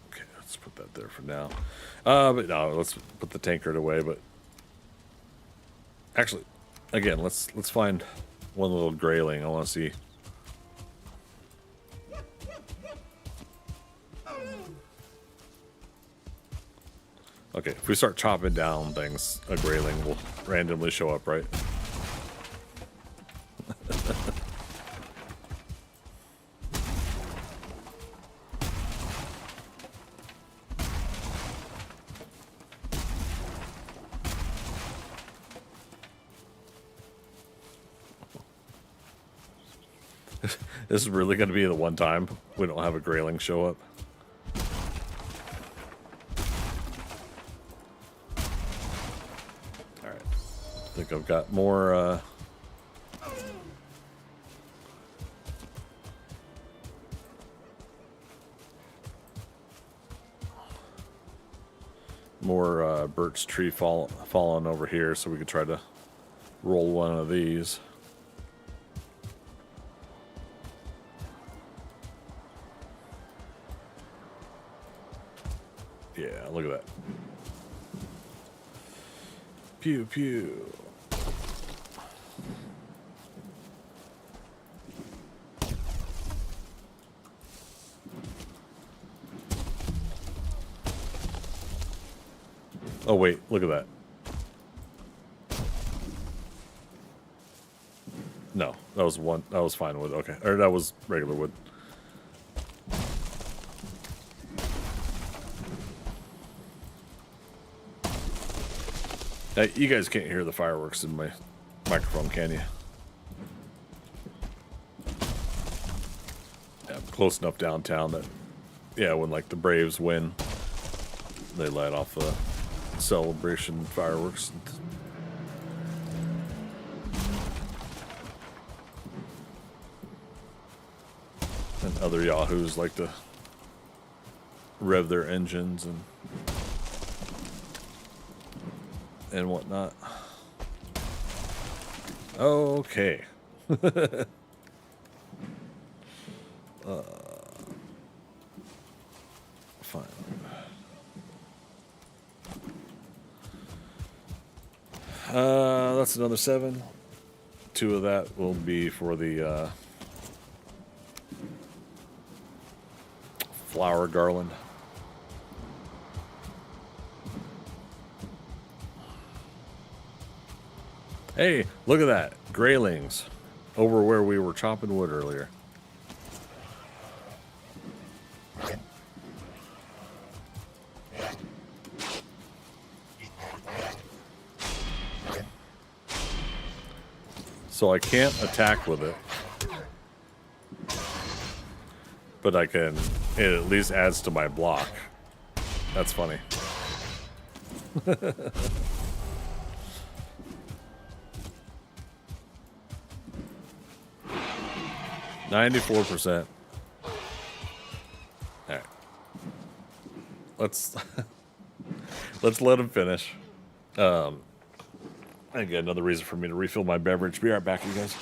Okay, let's put that there for now. But no, let's put the tankard away. But actually, again, let's find one little grayling. I want to see. Okay, if we start chopping down things, a grayling will randomly show up, right? This is really going to be the one time we don't have a grayling show up. Alright. I think I've got more, birch tree falling over here, so we could try to roll one of these. Yeah, look at that. Pew, pew. Oh, wait, look at that. No, that was one. That was fine wood. Okay. Or that was regular wood. Now, you guys can't hear the fireworks in my microphone, can you? Yeah, I'm close enough downtown that, yeah, when like the Braves win, they light off the celebration fireworks. And other yahoos like to rev their engines and whatnot. Okay. Fine. That's another 7. 2 of that will be for the flower garland. Hey, look at that. Graylings over where we were chopping wood earlier. So I can't attack with it. But I can, it at least adds to my block. That's funny. 94%. Alright. Let's let him finish. I get another reason for me to refill my beverage. Be right back, you guys.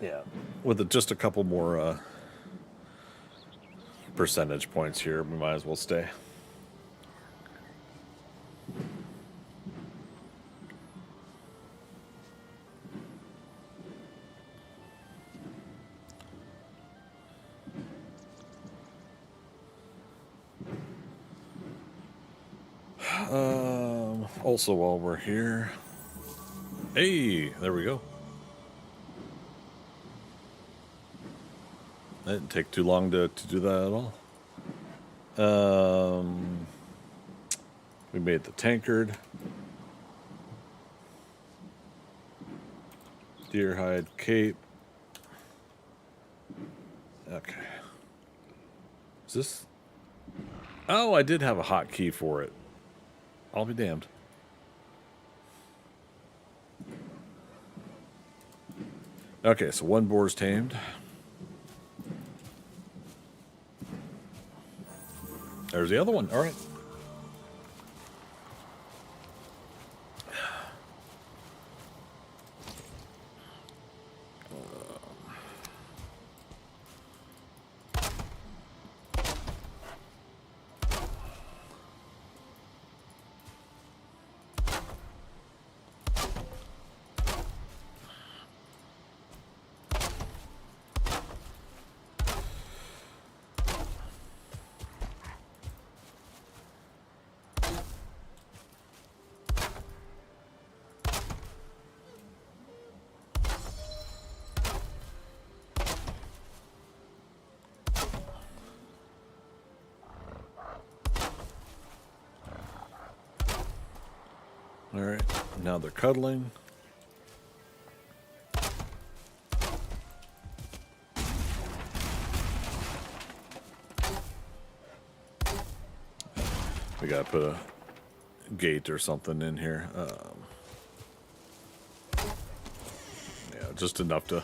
Yeah, with just a couple more percentage points here, we might as well stay. Also, while we're here, hey, there we go. That didn't take too long to do that at all. We made the tankard. Deer hide cape. Okay. Is this? Oh, I did have a hotkey for it. I'll be damned. Okay, so one boar's tamed. There's the other one. All right. All right, now they're cuddling. We gotta put a gate or something in here. Yeah, just enough to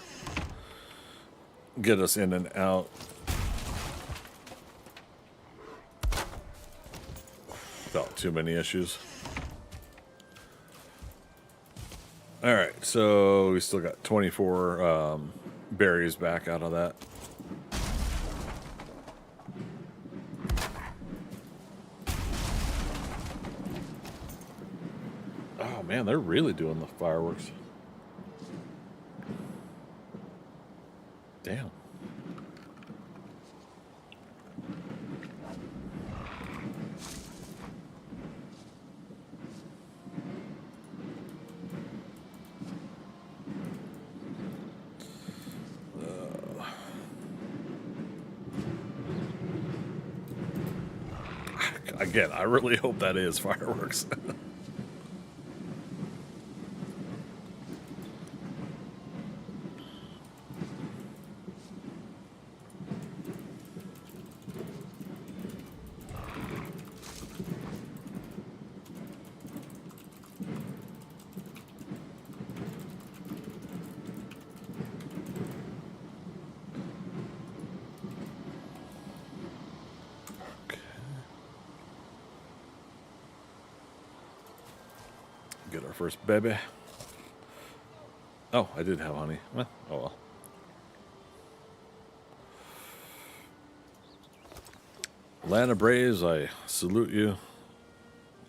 get us in and out. Without too many issues. All right, so we still got 24 berries back out of that. Oh man, they're really doing the fireworks. Damn. Again, I really hope that is fireworks. Get our first baby. Oh, I did have honey. Oh well. Lana Braves, I salute you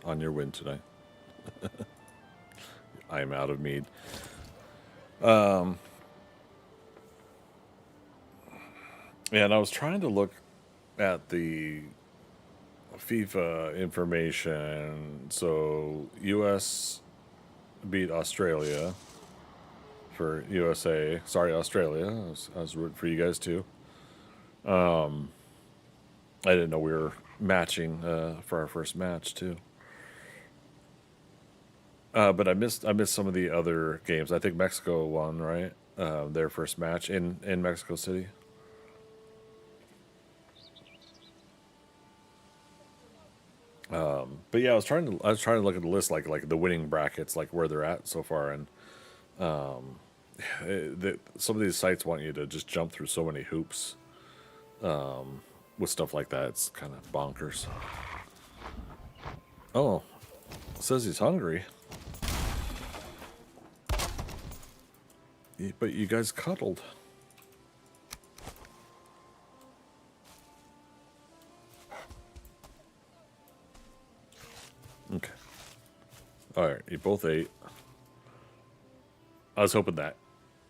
on your win tonight. I am out of mead. And I was trying to look at the FIFA information. So US beat Australia for USA. Sorry, Australia. I was rooting for you guys too. I didn't know we were matching for our first match too. But I missed some of the other games. I think Mexico won, right? Their first match in Mexico City. But yeah, I was trying to look at the list, like the winning brackets, like where they're at so far, and some of these sites want you to just jump through so many hoops with stuff like that. It's kind of bonkers. Oh, says he's hungry. But you guys cuddled. Okay. All right, you both ate. I was hoping that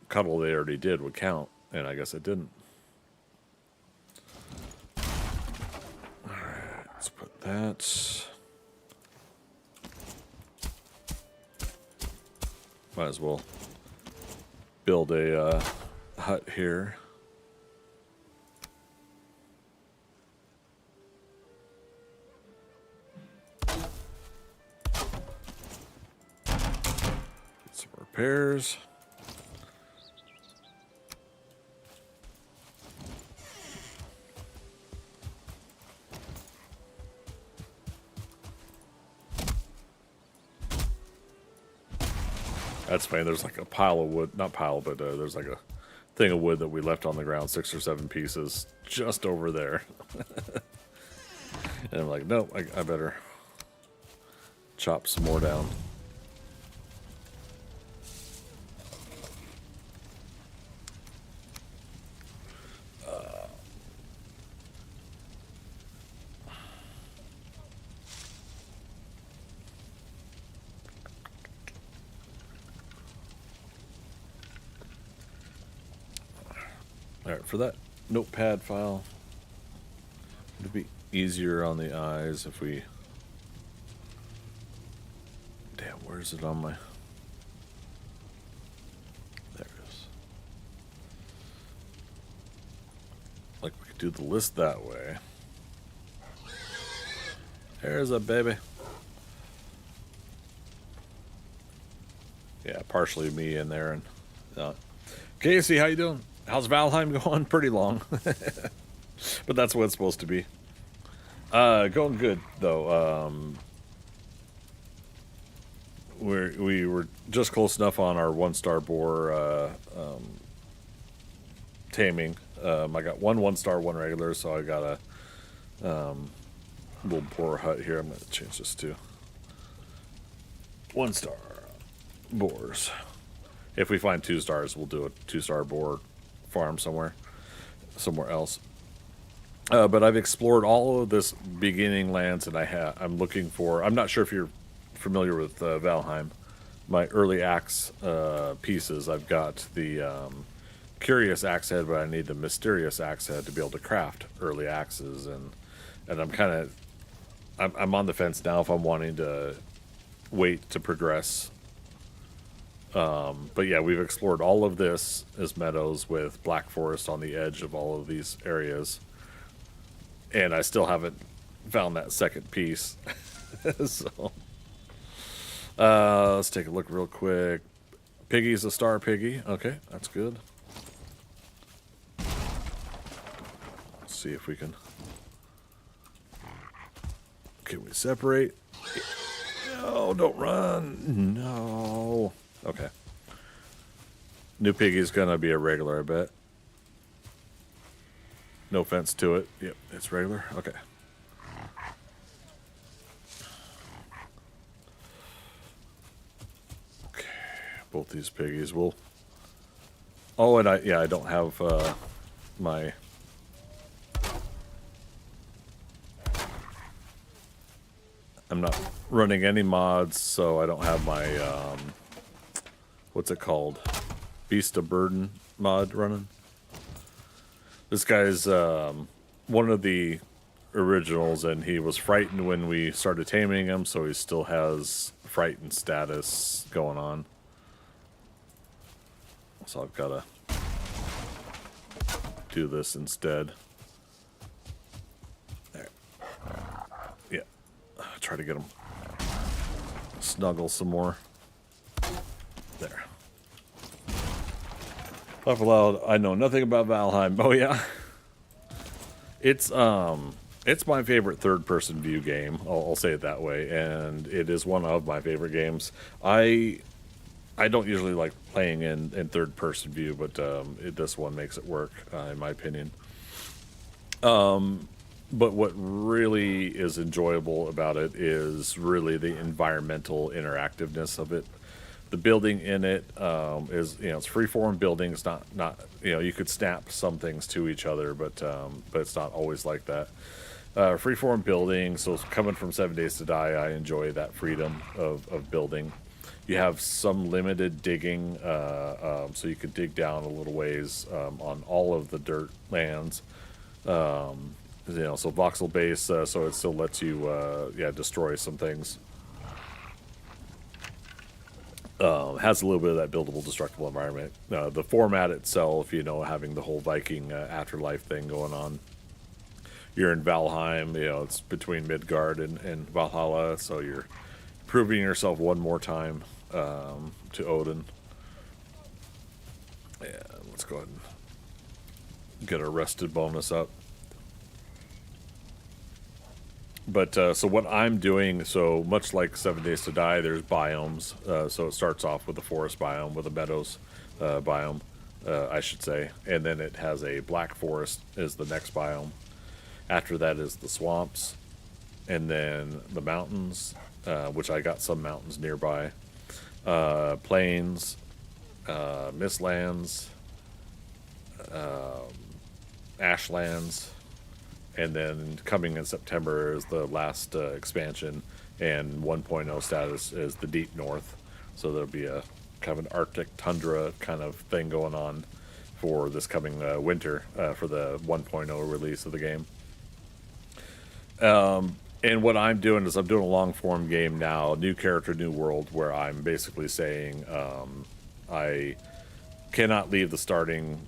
cuddle they already did would count, and I guess it didn't. All right, let's put that. Might as well build a hut here. Some repairs. That's funny. There's like a pile of wood, not pile, but there's like a thing of wood that we left on the ground, 6 or 7 pieces, just over there. And I'm like, no, I better chop some more down. All right, for that notepad file, it'd be easier on the eyes if we... Damn, where's it on my... There it is. Like, we could do the list that way. There's a baby. Yeah, partially me in there. And Casey, how you doing? How's Valheim going? Pretty long. But that's what it's supposed to be. Going good, though. We were just close enough on our 1-star boar taming. I got 1-star, 1 regular, so I got a little boar hut here. I'm going to change this to 1-star boars. If we find 2 stars, we'll do a 2-star boar farm somewhere else. But I've explored all of this beginning lands, and I'm looking for... I'm not sure if you're familiar with Valheim. My early axe pieces, I've got the curious axe head, but I need the mysterious axe head to be able to craft early axes, and I'm kind of... I'm on the fence now if I'm wanting to wait to progress. But yeah, we've explored all of this as meadows with black forest on the edge of all of these areas. And I still haven't found that second piece. So, let's take a look real quick. Piggy's a star piggy. Okay, that's good. Let's see if we can... Can we separate? No, don't run. No. Okay. New piggy's gonna be a regular, I bet. No offense to it. Yep, it's regular. Okay. Okay. Both these piggies will... Oh, and I don't have my... I'm not running any mods, so I don't have my what's it called? Beast of Burden mod running. This guy's one of the originals, and he was frightened when we started taming him, so he still has frightened status going on. So I've got to do this instead. There. Yeah. Try to get him snuggle some more. There. Laugh aloud. I know nothing about Valheim. Oh yeah. It's my favorite third-person view game. I'll say it that way, and it is one of my favorite games. I don't usually like playing in third-person view, but this one makes it work, in my opinion. But what really is enjoyable about it is really the environmental interactiveness of it. The building in it is, it's free-form building. It's not you could snap some things to each other, but it's not always like that. Freeform building, so coming from 7 Days to Die, I enjoy that freedom of building. You have some limited digging, so you could dig down a little ways on all of the dirt lands. So voxel base, so it still lets you, destroy some things. Has a little bit of that buildable, destructible environment. The format itself, having the whole Viking afterlife thing going on. You're in Valheim, it's between Midgard and Valhalla, so you're proving yourself one more time to Odin. Yeah, let's go ahead and get our rested bonus up. But so what I'm doing, so much like 7 Days to Die, there's biomes. So it starts off with the forest biome, with the meadows biome, I should say. And then it has a black forest is the next biome. After that is the swamps, and then the mountains, which I got some mountains nearby, plains, mistlands, ashlands, and then coming in September is the last expansion, and 1.0 status is the deep north. So there'll be a kind of an Arctic tundra kind of thing going on for this coming winter for the 1.0 release of the game. And what I'm doing is I'm doing a long form game now, new character, new world, where I'm basically saying I cannot leave the starting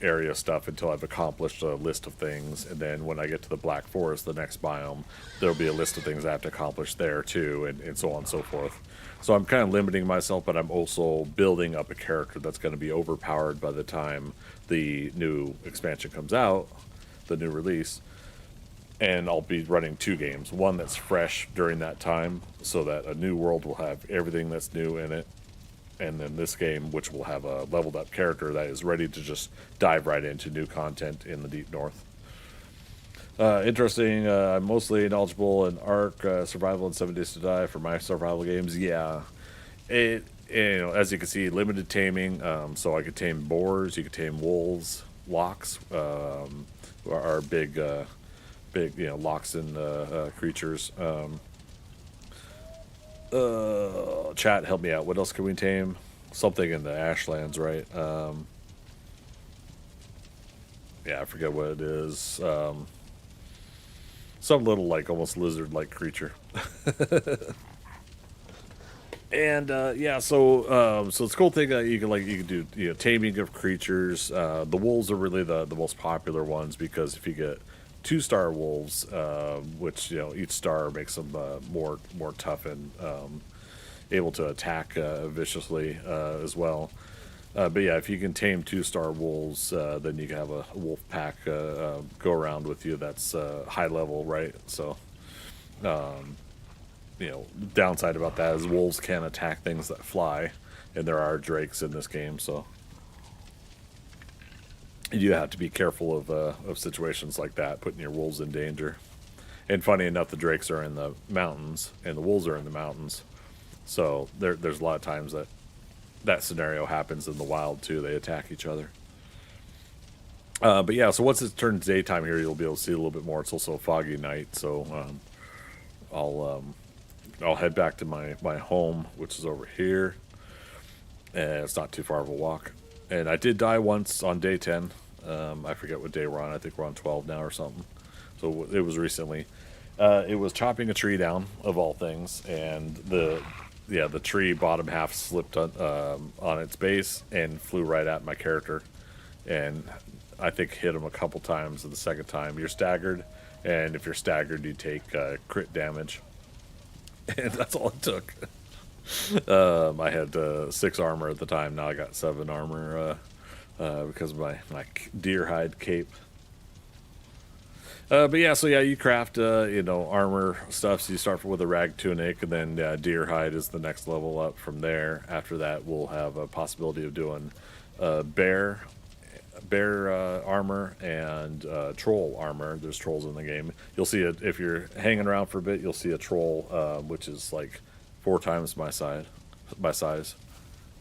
area stuff until I've accomplished a list of things, and then when I get to the Black Forest, the next biome, there'll be a list of things I have to accomplish there too, and so on and so forth. So I'm kind of limiting myself, but I'm also building up a character that's going to be overpowered by the time the new expansion comes out, the new release. And I'll be running 2 games, one that's fresh during that time, so that a new world will have everything that's new in it, and then this game, which will have a leveled up character that is ready to just dive right into new content in the deep north. Interesting. I'm mostly knowledgeable in Ark, survival, and 7 Days to Die for my survival games. Yeah, as you can see, limited taming. So I could tame boars, you could tame wolves, locks, are big locks and creatures. Chat, help me out. What else can we tame? Something in the Ashlands, right? I forget what it is. Some little, like, almost lizard-like creature. And so it's a cool thing that you can do taming of creatures. The wolves are really the most popular ones, because if you get 2-star wolves, which each star makes them more tough and able to attack viciously as well. But yeah, if you can tame 2-star wolves, then you can have a wolf pack go around with you that's high level, right? So, downside about that is wolves can attack things that fly, and there are drakes in this game, so you have to be careful of situations like that, putting your wolves in danger. And funny enough, the drakes are in the mountains, and the wolves are in the mountains. So there's a lot of times that scenario happens in the wild too. They attack each other. But yeah, so once it turns daytime here, you'll be able to see a little bit more. It's also a foggy night, so I'll head back to my home, which is over here. And it's not too far of a walk. And I did die once on day 10. I forget what day we're on. I think we're on 12 now or something. So it was recently. It was chopping a tree down, of all things, and the tree bottom half slipped on its base and flew right at my character, and I think hit him a couple times. And the second time, you're staggered, and if you're staggered, you take crit damage, and that's all it took. I had 6 armor at the time. Now I got 7 armor because of my deer hide cape. But yeah, so yeah, you craft armor stuff. So you start with a rag tunic, and then deer hide is the next level up from there. After that, we'll have a possibility of doing bear armor and troll armor. There's trolls in the game. You'll see it if you're hanging around for a bit. You'll see a troll, which is like 4 times my size,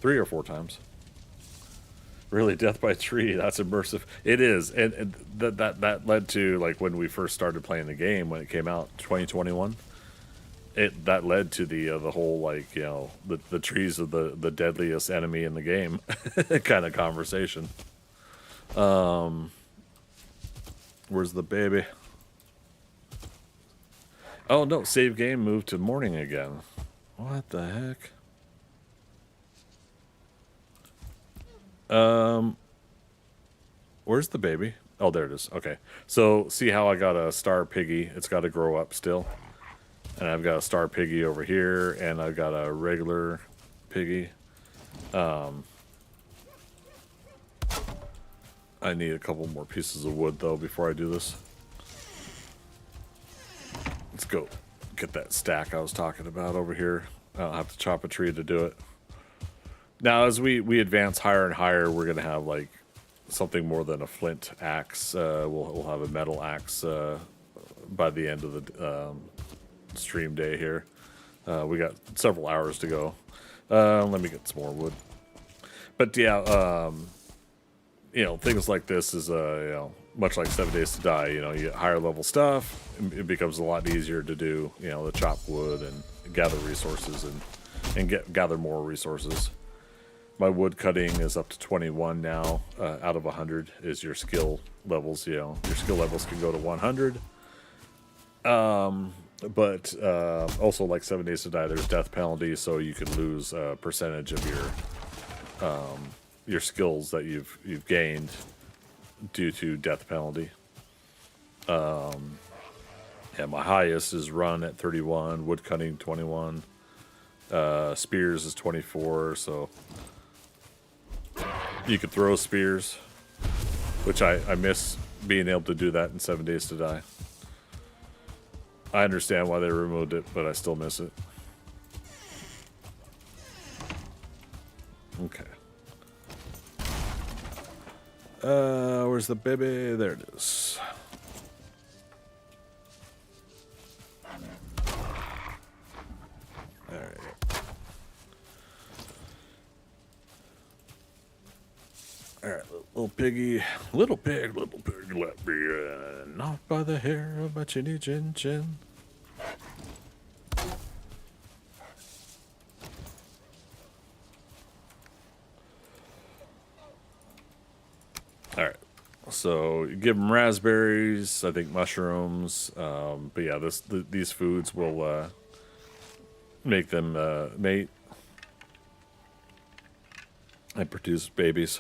3 or 4 times. Really, death by tree. That's immersive. It is, and that led to like when we first started playing the game when it came out 2021. It that led to the whole like the trees are the deadliest enemy in the game kind of conversation. Where's the baby? Oh no, save game moved to morning again. What the heck? Where's the baby? Oh, there it is. Okay. So see how I got a star piggy? It's got to grow up still. And I've got a star piggy over here, and I've got a regular piggy. I need a couple more pieces of wood, though, before I do this. Let's go get that stack I was talking about over here. I don't have to chop a tree to do it. Now, as we advance higher and higher, we're going to have, like, something more than a flint axe. We'll have a metal axe by the end of the stream day here. We got several hours to go. Let me get some more wood. But, yeah, things like this is, much like 7 Days to Die. You get higher level stuff. It becomes a lot easier to do, the chop wood and gather resources and gather more resources. My wood cutting is up to 21 now. Out of 100 is your skill levels. Your skill levels can go to 100. But also, like 7 Days to Die, there's death penalty, so you can lose a percentage of your skills that you've gained due to death penalty. Yeah, my highest is run at 31, wood cutting 21, spears is 24, so you could throw spears, which I miss being able to do that in 7 Days to Die. I understand why they removed it, but I still miss it. Okay. Where's the baby? There it is. Alright. Alright, little piggy. Little pig, let me in. Not by the hair of my chinny chin chin. Alright. So you give them raspberries, I think mushrooms, but yeah, these foods will make them mate and produce babies.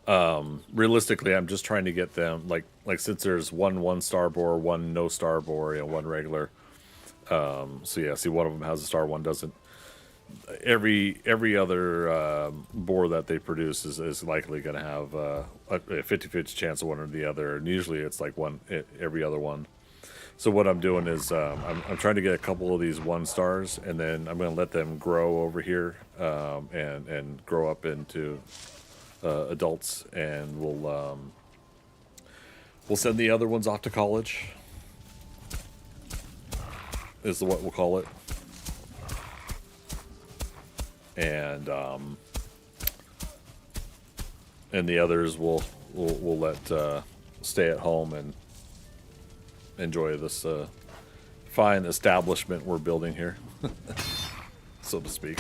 Realistically, I'm just trying to get them like since there's one star boar, one no star boar, one regular. So yeah, see, one of them has a star, one doesn't. Every other boar that they produce is likely going to have a 50-50 chance of one or the other, and usually it's like every other one. So what I'm doing is I'm trying to get a couple of these 1 stars, and then I'm going to let them grow over here and grow up into adults, and we'll send the other ones off to college. Is what we'll call it. And the others we'll let stay at home and enjoy this fine establishment we're building here, so to speak.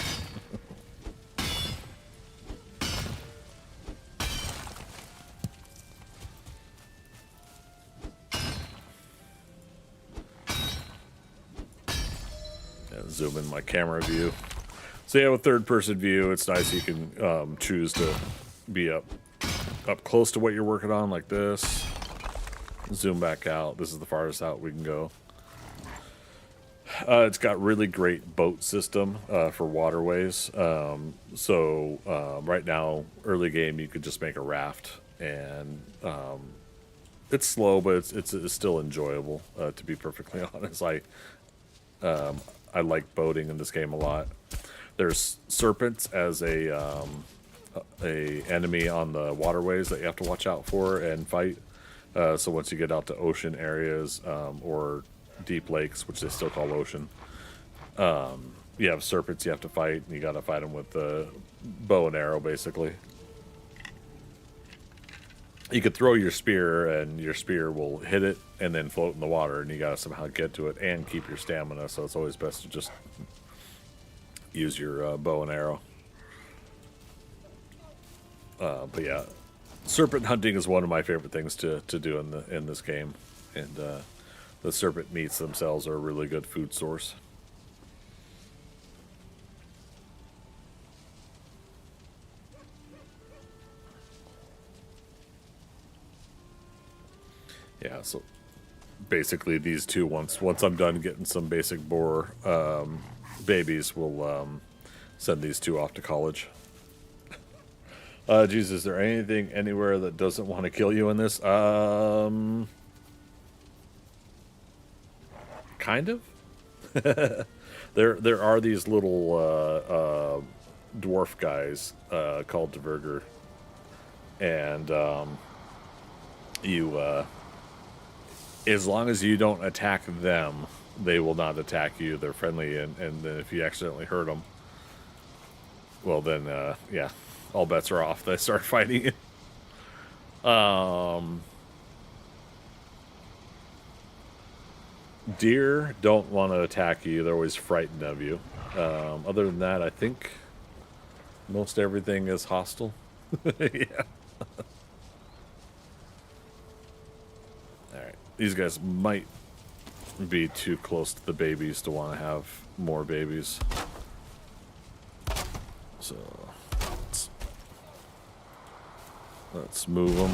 And zoom in my camera view. So yeah, with third-person view, it's nice. You can choose to be up close to what you're working on, like this. Zoom back out. This is the farthest out we can go. It's got really great boat system for waterways. So right now, early game, you could just make a raft, and it's slow, but it's still enjoyable. To be perfectly honest, I like boating in this game a lot. There's serpents as a enemy on the waterways that you have to watch out for and fight. So once you get out to ocean areas or deep lakes, which they still call ocean, you have serpents you have to fight, and you got to fight them with the bow and arrow, basically. you could throw your spear, and your spear will hit it and then float in the water, and you gotta somehow get to it and keep your stamina. So it's always best to just use your bow and arrow. But yeah, serpent hunting is one of my favorite things to do in this game, and the serpent meats themselves are a really good food source. Yeah, so basically these two, once I'm done getting some basic boar babies, we'll send these two off to college. Jesus, is there anything anywhere that doesn't want to kill you in this? Kind of. There are these little dwarf guys called Diverger, and you as long as you don't attack them, they will not attack you. They're friendly, and then if you accidentally hurt them, well then yeah, all bets are off. They start fighting you. Deer don't want to attack you. They're always frightened of you. Other than that, I think most everything is hostile. Yeah. Alright. These guys might be too close to the babies to want to have more babies. So let's move them.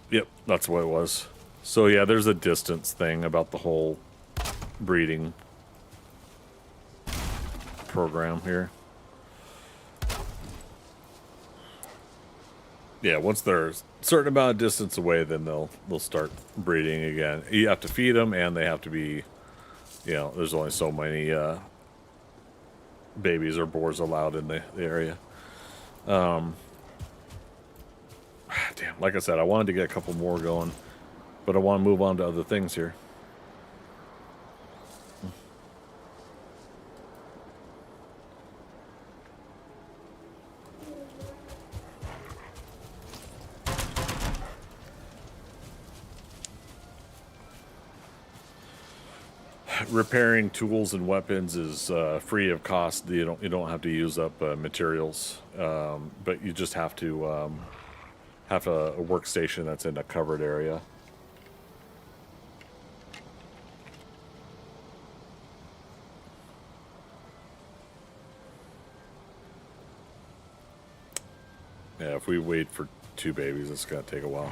Yep, that's what it was. So yeah, there's a distance thing about the whole breeding program here. Yeah, once they're a certain amount of distance away, then they'll start breeding again. You have to feed them, and they have to be, you know, there's only so many babies or boars allowed in the area. Damn, like I said, I wanted to get a couple more going, but I want to move on to other things here. Repairing tools and weapons is free of cost. You don't have to use up materials, but you just have to have a workstation that's in a covered area. Yeah, if we wait for 2 babies, it's gonna take a while.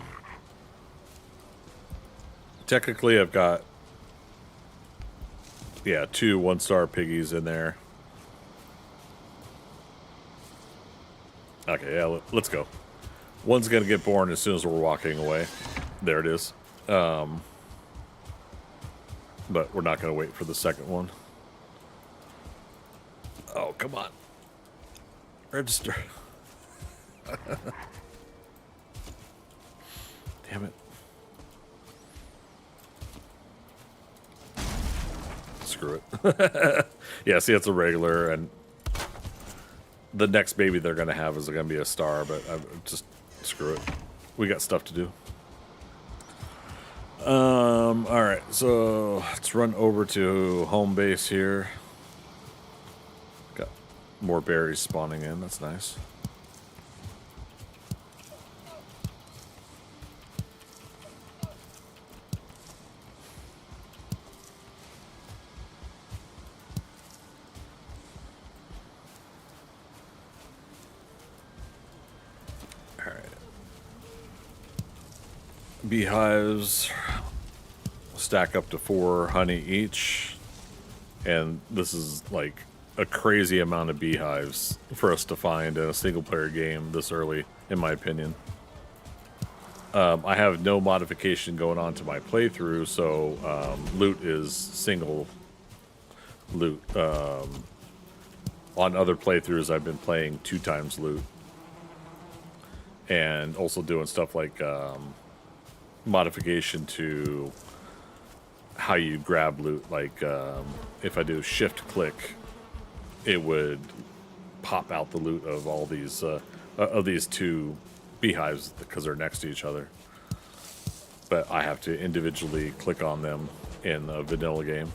Technically, I've got 2 1-star piggies in there. Okay, yeah, let's go. One's gonna get born as soon as we're walking away. There it is. But we're not gonna wait for the second one. Oh, come on. Register. Damn it. Screw it. Yeah, see, it's a regular, and the next baby they're going to have is going to be a star, but just screw it. We got stuff to do. Alright, so let's run over to home base here. Got more berries spawning in, that's nice. Beehives stack up to 4 honey each, and this is like a crazy amount of beehives for us to find in a single player game this early, in my opinion. I have no modification going on to my playthrough, so loot is single loot. On other playthroughs, I've been playing 2 times loot, and also doing stuff like modification to how you grab loot. Like if I do shift click, it would pop out the loot of all these of these two beehives because they're next to each other. But I have to individually click on them in the vanilla game.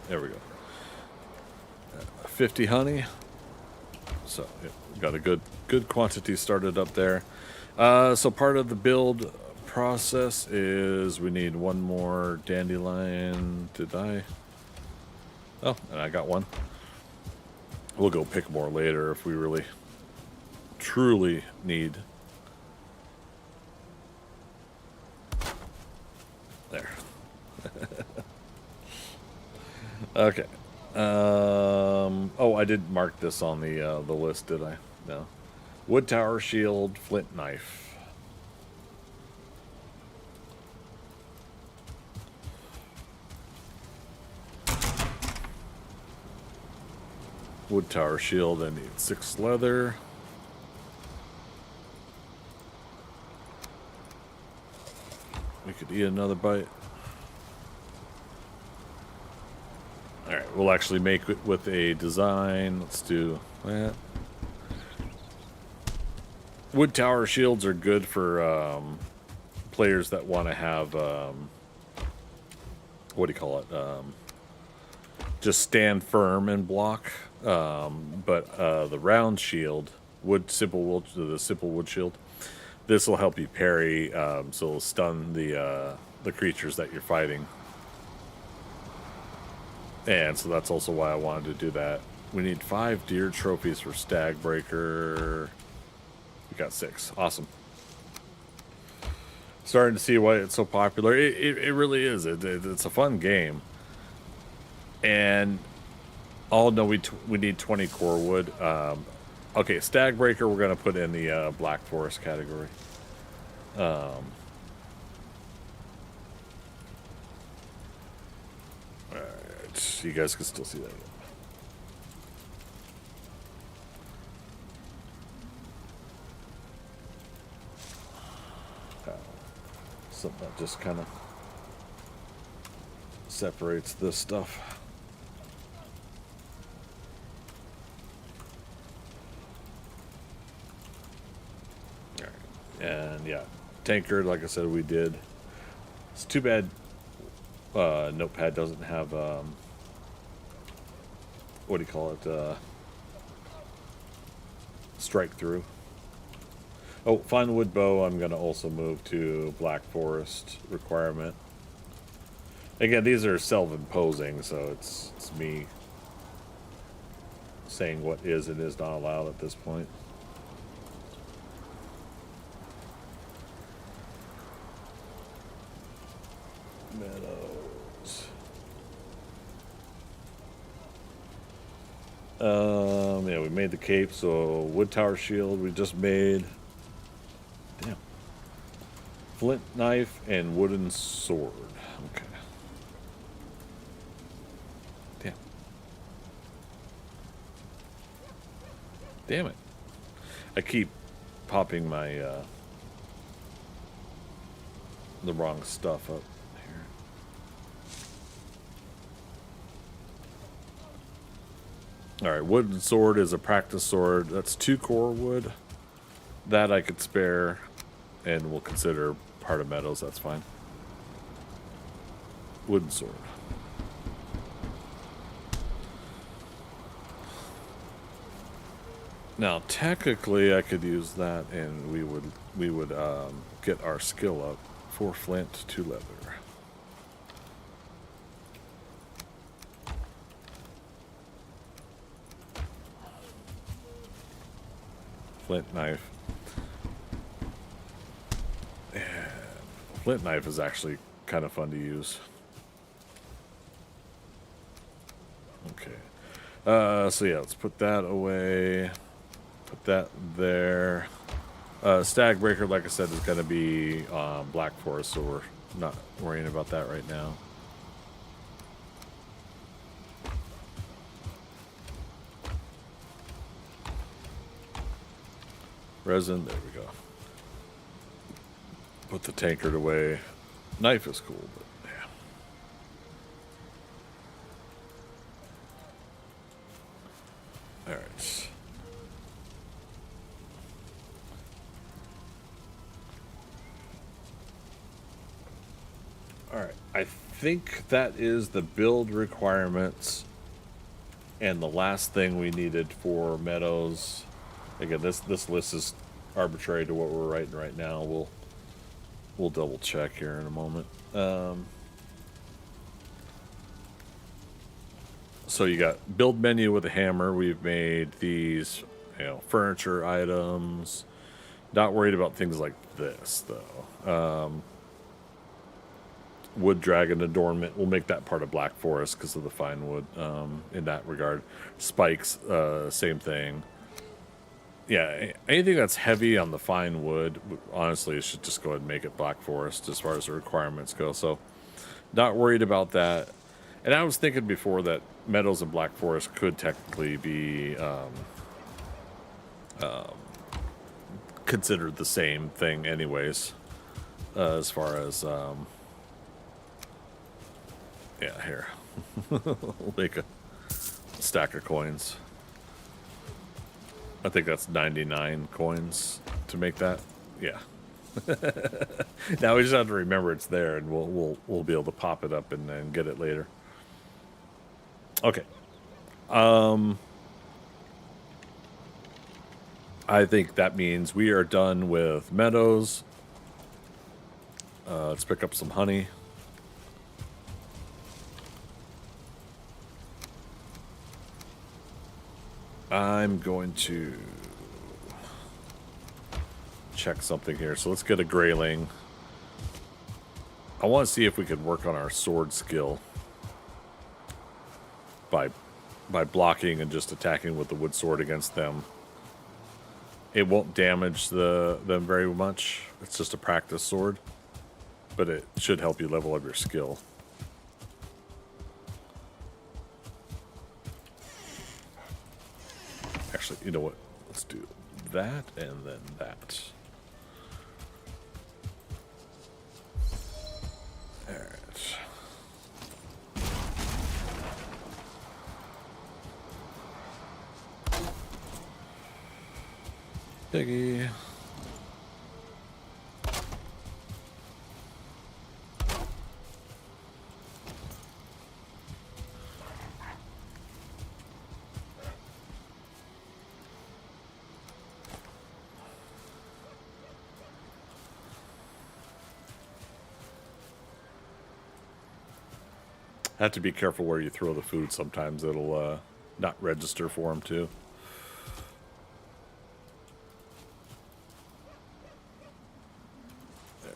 There we go. 50 honey. So got a good quantity started up there. So part of the build process is we need one more dandelion. Did I? Oh, and I got one. We'll go pick more later if we really truly need. There. Okay. Oh, I did mark this on the list, did I? No. Wood tower shield, flint knife. Wood tower shield, I need 6 leather. We could eat another bite. Alright, we'll actually make it with a design. Let's do that. Wood tower shields are good for players that want to have, what do you call it? Just stand firm and block. But the round shield, the simple wood shield, this will help you parry, so it'll stun the creatures that you're fighting. And so that's also why I wanted to do that. We need 5 deer trophies for Stag Breaker. We got 6. Awesome. Starting to see why it's so popular. It really is. It's a fun game. And no, we need 20 core wood. Okay, Stag Breaker we're going to put in the Black Forest category. Alright, you guys can still see that. Something that just kind of separates this stuff. Alright, and yeah, tankard, like I said, we did. It's too bad Notepad doesn't have what do you call it, strike through. Oh, fine wood bow I'm going to also move to Black Forest requirement. Again, these are self-imposing, so it's me saying what is and is not allowed at this point. Meadows. Yeah, we made the cape, so wood tower shield we just made. Damn. Flint knife and wooden sword. Okay. Damn. Damn it. I keep popping my the wrong stuff up here. Alright, wooden sword is a practice sword. That's 2 core wood. That I could spare, and we'll consider part of meadows, that's fine. Wooden sword. Now, technically, I could use that, and we would get our skill up. 4 flint, 2 leather. Flint knife. And flint knife is actually kind of fun to use. Okay. So yeah, let's put that away. Put that there. Stag Breaker, like I said, is going to be Black Forest, so we're not worrying about that right now. Resin, there we go. Put the tankard away. Knife is cool, but yeah. Alright. Alright, I think that is the build requirements and the last thing we needed for Meadows. Again, this list is arbitrary to what we're writing right now. We'll double check here in a moment. So you got build menu with a hammer. We've made these, furniture items. Not worried about things like this though. Wood dragon adornment. We'll make that part of Black Forest because of the fine wood. In that regard, spikes, same thing. Yeah, anything that's heavy on the fine wood, honestly, it should just go ahead and make it Black Forest as far as the requirements go. So, not worried about that. And I was thinking before that Meadows and Black Forest could technically be considered the same thing anyways, as far as, yeah, here. We'll make a stack of coins. I think that's 99 coins to make that. Yeah. Now we just have to remember it's there, and we'll be able to pop it up and then get it later. Okay. I think that means we are done with Meadows. Let's pick up some honey. I'm going to check something here. So let's get a grayling. I want to see if we can work on our sword skill by blocking and just attacking with the wood sword against them. It won't damage them very much. It's just a practice sword, but it should help you level up your skill. Actually, you know what? Let's do that and then that. Alright. Piggy. Have to be careful where you throw the food. Sometimes it'll not register for them too. There.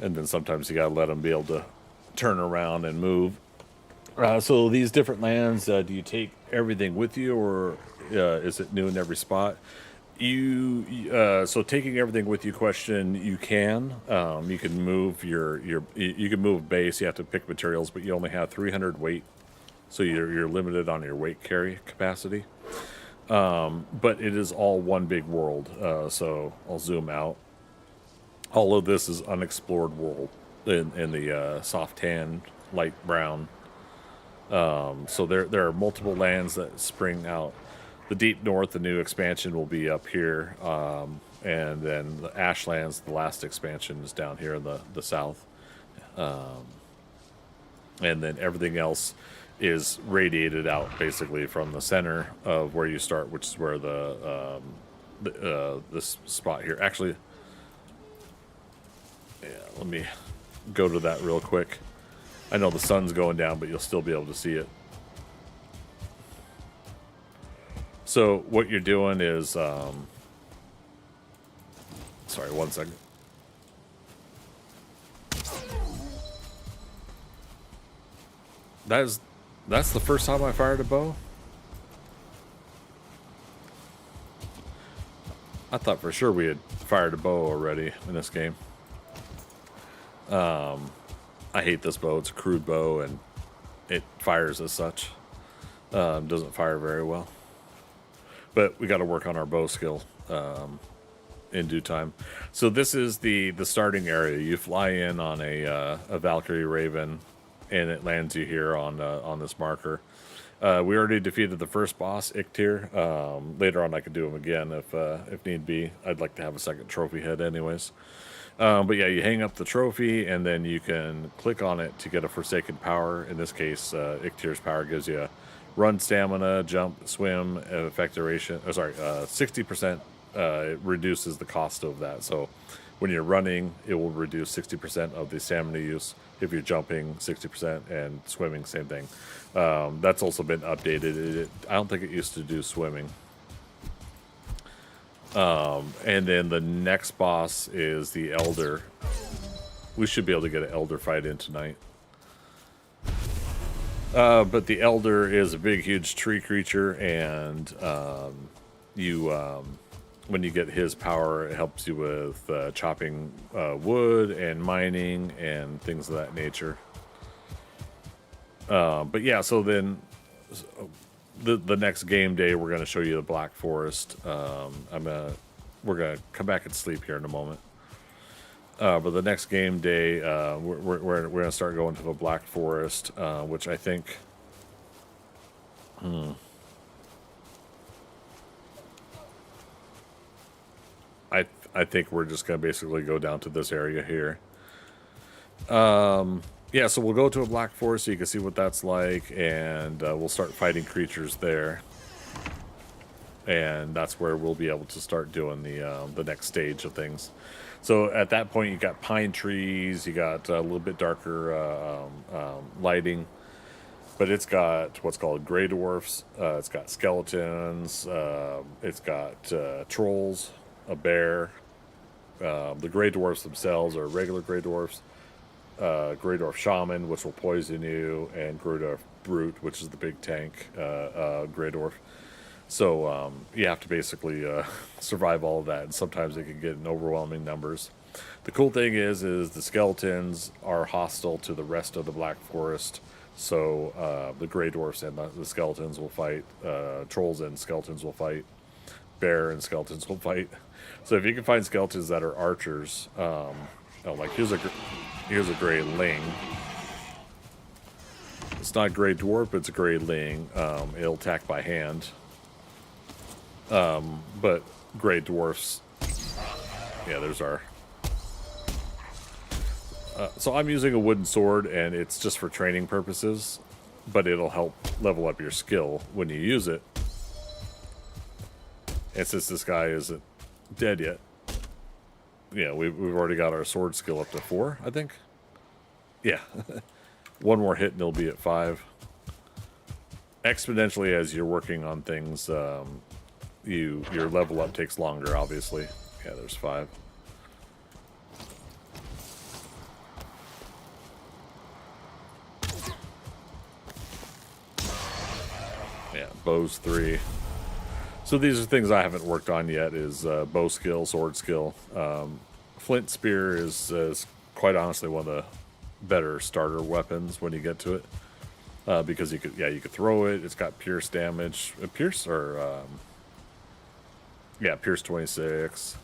And then sometimes you gotta let them be able to turn around and move. So these different lands, do you take everything with you, or is it new in every spot? So taking everything with you question, you can move you can move base. You have to pick materials, but you only have 300 weight, so you're limited on your weight carry capacity. But it is all one big world. So I'll zoom out. All of this is unexplored world in the soft tan, light brown. So there are multiple lands that spring out. The deep north, the new expansion will be up here, and then the Ashlands, the last expansion, is down here in the south, and then everything else is radiated out basically from the center of where you start, which is where this spot here. Actually, yeah, let me go to that real quick. I know the sun's going down, but you'll still be able to see it. So what you're doing is, sorry, 1 second. That's the first time I fired a bow? I thought for sure we had fired a bow already in this game. I hate this bow. It's a crude bow, and it fires as such. Doesn't fire very well. But we got to work on our bow skill in due time. So this is the starting area. You fly in on a Valkyrie Raven, and it lands you here on this marker. We already defeated the first boss, Iktir. Later on, I could do him again if need be. I'd like to have a second trophy head, anyways. But yeah, you hang up the trophy, and then you can click on it to get a Forsaken power. In this case, Iktir's power gives you run stamina, jump, swim, effect duration. 60%. It reduces the cost of that. So when you're running, it will reduce 60% of the stamina use. If you're jumping, 60%, and swimming, same thing. That's also been updated. I don't think it used to do swimming. And then the next boss is the Elder. We should be able to get an Elder fight in tonight. But the Elder is a big, huge tree creature, and when you get his power, it helps you with chopping wood and mining and things of that nature. But yeah, so then the next game day, we're going to show you the Black Forest. We're gonna come back and sleep here in a moment. But the next game day, we're gonna start going to the Black Forest, which I think. I think we're just gonna basically go down to this area here. Yeah, so we'll go to a Black Forest so you can see what that's like, and we'll start fighting creatures there. And that's where we'll be able to start doing the next stage of things. So at that point, you got pine trees, you got a little bit darker lighting, but it's got what's called gray dwarfs. It's got skeletons. It's got trolls, a bear. The gray dwarfs themselves are regular gray dwarfs. Gray dwarf shaman, which will poison you, and gray dwarf brute, which is the big tank gray dwarf. So you have to basically survive all of that, and sometimes it can get in overwhelming numbers. The cool thing is the skeletons are hostile to the rest of the Black Forest, so the Grey Dwarfs and the skeletons will fight, trolls and skeletons will fight, bear and skeletons will fight. So if you can find skeletons that are archers, like here's a Grey Ling. It's not a Grey Dwarf, but it's a Grey Ling. It'll attack by hand. But Grey Dwarfs, yeah, there's our... so I'm using a wooden sword, and it's just for training purposes, but it'll help level up your skill when you use it. And since this guy isn't dead yet, yeah, we've already got our sword skill up to 4, I think. Yeah. One more hit and it'll be at 5. Exponentially, as you're working on things, your level up takes longer, obviously. Yeah, there's 5. Yeah, bow's 3. So these are things I haven't worked on yet, is bow skill, sword skill. Flint spear is quite honestly one of the better starter weapons when you get to it. Because you could throw it. It's got pierce damage. Pierce 26.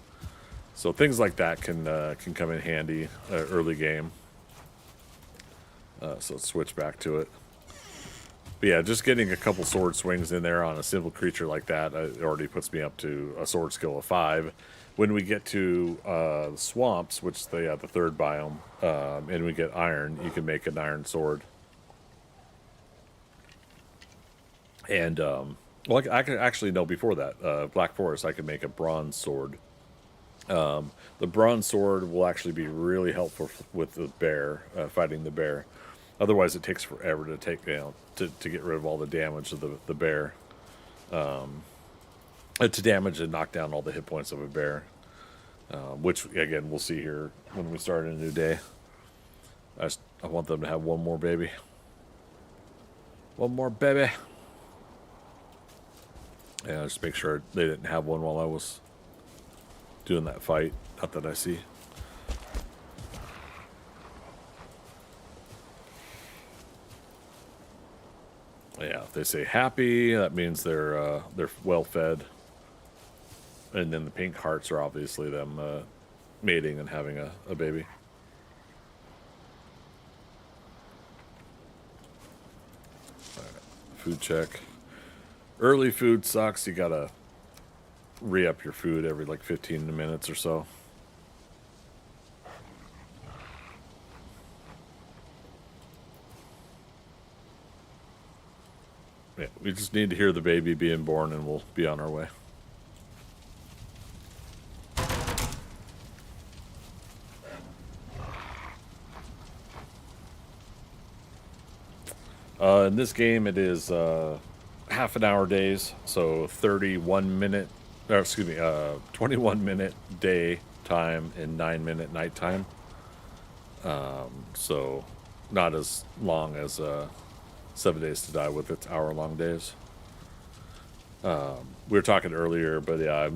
So things like that can come in handy early game. So let's switch back to it. But yeah, just getting a couple sword swings in there on a simple creature like that, it already puts me up to a sword skill of 5. When we get to the swamps, which they have the 3rd biome, and we get iron, you can make an iron sword. And well, I could actually know before that, Black Forest, I could make a bronze sword. The bronze sword will actually be really helpful with the bear, fighting the bear. Otherwise, it takes forever to take down to get rid of all the damage of the bear. To damage and knock down all the hit points of a bear, which again we'll see here when we start a new day. I want them to have one more baby. One more baby. Yeah, just make sure they didn't have one while I was doing that fight. Not that I see. Yeah, if they say happy, that means they're well fed. And then the pink hearts are obviously them mating and having a baby. All right, food check. Early food sucks. You gotta re-up your food every like 15 minutes or so. Yeah, we just need to hear the baby being born and we'll be on our way. In this game, it is half an hour days, so 31 minute, or excuse me, 21 minute day time and 9 minute night time. So not as long as 7 Days to Die with its hour-long days. We were talking earlier, but yeah,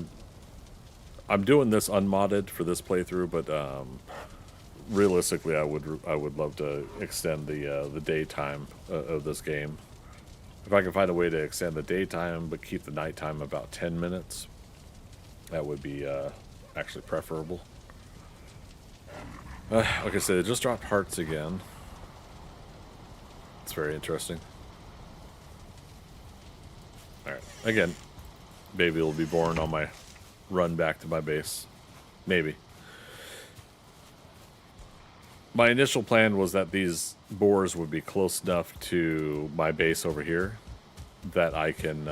I'm doing this unmodded for this playthrough, but realistically, I would love to extend the daytime of this game. If I can find a way to extend the daytime but keep the nighttime about 10 minutes, that would be actually preferable. Like I said, it just dropped hearts again. It's very interesting. Alright, again, baby will be born on my run back to my base. Maybe. My initial plan was that these boars would be close enough to my base over here that I can,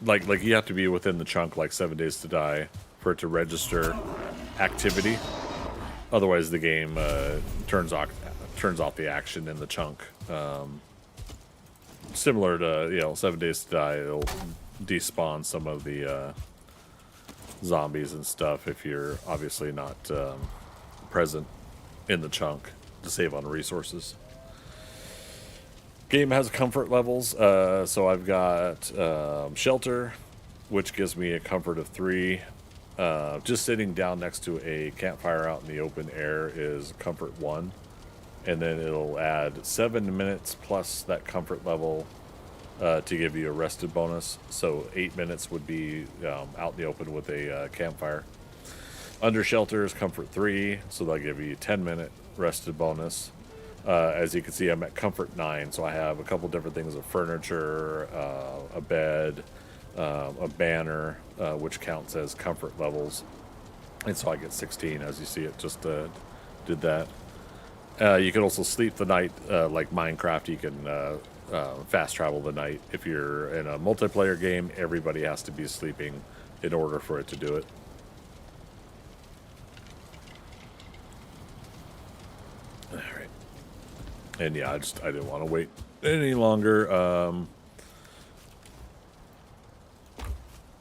like you have to be within the chunk like 7 Days to Die for it to register activity. Otherwise, the game turns off the action in the chunk. Similar to 7 Days to Die, it'll despawn some of the zombies and stuff if you're obviously not present in the chunk to save on resources. Game has comfort levels, so I've got shelter, which gives me a comfort of 3. Just sitting down next to a campfire out in the open air is comfort 1, and then it'll add 7 minutes plus that comfort level to give you a rested bonus. So 8 minutes would be out in the open with a campfire. Under shelter is comfort 3, so that'll give you a 10-minute rested bonus. As you can see, I'm at comfort 9, so I have a couple different things of furniture, a bed, a banner, which counts as comfort levels. And so I get 16, as you see it just did that. You can also sleep the night, like Minecraft. You can fast travel the night. If you're in a multiplayer game, everybody has to be sleeping in order for it to do it. All right. And yeah, I didn't want to wait any longer.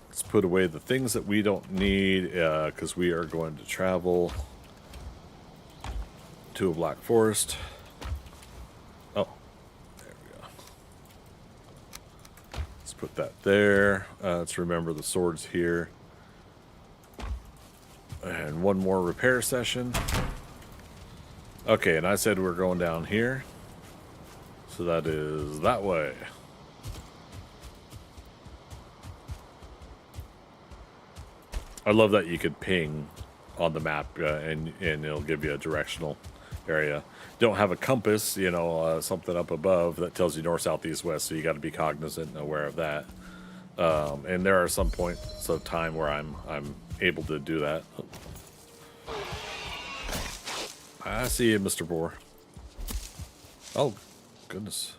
Let's put away the things that we don't need because we are going to travel to a black forest. Oh, there we go. Let's put that there. Let's remember the swords here. And one more repair session. Okay, and I said we're going down here. So that is that way. I love that you could ping on the map and it'll give you a directional area. Don't have a compass, something up above that tells you north, south, east, west, so you got to be cognizant and aware of that. And there are some points of time where I'm able to do that. I see you, Mr. Boar. Oh, goodness.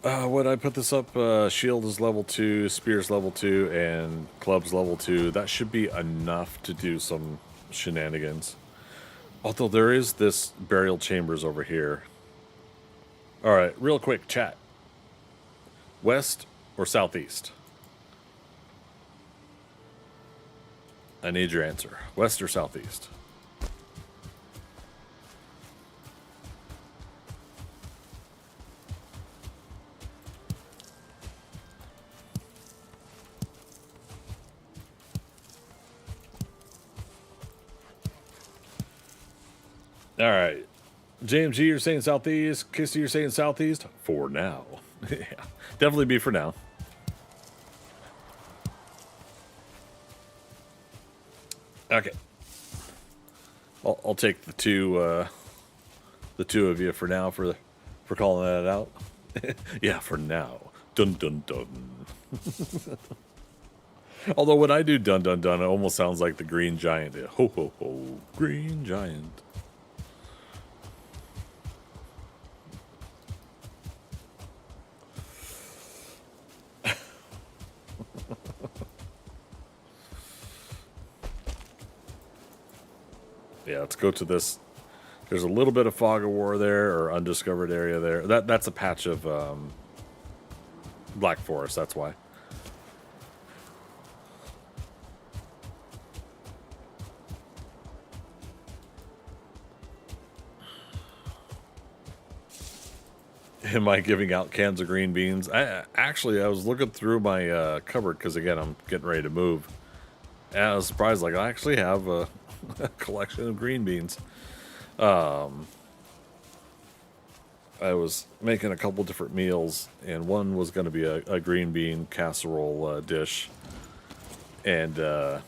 When I put this up, shield is level 2, spear's level 2, and club's level 2. That should be enough to do some shenanigans. Although there is this burial chambers over here. Alright, real quick, chat. West or southeast? I need your answer. West or southeast? All right. James G, you're saying southeast. Kissy, you're saying southeast. For now. Yeah, definitely be for now. Okay. I'll take the two of you for now for calling that out. Yeah, for now. Dun dun dun. Although when I do dun dun dun, it almost sounds like the Green Giant. Ho ho ho, Green Giant. Yeah, let's go to this. There's a little bit of fog of war there, or undiscovered area there. That's a patch of Black Forest. That's why. Am I giving out cans of green beans? I was looking through my cupboard because again I'm getting ready to move, and I was surprised. Like I actually have a collection of green beans. I was making a couple different meals, and one was going to be a green bean casserole dish, and now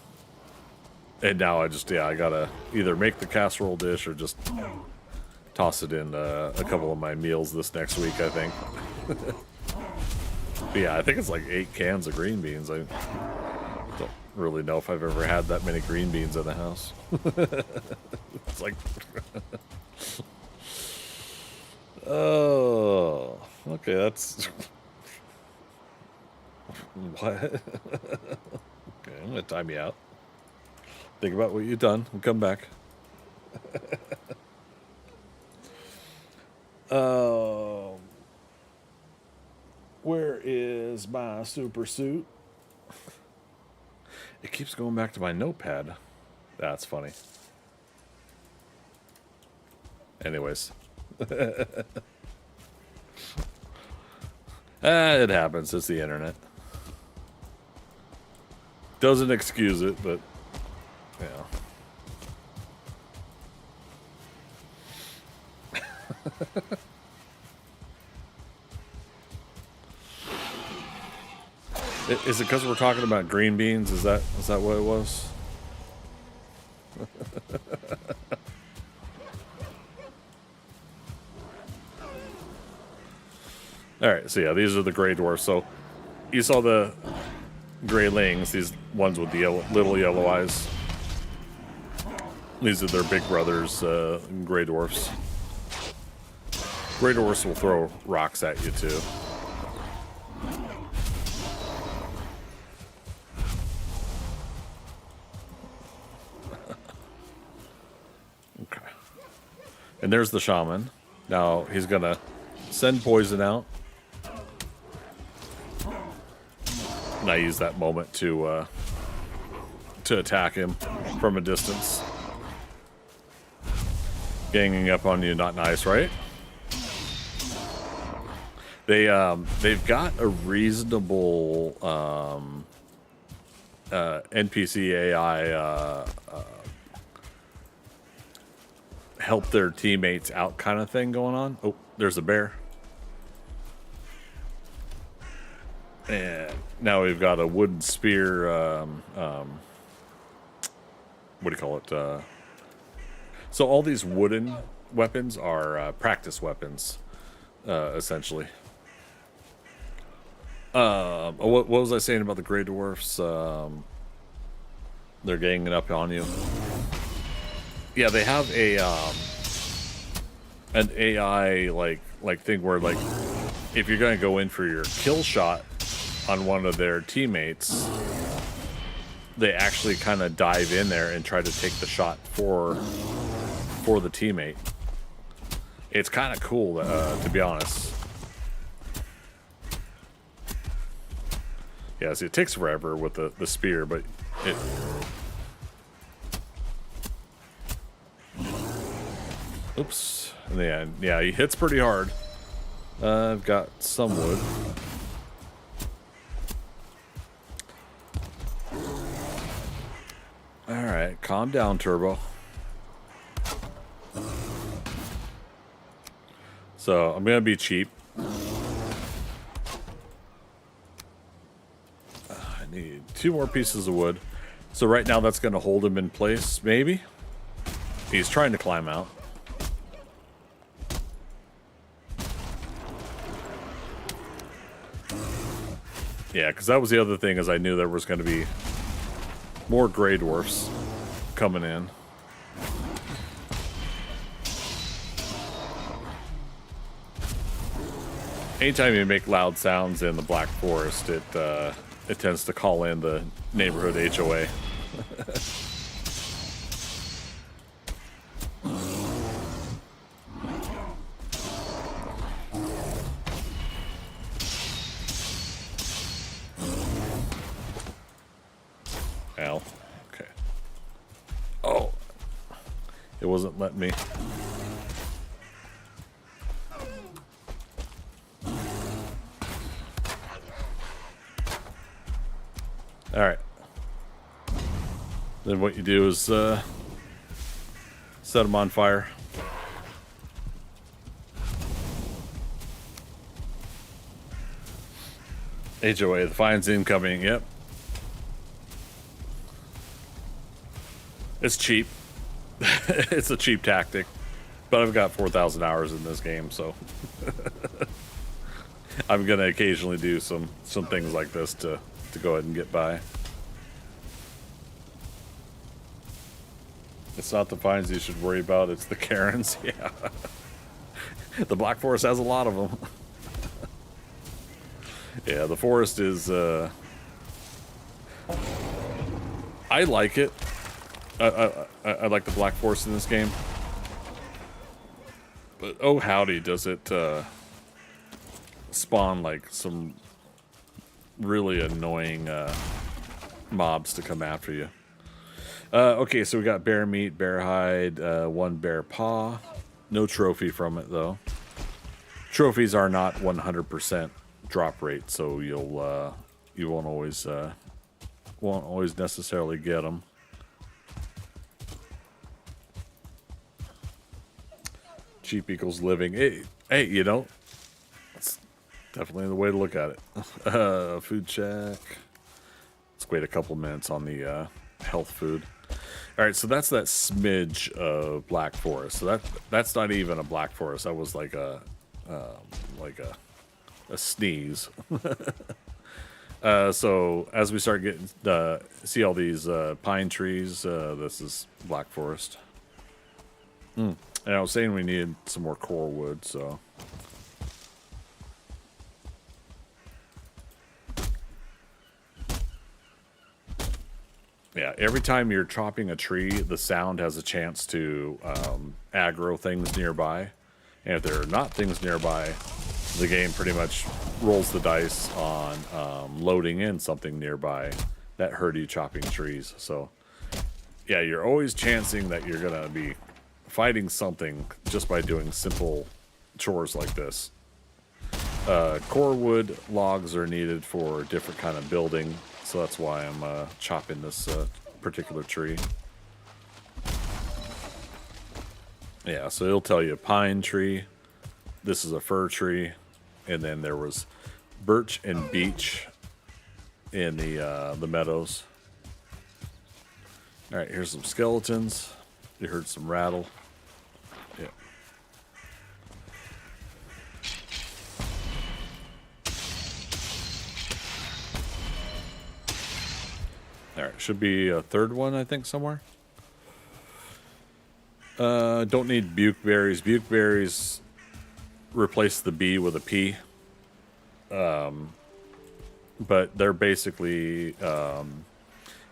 I gotta either make the casserole dish or just toss it in a couple of my meals this next week, I think. But yeah, I think it's like 8 cans of green beans. I don't really know if I've ever had that many green beans in the house. It's like... Oh, okay, that's... What? Okay, I'm going to time you out. Think about what you've done and come back. Where is my super suit? It keeps going back to my notepad. That's funny. Anyways. It happens. It's the internet. Doesn't excuse it, but yeah. Is it because we're talking about green beans? Is that what it was? All right, so yeah, these are the gray dwarfs. So you saw the gray lings, these ones with the little yellow eyes. These are their big brothers, gray dwarfs. Gray dwarfs will throw rocks at you too. Okay. And there's the shaman. Now he's gonna send poison out. And I use that moment to attack him from a distance. Ganging up on you, not nice, right? They've got a reasonable NPC AI help their teammates out kind of thing going on. Oh, there's a bear. And now we've got a wooden spear, what do you call it? So all these wooden weapons are practice weapons, essentially. What was I saying about the Grey Dwarfs? They're ganging up on you. Yeah, they have a an AI like thing where like if you're gonna go in for your kill shot on one of their teammates, they actually kind of dive in there and try to take the shot for the teammate. It's kind of cool, to be honest. Yeah, see, it takes forever with the spear, but it... Oops. In the end, yeah, he hits pretty hard. I've got some wood. Alright, calm down, Turbo. So I'm gonna be cheap. I need 2 more pieces of wood. So right now that's gonna hold him in place, maybe? He's trying to climb out. Yeah, because that was the other thing, is I knew there was going to be more gray dwarfs coming in. Anytime you make loud sounds in the Black Forest, it tends to call in the neighborhood HOA. Well, okay. Oh, it wasn't letting me. All right. Then what you do is set them on fire. HOA, the fine's incoming. Yep. It's cheap. It's a cheap tactic. But I've got 4,000 hours in this game, so I'm gonna occasionally do some things like this to go ahead and get by. It's not the fines you should worry about, it's the Karens. Yeah. The Black Forest has a lot of them. Yeah, the forest is I like it. I like the Black Forest in this game. But oh howdy does it spawn like some really annoying mobs to come after you. Okay, so we got bear meat, bear hide, 1 bear paw. No trophy from it though. Trophies are not 100% drop rate, so you won't always necessarily get them. Cheap equals living. Hey, you know, that's definitely the way to look at it. Food check. Let's wait a couple minutes on the health food. All right, so that's that smidge of Black Forest. So that's not even a Black Forest. That was like a sneeze. So as we start getting see all these pine trees, this is Black Forest. And I was saying we needed some more core wood, so. Yeah, every time you're chopping a tree, the sound has a chance to aggro things nearby. And if there are not things nearby, the game pretty much rolls the dice on loading in something nearby that heard you chopping trees. So, yeah, you're always chancing that you're going to be fighting something just by doing simple chores like this. Core wood logs are needed for different kind of building, so that's why I'm chopping this particular tree. Yeah, so it'll tell you pine tree, this is a fir tree, and then there was birch and beech in the meadows. All right, here's some skeletons. You heard some rattle. Yeah. All right, should be a third one, I think, somewhere. Don't need bukeberries. Bukeberries replace the B with a P. But they're basically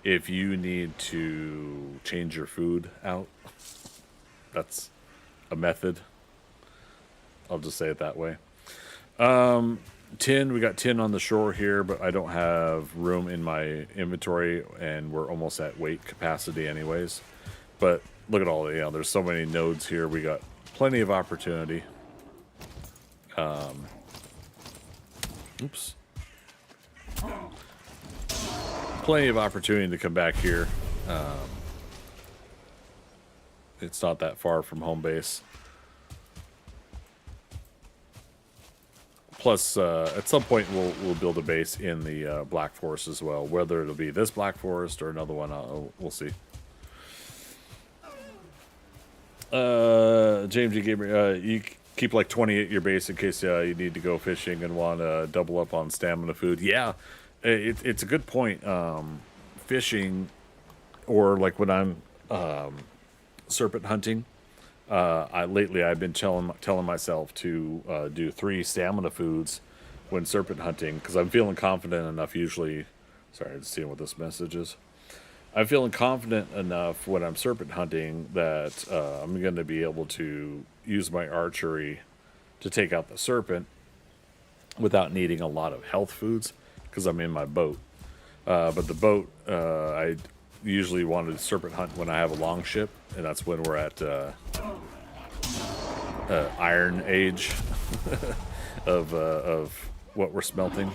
if you need to change your food out, that's a method. I'll just say it that way. Tin, we got tin on the shore here, but I don't have room in my inventory, and we're almost at weight capacity anyways. But look at all the, there's so many nodes here. We got plenty of opportunity. Oops. Plenty of opportunity to come back here. It's not that far from home base. Plus, at some point, we'll build a base in the Black Forest as well. Whether it'll be this Black Forest or another one, we'll see. James G. Gamer, you keep like 20 at your base in case you need to go fishing and want to double up on stamina food. Yeah, it's a good point. Fishing, or like when I'm serpent hunting, lately I've been telling myself to do 3 stamina foods when serpent hunting because I'm feeling confident enough. Usually, sorry, I'm seeing what this message is. I'm feeling confident enough when I'm serpent hunting that I'm going to be able to use my archery to take out the serpent without needing a lot of health foods because I'm in my boat. But the boat, I usually want to serpent hunt when I have a long ship, and that's when we're at Iron Age of what we're smelting.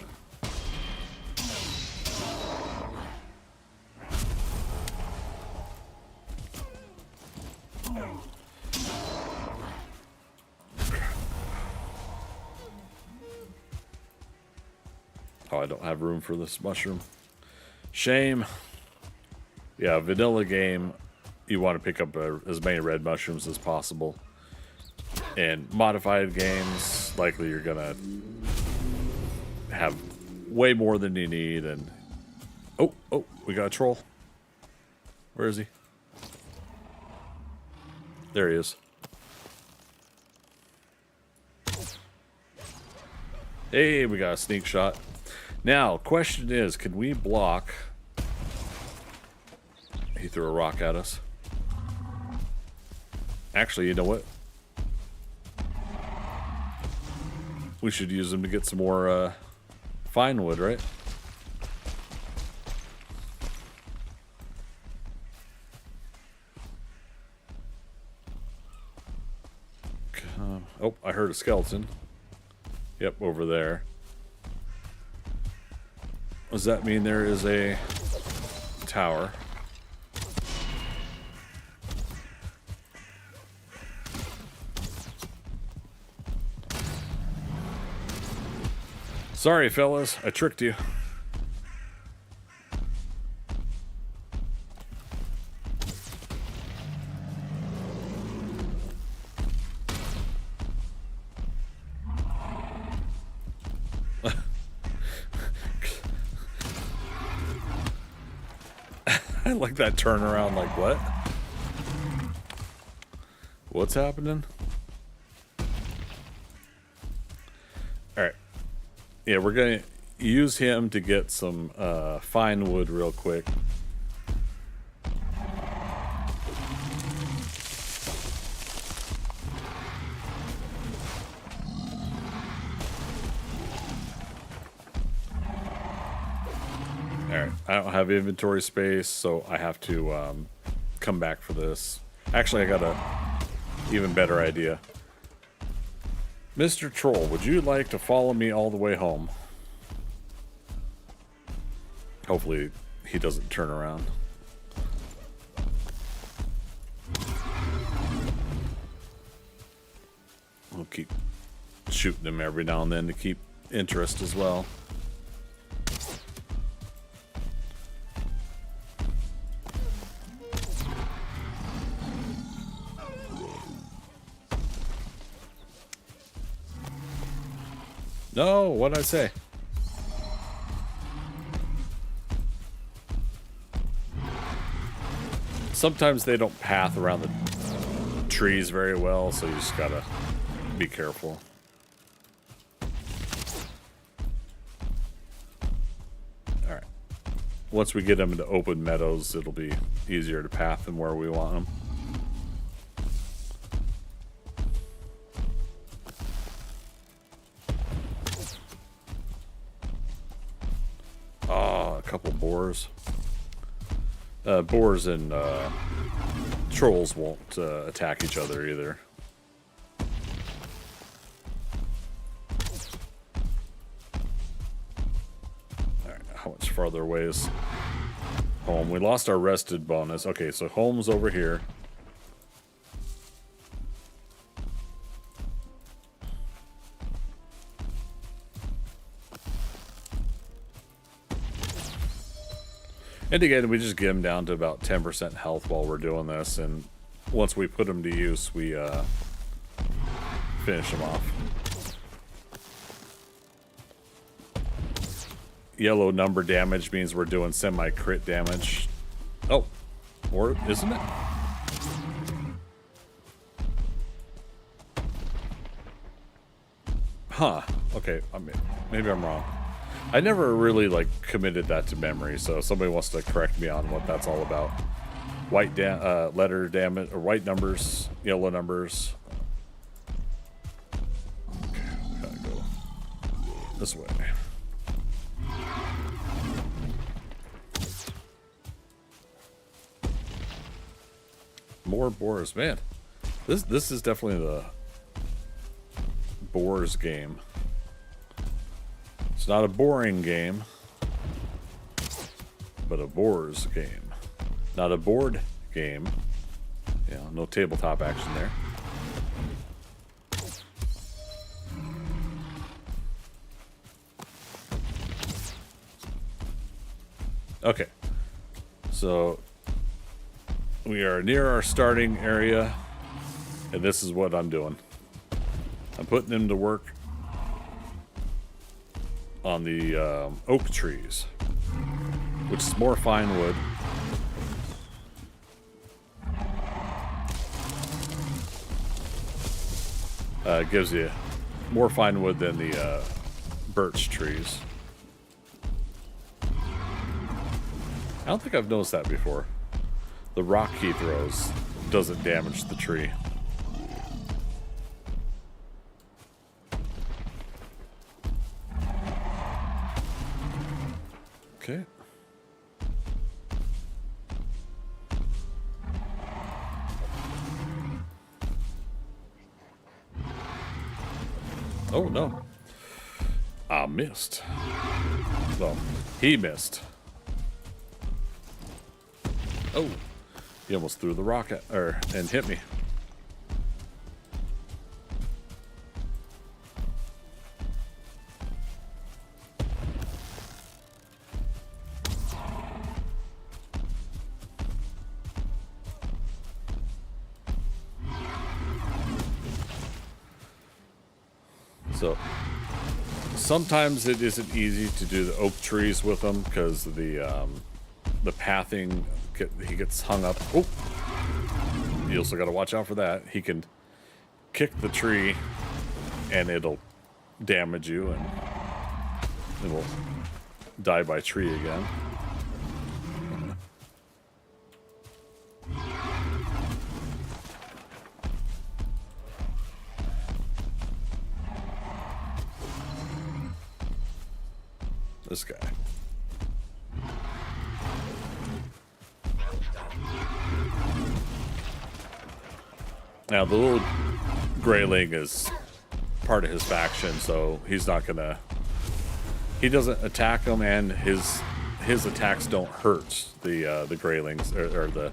Oh, I don't have room for this mushroom. Shame. Yeah, vanilla game, you want to pick up as many red mushrooms as possible. And modified games, likely you're going to have way more than you need. And oh, we got a troll. Where is he? There he is. Hey, we got a sneak shot. Now, question is, can we block? He threw a rock at us. Actually, you know what? We should use them to get some more fine wood, right? Oh, I heard a skeleton. Yep, over there. Does that mean there is a tower? Sorry, fellas, I tricked you. I like that turnaround, like what? What's happening? Alright. Yeah, we're gonna use him to get some fine wood real quick. Alright, I don't have inventory space, so I have to come back for this. Actually, I got a even better idea. Mr. Troll, would you like to follow me all the way home? Hopefully he doesn't turn around. We'll keep shooting him every now and then to keep interest as well. No, what'd I say? Sometimes they don't path around the trees very well, so you just gotta be careful. Alright. Once we get them into open meadows, it'll be easier to path them where we want them. Couple boars. Boars and trolls won't attack each other either. Alright, how much farther away is home? We lost our rested bonus. Okay, so home's over here. And again, we just get them down to about 10% health while we're doing this, and once we put them to use, we finish them off. Yellow number damage means we're doing semi-crit damage. Oh, or isn't it? Huh. Okay, maybe I'm wrong. I never really like committed that to memory, so if somebody wants to correct me on what that's all about. White letter damage, or white numbers, yellow numbers. Okay, gotta go this way. More boars, man. This is definitely the boars game. It's not a boring game, but a boars game. Not a board game. Yeah, no tabletop action there. Okay, so we are near our starting area, and this is what I'm doing. I'm putting them to work on the oak trees, which is more fine wood. It gives you more fine wood than the birch trees. I don't think I've noticed that before. The rock he throws doesn't damage the tree. Okay. Oh no. I missed. Well, he missed. Oh, he almost threw the rock at, and hit me. So sometimes it isn't easy to do the oak trees with them because the pathing he gets hung up. Oh, you also got to watch out for that. He can kick the tree and it'll damage you, and it will die by tree again. This guy. Now the little grayling is part of his faction, so he's not gonna. He doesn't attack them, and his attacks don't hurt the graylings or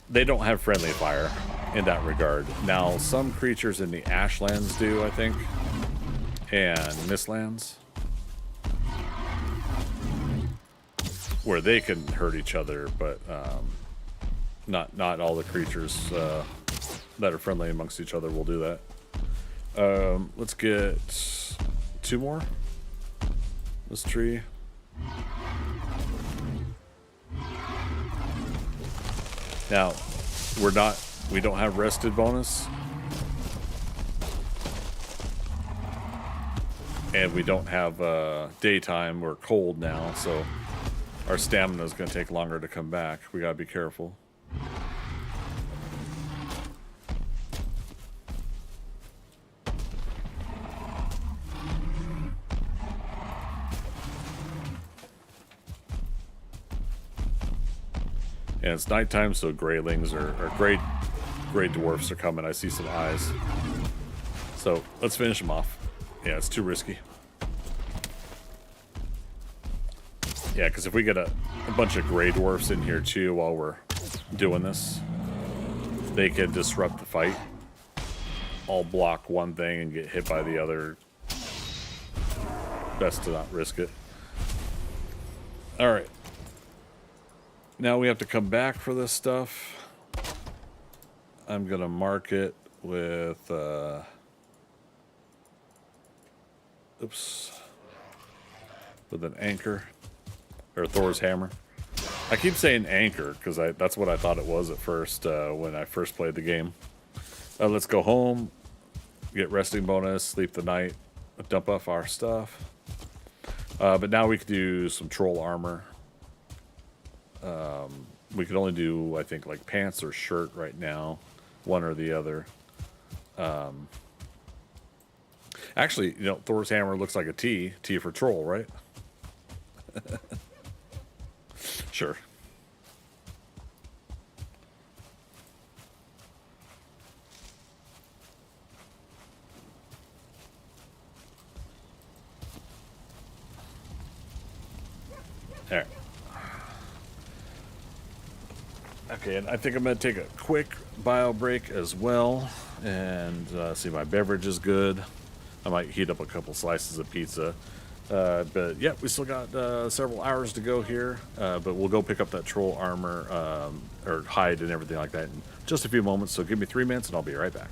they don't have friendly fire in that regard. Now some creatures in the Ashlands do, I think, and Mistlands, where they can hurt each other, but not all the creatures that are friendly amongst each other will do that. Let's get 2 more. This tree. Now, we don't have rested bonus. And we don't have daytime. We're cold now, so our stamina is going to take longer to come back. We got to be careful. And it's nighttime, so graylings or gray dwarfs are coming. I see some eyes. So let's finish them off. Yeah, it's too risky. Yeah, because if we get a bunch of gray dwarfs in here too while we're doing this, they can disrupt the fight. I'll block one thing and get hit by the other. Best to not risk it. Alright. Now we have to come back for this stuff. I'm gonna mark it with with an anchor or Thor's hammer. I keep saying anchor because that's what I thought it was at first when I first played the game. Let's go home, get resting bonus, sleep the night, dump off our stuff. But now we can do some troll armor. We can only do, I think, like pants or shirt right now, one or the other. Actually, you know, Thor's hammer looks like a T for troll, right? Sure. All right. Okay, and I think I'm going to take a quick bio break as well, and see my beverage is good. I might heat up a couple slices of pizza. But yeah, we still got several hours to go here, but we'll go pick up that troll armor or hide and everything like that in just a few moments. So give me 3 minutes and I'll be right back.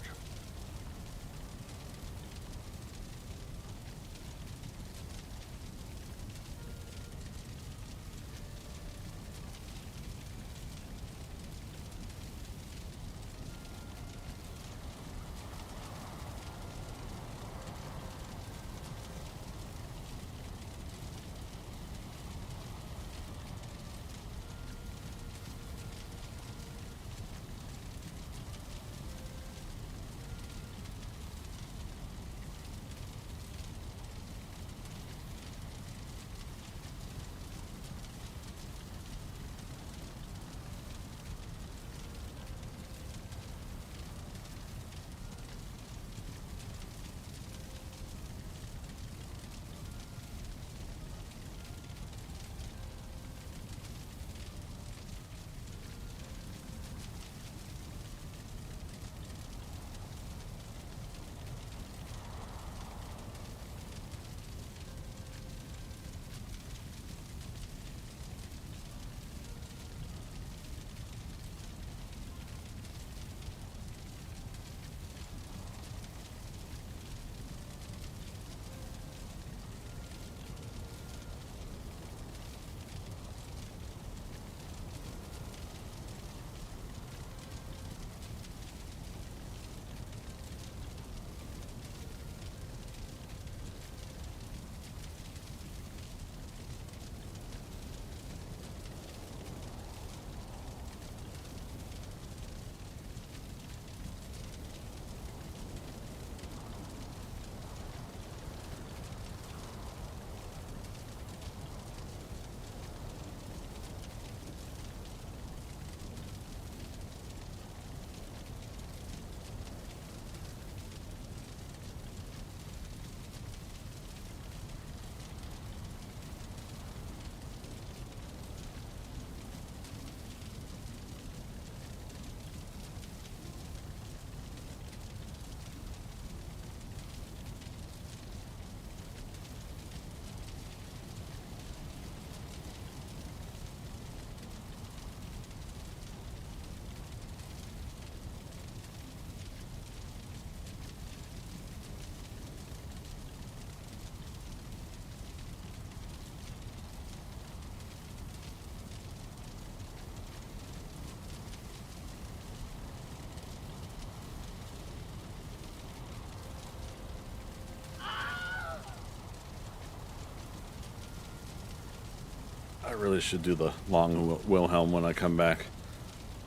I really should do the long Wilhelm when I come back.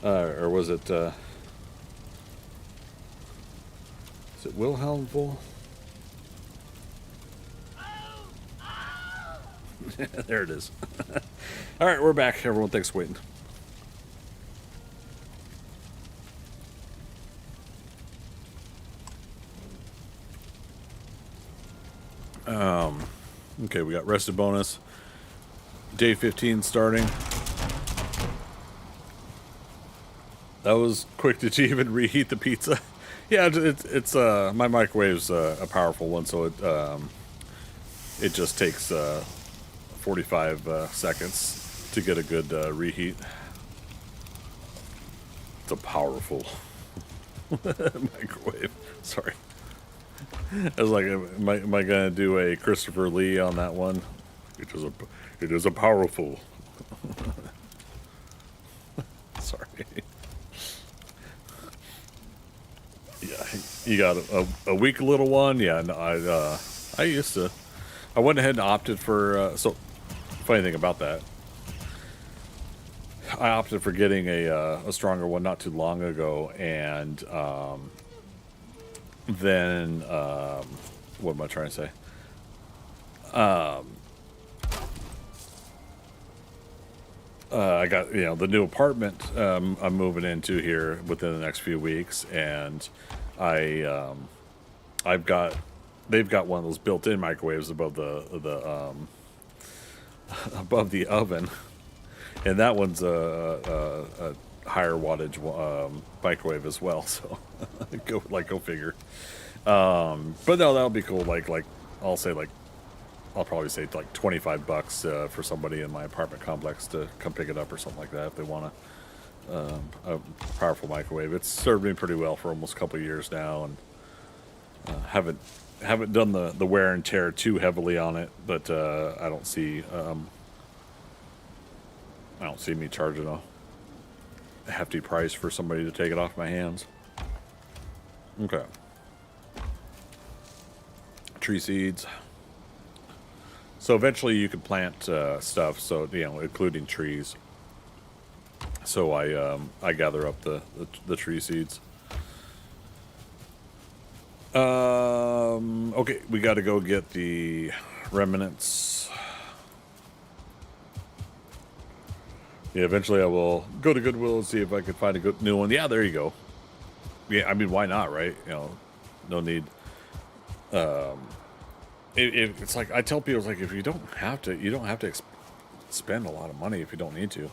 Or was it, is it Wilhelm full? There it is. All right, we're back. Everyone, thanks for waiting. Okay, we got rested bonus. Day 15 starting. That was quick. Did you even reheat the pizza? Yeah, it's my microwave's a powerful one, so it just takes 45 seconds to get a good reheat. It's a powerful microwave. Sorry. I was like, am I gonna do a Christopher Lee on that one? It is a powerful. Sorry. Yeah, you got a weak little one. Yeah, no, I used to. I went ahead and opted for. So, funny thing about that, I opted for getting a stronger one not too long ago, and then what am I trying to say? I got the new apartment I'm moving into here within the next few weeks, and I've got they've got one of those built-in microwaves above the above the oven, and that one's a higher wattage microwave as well. So go figure. But no, that'll be cool. Like I'll say like I'll probably say like $25 for somebody in my apartment complex to come pick it up or something like that if they want a powerful microwave. It's served me pretty well for almost a couple of years now, and haven't done the wear and tear too heavily on it. But I don't see me charging a hefty price for somebody to take it off my hands. Okay. Tree seeds. So eventually you could plant stuff, so including trees. So I gather up the tree seeds. Okay, we got to go get the remnants. Yeah, eventually I will go to Goodwill and see if I can find a good new one. Yeah, there you go. Yeah, I mean, why not, right? No need. It's like I tell people, it's like if you don't have to spend a lot of money if you don't need to.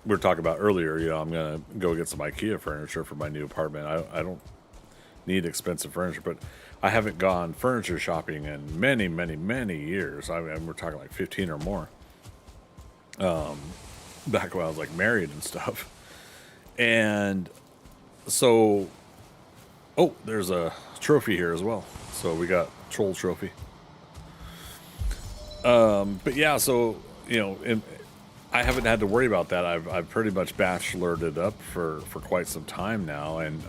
We were talking about earlier, I'm gonna go get some IKEA furniture for my new apartment. I don't need expensive furniture, but I haven't gone furniture shopping in many, many, many years. I mean, we're talking like 15 or more. Back when I was like married and stuff, and so. Oh, there's a trophy here as well. So we got troll trophy. But yeah, so I haven't had to worry about that. I've pretty much bachelored it up for quite some time now, and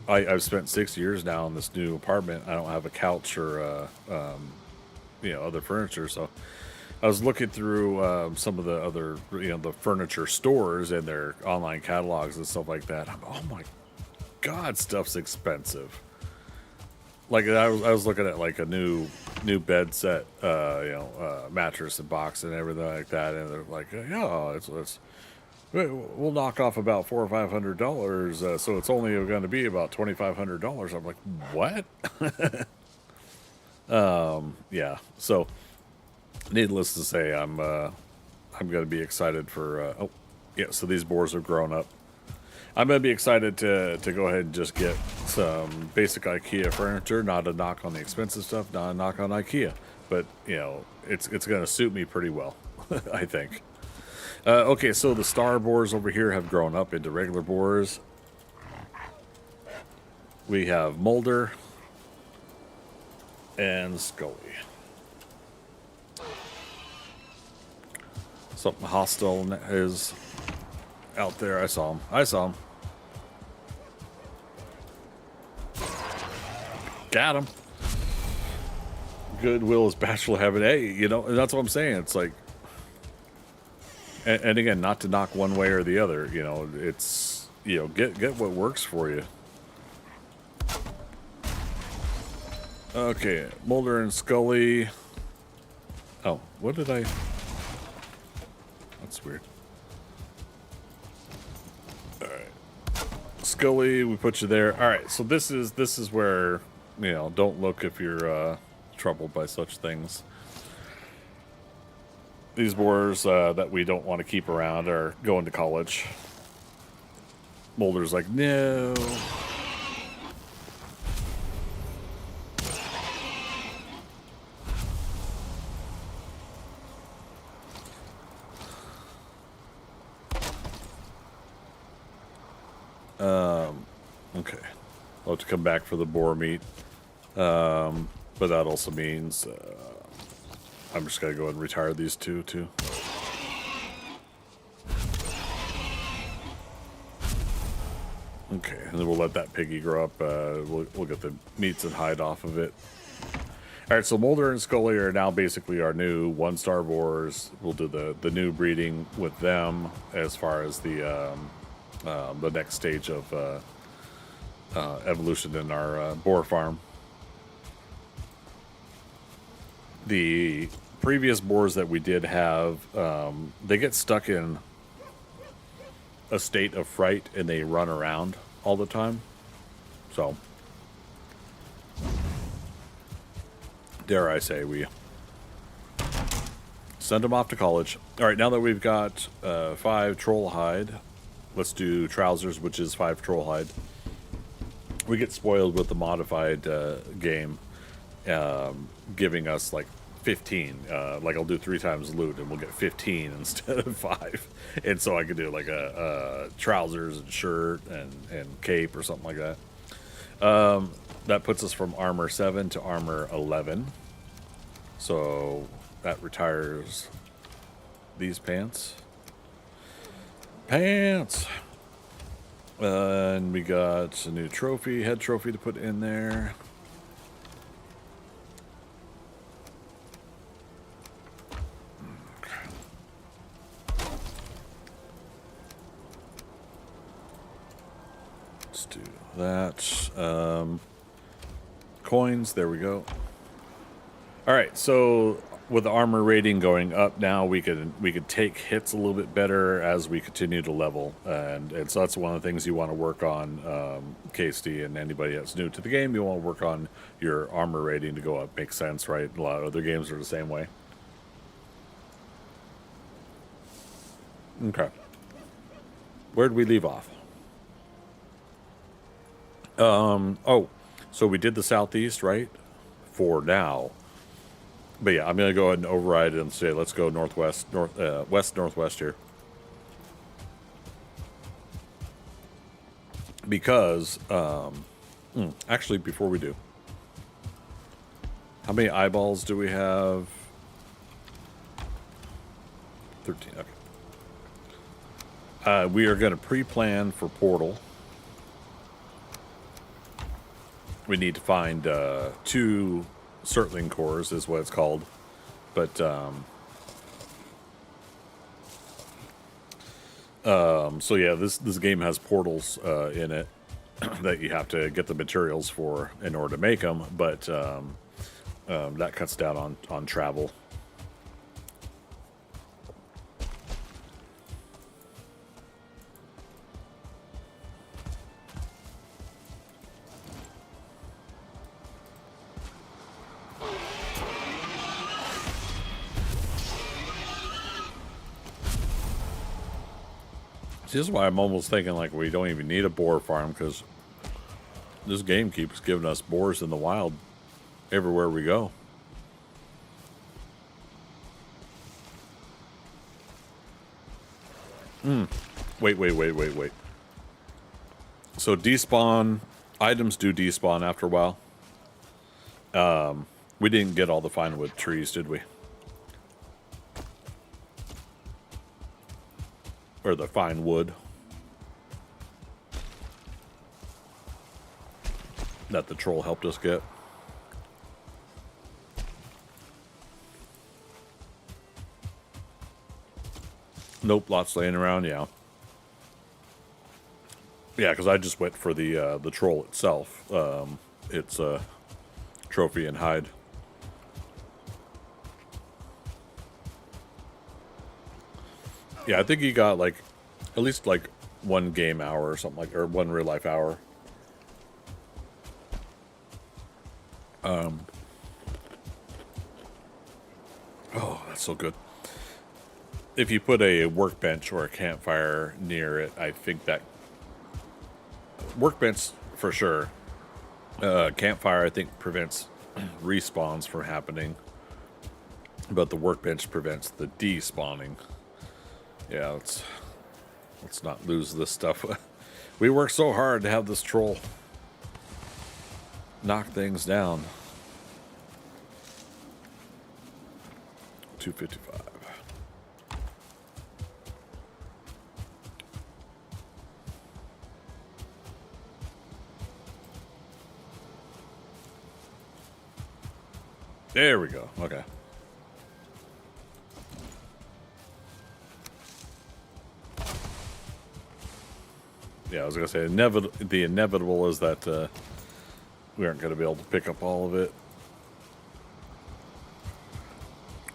I've spent 6 years now in this new apartment. I don't have a couch or other furniture, so I was looking through some of the other the furniture stores and their online catalogs and stuff like that. Oh my God, stuff's expensive. Like I was looking at like a new bed set, mattress and box and everything like that, and they're like, yeah, we'll knock off about $400 or $500, so it's only going to be about $2,500. I'm like, what? Yeah. So, needless to say, I'm going to be excited for. So these boars have grown up. I'm going to be excited to go ahead and just get some basic IKEA furniture. Not a knock on the expensive stuff, not a knock on IKEA. But, it's going to suit me pretty well, I think. Okay, so the star boars over here have grown up into regular boars. We have Mulder and Scully. Something hostile is out there. I saw him. Got him. Goodwill is bachelor heaven. Hey, and that's what I'm saying. It's like, and again, not to knock one way or the other. It's get what works for you. Okay, Mulder and Scully. Oh, what did I? That's weird. All right, Scully, we put you there. All right, so this is where. Don't look if you're troubled by such things. These boars that we don't want to keep around are going to college. Mulder's like, no. Okay. I'll have to come back for the boar meat. But that also means I'm just going to go and retire these two, too. Okay, and then we'll let that piggy grow up. We'll get the meats and hide off of it. All right, so Mulder and Scully are now basically our new one-star boars. We'll do the new breeding with them as far as the next stage of evolution in our boar farm. The previous boars that we did have, they get stuck in a state of fright and they run around all the time. So, dare I say, we send them off to college. All right, now that we've got 5 troll hide, let's do trousers, which is 5 troll hide. We get spoiled with the modified game, giving us like 15. Like I'll do 3 times loot and we'll get 15 instead of 5. And so I could do like a trousers and shirt and cape or something like that. That puts us from armor 7 to armor 11. So that retires these pants. And we got a new trophy, head trophy to put in there. Let's do that. Coins, there we go. All right, so with the armor rating going up now, we could take hits a little bit better as we continue to level, and so that's one of the things you want to work on, KSD, and anybody that's new to the game. You want to work on your armor rating to go up. Makes sense, right? A lot of other games are the same way. Okay. Where'd we leave off? Oh, so we did the southeast, right? For now. But yeah, I'm going to go ahead and override it and say, let's go northwest, west-northwest here. Because, actually, before we do, how many eyeballs do we have? 13, okay. We are going to pre-plan for Portal. We need to find 2 Surtling cores is what it's called, but so yeah, this game has portals in it that you have to get the materials for in order to make them, but that cuts down on travel. This is why I'm almost thinking like we don't even need a boar farm, because this game keeps giving us boars in the wild everywhere we go. Wait. So despawn, items do despawn after a while. We didn't get all the fine wood trees, did we? Or the fine wood that the troll helped us get. Nope, lots laying around, yeah. Yeah, because I just went for the troll itself. It's a trophy and hide. Yeah, I think he got like at least like 1 game hour or something, like, or 1 real life hour. Oh, that's so good. If you put a workbench or a campfire near it, I think that workbench for sure. Campfire, I think, prevents respawns from happening, but the workbench prevents the despawning. Yeah, let's not lose this stuff. We worked so hard to have this troll knock things down. 255. There we go. Okay. Yeah, I was gonna say the inevitable is that we aren't gonna be able to pick up all of it.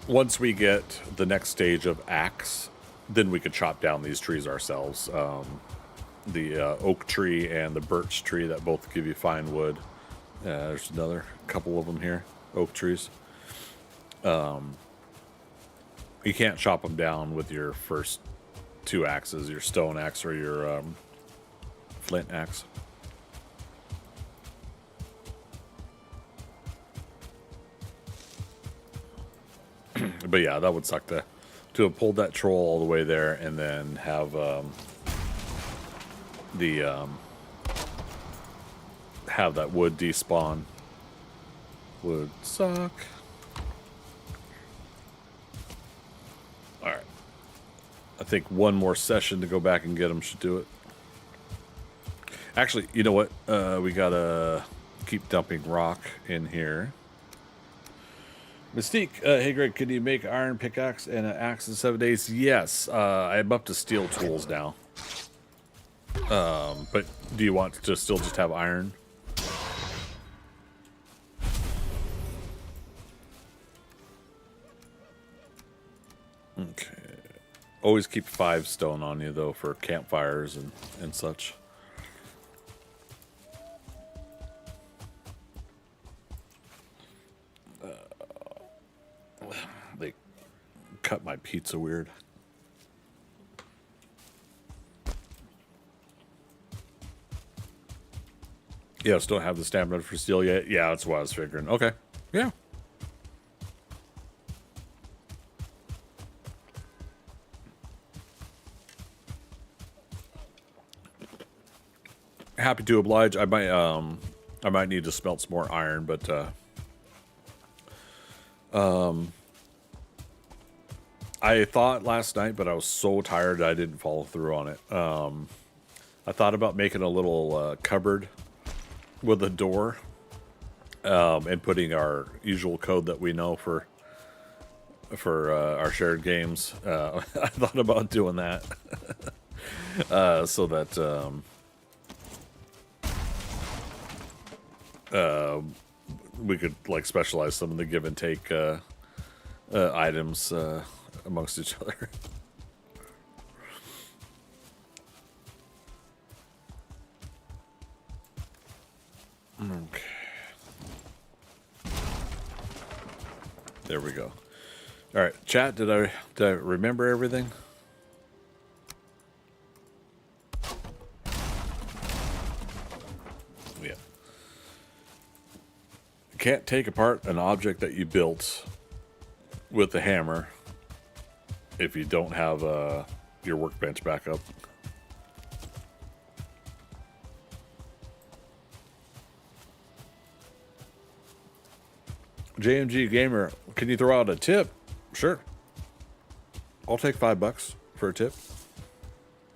Once we get the next stage of axe, then we could chop down these trees ourselves. The oak tree and the birch tree that both give you fine wood. There's another couple of them here, oak trees. You can't chop them down with your first two axes, your stone axe or your flint axe. But yeah, that would suck to have pulled that troll all the way there and then have have that wood despawn. Would suck. All right. I think one more session to go back and get them should do it. Actually, you know what? We gotta keep dumping rock in here. Mystique, hey Greg, can you make iron pickaxe and an axe in 7 days? Yes, I'm up to steel tools now. But do you want to still just have iron? Okay. Always keep 5 stone on you though for campfires and such. They cut my pizza weird. Yeah, still don't have the stamina for steel yet. Yeah, that's what I was figuring. Okay. Yeah. Happy to oblige. I might need to smelt some more iron, but I thought last night, but I was so tired I didn't follow through on it. I thought about making a little cupboard with a door and putting our usual code that we know for our shared games. I thought about doing that so that we could like specialize some of the give and take items amongst each other. Okay. There we go. All right, chat, did I remember everything? Yeah. Can't take apart an object that you built with the hammer if you don't have your workbench back up. JMG Gamer, can you throw out a tip? Sure. I'll take $5 for a tip.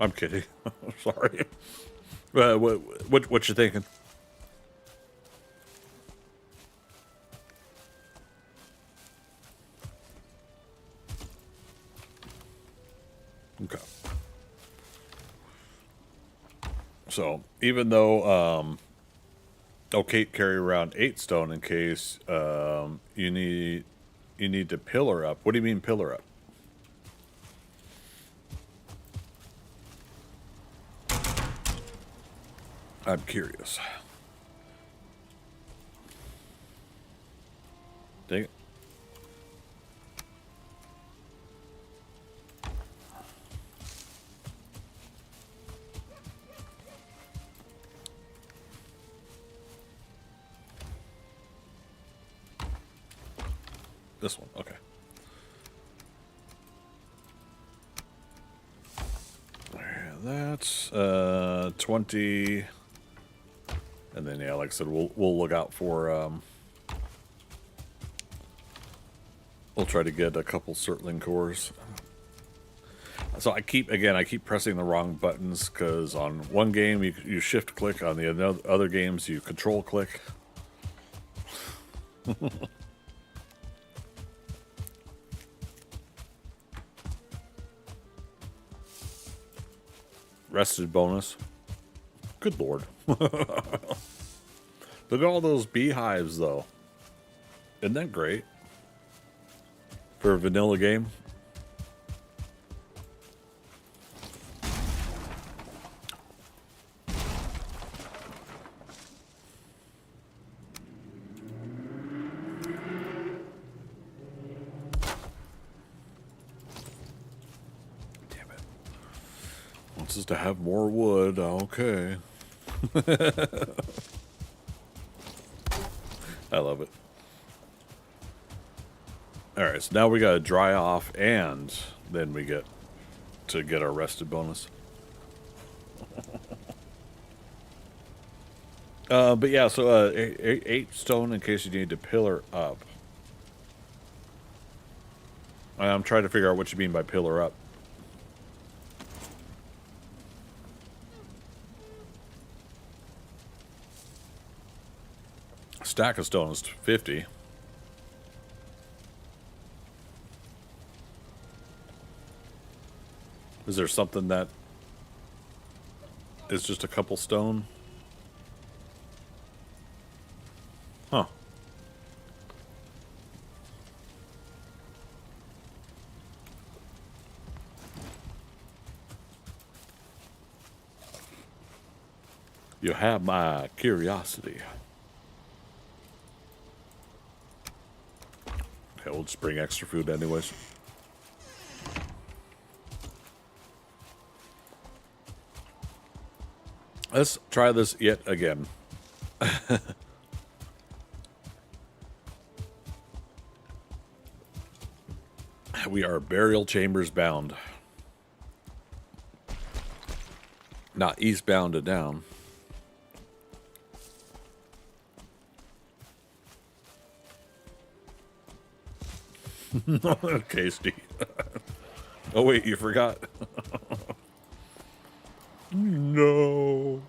I'm kidding. Sorry. What you thinking? Okay. So even though okay, carry around 8 stone in case you need to pillar up. What do you mean pillar up? I'm curious. Dang it. This one, okay. That's 20. And then, yeah, like I said, we'll look out for... we'll try to get a couple Surtling cores. So I keep pressing the wrong buttons, because on one game you shift click, on the other games you control click. Rested bonus. Good lord. Look at all those beehives, though. Isn't that great? For a vanilla game. Damn it. Wants us to have more wood. Okay. I love it. Alright, so now we gotta dry off, and then we get to get our rested bonus. But yeah, so 8 stone in case you need to pillar up. I'm trying to figure out what you mean by pillar up. Stack of stone is 50. Is there something that is just a couple stone? Huh. You have my curiosity. Okay, we'll just bring extra food anyways. Let's try this yet again. We are burial chambers bound. Not eastbound to down. Okay, Steve. Oh, wait, you forgot. No.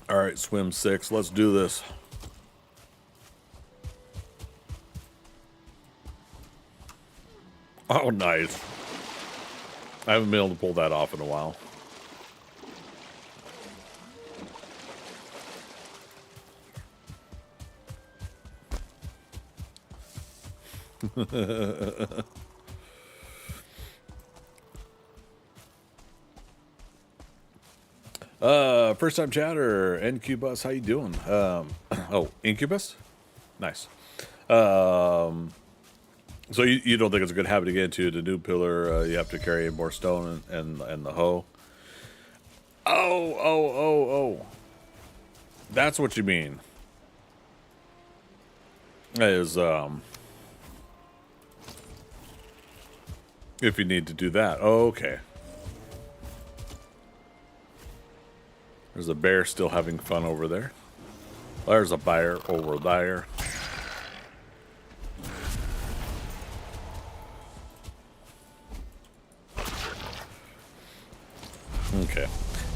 All right, swim 6. Let's do this. Oh, nice. I haven't been able to pull that off in a while. First time chatter, Incubus, how you doing? Oh, Incubus? Nice. So you don't think it's a good habit to get into the new pillar? You have to carry more stone and the hoe. Oh. That's what you mean. Is if you need to do that. Oh, okay. There's a bear still having fun over there. There's a bear over there. Okay.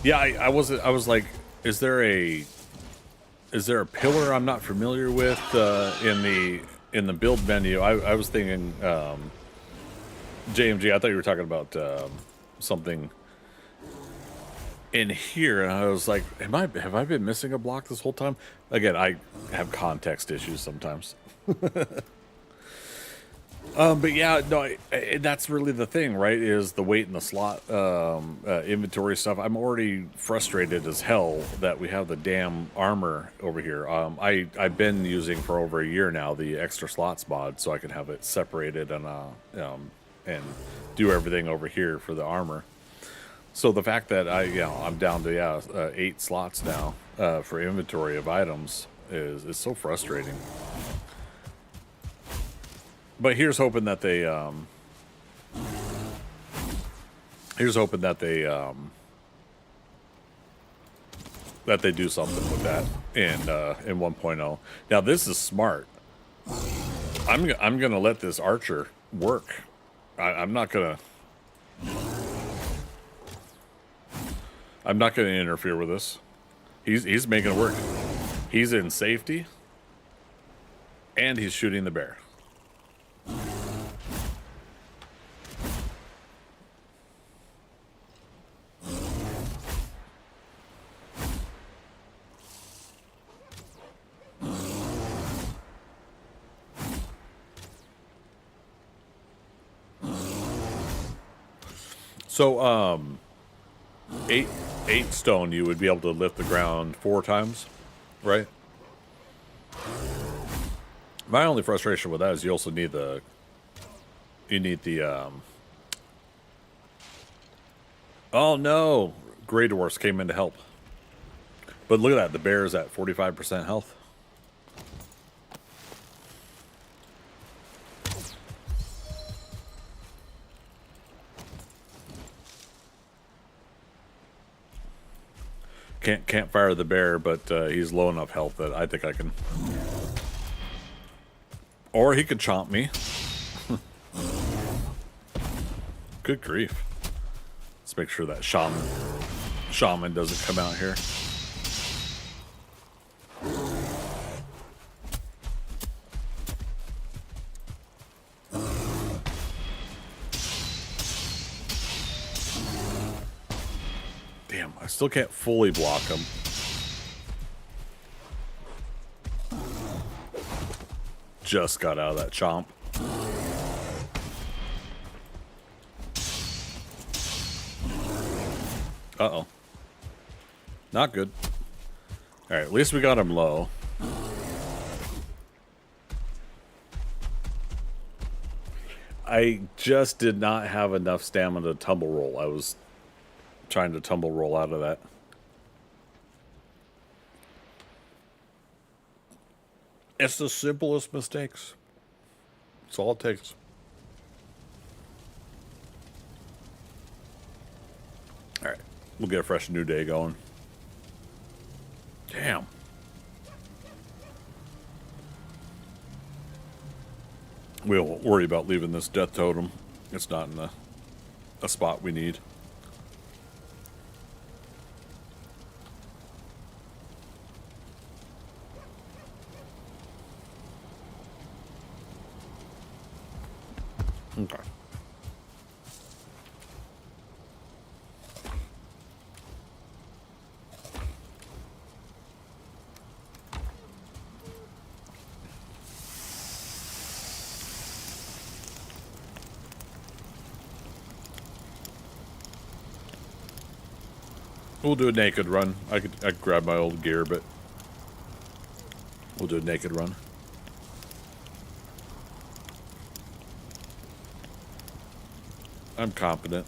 Yeah, I was like, is there a pillar I'm not familiar with in the build menu? I was thinking JMG. I thought you were talking about something in here, and I was like, have I been missing a block this whole time? Again, I have context issues sometimes. But yeah, no, that's really the thing, right? Is the weight in the slot inventory stuff. I'm already frustrated as hell that we have the damn armor over here. I've been using for over a year now the extra slots mod, so I can have it separated and do everything over here for the armor. So the fact that I'm down to 8 slots now for inventory of items is so frustrating. But here's hoping that they that they do something with that in 1.0. Now this is smart. I'm gonna let this archer work. I'm not gonna interfere with this. He's making it work. He's in safety, and he's shooting the bear. So, eight stone, you would be able to lift the ground 4 times, right? My only frustration with that is you also need the oh no, Grey Dwarfs came in to help. But look at that, the bear is at 45% health. Can't fire the bear, but he's low enough health that I think I can. Or he could chomp me. Good grief. Let's make sure that shaman doesn't come out here. Damn, I still can't fully block him. Just got out of that chomp. Uh-oh. Not good. Alright, at least we got him low. I just did not have enough stamina to tumble roll. I was trying to tumble roll out of that. It's the simplest mistakes. That's all it takes. Alright, we'll get a fresh new day going. Damn. We won't worry about leaving this death totem. It's not in a spot we need. Okay. We'll do a naked run. I could grab my old gear, but we'll do a naked run. I'm confident.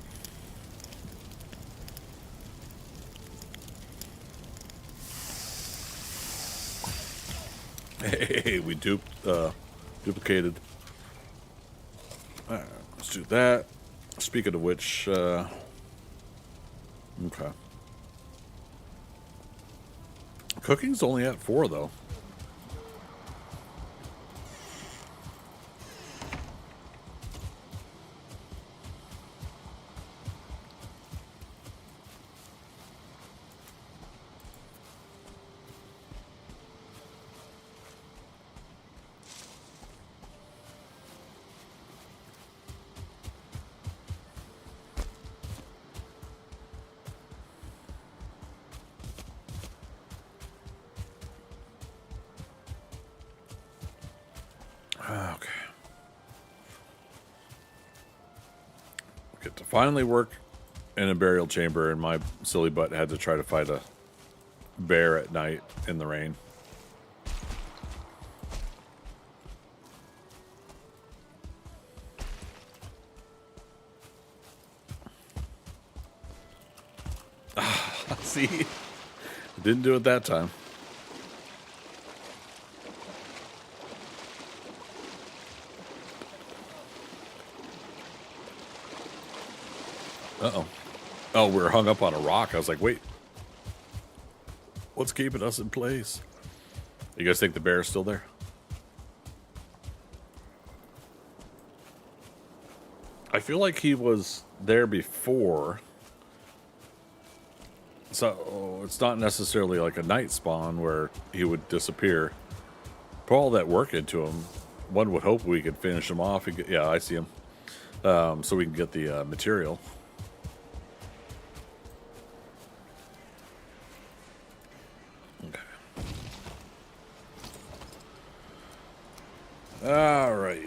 Hey, we duplicated. Alright, let's do that. Speaking of which, okay. Cooking's only at 4, though. Okay. Get to finally work in a burial chamber, and my silly butt had to try to fight a bear at night in the rain. See? Didn't do it that time. Uh-oh. Oh, we're hung up on a rock. I was like, wait. What's keeping us in place? You guys think the bear is still there? I feel like he was there before. So it's not necessarily like a night spawn where he would disappear. Put all that work into him. One would hope we could finish him off. Yeah, I see him. So we can get the material. Okay. All right,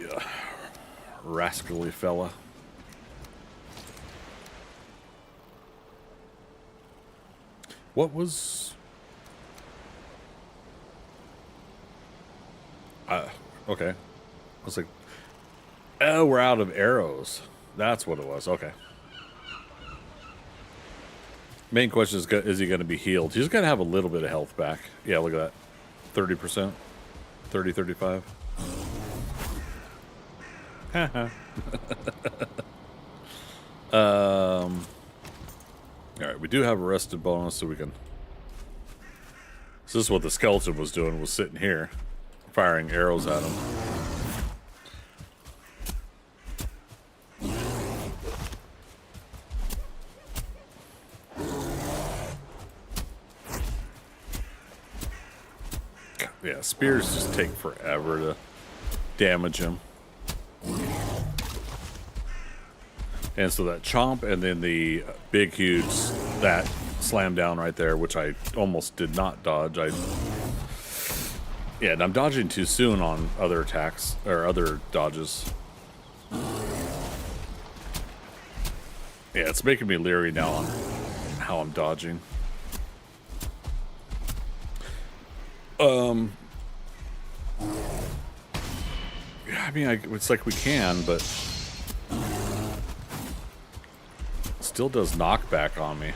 rascally fella. What was... okay. I was like, oh, we're out of arrows. That's what it was. Okay. Main question is he going to be healed? He's going to have a little bit of health back. Yeah, look at that. 30%. 30, 35. Alright, we do have a rested bonus, so we can... So this is what the skeleton was doing, was sitting here, firing arrows at him. Yeah, spears just take forever to damage him. And so that chomp and then the big huge, that slam down right there, which I almost did not dodge. Yeah, and I'm dodging too soon on other attacks, or other dodges. Yeah, it's making me leery now on how I'm dodging. Yeah, I mean, it's like we can, but still does knockback on me.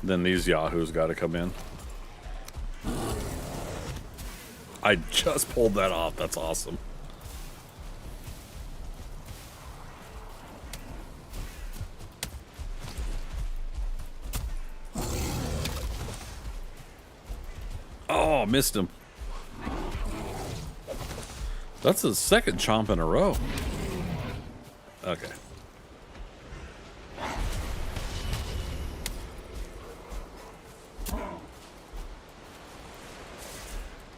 Then these yahoos got to come in. I just pulled that off. That's awesome. Oh, missed him. That's the second chomp in a row. Okay.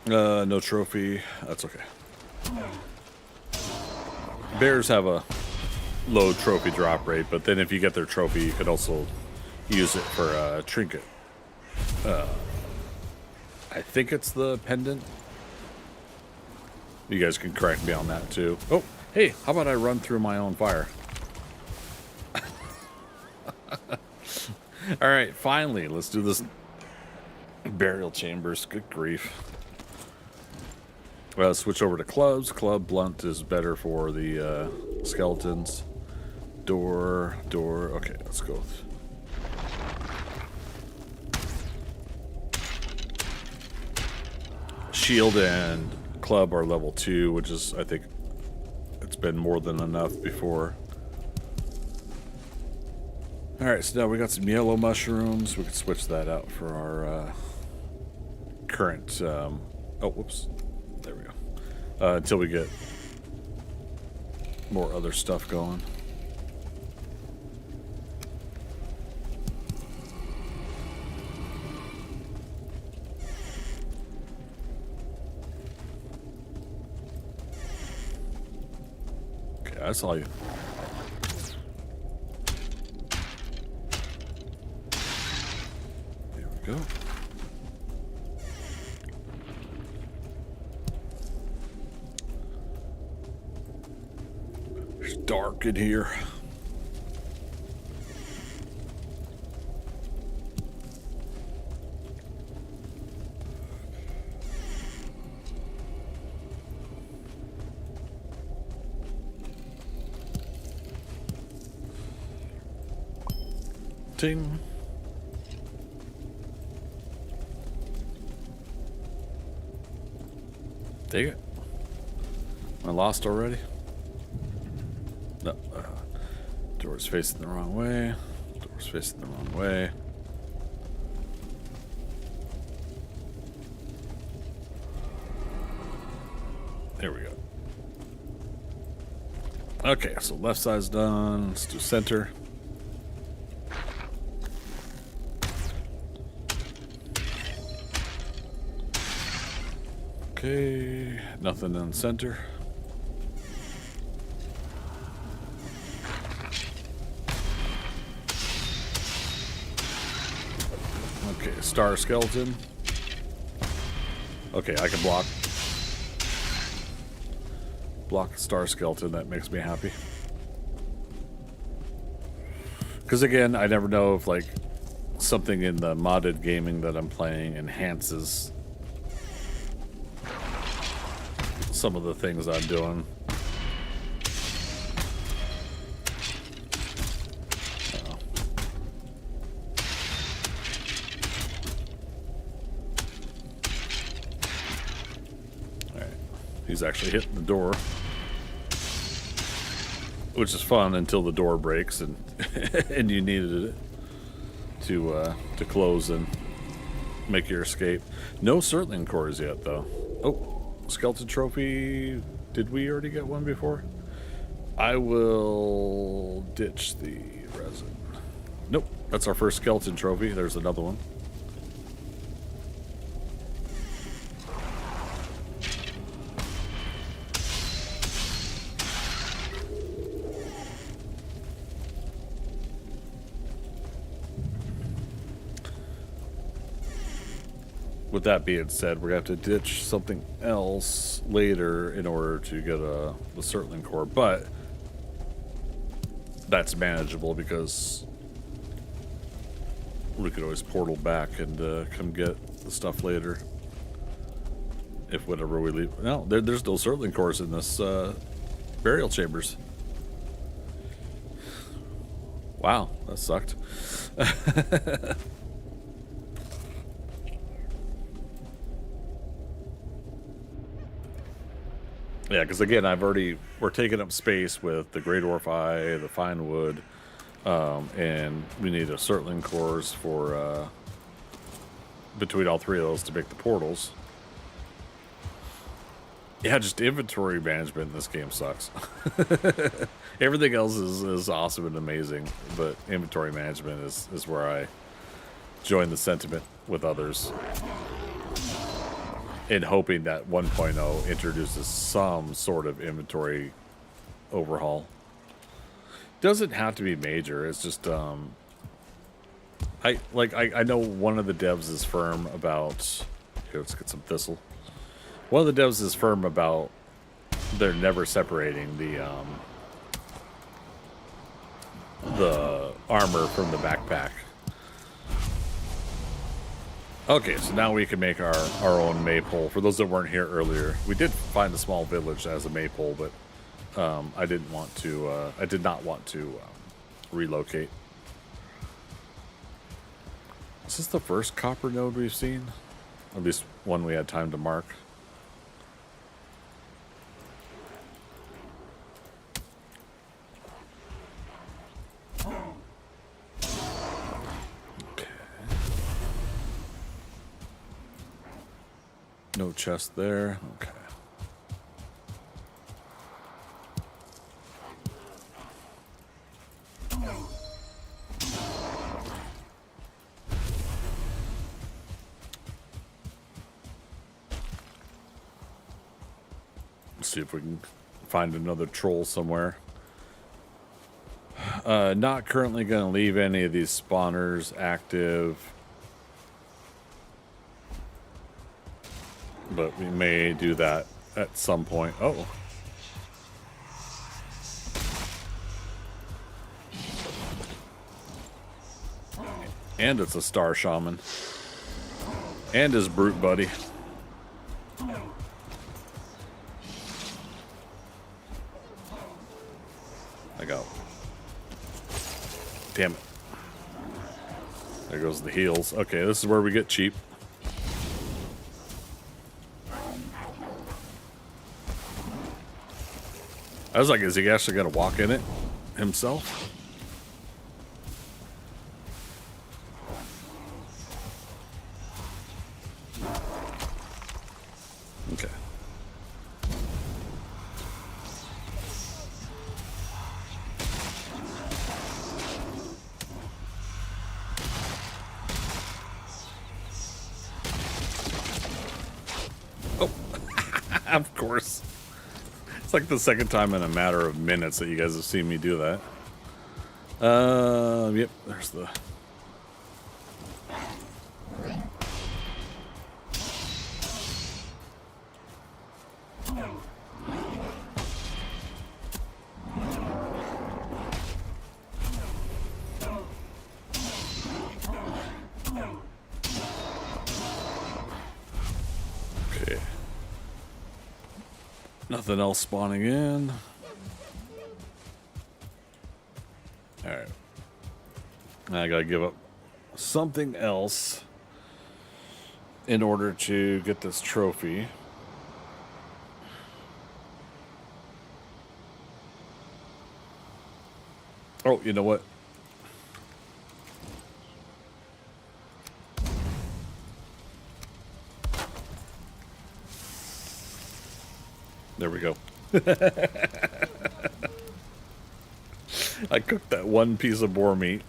No trophy. That's okay. Bears have a low trophy drop rate, but then if you get their trophy, you could also use it for a trinket. I think it's the pendant. You guys can correct me on that too. Oh, hey, how about I run through my own fire? All right, finally, let's do this. Burial chambers, good grief. Switch over to clubs. Club blunt is better for the skeletons. Door. Okay, let's go. Shield and club are level 2, which is, I think, it's been more than enough before. Alright, so now we got some yellow mushrooms. We can switch that out for our current... oh, whoops. There we go. Until we get more other stuff going. Okay, I saw you. There we go. It's dark in here. Ting. Dang it. Am I lost already? No. Door's facing the wrong way. Door's facing the wrong way. There we go. Okay, so left side's done. Let's do center. Okay, nothing in center. Okay, star skeleton. Okay, I can block. Block star skeleton, that makes me happy. Because again, I never know if like something in the modded gaming that I'm playing enhances some of the things I'm doing. Alright. He's actually hitting the door. Which is fun until the door breaks and and you needed it to close and make your escape. No Surtling cores yet though. Oh. Skeleton trophy. Did we already get one before? I will ditch the resin. Nope, that's our first skeleton trophy. There's another one. With that being said, we're going to have to ditch something else later in order to get the Surtling core, but that's manageable because we could always portal back and come get the stuff later. If whatever we leave. No, there's no Surtling cores in this burial chambers. Wow, that sucked. Yeah, because again, we're taking up space with the Great Orphi, the Fine Wood, and we need a Surtling cores for between all three of those to make the portals. Yeah, just inventory management in this game sucks. Everything else is awesome and amazing, but inventory management is where I join the sentiment with others. In hoping that 1.0 introduces some sort of inventory overhaul. Doesn't have to be major. It's just I know one of the devs is firm about. Here, let's get some thistle. One of the devs is firm about they're never separating the armor from the backpack. Okay, so now we can make our own maypole. For those that weren't here earlier, we did find a small village as a maypole, but I did not want to relocate. Is this the first copper node we've seen? At least one we had time to mark. No chest there. Okay. Let's see if we can find another troll somewhere. Not currently going to leave any of these spawners active. But we may do that at some point. Oh. And it's a star shaman. And his brute buddy. I go. Damn it. There goes the heals. Okay, this is where we get cheap. I was like, is he actually going to walk in it himself? Okay. Oh, of course. It's like the second time in a matter of minutes that you guys have seen me do that. Yep, there's the... Okay. Nothing else spawning in. Alright. I gotta give up something else in order to get this trophy. Oh, you know what? There we go. I cooked that one piece of boar meat.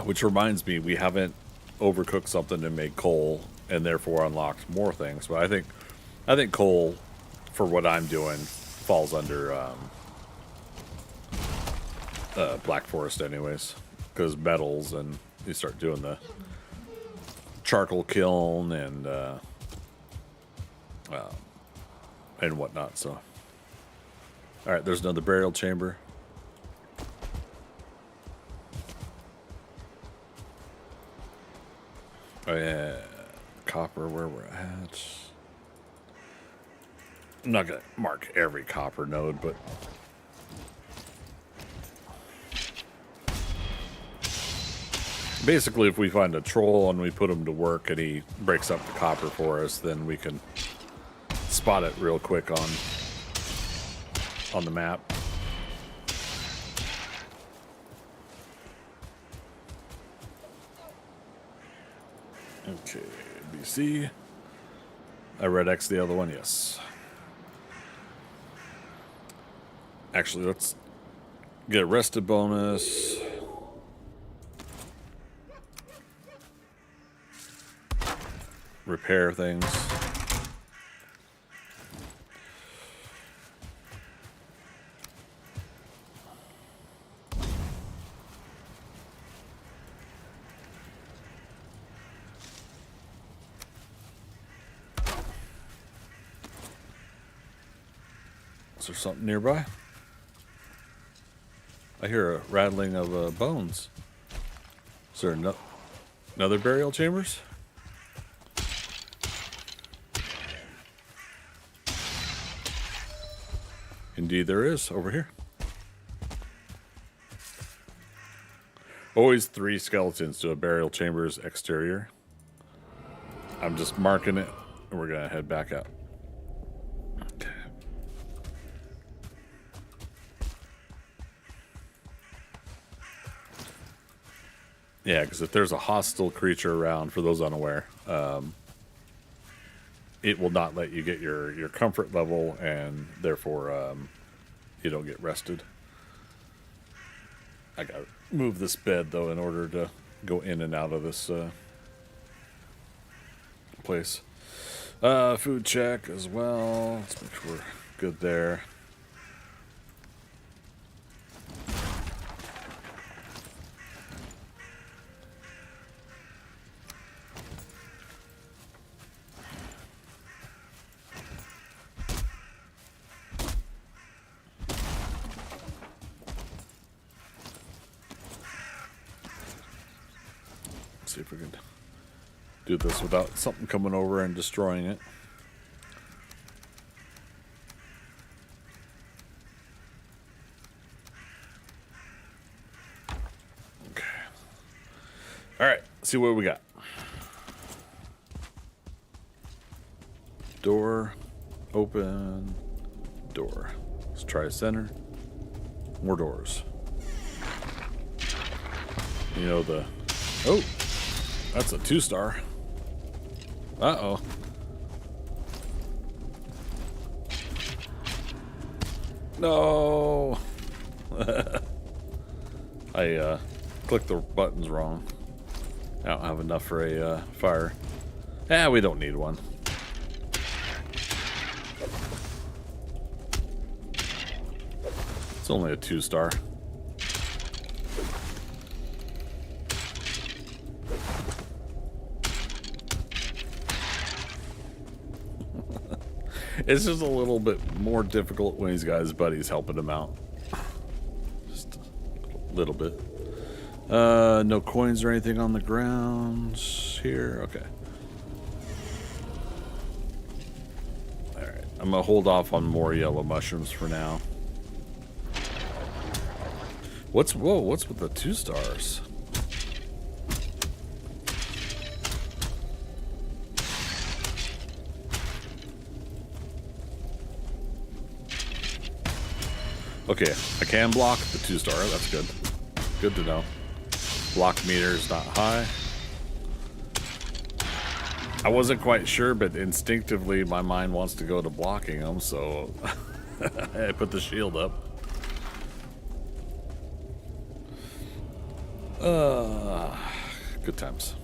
Which reminds me, we haven't overcooked something and made coal, and therefore unlocked more things. But I think coal, for what I'm doing, falls under Black Forest, anyways, because metals, and you start doing the charcoal kiln and whatnot. So, all right, there's another burial chamber. Oh yeah, copper, where we're at. I'm not gonna mark every copper node, but basically if we find a troll and we put him to work and he breaks up the copper for us, then we can spot it real quick on the map. Okay, BC. I red X the other one, yes. Actually, let's get a rested bonus. Repair things. Is there something nearby? I hear a rattling of bones. Is there another burial chambers? Indeed there is, over here. Always 3 skeletons to a burial chamber's exterior. I'm just marking it, and we're gonna head back out. Yeah, because if there's a hostile creature around, for those unaware, it will not let you get your comfort level, and therefore you don't get rested. I gotta move this bed, though, in order to go in and out of this place. Food check as well. Let's make sure we're good there. See if we can do this without something coming over and destroying it. All right, see what we got. Door, open, door. Let's try center. More doors. You know the... Oh, that's a 2-star. Uh-oh. No. I clicked the buttons wrong. I don't have enough for a fire. We don't need one. It's only a 2-star. It's just a little bit more difficult when he's got his buddies helping him out. Just a little bit. No coins or anything on the ground here. Okay. Alright. I'm going to hold off on more yellow mushrooms for now. What's with the 2-stars? Okay, I can block the 2-star. That's good. Good to know. Block meter is not high. I wasn't quite sure, but instinctively my mind wants to go to blocking them, so I put the shield up. Good times.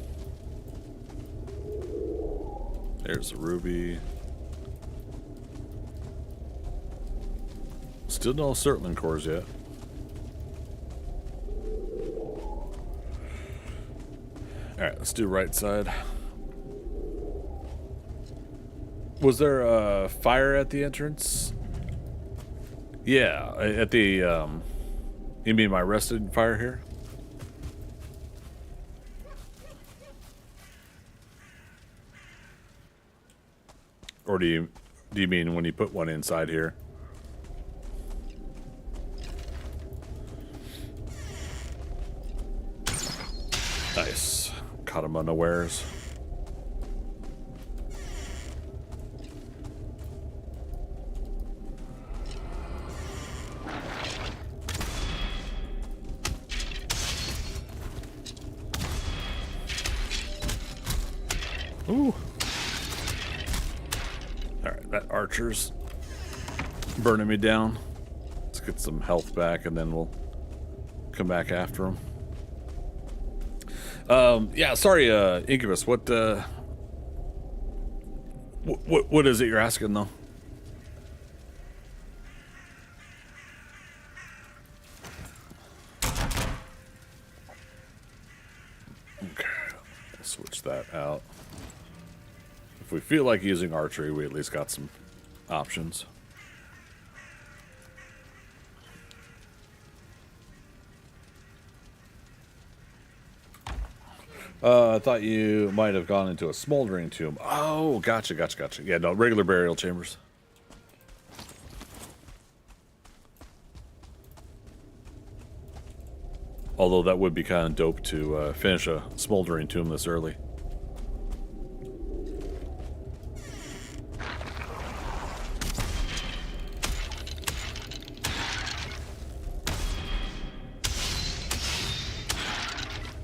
There's a ruby. Still no Surtling cores yet. Alright, let's do right side. Was there a fire at the entrance? Yeah, at the, you mean my rested fire here? Or do you mean when you put one inside here? Nice. Caught him unawares. Ooh. Alright, that archer's burning me down. Let's get some health back and then we'll come back after him. Yeah, sorry, Incubus, what is it you're asking, though? Okay, I'll switch that out. If we feel like using archery, we at least got some options. I thought you might have gone into a smoldering tomb. Oh, gotcha. Yeah, no, regular burial chambers. Although that would be kind of dope to finish a smoldering tomb this early.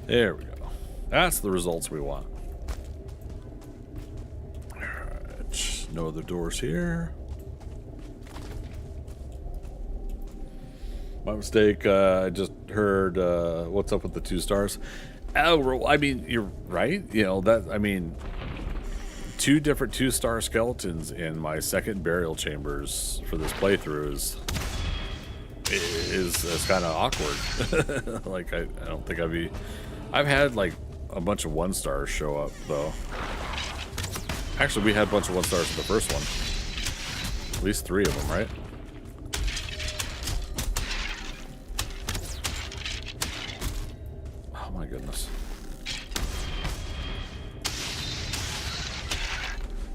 There we go. That's the results we want. Alright, no other doors here. My mistake, I just heard, what's up with the 2-stars? Oh, I mean, you're right. You know, that, I mean, 2 different 2-star skeletons in my second burial chambers for this playthrough is kind of awkward. Like, I don't think I've had, like, a bunch of 1-stars show up, though. Actually, we had a bunch of 1-stars in the first one. At least 3 of them, right? Oh my goodness.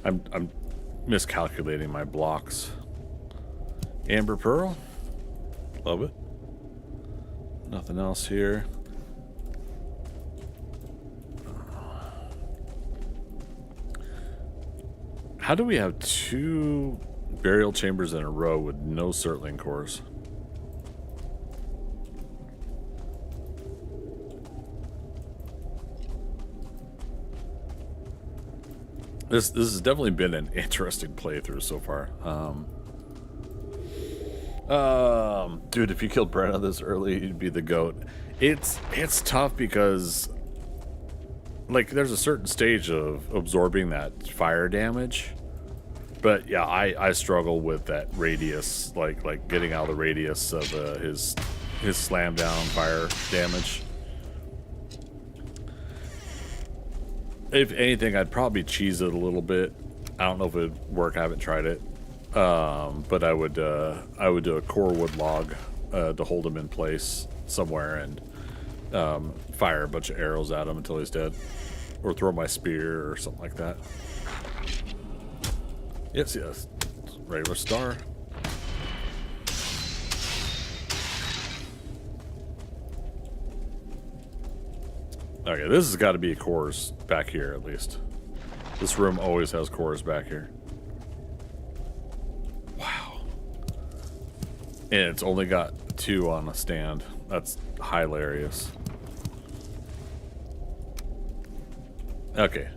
I'm miscalculating my blocks. Amber Pearl. Love it. Nothing else here. How do we have 2 burial chambers in a row with no circling cores? This has definitely been an interesting playthrough so far. Dude, if you killed Brenna this early, you'd be the GOAT. It's tough because, like, there's a certain stage of absorbing that fire damage. But yeah, I struggle with that radius, like getting out of the radius of his slam down fire damage. If anything, I'd probably cheese it a little bit. I don't know if it'd work. I haven't tried it. But I would do a core wood log to hold him in place somewhere and fire a bunch of arrows at him until he's dead, or throw my spear or something like that. Yes, regular star. Okay, this has got to be cores back here at least. This room always has cores back here. Wow. And it's only got 2 on a stand. That's hilarious. Okay.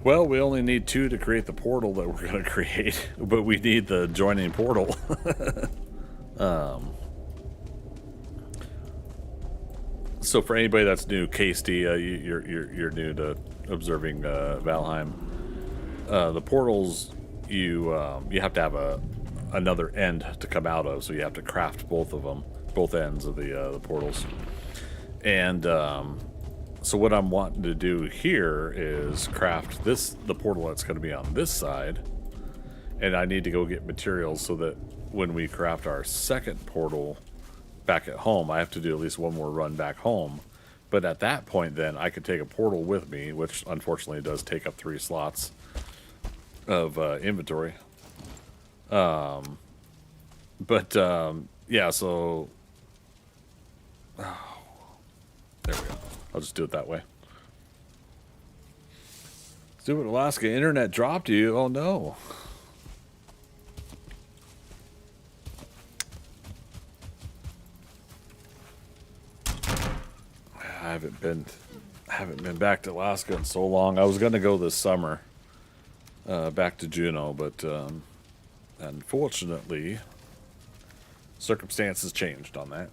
Well, we only need 2 to create the portal that we're going to create, but we need the joining portal. So for anybody that's new, Casey, you're new to observing Valheim. The portals, you have to have another end to come out of, so you have to craft both of them, both ends of the portals. And so what I'm wanting to do here is craft the portal that's going to be on this side, and I need to go get materials so that when we craft our second portal back at home, I have to do at least one more run back home. But at that point, then I could take a portal with me, which unfortunately does take up 3 slots of inventory. Yeah, so there we go. I'll just do it that way. Stupid Alaska internet dropped you. Oh no. I haven't been back to Alaska in so long. I was gonna go this summer back to Juneau, but unfortunately circumstances changed on that.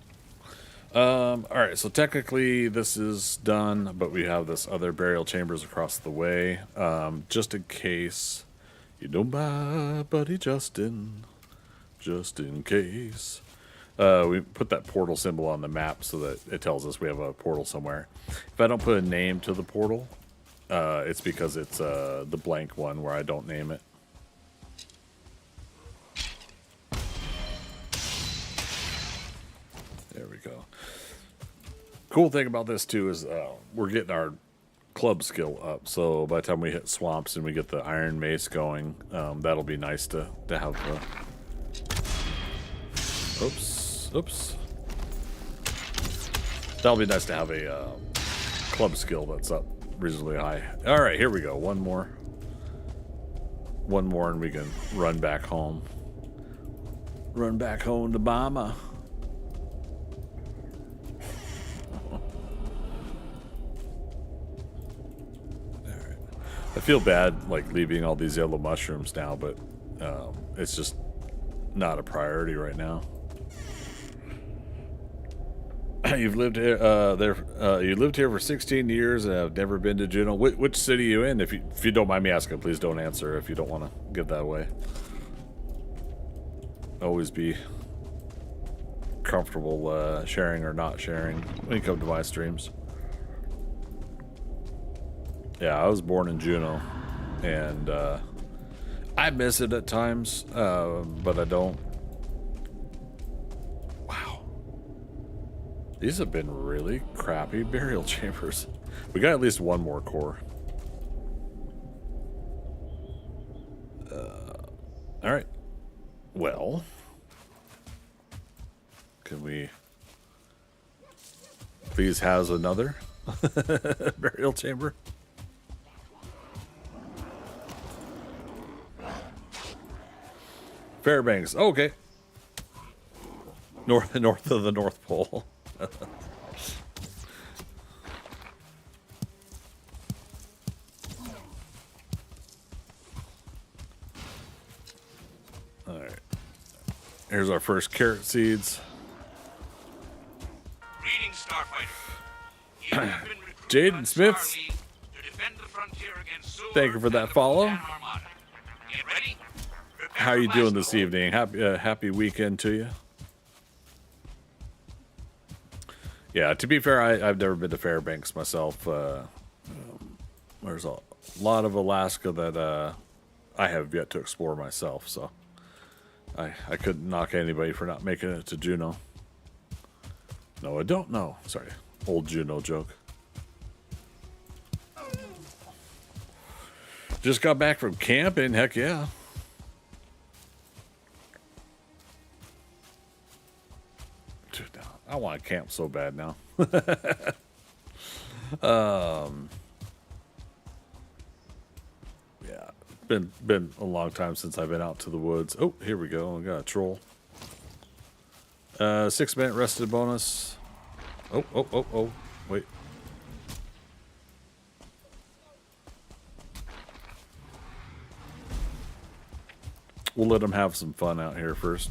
Alright, so technically this is done, but we have this other burial chambers across the way. Just in case you don't buy buddy Justin, just in case. We put that portal symbol on the map so that it tells us we have a portal somewhere. If I don't put a name to the portal, it's because it's the blank one where I don't name it. There we go. Cool thing about this too is we're getting our club skill up, so by the time we hit swamps and we get the iron mace going, that'll be nice to have Oops. That'll be nice to have a club skill that's up reasonably high. Alright, here we go. One more and we can run back home. Run back home to Mama. Alright. I feel bad like leaving all these yellow mushrooms now, but it's just not a priority right now. You've lived here, you lived here for 16 years and have never been to Juneau. Which city are you in? If you don't mind me asking, please don't answer if you don't want to give that away. Always be comfortable sharing or not sharing when you come to my streams. Yeah, I was born in Juneau, and I miss it at times, but I don't. These have been really crappy burial chambers. We got at least one more core. Alright. Well. Can we please house another burial chamber? Fairbanks. Okay. North of the North Pole. All right. Here's our first carrot seeds. Greetings, Starfighter. You have been recruited Jaden by the Smiths. Star League to defend the frontier against Sewer Thank you for that and the follow. Vulcan Armada. Get ready. Prepare How are for you doing blast this off. evening? Happy weekend to you. Yeah, to be fair, I've never been to Fairbanks myself. There's a lot of Alaska that I have yet to explore myself, so I couldn't knock anybody for not making it to Juneau. No, I don't know. Sorry, old Juneau joke. Just got back from camping. Heck yeah. Dude, I want to camp so bad now. Yeah, been a long time since I've been out to the woods. Oh, here we go. I got a troll. 6-minute rested bonus. Oh. Wait. We'll let them have some fun out here first.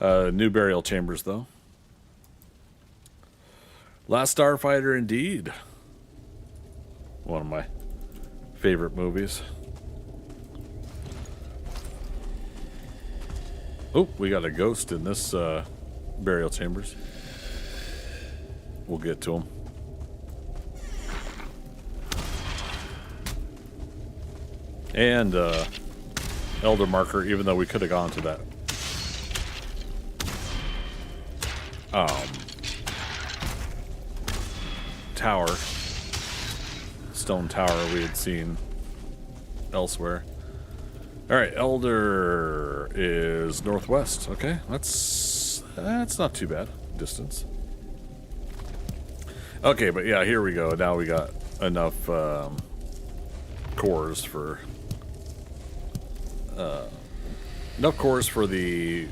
New burial chambers, though. Last Starfighter, indeed. One of my favorite movies. Oh, we got a ghost in this burial chambers. We'll get to him. And Elder Marker, even though we could have gone to that tower, stone tower we had seen elsewhere. All right, Elder is northwest. Okay, that's not too bad distance. Okay, but yeah, here we go. Now we got enough cores for the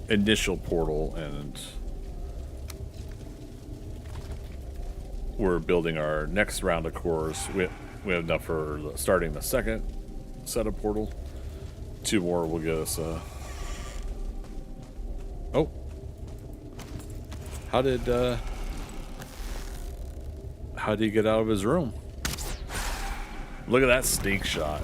initial portal, and we're building our next round of cores. We have enough for starting the second set of portal. 2 more will get us oh, how did he get out of his room? Look at that sneak shot.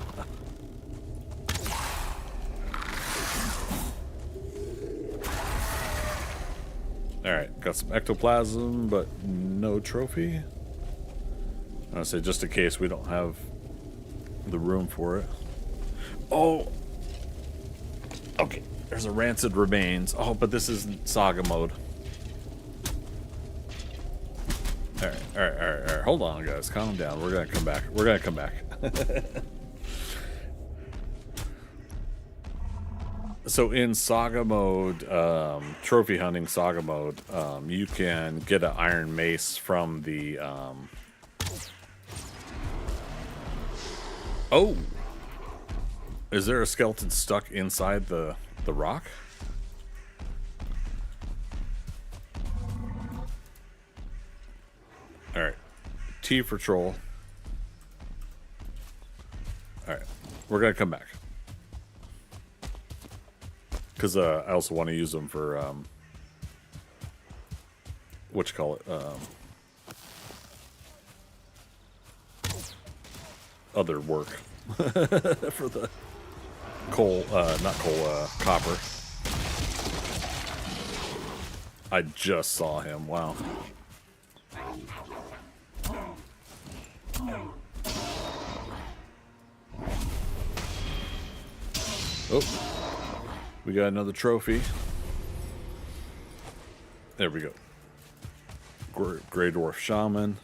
Alright, got some ectoplasm, but no trophy. I say just in case we don't have the room for it. Oh! Okay, there's a rancid remains. Oh, but this isn't saga mode. Alright. Hold on, guys. Calm down. We're gonna come back. So in saga mode, trophy hunting saga mode, you can get an iron mace from the oh, is there a skeleton stuck inside the rock? All right, T for troll. All right, we're gonna come back. Because I also want to use them for other work for the coal, not coal, copper. I just saw him. Wow. Oh. We got another trophy. There we go. Grey Dwarf Shaman.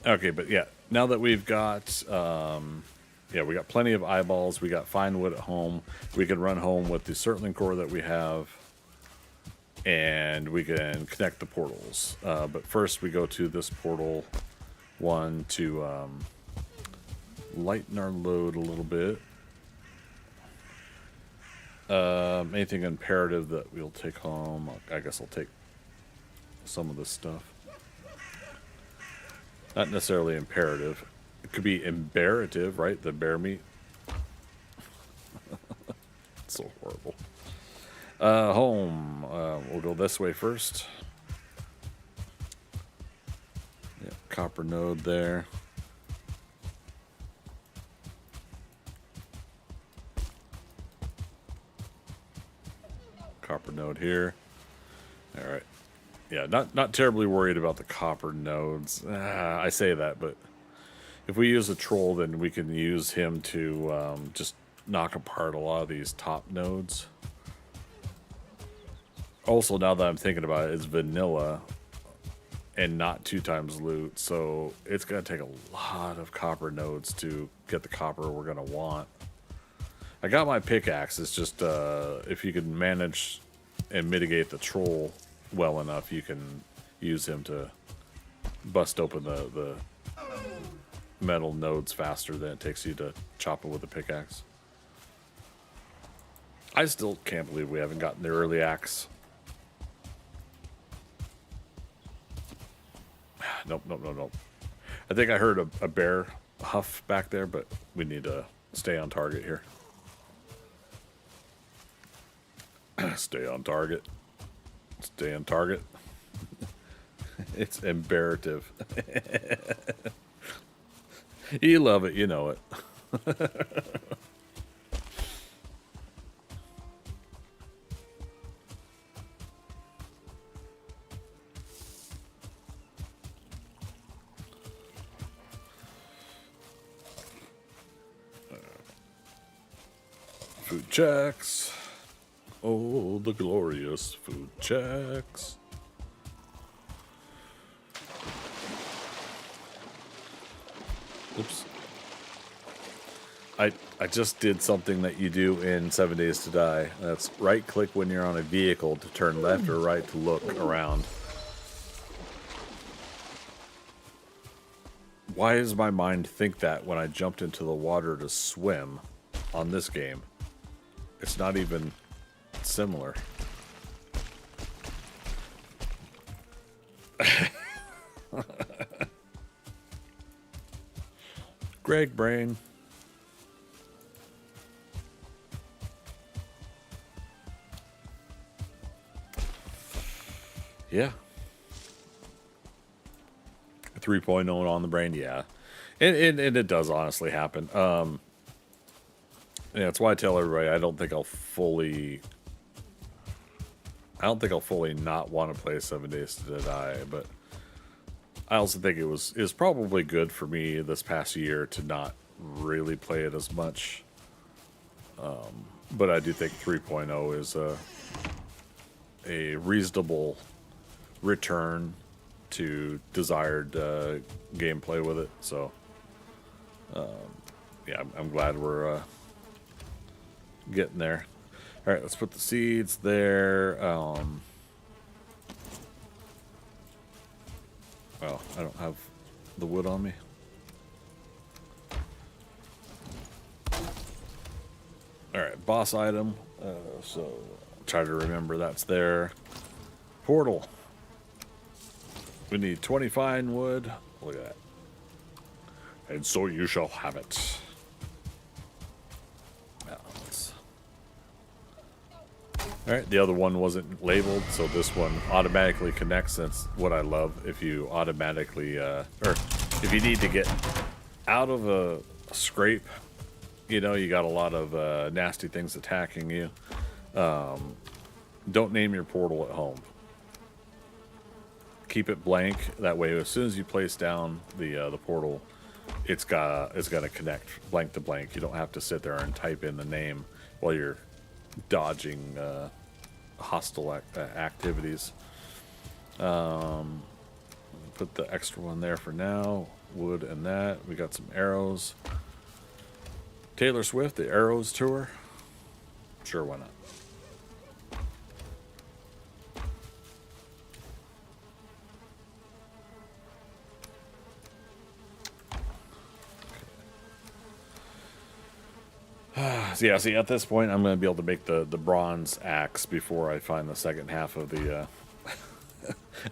Okay, but yeah, now that we've got, we got plenty of eyeballs. We got fine wood at home. We can run home with the Surtling core that we have, and we can connect the portals. But first, we go to this portal one to lighten our load a little bit. Anything imperative that we'll take home? I guess I'll take some of this stuff. Not necessarily imperative. It could be imperative, right? The bear meat. It's so horrible. Home. We'll go this way first. Yeah, copper node there. Copper node here. All right. Yeah, not terribly worried about the copper nodes. I say that, but if we use a troll, then we can use him to just knock apart a lot of these top nodes. Also, now that I'm thinking about it, it's vanilla and not 2 times loot, so it's going to take a lot of copper nodes to get the copper we're going to want. I got my pickaxe. It's just if you can manage and mitigate the troll well enough, you can use him to bust open the metal nodes faster than it takes you to chop it with a pickaxe. I still can't believe we haven't gotten the early axe. Nope. I think I heard a bear huff back there, but we need to stay on target here. Stay on target. Stay on target. It's imperative. You love it, you know it. Food checks. Oh, the glorious food checks. Oops. I just did something that you do in 7 Days to Die. That's right click when you're on a vehicle to turn left or right to look around. Why does my mind think that when I jumped into the water to swim on this game? It's not even similar. Greg Brain. Yeah. 3.0 on the brain, yeah. And it does honestly happen. Yeah, that's why I tell everybody I don't think I'll fully not want to play 7 Days to Die, but I also think it was probably good for me this past year to not really play it as much. But I do think 3.0 is a reasonable return to desired gameplay with it. So, yeah, I'm glad we're getting there. All right, let's put the seeds there. Well, I don't have the wood on me. All right, boss item. So try to remember that's there. Portal. We need 20 fine wood. Look at that. And so you shall have it. All right, the other one wasn't labeled, so this one automatically connects. That's what I love. If you automatically, or if you need to get out of a scrape, you know, you got a lot of nasty things attacking you. Don't name your portal at home. Keep it blank. That way, as soon as you place down the portal, it's gonna connect blank to blank. You don't have to sit there and type in the name while you're dodging hostile activities. Put the extra one there for now. Wood and that. We got some arrows. Taylor Swift, the Arrows tour. Sure, why not? So yeah, see, at this point, I'm going to be able to make the bronze axe before I find the second half of the.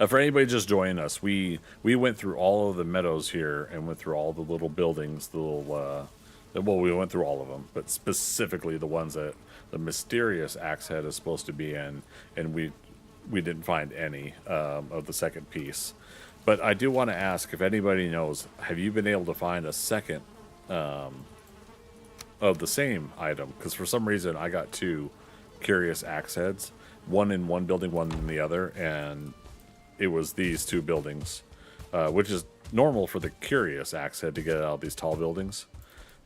For anybody just joining us, we went through all of the meadows here and went through all the little buildings, the little. Well, we went through all of them, but specifically the ones that the mysterious axe head is supposed to be in, and we didn't find any of the second piece. But I do want to ask if anybody knows, have you been able to find a second of the same item? Because for some reason I got two curious axe heads, one in one building, one in the other, and it was these two buildings, which is normal for the curious axe head to get out of these tall buildings.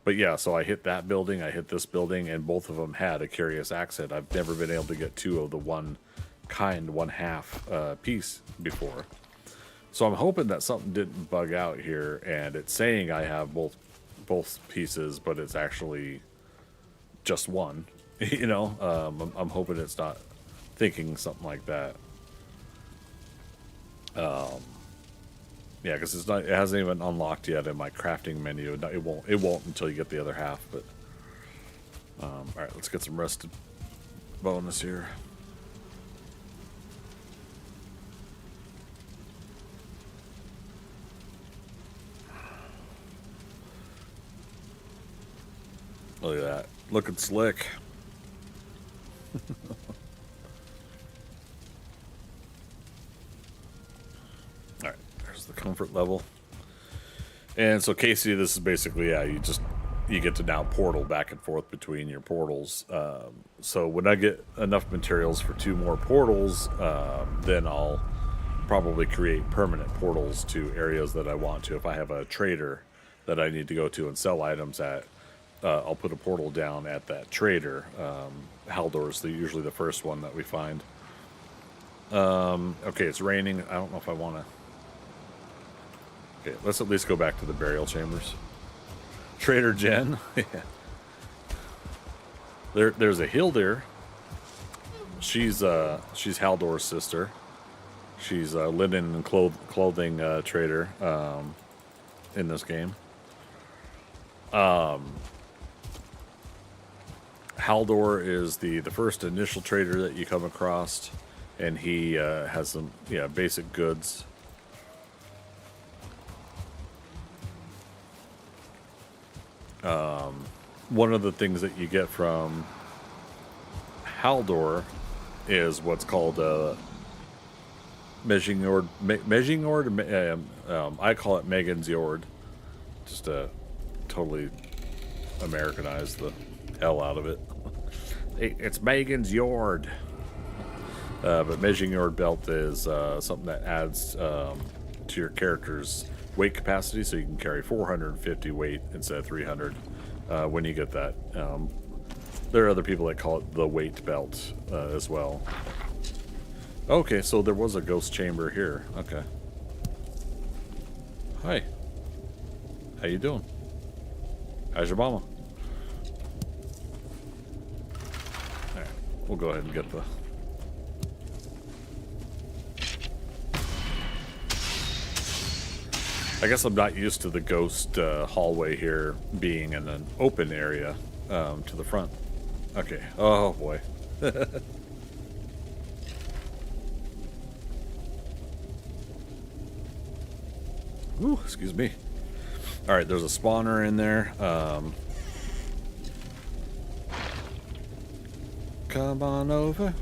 But yeah, so I hit that building, I hit this building, and both of them had a curious axe head. I've never been able to get two of the one half piece before. So I'm hoping that something didn't bug out here, and it's saying I have both pieces, but it's actually just one. You know, I'm hoping it's not thinking something like that. Yeah, because it hasn't even unlocked yet in my crafting menu. It won't until you get the other half. But all right, let's get some rested bonus here. Look at that. Looking slick. Alright, there's the comfort level. And so Casey, this is basically, yeah, you get to now portal back and forth between your portals. So when I get enough materials for 2 more portals, then I'll probably create permanent portals to areas that I want to. If I have a trader that I need to go to and sell items at, I'll put a portal down at that trader. Haldor's usually the first one that we find. Okay, it's raining. I don't know if I want to... Okay, let's at least go back to the burial chambers. Trader Jen. Yeah. There's a Hildir. She's Haldor's sister. She's a linen and clothing trader in this game. Haldor is the first initial trader that you come across, and he has some basic goods. One of the things that you get from Haldor is what's called Mejingord. I call it Megan's Yord, just to totally Americanize the hell out of it. It's Megan's Yord. But Mejingord belt is something that adds to your character's weight capacity, so you can carry 450 weight instead of 300 when you get that. There are other people that call it the weight belt as well. Okay, so there was a ghost chamber here. Okay. Hi. How you doing? How's your mama? Alright, we'll go ahead and get the... I guess I'm not used to the ghost hallway here being in an open area to the front. Okay. Oh, boy. Ooh, excuse me. Alright, there's a spawner in there. Come on over.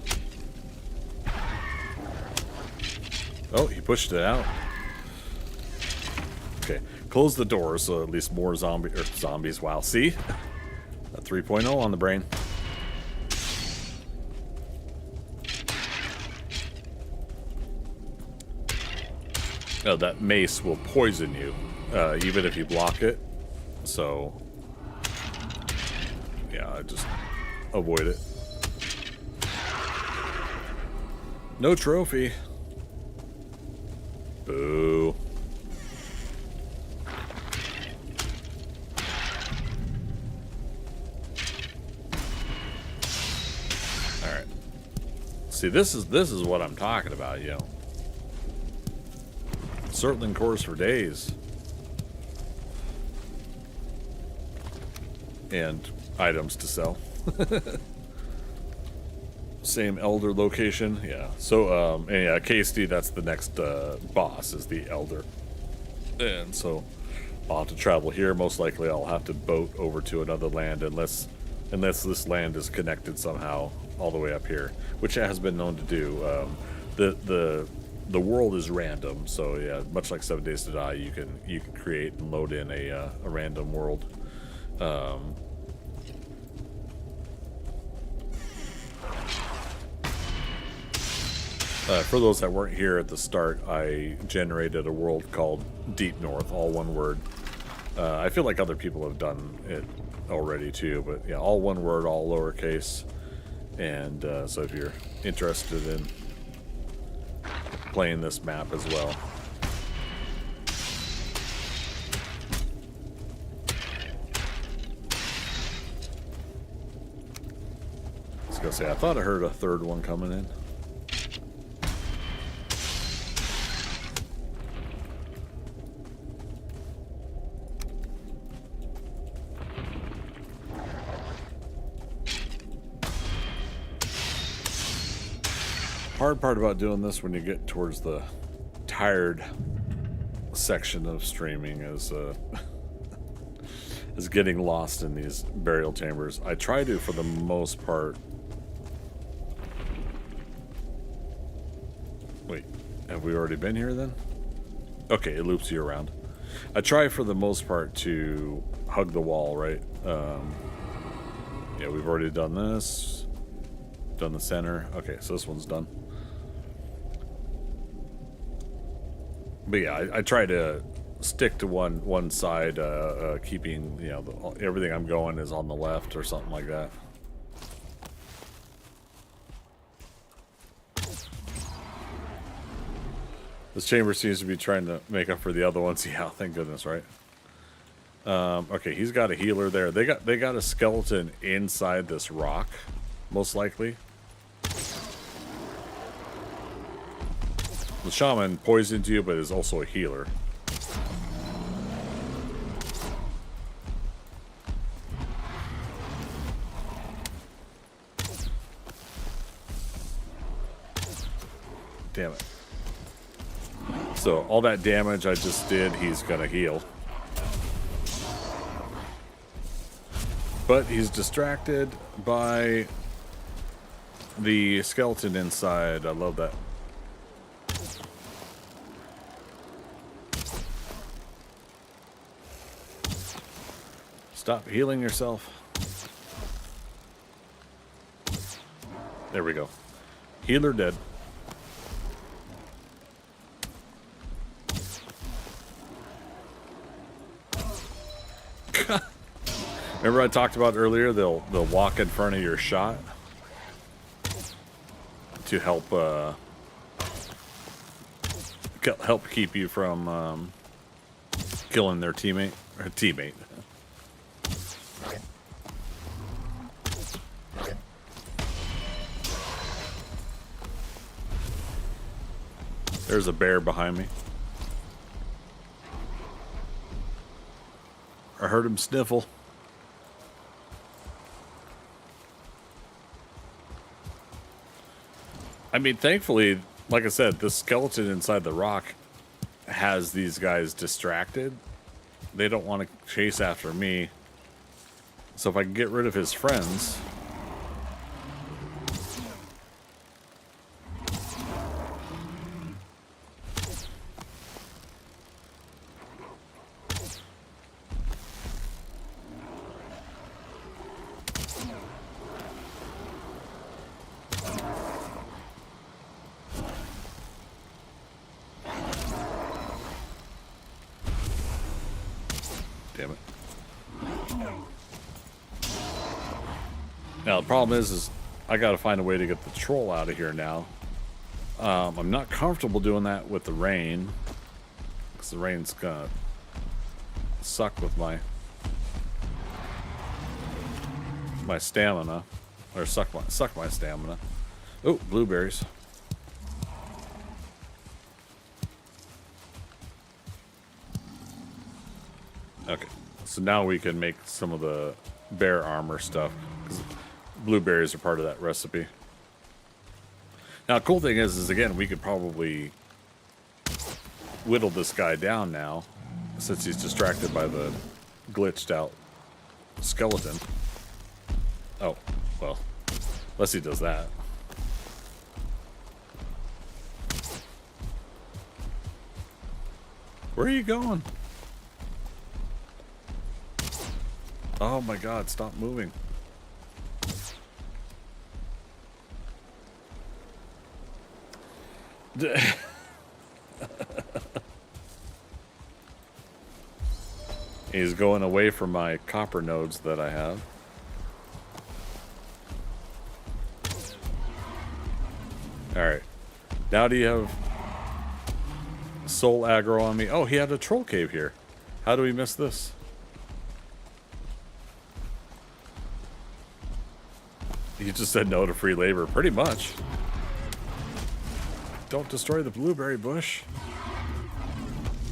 Oh, he pushed it out. Okay, close the door so at least more zombies. Wow, see? A 3.0 on the brain. Oh, that mace will poison you, even if you block it. So, yeah, I just avoid it. No trophy. Boo. Alright. See, this is what I'm talking about, you know. Circling course for days. And items to sell. Same elder location, yeah. So, and yeah, KSD, that's the next boss, is the elder. And so I'll have to travel here. Most likely I'll have to boat over to another land unless this land is connected somehow all the way up here, which it has been known to do. The world is random, so yeah, much like 7 Days to Die, you can create and load in a random world. For those that weren't here at the start, I generated a world called Deep North, all one word. I feel like other people have done it already too, but yeah, all one word, all lowercase. And so if you're interested in playing this map as well. I was gonna say, I thought I heard a third one coming in. Hard part about doing this when you get towards the tired section of streaming is is getting lost in these burial chambers. I try to, for the most part. Wait, have we already been here then? Okay, it loops you around. I try for the most part to hug the wall, right? Yeah, we've already done this. Done the center. Okay, so this one's done. But yeah, I try to stick to one side, keeping, you know, everything I'm going is on the left or something like that. This chamber seems to be trying to make up for the other ones. Yeah, thank goodness, right? Okay, he's got a healer there. They got a skeleton inside this rock, most likely. The shaman poisons you, but is also a healer. Damn it. So all that damage I just did, he's gonna heal. But he's distracted by the skeleton inside. I love that. Stop healing yourself. There we go. Healer dead. Remember I talked about earlier, they'll walk in front of your shot to help keep you from killing their teammate. There's a bear behind me. I heard him sniffle. I mean, thankfully, like I said, the skeleton inside the rock has these guys distracted. They don't want to chase after me. So if I can get rid of his friends... Damn it. Now the problem is I gotta find a way to get the troll out of here now. I'm not comfortable doing that with the rain, because the rain's gonna suck with my stamina, or suck my stamina. Oh, blueberries. Okay, so now we can make some of the bear armor stuff. 'Cause blueberries are part of that recipe. Now, the cool thing is again, we could probably whittle this guy down now, since he's distracted by the glitched out skeleton. Oh, well, unless he does that. Where are you going? Oh my god, stop moving. He's going away from my copper nodes that I have. Alright. Now do you have soul aggro on me? Oh, he had a troll cave here. How do we miss this? He just said no to free labor, pretty much. Don't destroy the blueberry bush.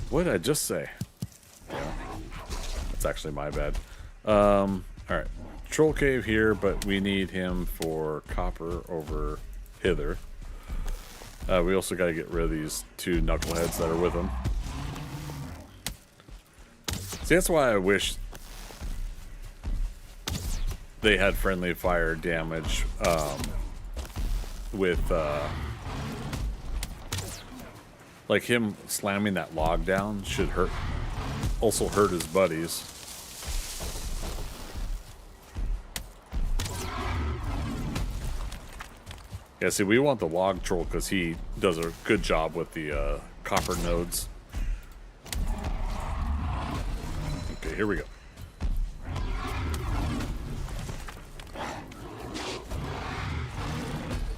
What did I just say? Yeah. That's actually my bad. Alright. Troll cave here, but we need him for copper over hither. We also got to get rid of these two knuckleheads that are with him. See, that's why I wish they had friendly fire damage with like him slamming that log down should hurt, also hurt his buddies. Yeah, see, we want the log troll because he does a good job with the copper nodes. Okay, here we go.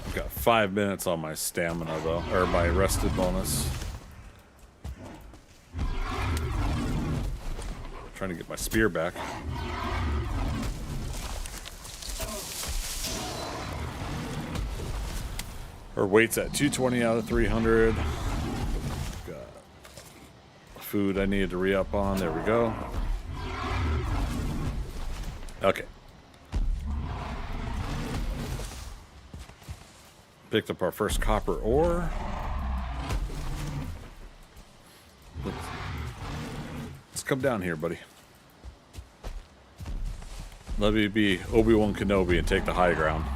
I've got 5 minutes on my stamina, though, or my rested bonus. Trying to get my spear back. Her weight's at 220 out of 300. Got food I needed to re-up on. There we go. Okay. Picked up our first copper ore. Let's come down here, buddy. Let me be Obi-Wan Kenobi and take the high ground.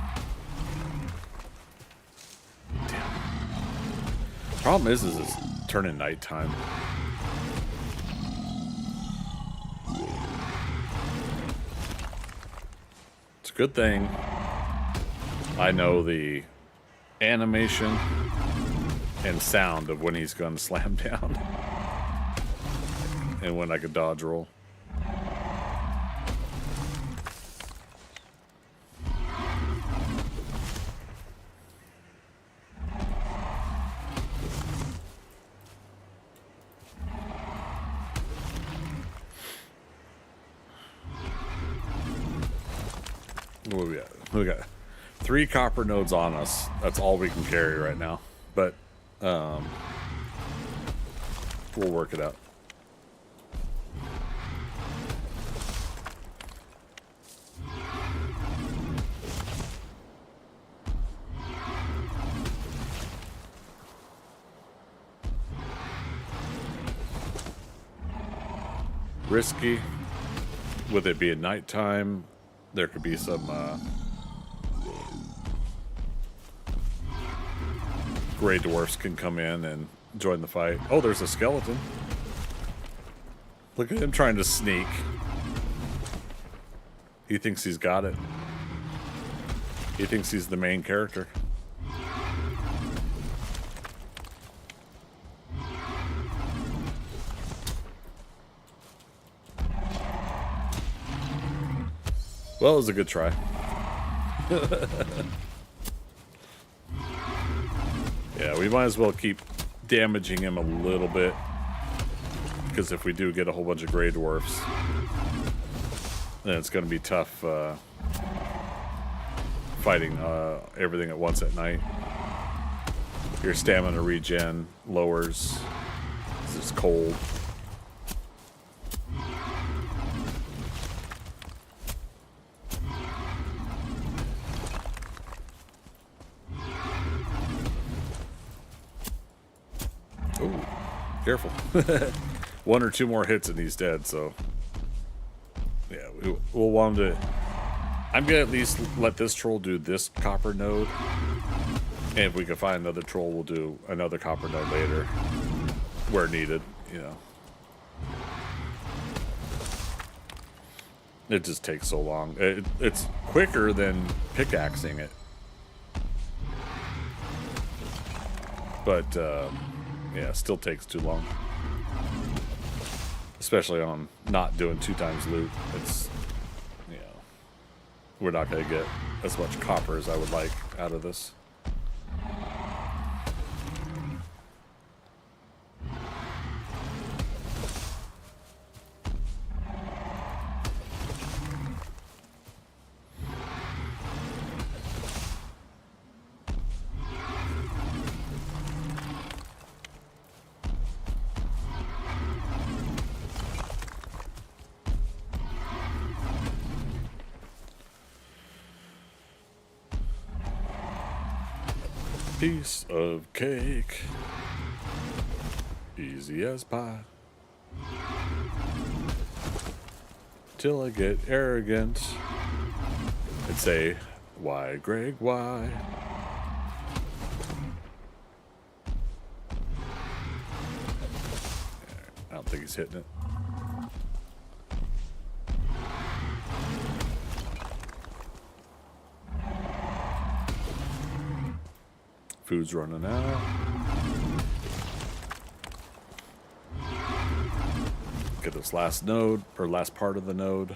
Problem is it's turning nighttime. It's a good thing I know the animation and sound of when he's going to slam down and when I could dodge roll. What do we got? We got 3 copper nodes on us. That's all we can carry right now. But we'll work it out. Risky. With it being nighttime, there could be some gray dwarfs can come in and join the fight. Oh, there's a skeleton. Look at him trying to sneak. He thinks he's got it. He thinks he's the main character. Well, it was a good try. Yeah, we might as well keep damaging him a little bit. Because if we do get a whole bunch of gray dwarfs, then it's going to be tough fighting everything at once at night. Your stamina regen lowers. It's cold. Careful. One or two more hits and he's dead, so... Yeah, we'll want him to... I'm going to at least let this troll do this copper node. And if we can find another troll, we'll do another copper node later. Where needed, you know. It just takes so long. It's quicker than pickaxing it. But, yeah, it still takes too long. Especially on not doing 2 times loot. It's, you know, we're not going to get as much copper as I would like out of this. Piece of cake, easy as pie, till I get arrogant and say, why, Greg, why? I don't think he's hitting it. Food's running out. Get this last node, or last part of the node.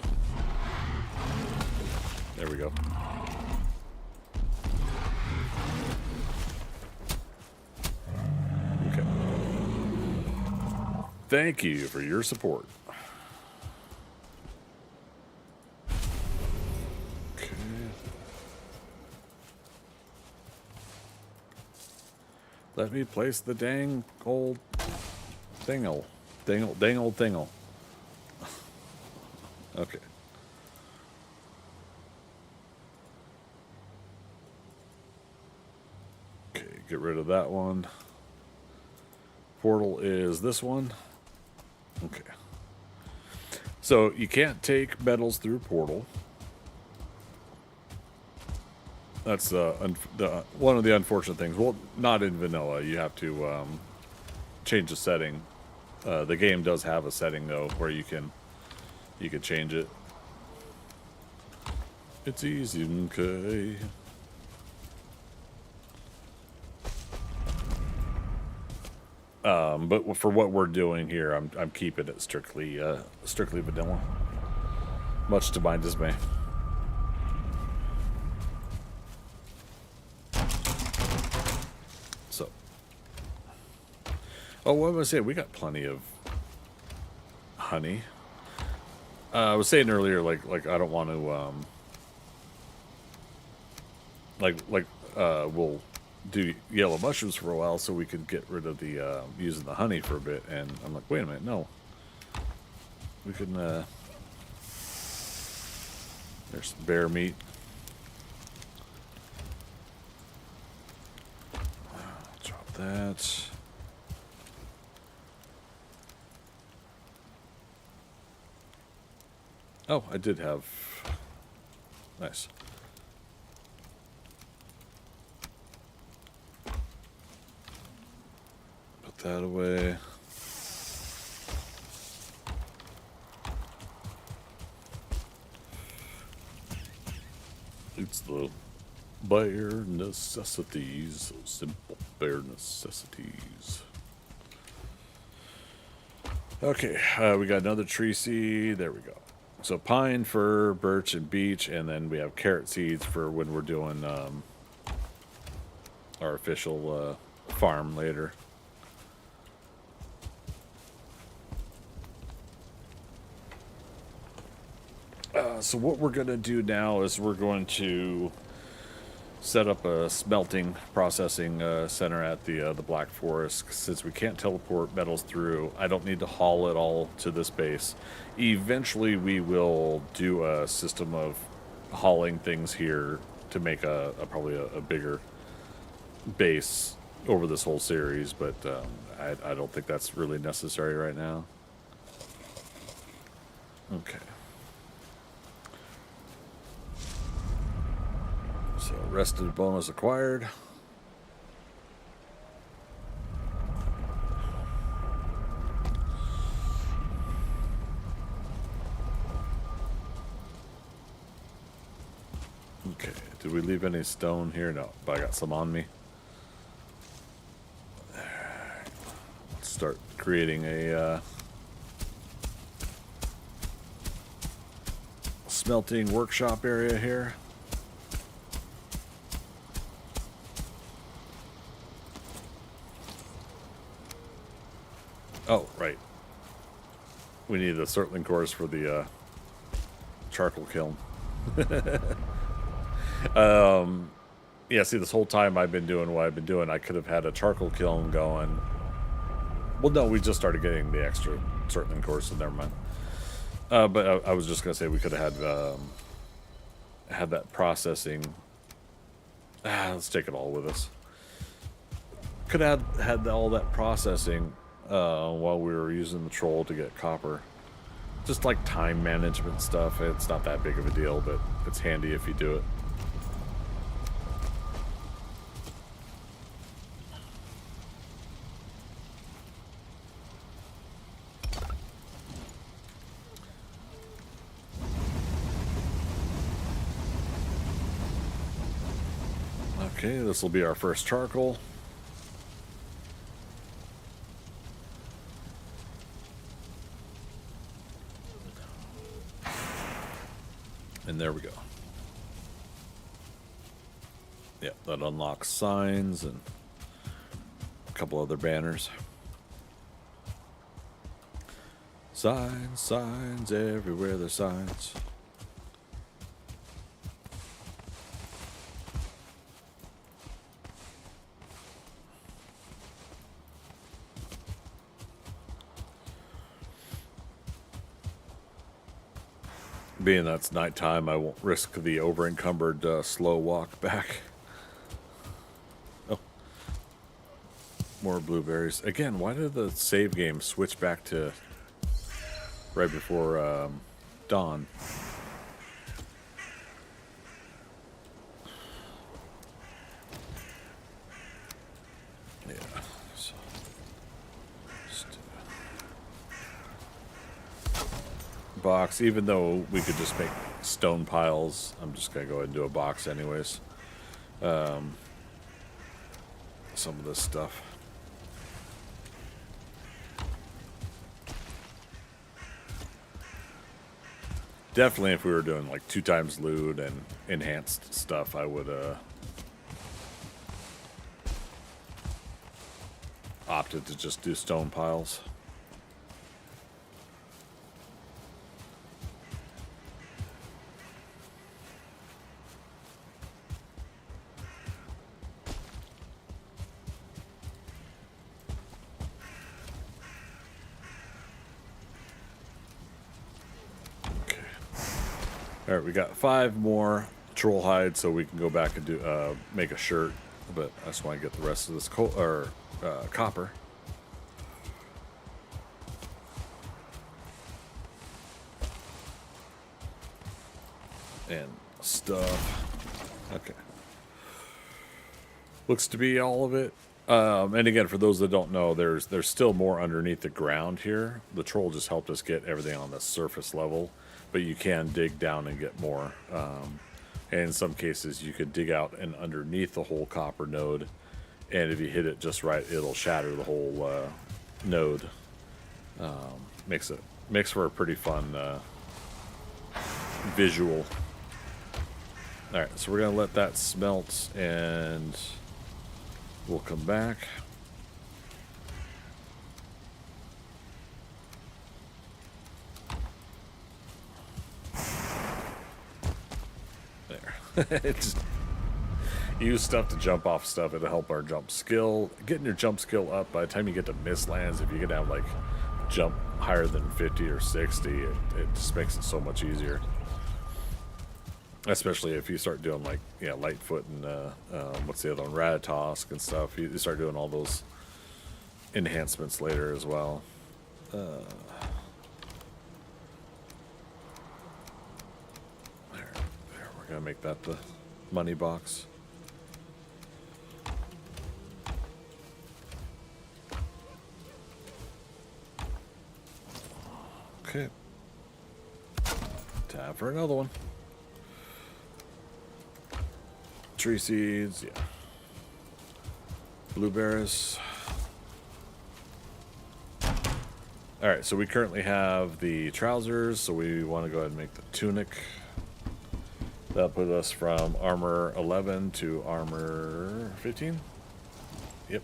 There we go. Okay. Thank you for your support. Let me place the dang old thingle. Dang old thingle. Okay. Okay, get rid of that one. Portal is this one. Okay. So you can't take metals through portal. That's one of the unfortunate things. Well, not in vanilla. You have to change the setting. The game does have a setting though where you can change it. It's easy, okay. But for what we're doing here, I'm keeping it strictly vanilla. Much to my dismay. Oh, what was I saying? We got plenty of honey. I was saying earlier, like I don't want to, we'll do yellow mushrooms for a while so we could get rid of the using the honey for a bit. And I'm like, wait a minute, no. We can. There's some bear meat. Drop that. Oh, I did have... Nice. Put that away. It's the bare necessities. Simple bare necessities. Okay, we got another tree seed. There we go. So pine, fir, birch, and beech, and then we have carrot seeds for when we're doing our official farm later. So what we're going to do now is we're going to set up a smelting processing center at the Black Forest. Since we can't teleport metals through, I don't need to haul it all to this base. Eventually we will do a system of hauling things here to make probably a bigger base over this whole series, but I don't think that's really necessary right now. Okay. So rested bonus acquired. Okay, did we leave any stone here? No, but I got some on me. Let's start creating a smelting workshop area here. Oh, right. We need a circling course for the charcoal kiln. Yeah, see, this whole time I've been doing what I've been doing, I could have had a charcoal kiln going. Well, no, we just started getting the extra circling course, so never mind. But I was just going to say we could have had that processing. Let's take it all with us. Could have had all that processing while we were using the troll to get copper. Just like time management stuff. It's not that big of a deal, but it's handy if you do it. Okay, this will be our first charcoal. And there we go. Yeah, that unlocks signs and a couple other banners. Signs, signs, everywhere there's signs. Being that's nighttime, I won't risk the over-encumbered slow walk back. Oh. More blueberries. Again, why did the save game switch back to right before dawn? Yeah. So. Box, even though we could just make stone piles, I'm just gonna go ahead and do a box anyways. Some of this stuff. Definitely if we were doing like 2 times loot and enhanced stuff, I would opted to just do stone piles. All right, we got 5 more troll hides, so we can go back and do make a shirt. But I just want to get the rest of this copper. And stuff. Okay. Looks to be all of it. And again, for those that don't know, there's still more underneath the ground here. The troll just helped us get everything on the surface level. But you can dig down and get more. And in some cases, you could dig out and underneath the whole copper node. And if you hit it just right, it'll shatter the whole node. Makes for a pretty fun visual. All right, so we're going to let that smelt, and we'll come back. Just use stuff to jump off stuff. It'll help our jump skill. Getting your jump skill up, by the time you get to Mistlands, if you can have like jump higher than 50 or 60, it just makes it so much easier. Especially if you start doing like, yeah, Lightfoot and what's the other one, Ratatosk and stuff. You start doing all those enhancements later as well. There, we're gonna make that the money box. Okay. Tab for another one. Tree seeds, yeah. Blueberries. Alright, so we currently have the trousers, so we want to go ahead and make the tunic. That'll put us from armor 11 to armor 15. Yep.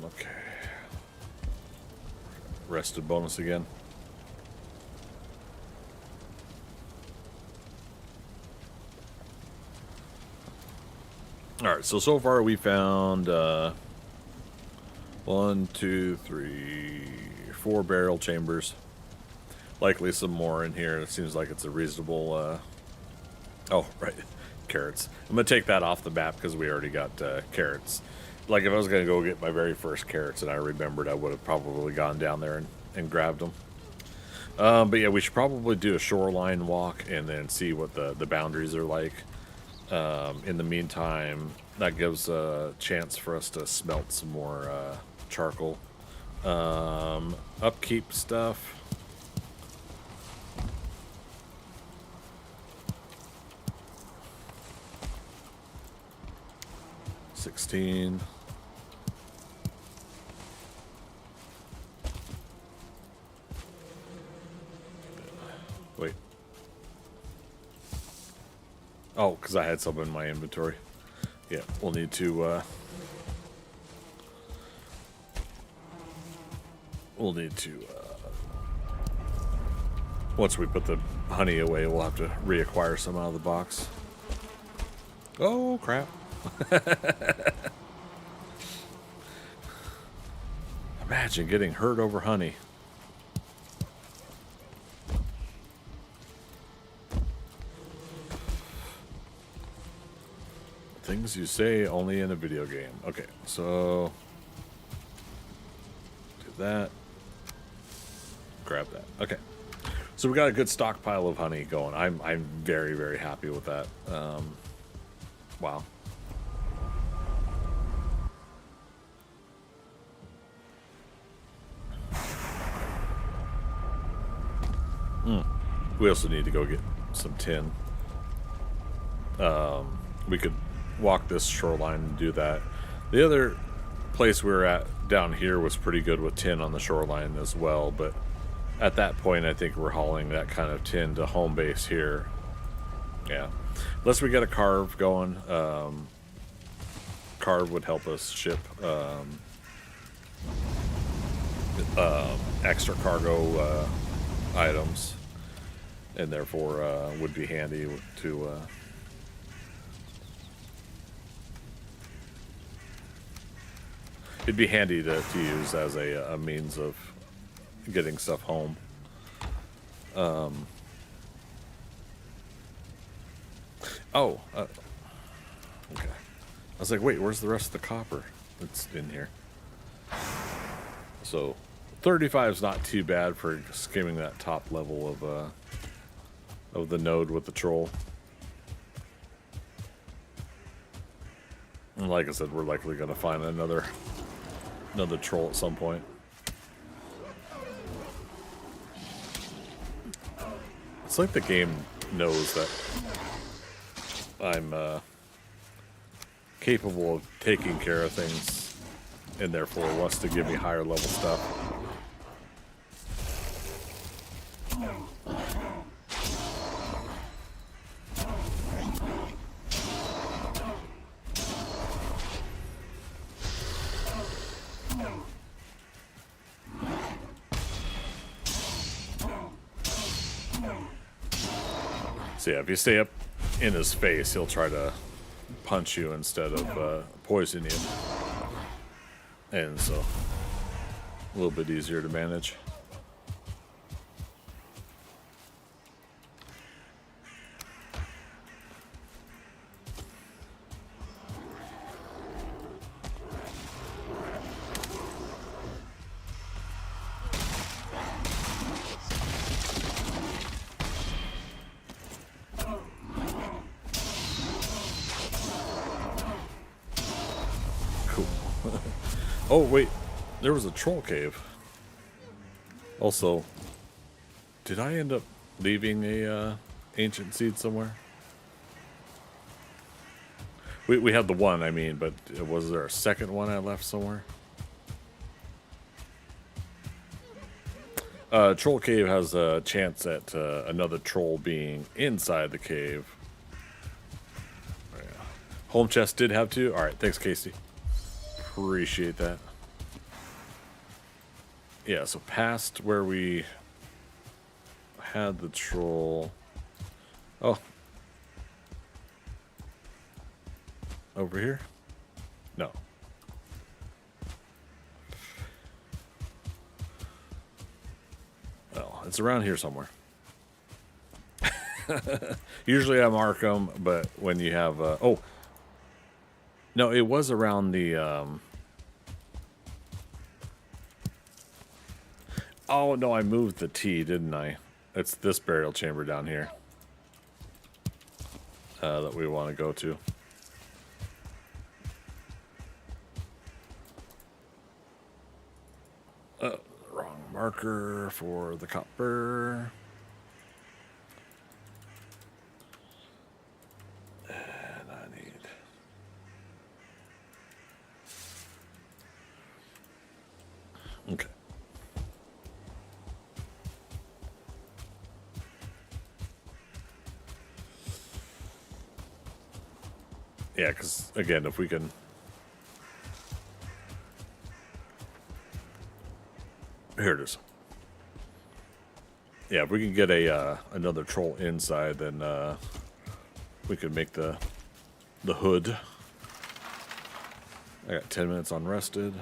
Okay. Rested bonus again. Alright, so far we found 1, 2, 3, 4 barrel chambers. Likely some more in here. It seems like it's a reasonable oh, right. Carrots. I'm going to take that off the map because we already got carrots. Like, if I was going to go get my very first carrots and I remembered, I would have probably gone down there and grabbed them. But yeah, we should probably do a shoreline walk and then see what the boundaries are like. In the meantime, that gives a chance for us to smelt some more charcoal. Upkeep stuff. $16. Wait. Oh, because I had some in my inventory. Yeah, we'll need to once we put the honey away, we'll have to reacquire some out of the box. Oh, crap. Imagine getting hurt over honey. Things you say only in a video game. Okay, so do that. Grab that. Okay, so we got a good stockpile of honey going. I'm very, very happy with that. Wow. We also need to go get some tin. We could walk this shoreline and do that. The other place we were at down here was pretty good with tin on the shoreline as well, but at that point I think we're hauling that kind of tin to home base here. Yeah, unless we get a carve going. Carve would help us ship extra cargo items, and therefore would be handy to it'd be handy to use as a means of getting stuff home. Okay. I was like, wait, where's the rest of the copper? It's in here. So 35 is not too bad for skimming that top level of the node with the troll. And like I said, we're likely going to find another troll at some point. It's like the game knows that I'm capable of taking care of things, and therefore wants to give me higher level stuff. So yeah, if you stay up in his face, he'll try to punch you instead of poison you. And so, a little bit easier to manage. Oh, wait. There was a troll cave. Also, did I end up leaving a ancient seed somewhere? We had the one, I mean, but was there a second one I left somewhere? Troll cave has a chance at another troll being inside the cave. Oh, yeah. Home chest did have two. All right, thanks, Casey. Appreciate that. Yeah, so past where we had the troll. Oh. Over here? No. Well, it's around here somewhere. Usually I mark them, but when you have... oh. No, it was around the... Oh, no, I moved the T, didn't I? It's this burial chamber down here. That we want to go to. Wrong marker for the copper. And I need... Okay. Yeah, because, again, if we can... Here it is. Yeah, if we can get a another troll inside, then we could make the hood. I got 10 minutes unrested.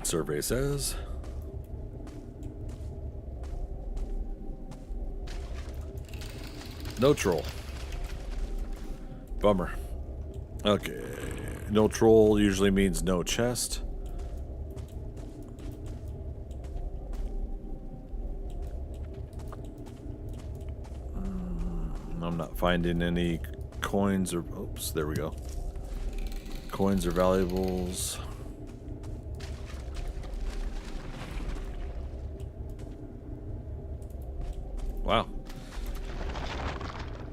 Survey says... No troll. Bummer. Okay. No troll usually means no chest. I'm not finding any coins or... Oops, there we go. Coins or valuables. Wow.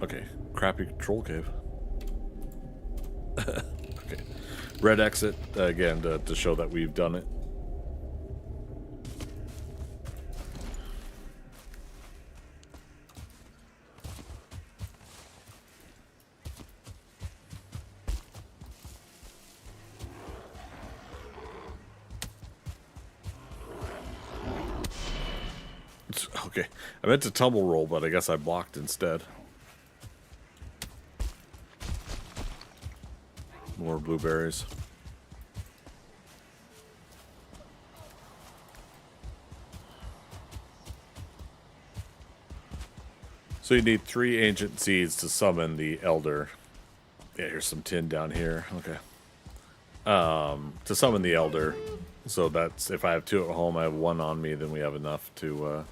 Okay. Crappy troll cave. Okay. Red exit, again, to show that we've done it. Okay. I meant to tumble roll, but I guess I blocked instead. More blueberries. So you need 3 ancient seeds to summon the elder. Yeah, here's some tin down here. Okay. To summon the elder. So that's, if I have 2 at home, I have 1 on me, then we have enough to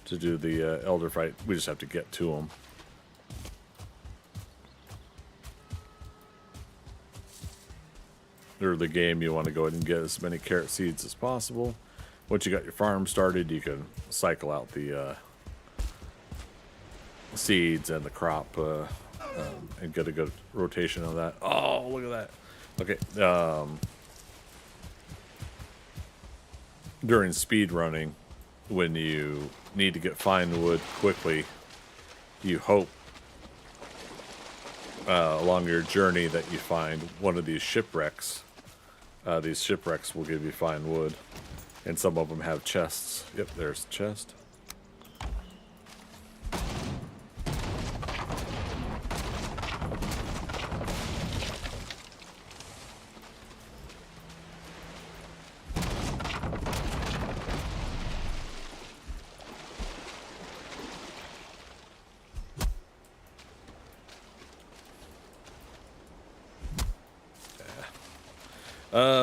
do the elder fight. We just have to get to them. Or the game, you want to go ahead and get as many carrot seeds as possible. Once you got your farm started, you can cycle out the seeds and the crop and get a good rotation of that. Oh, look at that. Okay. During speed running, when you need to get fine wood quickly, you hope along your journey that you find one of these shipwrecks. These shipwrecks will give you fine wood, and some of them have chests. Yep, there's the chest.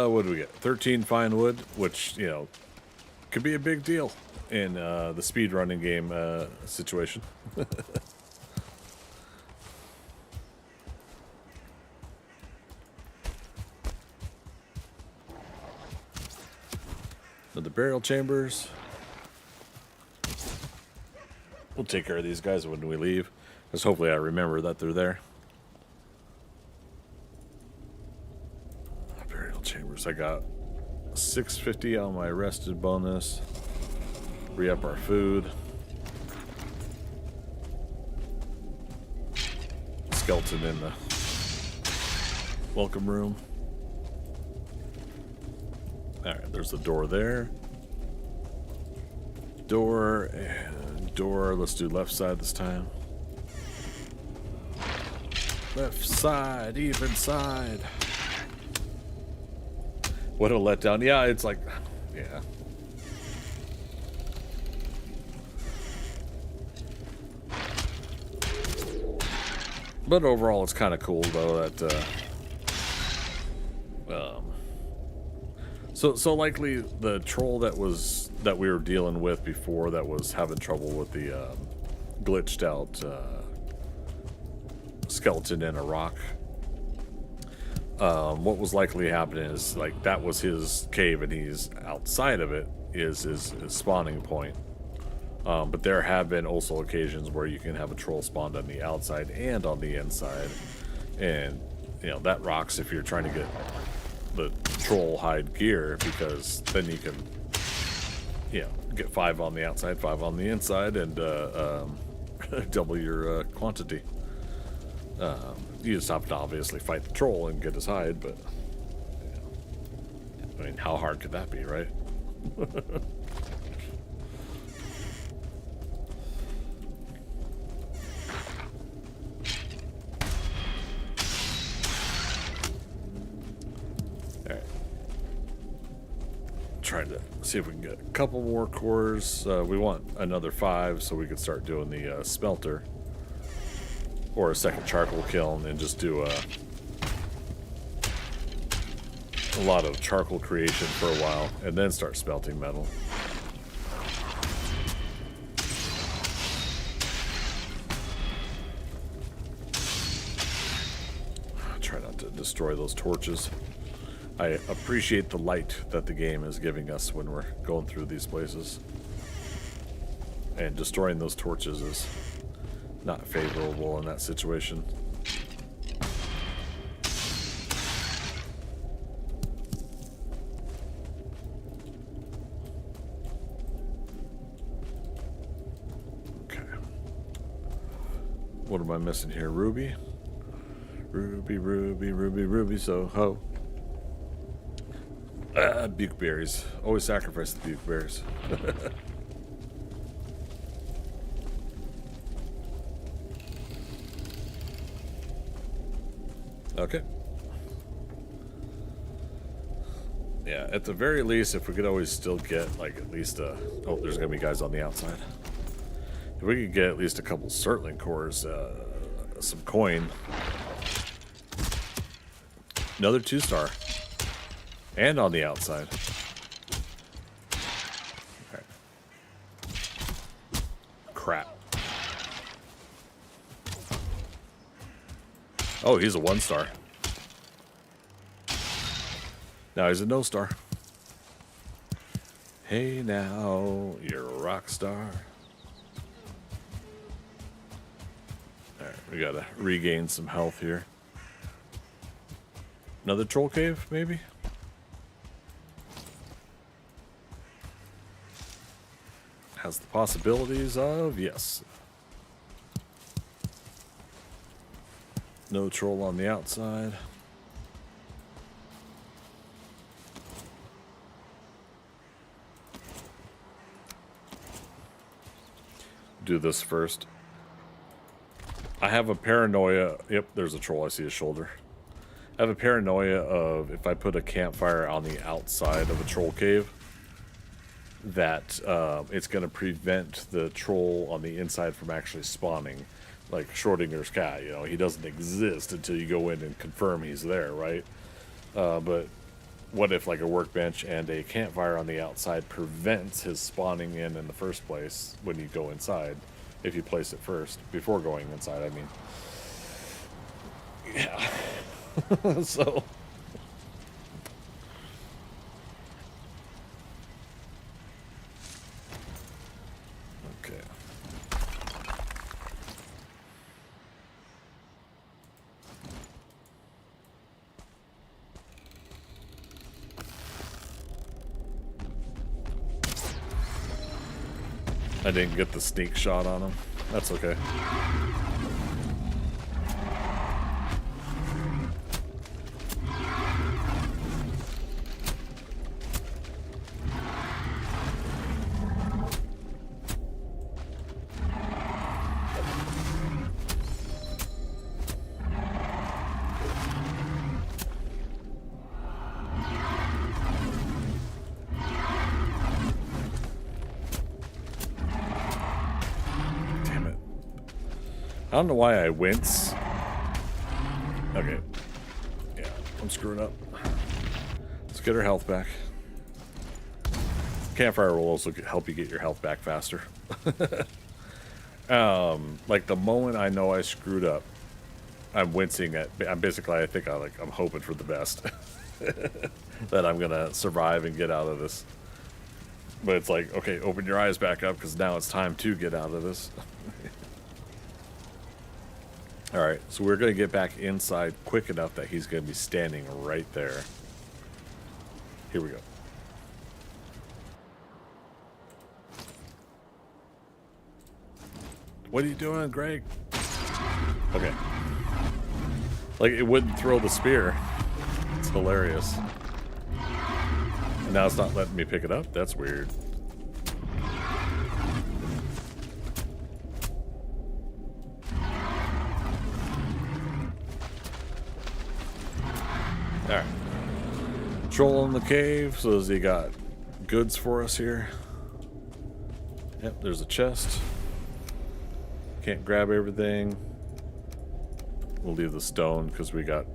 What do we get? 13 fine wood, which, you know, could be a big deal in the speedrunning game situation. the burial chambers. We'll take care of these guys when we leave, because hopefully I remember that they're there. Burial chambers. I got 650 on my rested bonus. Re-up our food. Skeleton in the welcome room. Alright, there's the door there. Door and door. Let's do left side this time. Left side, even side. What a letdown. Yeah, it's like, yeah. But overall, it's kind of cool, though, that, so likely the troll that we were dealing with before that was having trouble with the, glitched out, skeleton in a rock. What was likely happening is, like, that was his cave and he's outside of it is his spawning point. But there have been also occasions where you can have a troll spawned on the outside and on the inside. And, you know, that rocks if you're trying to get the troll hide gear, because then you can, you know, get 5 on the outside, 5 on the inside, and double your quantity. You just have to obviously fight the troll and get his hide, but, you know, I mean, how hard could that be, right? Trying to see if we can get a couple more cores. We want another 5 so we could start doing the smelter, or a second charcoal kiln, and just do a lot of charcoal creation for a while and then start smelting metal. Try not to destroy those torches. I appreciate the light that the game is giving us when we're going through these places. And destroying those torches is not favorable in that situation. Okay. What am I missing here? Ruby? Ruby, ruby, ruby, ruby, so ho. Buke berries. Always sacrifice the buke berries. Okay. Yeah, at the very least, if we could always still get, like, at least a... Oh, there's gonna be guys on the outside. If we could get at least a couple Surtling cores, some coin. Another 2-star. And on the outside. Okay. Crap. Oh, he's a 1-star. Now he's a no-star. Hey now, you're a rock star. Alright, we gotta regain some health here. Another troll cave, maybe? Has the possibilities of, yes. No troll on the outside. Do this first. I have a paranoia. Yep, there's a troll. I see his shoulder. I have a paranoia of if I put a campfire on the outside of a troll cave, that it's going to prevent the troll on the inside from actually spawning. Like Schrodinger's cat, you know, he doesn't exist until you go in and confirm he's there, right? But what if, like, a workbench and a campfire on the outside prevents his spawning in the first place when you go inside, if you place it first, before going inside, I mean. Yeah. So... I didn't get the sneak shot on him. That's okay. I don't know why I wince. Okay. Yeah, I'm screwing up. Let's get our health back. Campfire will also help you get your health back faster. Like the moment I know I screwed up, I'm wincing at. I'm basically, I think I'm hoping for the best that I'm gonna survive and get out of this. But it's like, okay, open your eyes back up because now it's time to get out of this. All right, so we're going to get back inside quick enough that he's going to be standing right there. Here we go. What are you doing, Greg? Okay. Like, it wouldn't throw the spear. It's hilarious. And now it's not letting me pick it up? That's weird. Alright. Troll in the cave. So has he got goods for us here? Yep, there's a chest. Can't grab everything. We'll leave the stone because we got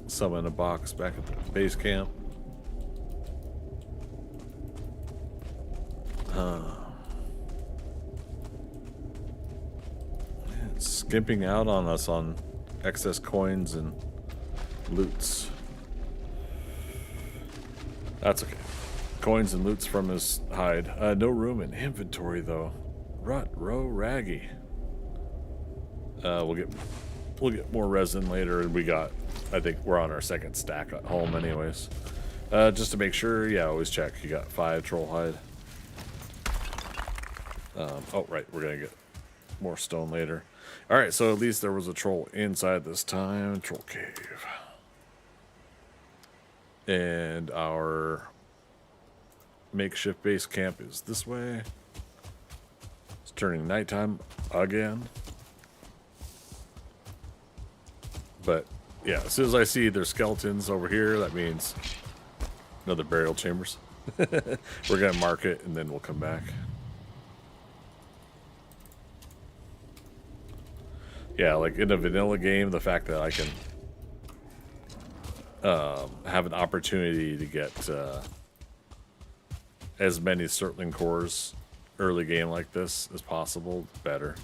some in a box back at the base camp. It's skimping out on us on excess coins and loots. That's okay. Coins and loots from his hide. No room in inventory though. Rut, row, raggy. We'll get more resin later, and I think we're on our second stack at home anyways. Just to make sure, yeah, always check. You got 5 troll hide. Oh right, we're gonna get more stone later. All right, so at least there was a troll inside this time. Troll cave. And our makeshift base camp is this way. It's turning nighttime again. But yeah, as soon as I see there's skeletons over here, that means another burial chambers. We're gonna mark it and then we'll come back. Yeah, like in a vanilla game, the fact that I can have an opportunity to get as many Surtling cores early game like this as possible, better.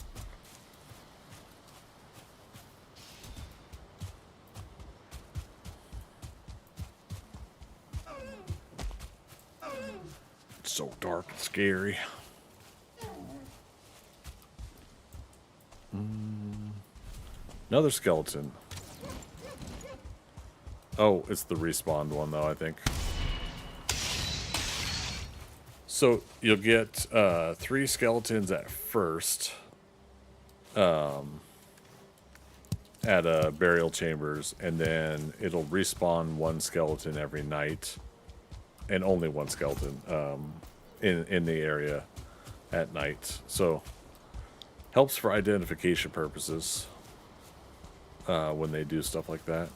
It's so dark and scary. Another skeleton. Oh, it's the respawned one though, I think. So you'll get 3 skeletons at first at burial chambers, and then it'll respawn 1 skeleton every night, and only 1 skeleton in the area at night. So helps for identification purposes when they do stuff like that.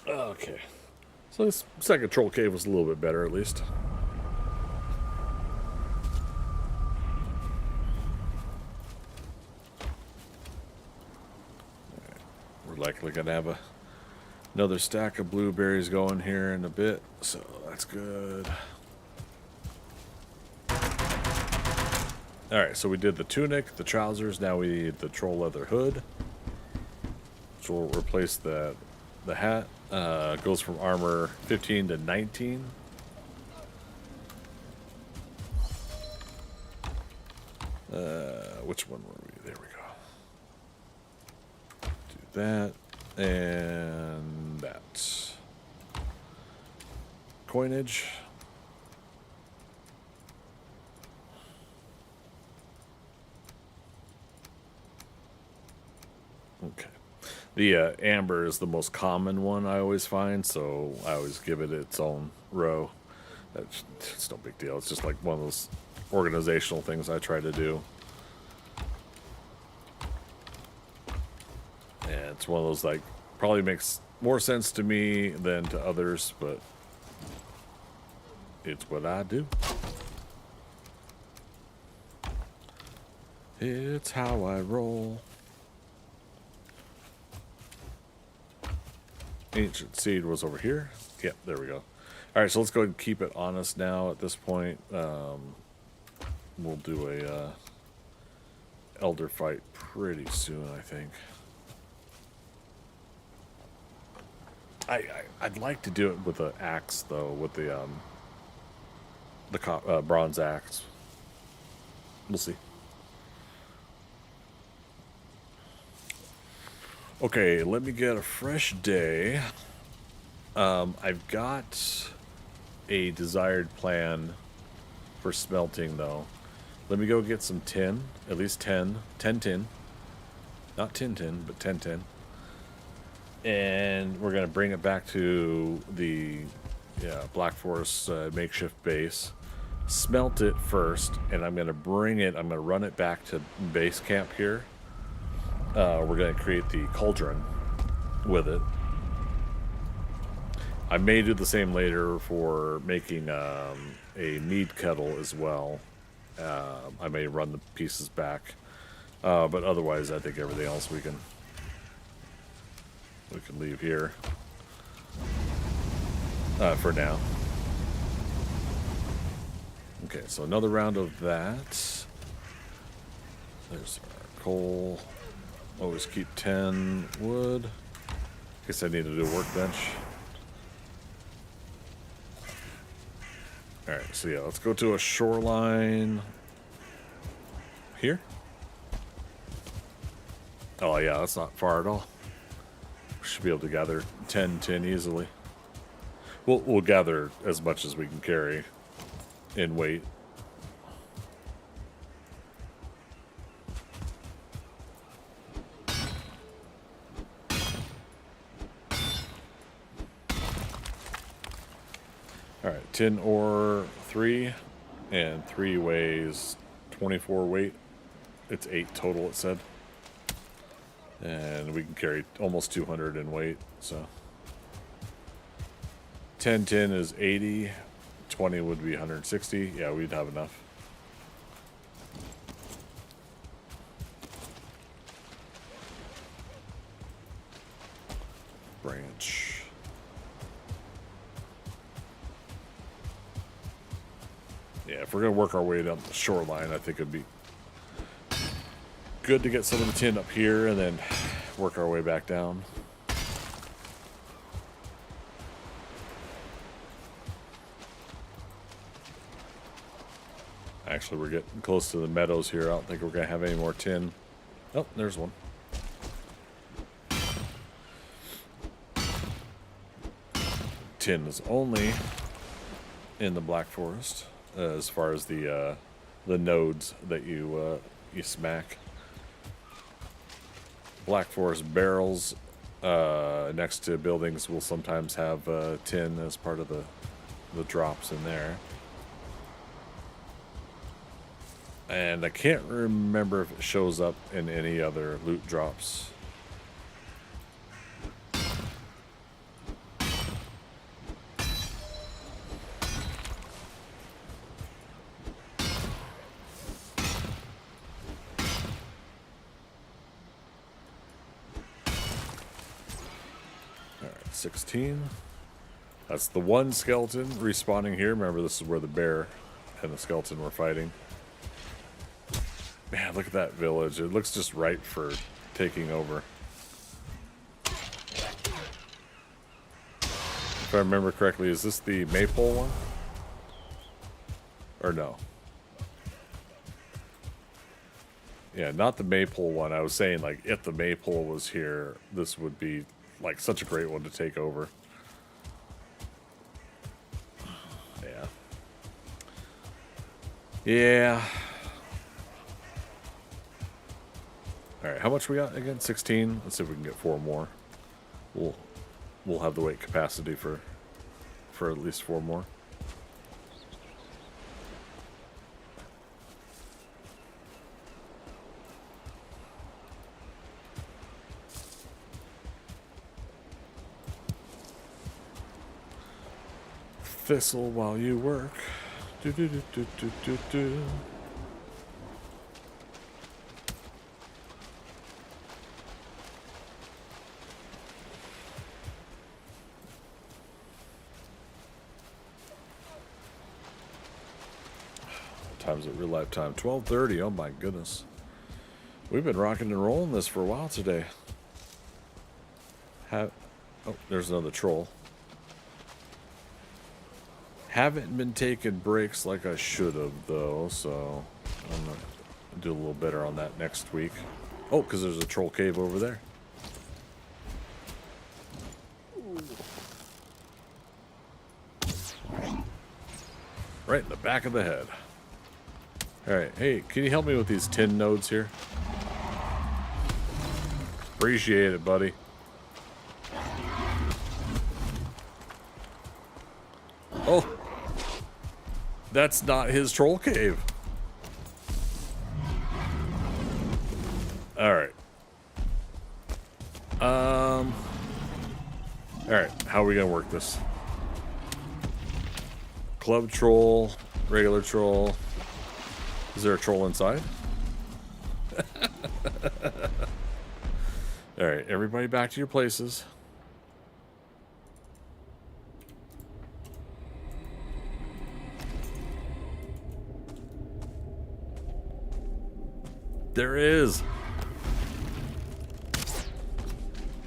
Okay, so this second troll cave was a little bit better, at least. We're likely gonna have another stack of blueberries going here in a bit, so that's good. All right, so we did the tunic, the trousers. Now we need the troll leather hood, which will replace the hat. Goes from armor 15 to 19. Which one were we? There we go. Do that and that. coinage. Okay. The amber is the most common one I always find, so I always give it its own row. It's no big deal. It's just like one of those organizational things I try to do. And it's one of those, like, probably makes more sense to me than to others, but it's what I do. It's how I roll. Ancient seed was over here. Yep, there we go. All right, so let's go ahead and keep it honest now at this point. We'll do a elder fight pretty soon, I think. I'd like to do it with an axe, though, with the bronze axe. We'll see. Okay, let me get a fresh day. I've got a desired plan for smelting, though. Let me go get some tin, at least 10 tin. Not tin, but 10 tin. And we're going to bring it back to the Black Forest makeshift base. Smelt it first, and I'm going to run it back to base camp here. We're going to create the cauldron with it. I may do the same later for making a mead kettle as well. I may run the pieces back. But otherwise, I think everything else we can leave here for now. Okay, so another round of that. There's our coal. Always keep 10 wood. Guess I need to do a workbench. Alright, so yeah, let's go to a shoreline here. Oh yeah, that's not far at all. We should be able to gather 10 tin easily. We'll gather as much as we can carry in weight. Alright, tin ore 3, and 3 weighs 24 weight. It's 8 total, it said. And we can carry almost 200 in weight, so. 10 tin is 80, 20 would be 160. Yeah, we'd have enough. Branch. Yeah, if we're going to work our way down the shoreline, I think it'd be good to get some of the tin up here and then work our way back down. Actually, we're getting close to the meadows here. I don't think we're going to have any more tin. Oh, there's one. Tin is only in the Black Forest. As far as the nodes that you smack. Black Forest barrels next to buildings will sometimes have tin as part of the drops in there. And I can't remember if it shows up in any other loot drops. Alright, 16. That's the one skeleton respawning here. Remember, this is where the bear and the skeleton were fighting. Man, look at that village. It looks just right for taking over. If I remember correctly, is this the maypole one? Or no? Yeah, not the maypole one. I was saying, like, if the maypole was here, this would be, like, such a great one to take over. Yeah. All right, how much we got again? 16. Let's see if we can get 4 more. We'll have the weight capacity for at least 4 more. Thistle while you work. Do do do do do do do. Time's at real life time. 12:30. Oh my goodness. We've been rocking and rolling this for a while today. Oh, there's another troll. Haven't been taking breaks like I should have, though, so I'm going to do a little better on that next week. Oh, because there's a troll cave over there. Right in the back of the head. Alright, hey, can you help me with these tin nodes here? Appreciate it, buddy. Oh! That's not his troll cave. Alright. Alright, how are we gonna work this? Club troll, regular troll. Is there a troll inside? Alright, everybody back to your places. There is.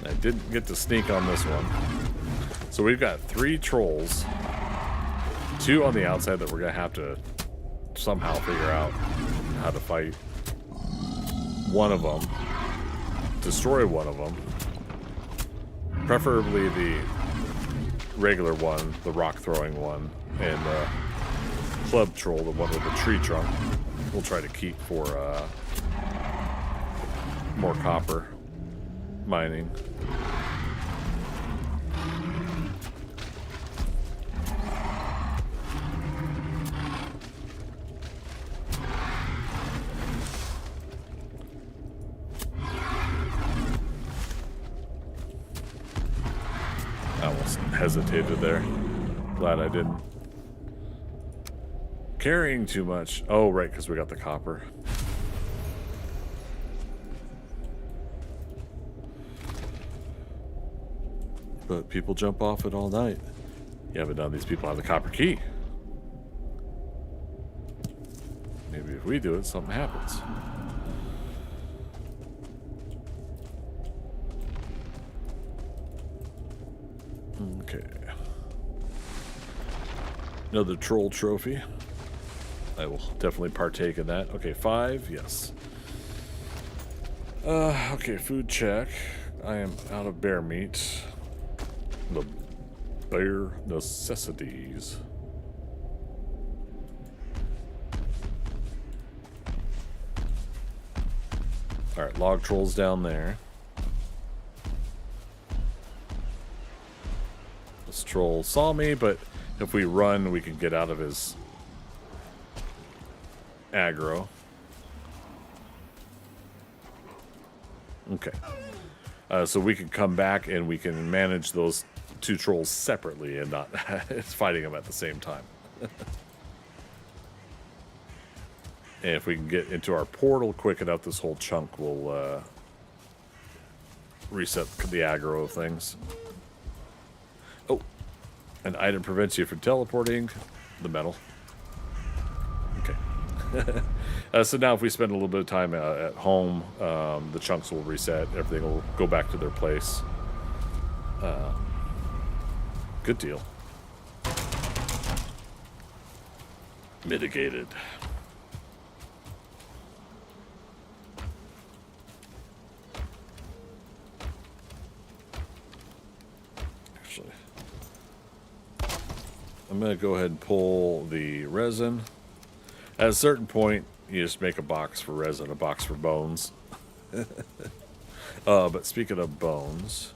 I didn't get to sneak on this one. So we've got 3 trolls. 2 on the outside that we're going to have to somehow figure out how to fight. One of them. Destroy one of them. Preferably the regular one, the rock throwing one, and the club troll, the one with the tree trunk. We'll try to keep for more copper mining. I almost hesitated there. Glad I didn't. Carrying too much. Oh, right, because we got the copper. But people jump off it all night. You haven't done. These people have the copper key. Maybe if we do it, something happens. Okay. Another troll trophy. I will definitely partake in that. Okay, 5, yes. Okay, food check. I am out of bear meat. The bare necessities. Alright, log trolls down there. This troll saw me, but if we run, we can get out of his aggro. Okay. So we can come back and we can manage those 2 trolls separately and not fighting them at the same time. And if we can get into our portal quick enough, this whole chunk will reset the aggro of things. Oh, an item prevents you from teleporting. The metal. Okay. So now if we spend a little bit of time at home, the chunks will reset. Everything will go back to their place. Good deal. Mitigated. Actually, I'm going to go ahead and pull the resin. At a certain point, you just make a box for resin, a box for bones. But speaking of bones,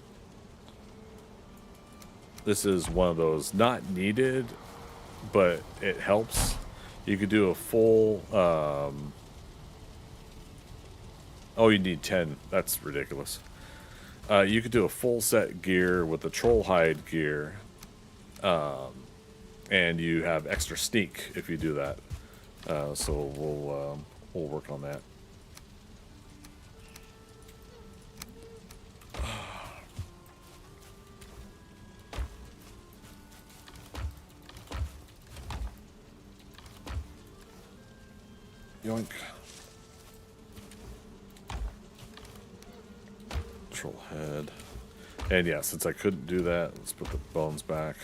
this is one of those not needed, but it helps. You could do a full. Oh, you need 10. That's ridiculous. You could do a full set gear with the troll hide gear, and you have extra sneak if you do that. So we'll work on that. Yoink. Troll head. And yeah, since I couldn't do that, let's put the bones back.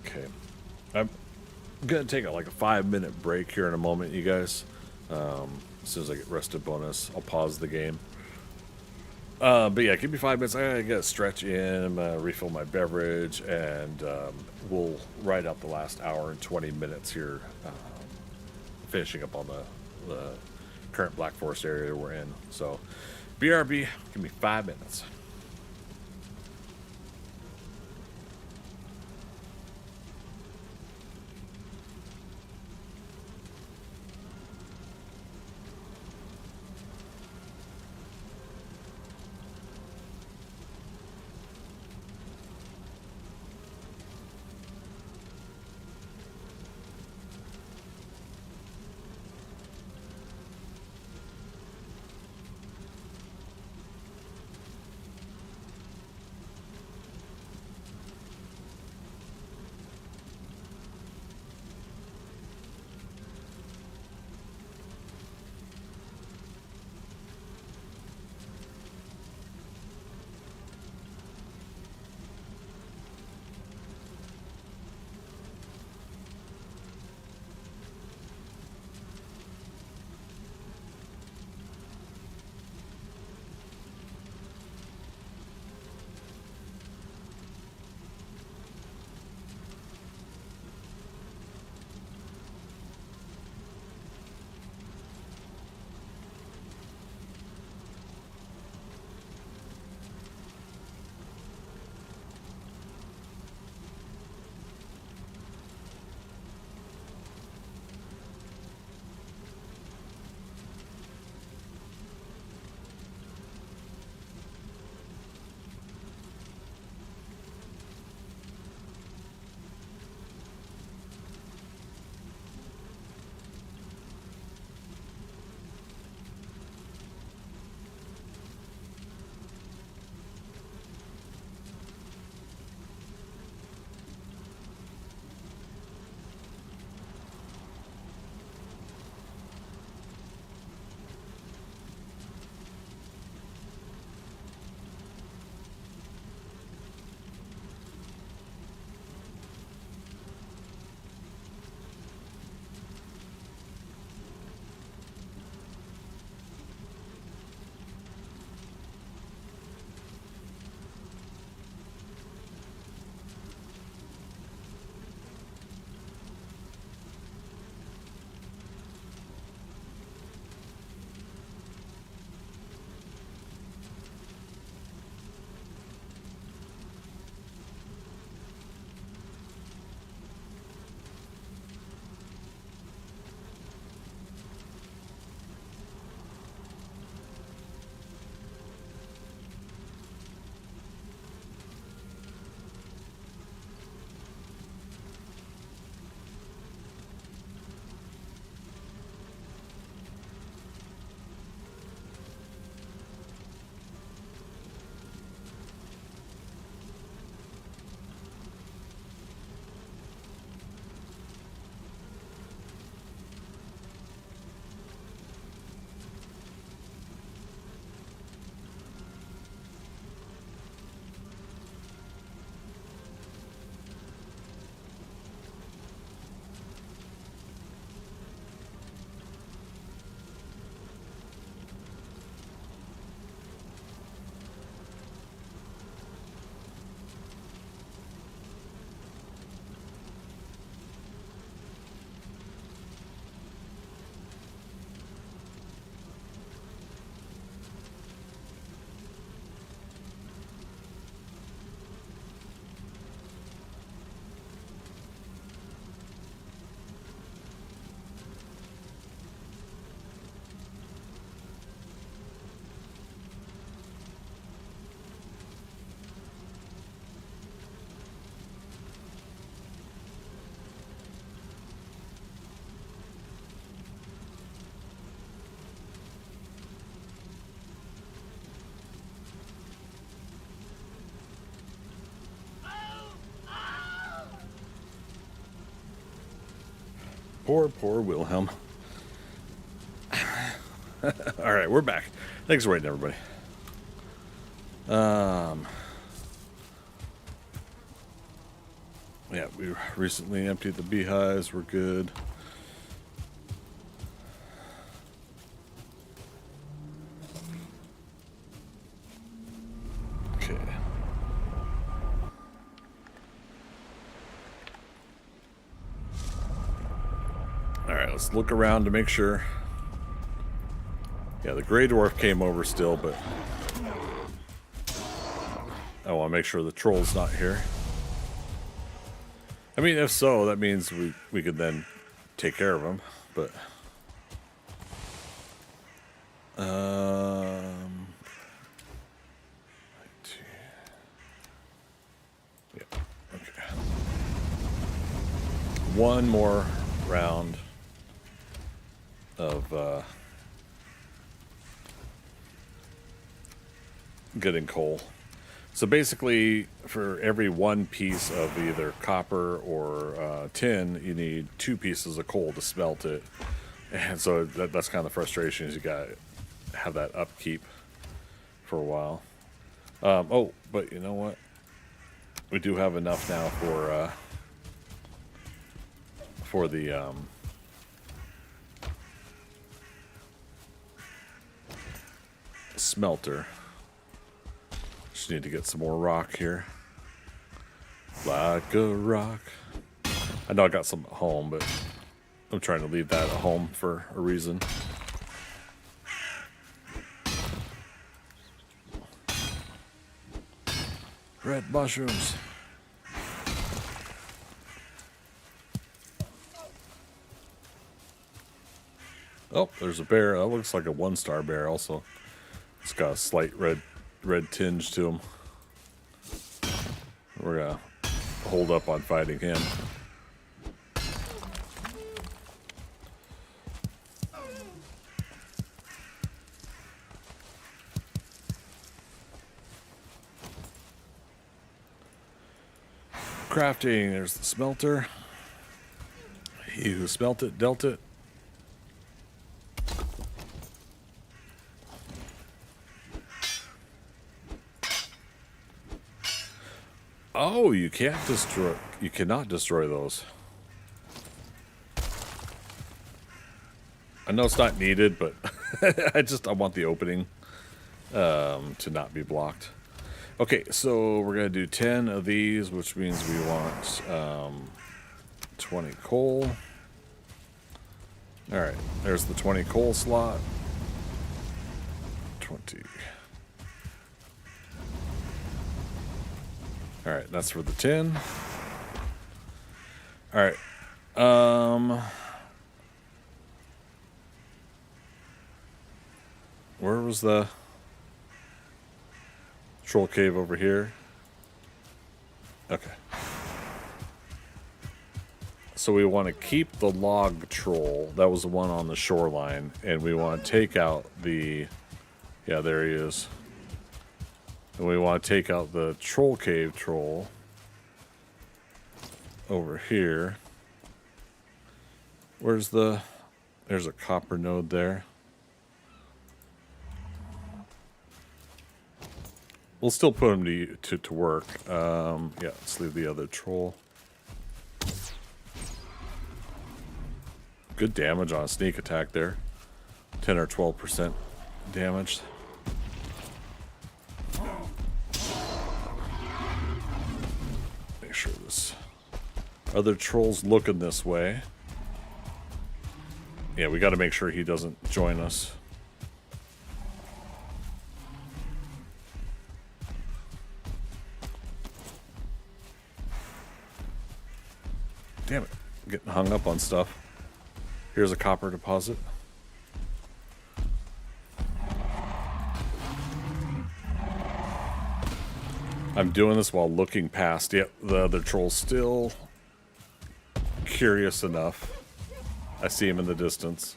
Okay. I'm gonna take like a 5-minute break here in a moment, you guys. As soon as I get rested bonus, I'll pause the game. But yeah, give me 5 minutes. I gotta stretch in, refill my beverage, and we'll ride out the last hour and 20 minutes here, finishing up on the current Black Forest area we're in. So, BRB, give me 5 minutes. Poor Wilhelm. All right, we're back. Thanks for waiting, everybody. Yeah, we recently emptied the beehives. We're good. Okay. All right, let's look around to make sure. Yeah, the gray dwarf came over still, but I want to make sure the troll's not here. I mean, if so, that means we could then take care of him, but yeah, okay. One more round of getting coal. So basically, for every one piece of either copper or tin, you need 2 pieces of coal to smelt it. And so that's kind of the frustration, is you got to have that upkeep for a while. Oh, but you know what? We do have enough now for the smelter. Just need to get some more rock here. Like a rock. I know I got some at home, but I'm trying to leave that at home for a reason. Red mushrooms. Oh, there's a bear. That looks like a 1-star bear also. It's got a slight red tinge to him. We're gonna hold up on fighting him. Crafting, there's the smelter. He who smelt it, dealt it. Oh, you cannot destroy those. I know it's not needed, but I want the opening to not be blocked. Okay, so we're gonna do 10 of these, which means we want 20 coal. All right, there's the 20 coal slot. 20. All right, that's for the 10. All right. Where was the troll cave? Over here? Okay. So we want to keep the log troll. That was the one on the shoreline. And we want to take out the... Yeah, there he is. And we want to take out the troll cave troll over here. Where's the... There's a copper node there. We'll still put him to work. Yeah, let's leave the other troll. Good damage on a sneak attack there. 10 or 12% damage. Make sure this other troll's looking this way. Yeah, we got to make sure he doesn't join us. Damn it, I'm getting hung up on stuff. Here's a copper deposit. I'm doing this while looking past. Yep, the other troll's still curious enough. I see him in the distance.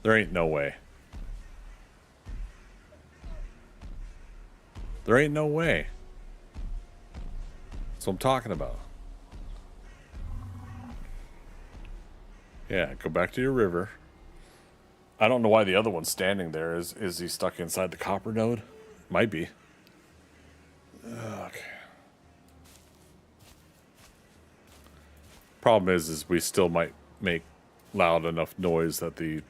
There ain't no way. There ain't no way. That's what I'm talking about. Yeah, go back to your river. I don't know why the other one's standing there. Is he stuck inside the copper node? Might be. Okay. Problem is we still might make loud enough noise that the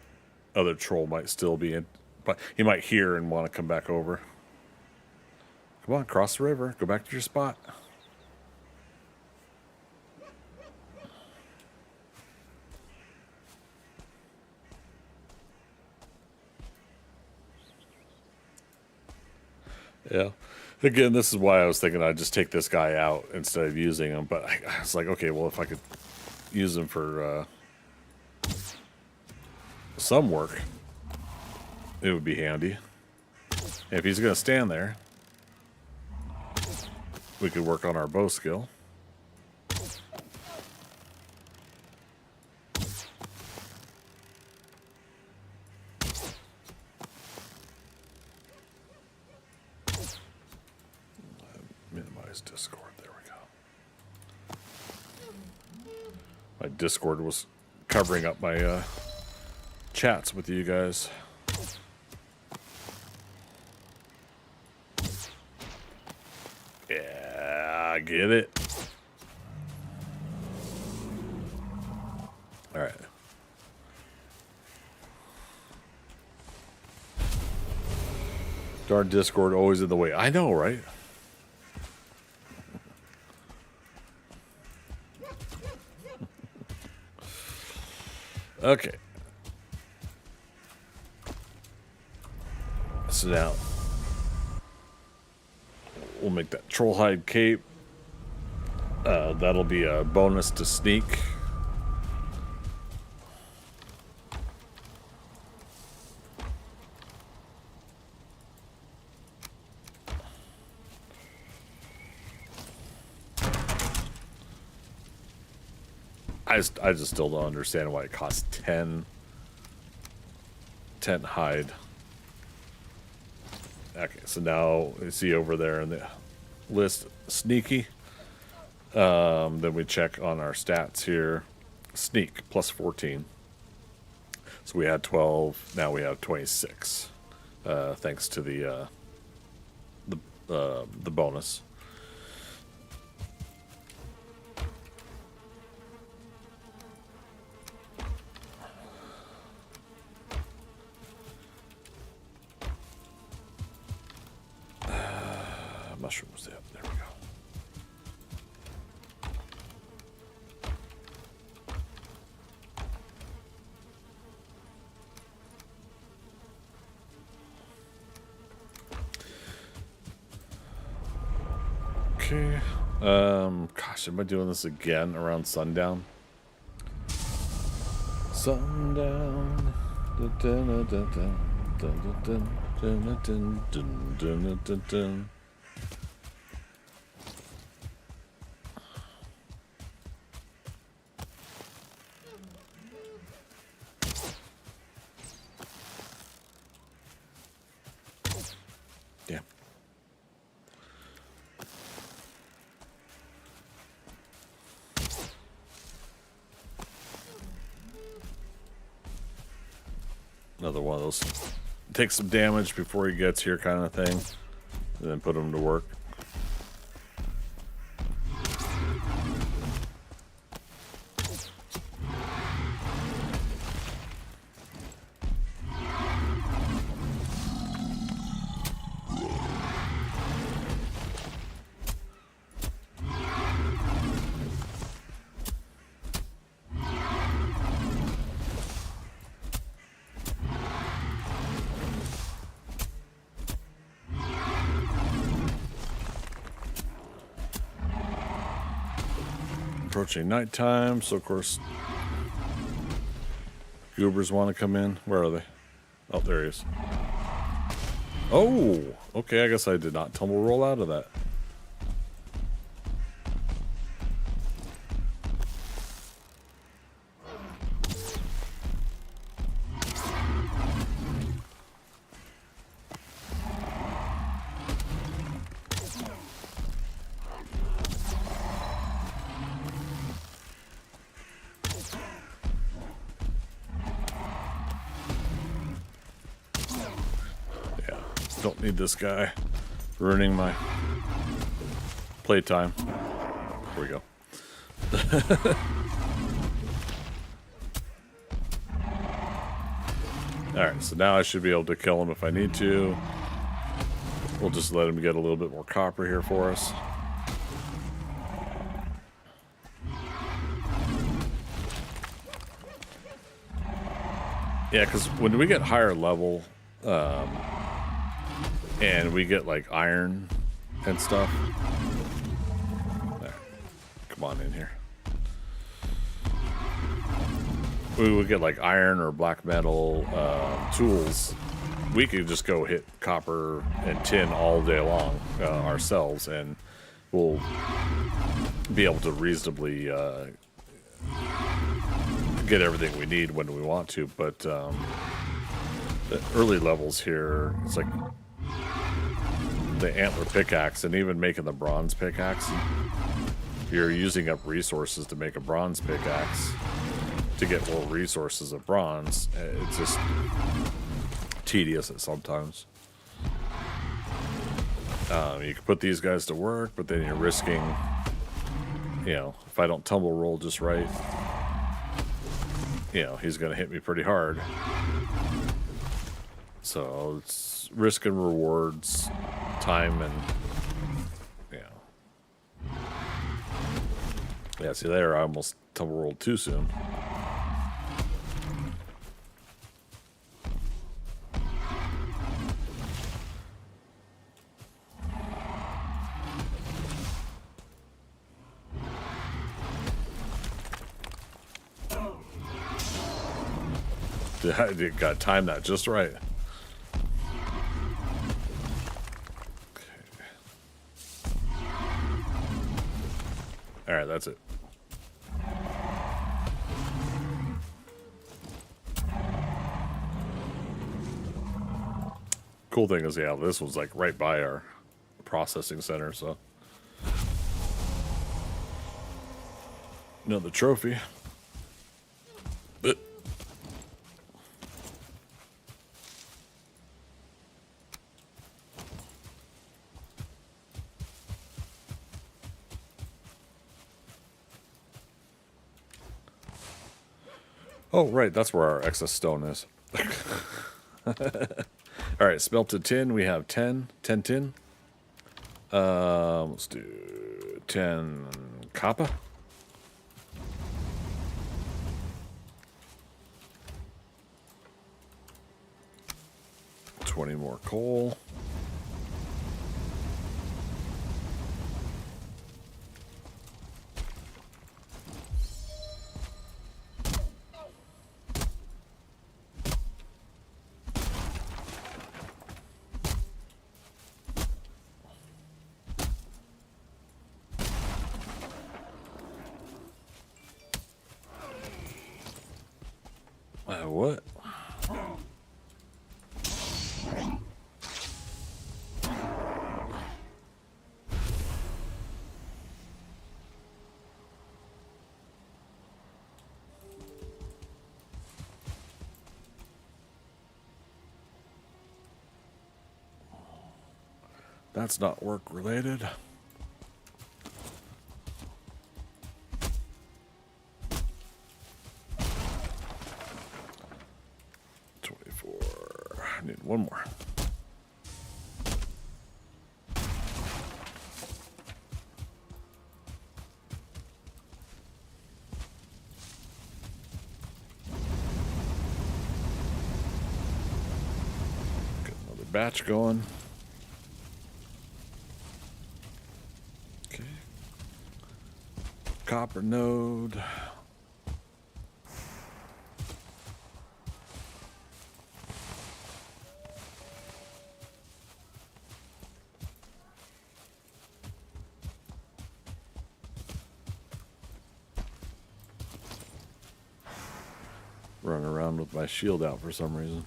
other troll might still be in, but he might hear and want to come back over. Come on, cross the river. Go back to your spot. Yeah. Again, this is why I was thinking I'd just take this guy out instead of using him. But I was like, okay, well, if I could use him for some work, it would be handy. And if he's going to stand there, we could work on our bow skill. Minimize Discord. There we go. My Discord was covering up my chats with you guys. Yeah, I get it. All right. Darn Discord always in the way. I know, right? Okay. So now we'll make that troll hide cape. That'll be a bonus to sneak. I just still don't understand why it costs 10 hide. Okay, so now you see over there in the list sneaky. Then we check on our stats here. Sneak plus 14. So we had 12. Now we have 26. Thanks to the bonus. Mushrooms, yeah, there we go. Okay. Gosh, am I doing this again around sundown? Sundown. Dun, dun, dun, dun, dun, dun, dun, dun, dun, dun, dun, dun. Yeah. Another one of those take some damage before he gets here kind of thing, and then put him to work. Approaching nighttime, so of course goobers want to come in. Where are they? Oh, there he is. Oh, okay, I guess I did not tumble roll out of that. don't need this guy ruining my playtime. Here we go. Alright, so now I should be able to kill him if I need to. We'll just let him get a little bit more copper here for us. Yeah, because when we get higher level, and we get like iron and stuff. There. Come on in here. We would get like iron or black metal tools. We could just go hit copper and tin all day long ourselves, and we'll be able to reasonably get everything we need when we want to. But the early levels here, it's like the antler pickaxe, and even making the bronze pickaxe, you're using up resources to make a bronze pickaxe to get more resources of bronze. It's just tedious at sometimes. You can put these guys to work, but then you're risking, you know, if I don't tumble roll just right, you know, he's going to hit me pretty hard. So it's risk and rewards, time, and, you know. Yeah, see there, I almost tumble rolled too soon. I got to time that just right. Okay. All right, that's it. Cool thing is, yeah, this was like right by our processing center, so. Another trophy. Oh, right, that's where our excess stone is. Alright, smelted tin, we have 10 tin. Let's do 10 copper. 20 more coal. What? That's not work related. I need one more. Get another batch going. Okay. Copper node. Running around with my shield out for some reason.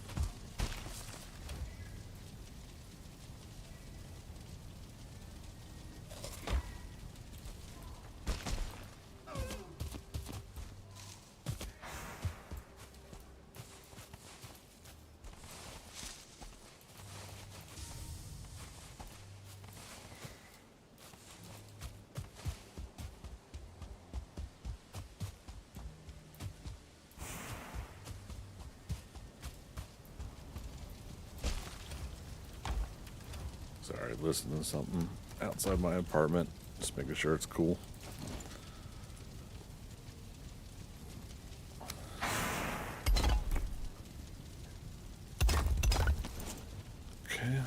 Sorry, listening to something outside my apartment. Just making sure it's cool. Okay.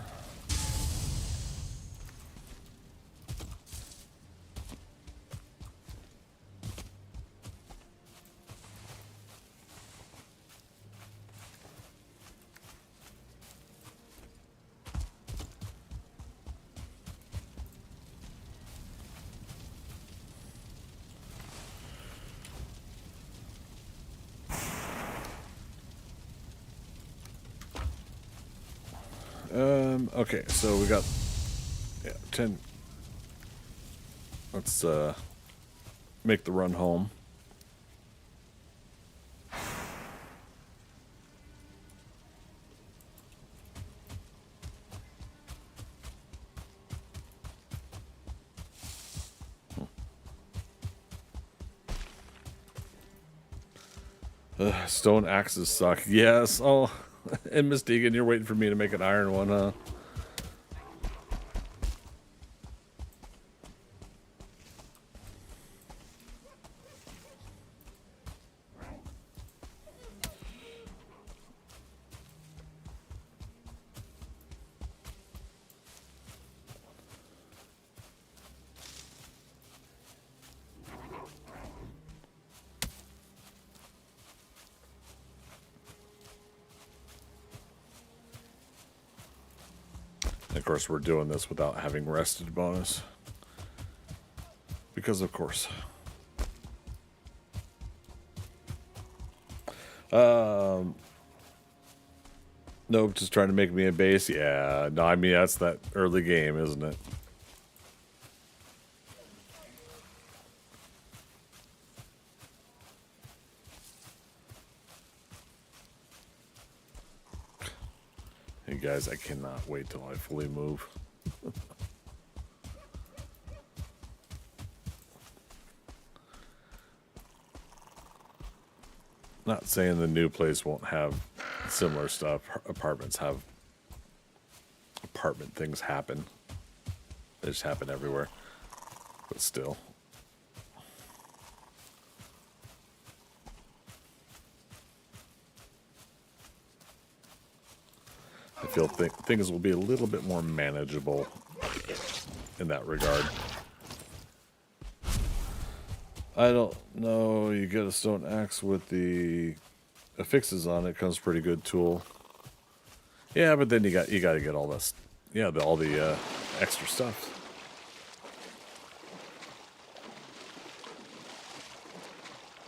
Okay, so we got 10. Let's make the run home. Stone axes suck. Yes. Oh, and Miss Deegan, you're waiting for me to make an iron one, huh? Of course, we're doing this without having rested bonus. Because, of course. Nope, just trying to make me a base. Yeah, no, I mean, that's that early game, isn't it? Hey guys, I cannot wait till I fully move. Not saying the new place won't have similar stuff. Apartments have apartment things happen. They just happen everywhere. But still. I feel things will be a little bit more manageable in that regard. I don't know. You get a stone axe with the affixes on it. Comes pretty good tool. Yeah, but then you got to get all this. Yeah, all the extra stuff.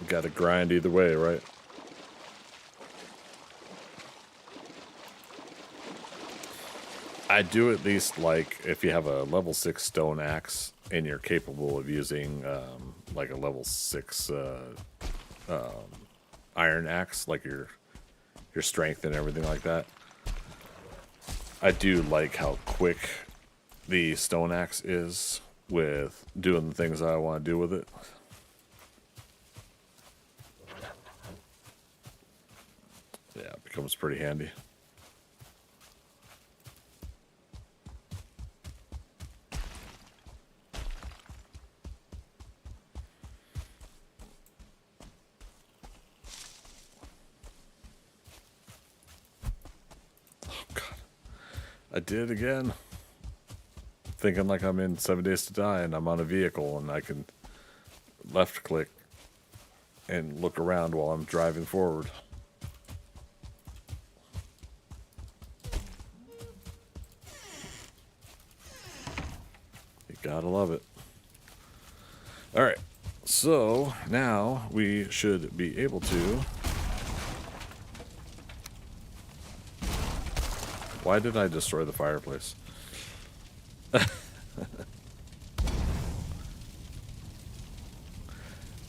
You got to grind either way, right? I do at least like if you have a level 6 stone axe and you're capable of using like a level 6 iron axe, like your strength and everything like that. I do like how quick the stone axe is with doing the things I want to do with it. Yeah, it becomes pretty handy. I did again. Thinking like I'm in 7 Days to Die and I'm on a vehicle and I can left click and look around while I'm driving forward. You gotta love it. Alright, so now we should be able to... Why did I destroy the fireplace?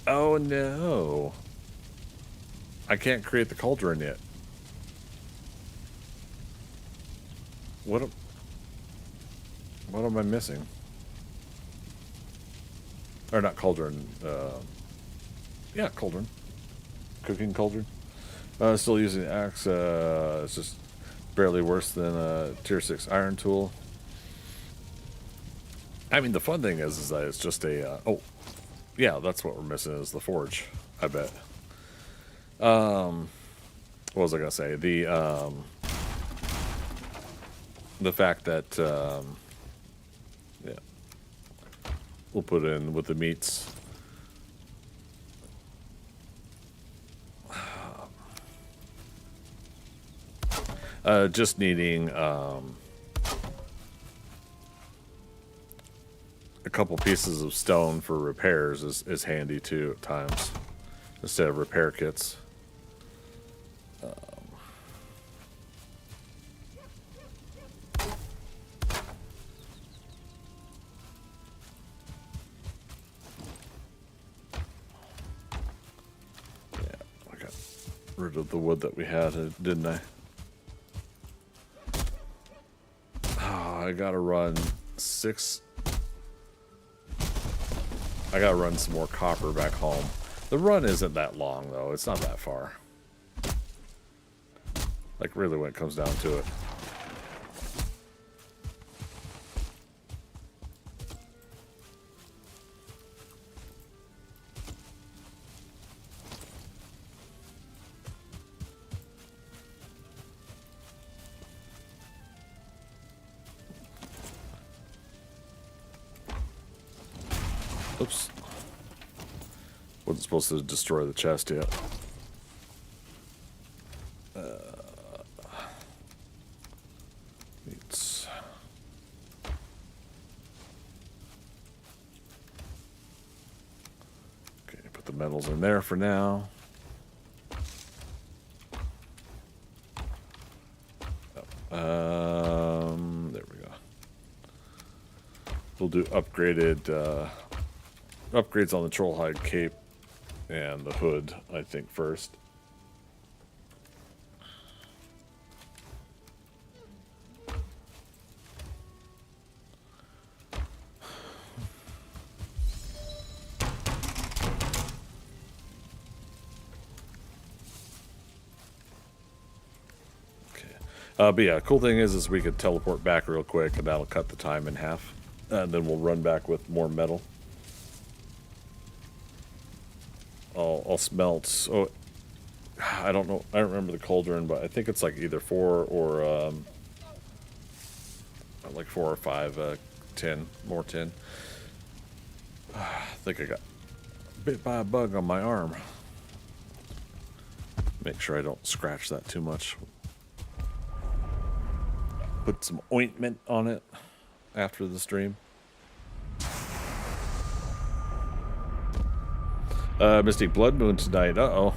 Oh no. I can't create the cauldron yet. What am I missing? Or not cauldron, yeah, cauldron. Cooking cauldron. Still using the axe, it's just barely worse than a tier 6 iron tool. I mean, the fun thing is that it's just a. Oh, yeah, that's what we're missing is the forge. I bet. What was I gonna say? The fact that yeah, we'll put in with the meats. Just needing a couple pieces of stone for repairs is handy too at times, instead of repair kits. Yeah, I got rid of the wood that we had, didn't I? I gotta run 6. I gotta run some more copper back home. The run isn't that long though. It's not that far. Like really when it comes down to it. Oops. Wasn't supposed to destroy the chest yet. Meats. Okay, put the metals in there for now. There we go. We'll do upgraded upgrades on the trollhide cape and the hood, I think, first. But yeah, cool thing is we could teleport back real quick, and that'll cut the time in half. And then we'll run back with more metal. I'll smelt. Oh, I don't know. I don't remember the cauldron, but I think it's like either 4 or like 4 or 5 tin, more tin. I think I got bit by a bug on my arm. Make sure I don't scratch that too much. Put some ointment on it after the stream. Mystic Blood Moon tonight. Uh-oh.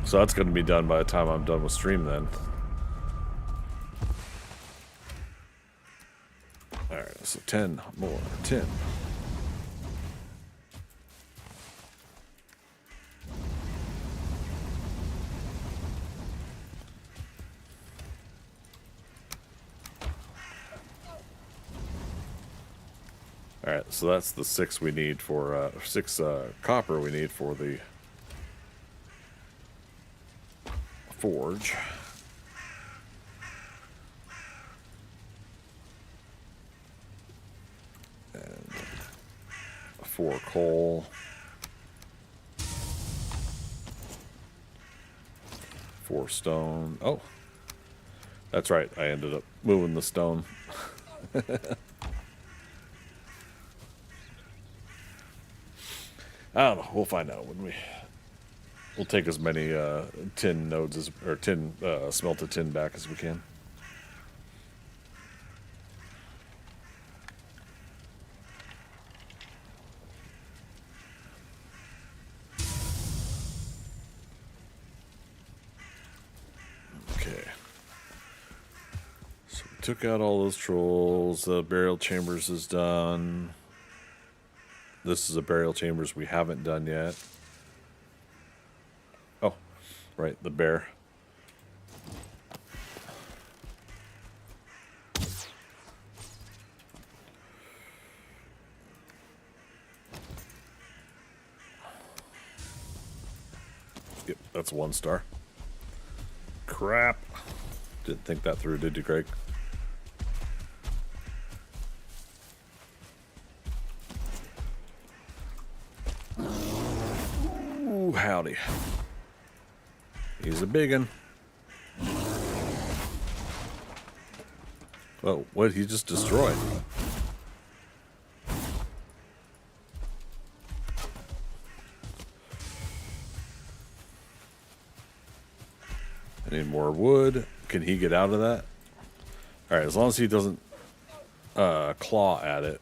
So that's going to be done by the time I'm done with stream then. Alright, so 10 more. 10. Alright, so that's the 6 we need for, 6 copper we need for the forge. And 4 coal. 4 stone. Oh, that's right, I ended up moving the stone. I don't know. We'll find out when we'll take as many tin nodes as or tin smelted tin back as we can. Okay. So we took out all those trolls. The burial chambers is done. This is a burial chambers we haven't done yet. Oh, right, the bear. Yep, that's 1 star. Crap. Didn't think that through, did you, Craig? Ooh, howdy. He's a big one. Oh, what did he just destroy? I need more wood. Can he get out of that? Alright, as long as he doesn't claw at it.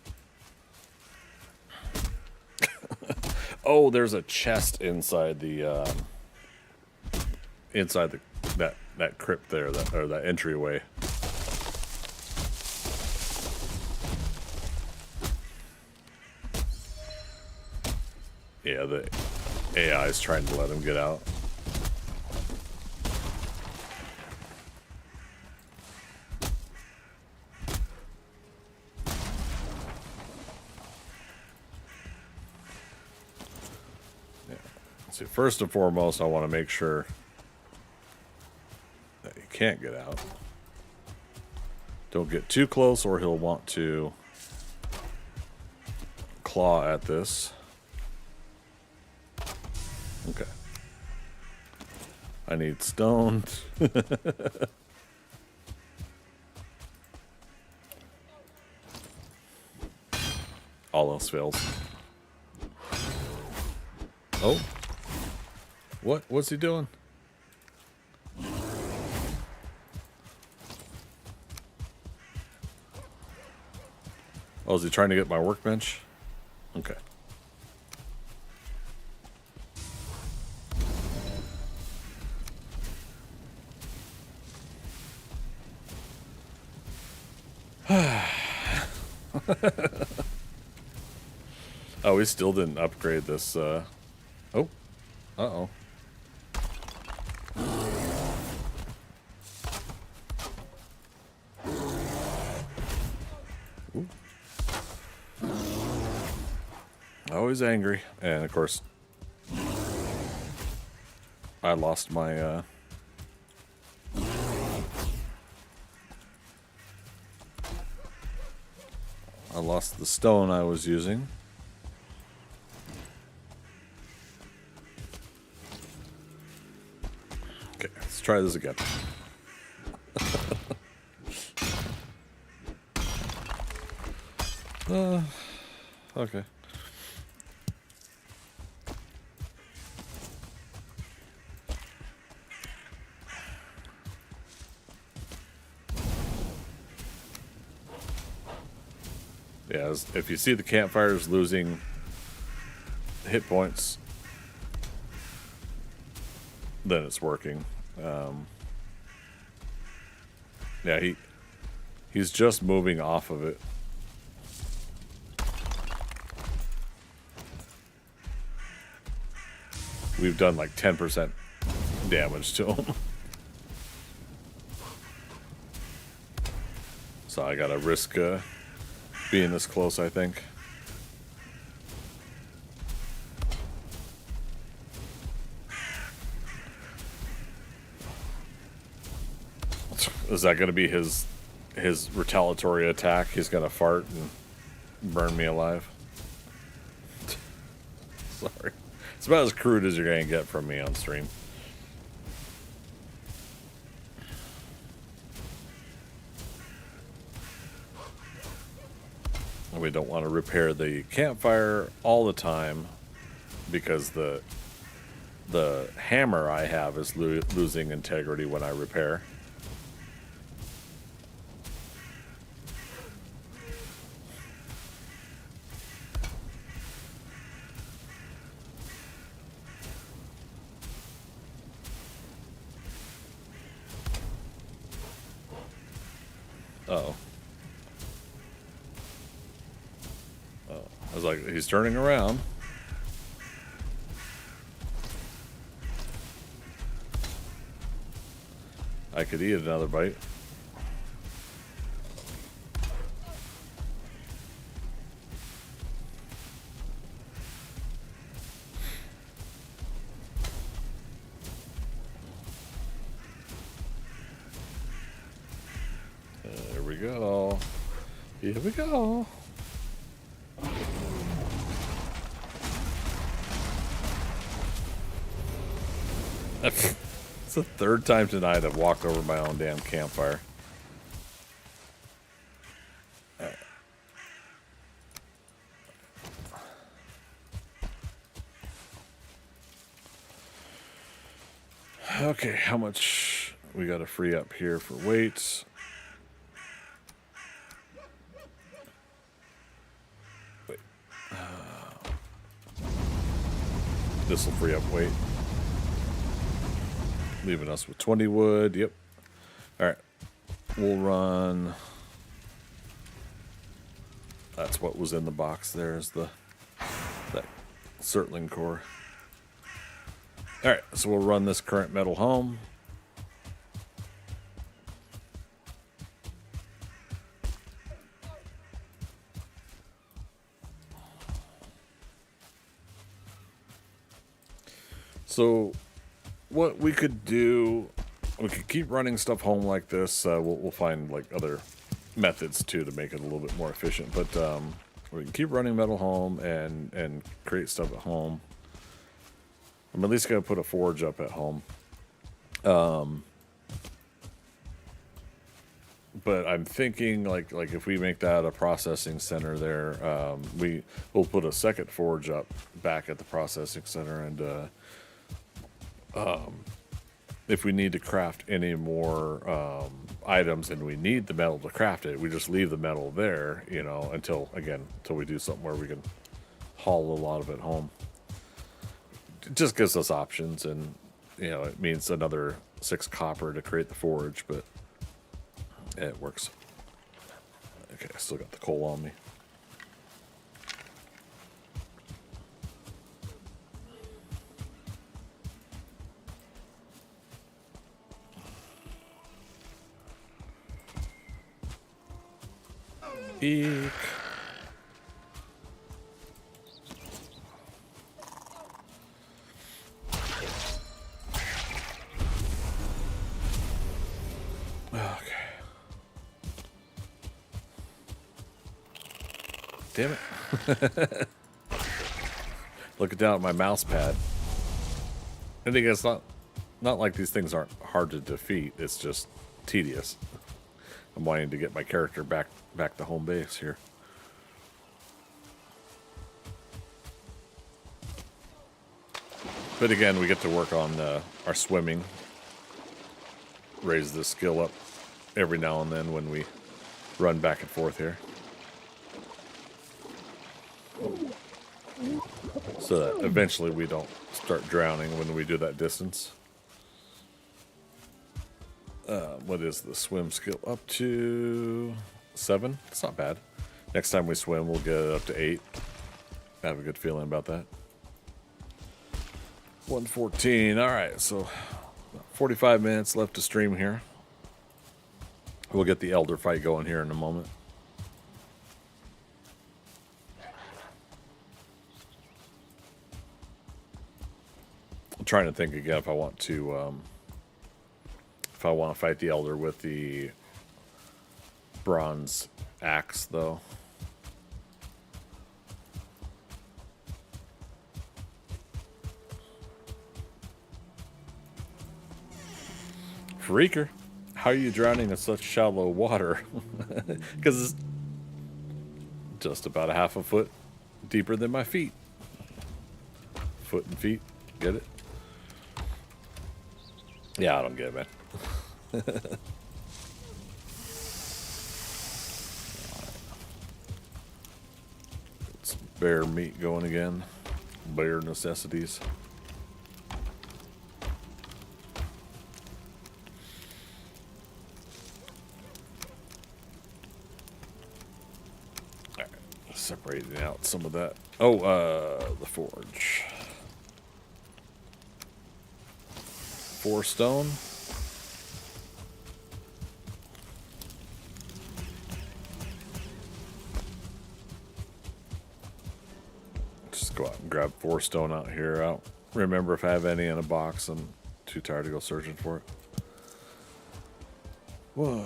Oh, there's a chest inside the that crypt there, or that entryway. Yeah, the AI is trying to let him get out. Yeah. See, first and foremost, I want to make sure that he can't get out. Don't get too close, or he'll want to claw at this. Okay. I need stone. All else fails. Oh. What's he doing? Oh, is he trying to get my workbench? Okay. Oh, we still didn't upgrade this, oh. Uh-oh. Ooh. Always angry. And, of course, I lost my, I lost the stone I was using. Okay, let's try this again. Okay. Yeah, if you see the campfires losing hit points, then it's working. Yeah, he's just moving off of it. We've done like 10% damage to him. So I gotta risk being this close, I think. Is that gonna be his retaliatory attack? He's gonna fart and burn me alive. Sorry. It's about as crude as you're gonna get from me on stream. And we don't want to repair the campfire all the time because the hammer I have is losing integrity when I repair. Uh-oh. Oh, I was like, he's turning around. I could eat another bite. There we go. Here we go. It's the third time tonight I've walked over my own damn campfire. Okay, how much we got to free up here for weights? Wait. This will free up weight. Leaving us with 20 wood. Yep. All right. We'll run. That's what was in the box. There's that Surtling core. All right. So we'll run this current metal home. So what we could do, we could keep running stuff home like this. We'll find like other methods too to make it a little bit more efficient. But we can keep running metal home and create stuff at home. I'm at least gonna put a forge up at home. But I'm thinking like if we make that a processing center there, we'll put a second forge up back at the processing center, and if we need to craft any more items and we need the metal to craft it, we just leave the metal there, you know, until we do something where we can haul a lot of it home. It just gives us options, and you know, it means another 6 copper to create the forge, but it works. Okay, I still got the coal on me. Eek. Okay. Damn it. Looking down at my mouse pad. I think it's not like these things aren't hard to defeat. It's just tedious. I'm wanting to get my character back to home base here. But again, we get to work on our swimming. Raise the skill up every now and then when we run back and forth here. So that eventually we don't start drowning when we do that distance. What is the swim skill? Up to 7? It's not bad. Next time we swim, we'll get it up to 8. I have a good feeling about that. 114. All right, so 45 minutes left to stream here. We'll get the elder fight going here in a moment. I'm trying to think again if I want to fight the elder with the bronze axe, though. Freaker, how are you drowning in such shallow water? Because it's just about a half a foot deeper than my feet. Foot and feet, get it? Yeah, I don't get it, man. Some bear meat going again. Bear necessities. Alright, separating out some of that. Oh, the forge. 4 stone. Just go out and grab 4 stone out here. I don't remember if I have any in a box. I'm too tired to go searching for it. 1,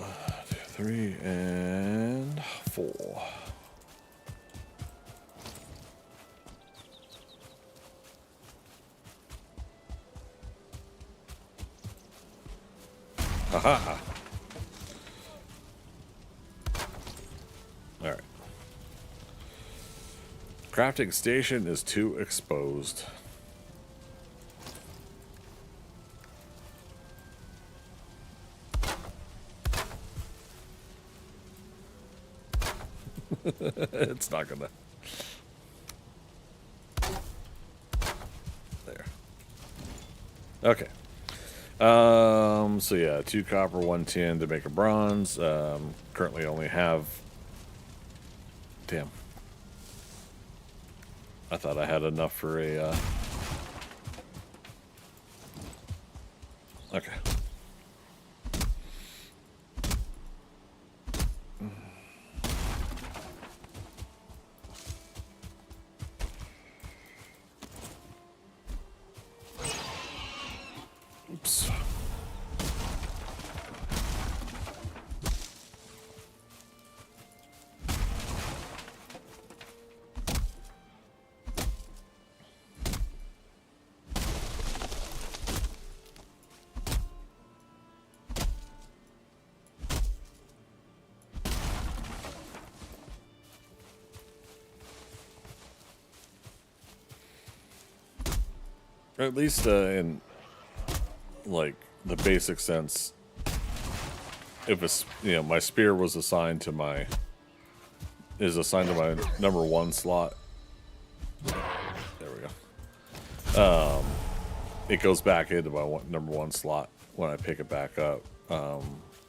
2, 3, and 4. Haha. All right. Crafting station is too exposed. It's not gonna. There. Okay. So yeah, 2 copper, 1 tin to make a bronze. Currently only have. Damn. I thought I had enough for a. Okay. Oops. Or at least in like the basic sense, if it's my spear was assigned to my number 1 slot. There we go. It goes back into my number 1 slot when I pick it back up.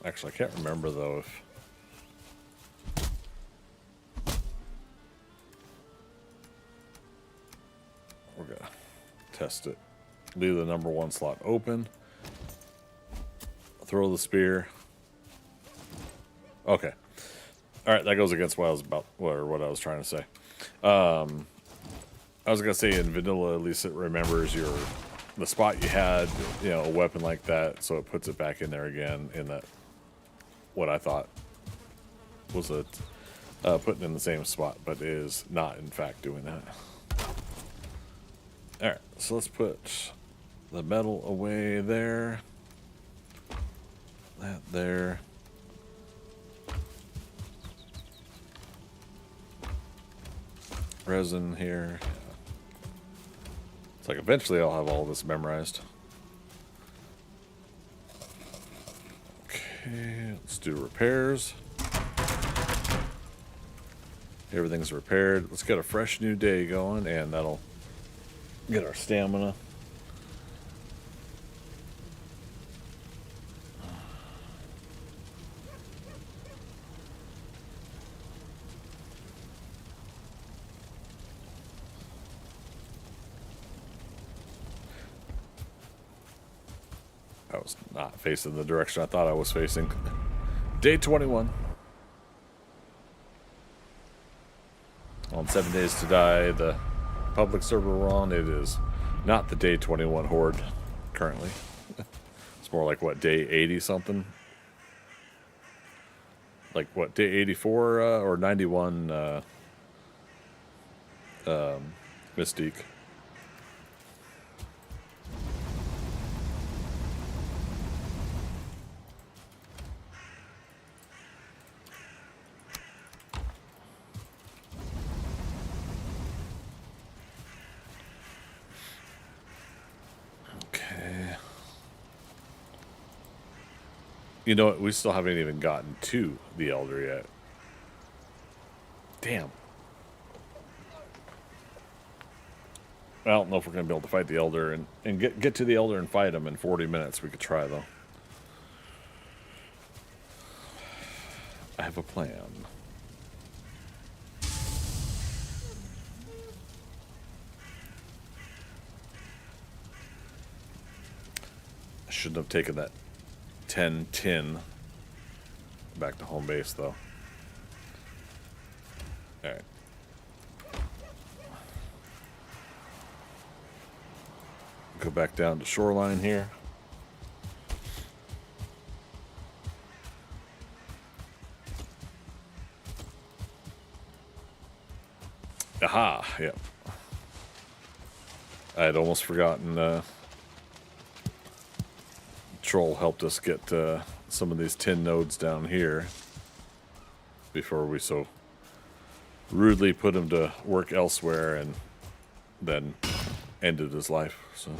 Actually, I can't remember though if. We're gonna test it. Leave the number 1 slot open. Throw the spear. Okay. All right, that goes against what I was what I was trying to say. I was gonna say in vanilla, at least it remembers the spot you had, a weapon like that, so it puts it back in there again in that what I thought was putting in the same spot, but is not in fact doing that. All right, so let's put the metal away there. That there. Resin here. It's like eventually I'll have all this memorized. Okay, let's do repairs. Everything's repaired. Let's get a fresh new day going, and that'll get our stamina. I was not facing the direction I thought I was facing. Day 21. On 7 Days to Die, the public server we're on, it is not the Day 21 horde currently. It's more like, what, Day 80 something? Like, what, Day 84 or 91 Mystique? You know what? We still haven't even gotten to the Elder yet. Damn. I don't know if we're going to be able to fight the Elder and get to the Elder and fight him in 40 minutes. We could try, though. I have a plan. I shouldn't have taken that 10 tin back to home base, though. All right. Go back down to shoreline here. Aha, yep. I had almost forgotten Troll helped us get some of these tin nodes down here before we so rudely put him to work elsewhere and then ended his life. So.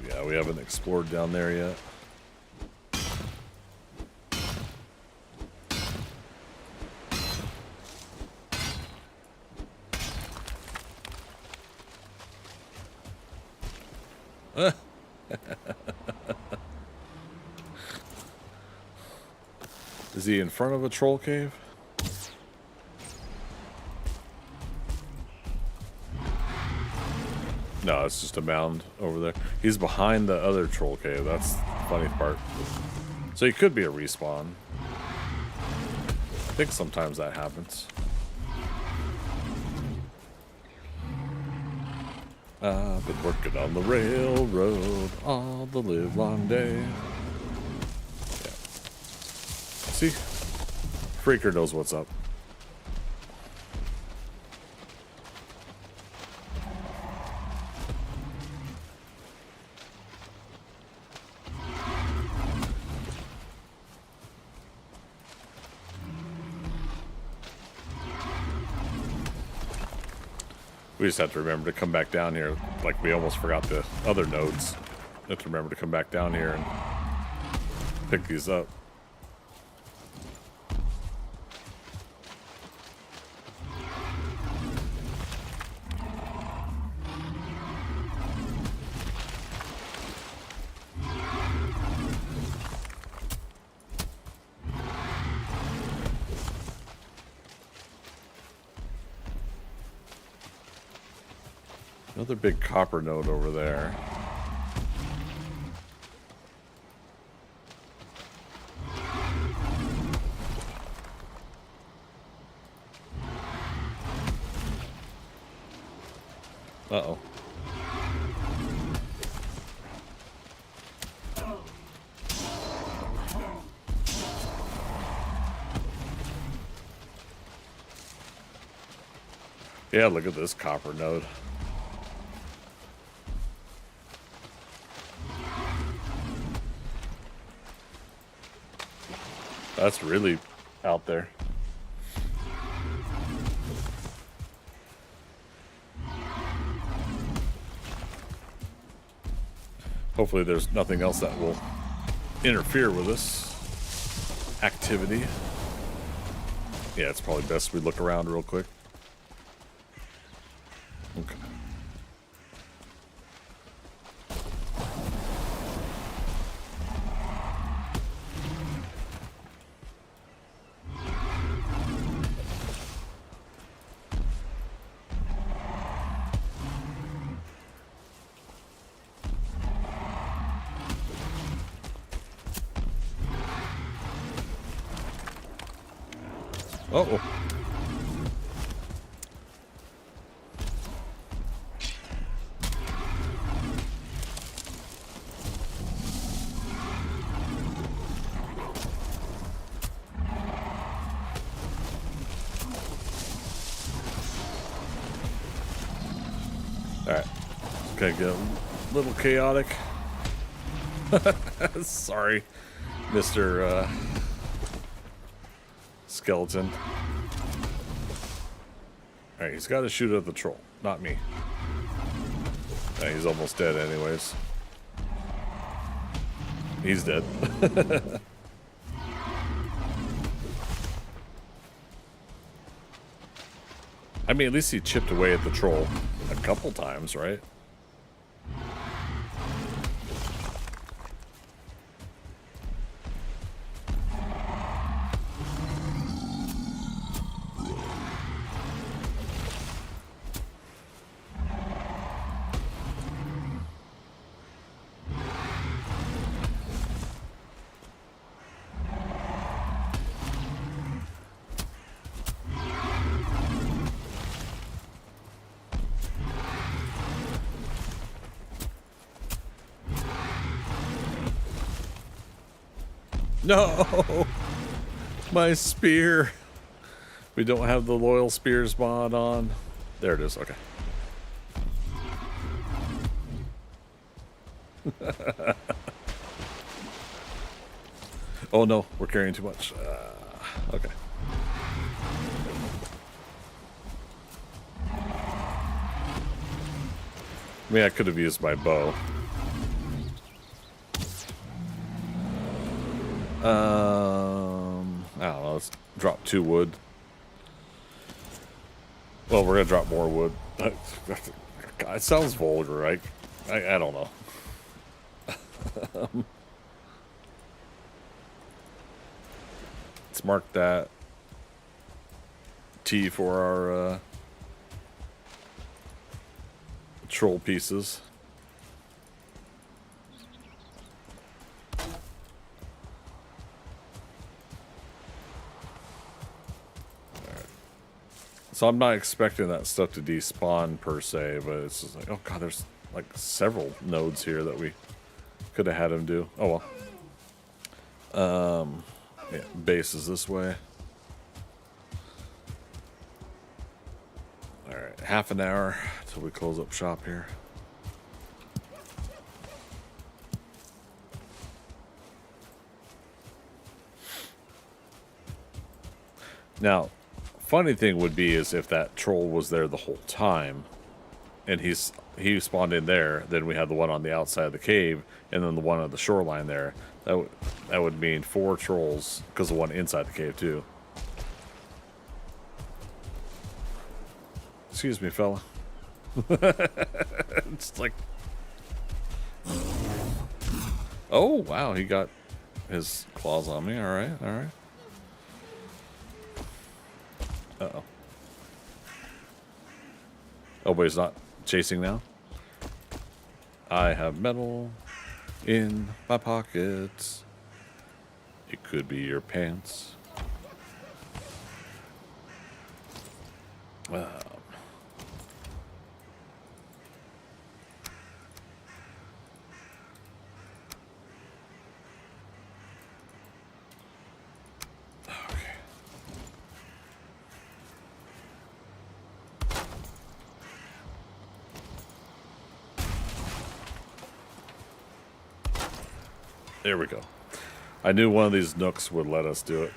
Yeah, we haven't explored down there yet. Is he in front of a troll cave? No, it's just a mound over there. He's behind the other troll cave. That's the funny part. So he could be a respawn. I think sometimes that happens. I've been working on the railroad all the live long day. Yeah. See? Freaker knows what's up. We just have to remember to come back down here. Like, we almost forgot the other nodes. We have to remember to come back down here and pick these up. Another big copper node over there. Uh-oh. Yeah, look at this copper node. That's really out there. Hopefully there's nothing else that will interfere with this activity. Yeah, it's probably best we look around real quick. Okay. Uh-oh. Alright. Okay, get a little chaotic. Sorry, Mr. Skeleton. Alright, he's got to shoot at the troll, not me. Yeah, he's almost dead anyways. He's dead. I mean, at least he chipped away at the troll a couple times, right? No! My spear! We don't have the loyal spears mod on. There it is, okay. Oh no, we're carrying too much. Okay. I mean, I could have used my bow. I don't know, let's drop 2 wood. Well, we're gonna drop more wood. God, it sounds vulgar, right? I don't know. Let's mark that T for our troll pieces. So I'm not expecting that stuff to despawn per se, but it's just like, oh god, there's like several nodes here that we could have had him do. Oh well. Yeah, base is this way. Alright, half an hour till we close up shop here. Now, funny thing would be is if that troll was there the whole time, and he spawned in there, then we had the one on the outside of the cave, and then the one on the shoreline there. That would mean 4 trolls, because the one inside the cave too. Excuse me, fella. It's like, oh wow, he got his claws on me. All right, all right. Uh-oh. Oh, but he's not chasing now? I have metal in my pockets. It could be your pants. There we go. I knew one of these nooks would let us do it.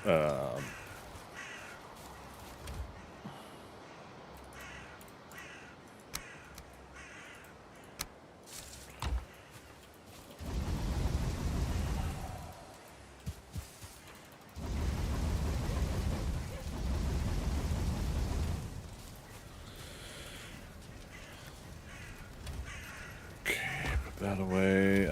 Okay, put that away.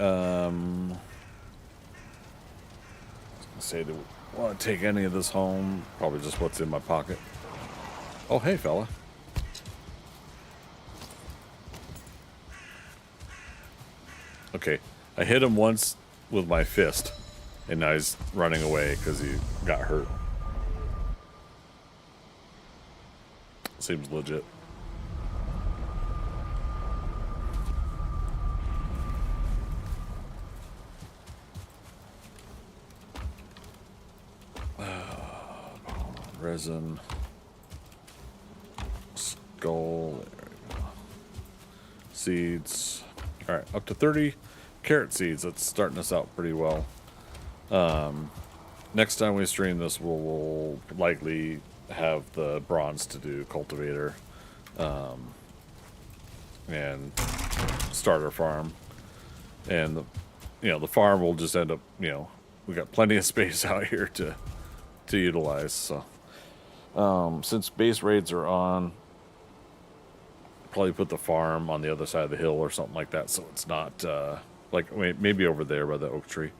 Say, do we want to take any of this home? Probably just what's in my pocket. Oh, hey, fella. Okay, I hit him once with my fist, and now he's running away because he got hurt. Seems legit. Resin. Skull. There we go. Seeds. Alright, up to 30 carrot seeds. That's starting us out pretty well. Next time we stream this, we'll likely have the bronze to do cultivator. And starter farm. And, the farm will just end up, we got plenty of space out here to utilize, so. Since base raids are on, probably put the farm on the other side of the hill or something like that, so it's not maybe over there by the oak tree,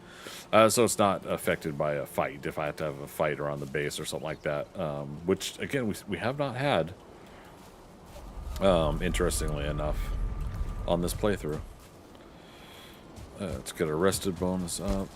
so it's not affected by a fight. If I have to have a fight around the base or something like that, which again we have not had, interestingly enough, on this playthrough. Let's get a rested bonus up.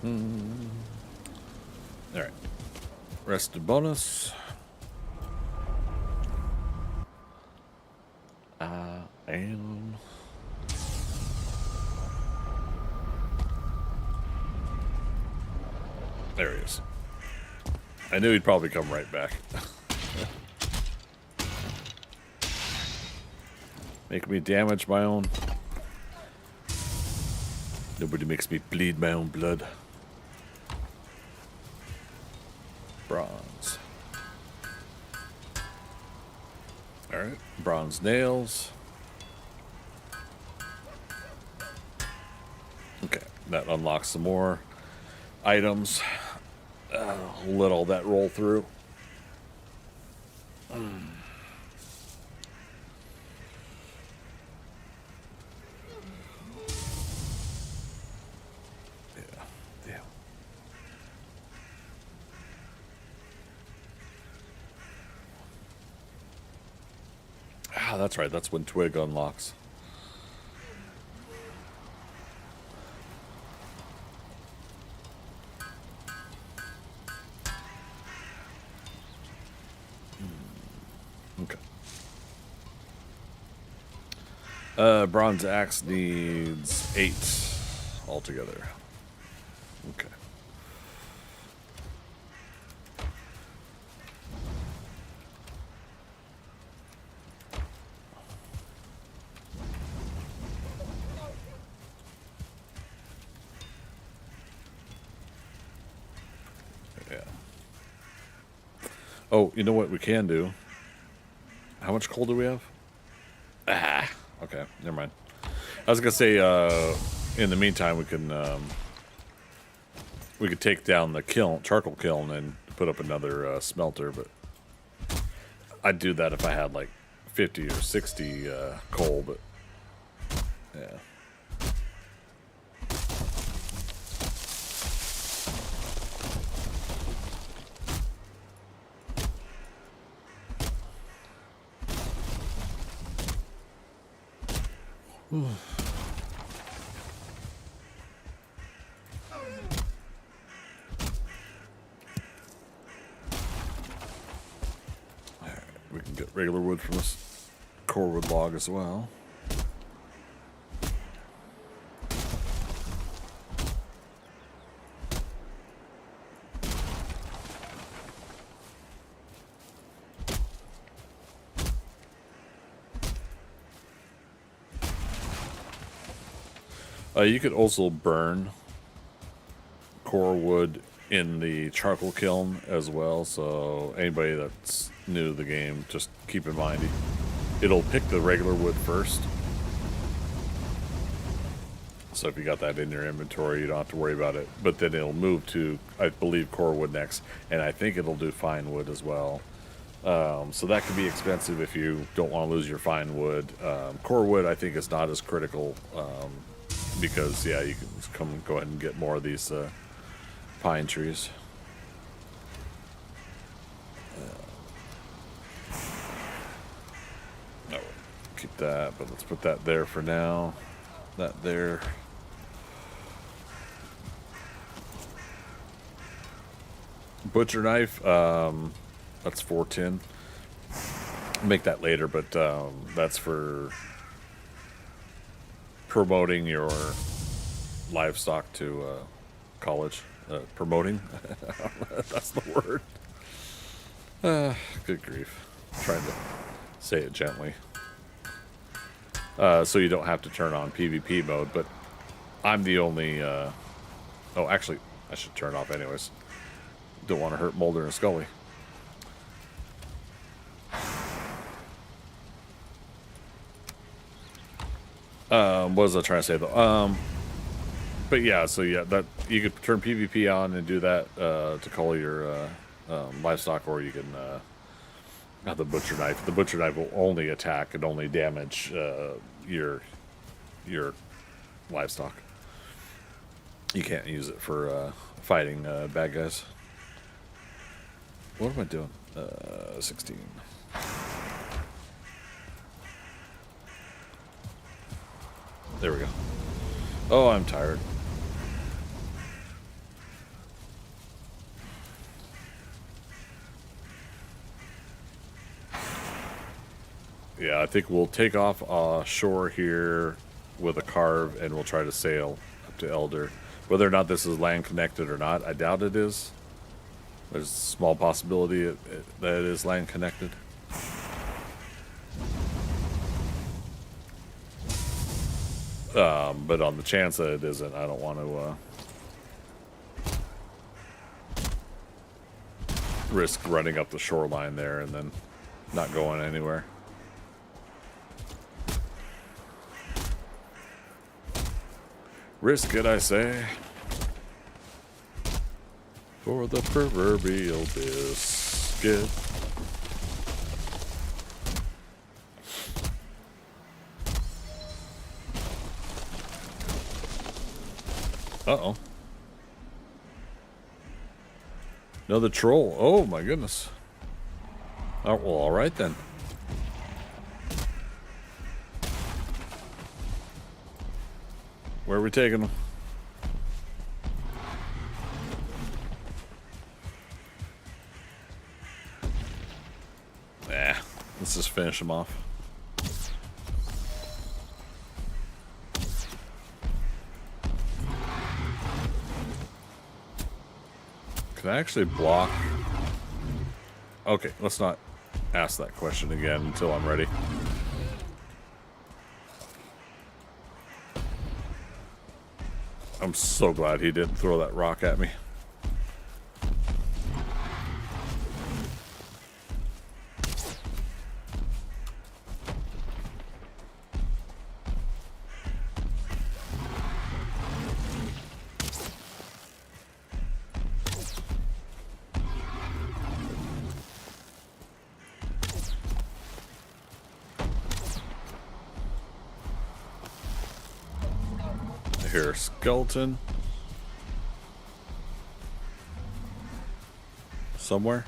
All right. Rested bonus. And there he is. I knew he'd probably come right back. Make me damage my own. Nobody makes me bleed my own blood. Bronze. Alright, bronze nails. Okay, that unlocks some more items. Let all that roll through. Yeah. Ah, that's right. That's when Twig unlocks. Okay. Bronze axe needs 8 altogether. Okay. Yeah. Oh, you know what we can do? How much coal do we have? Ah, okay, never mind. I was gonna say, in the meantime, we could take down the charcoal kiln, and put up another smelter. But I'd do that if I had like 50 or 60 coal. But yeah. We can get regular wood from this core wood log as well. You could also burn core wood in the charcoal kiln as well, so anybody that's new to the game, just keep in mind it'll pick the regular wood first. So if you got that in your inventory, you don't have to worry about it. But then it'll move to, I believe, core wood next, and I think it'll do fine wood as well. So that could be expensive if you don't want to lose your fine wood. Core wood, I think, is not as critical, because yeah, you can go ahead and get more of these pine trees. No, keep that, but let's put that there for now. That there. Butcher knife, that's 410. Make that later, but that's for promoting your livestock to college. Promoting, that's the word. Good grief. I'm trying to say it gently. So you don't have to turn on PvP mode, but I'm the only... oh, actually, I should turn off anyways. Don't want to hurt Mulder and Scully. What was I trying to say though? But yeah, so yeah, that you could turn PvP on and do that to call your livestock, or you can have the butcher knife. The butcher knife will only attack and only damage your livestock. You can't use it for fighting bad guys. What am I doing? 16. There we go. Oh, I'm tired. Yeah, I think we'll take off shore here with a carve, and we'll try to sail up to Elder. Whether or not this is land connected or not, I doubt it is. There's a small possibility that it is land connected. But on the chance that it isn't, I don't want to risk running up the shoreline there and then not going anywhere. Risk it, I say. For the proverbial biscuit. Uh-oh. Another troll. Oh, my goodness. Oh, well, all right then. Where are we taking them? Let's just finish them off. Can I actually block? Okay, let's not ask that question again until I'm ready. I'm so glad he didn't throw that rock at me. I hear a skeleton somewhere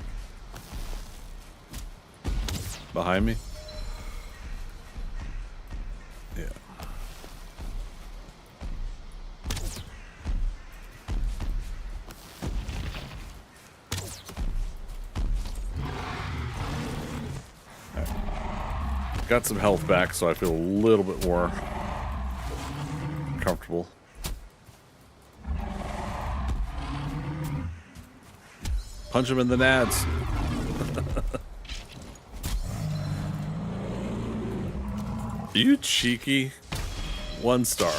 behind me. Yeah. Right. Got some health back, so I feel a little bit more comfortable. Punch him in the nads. You cheeky 1 star.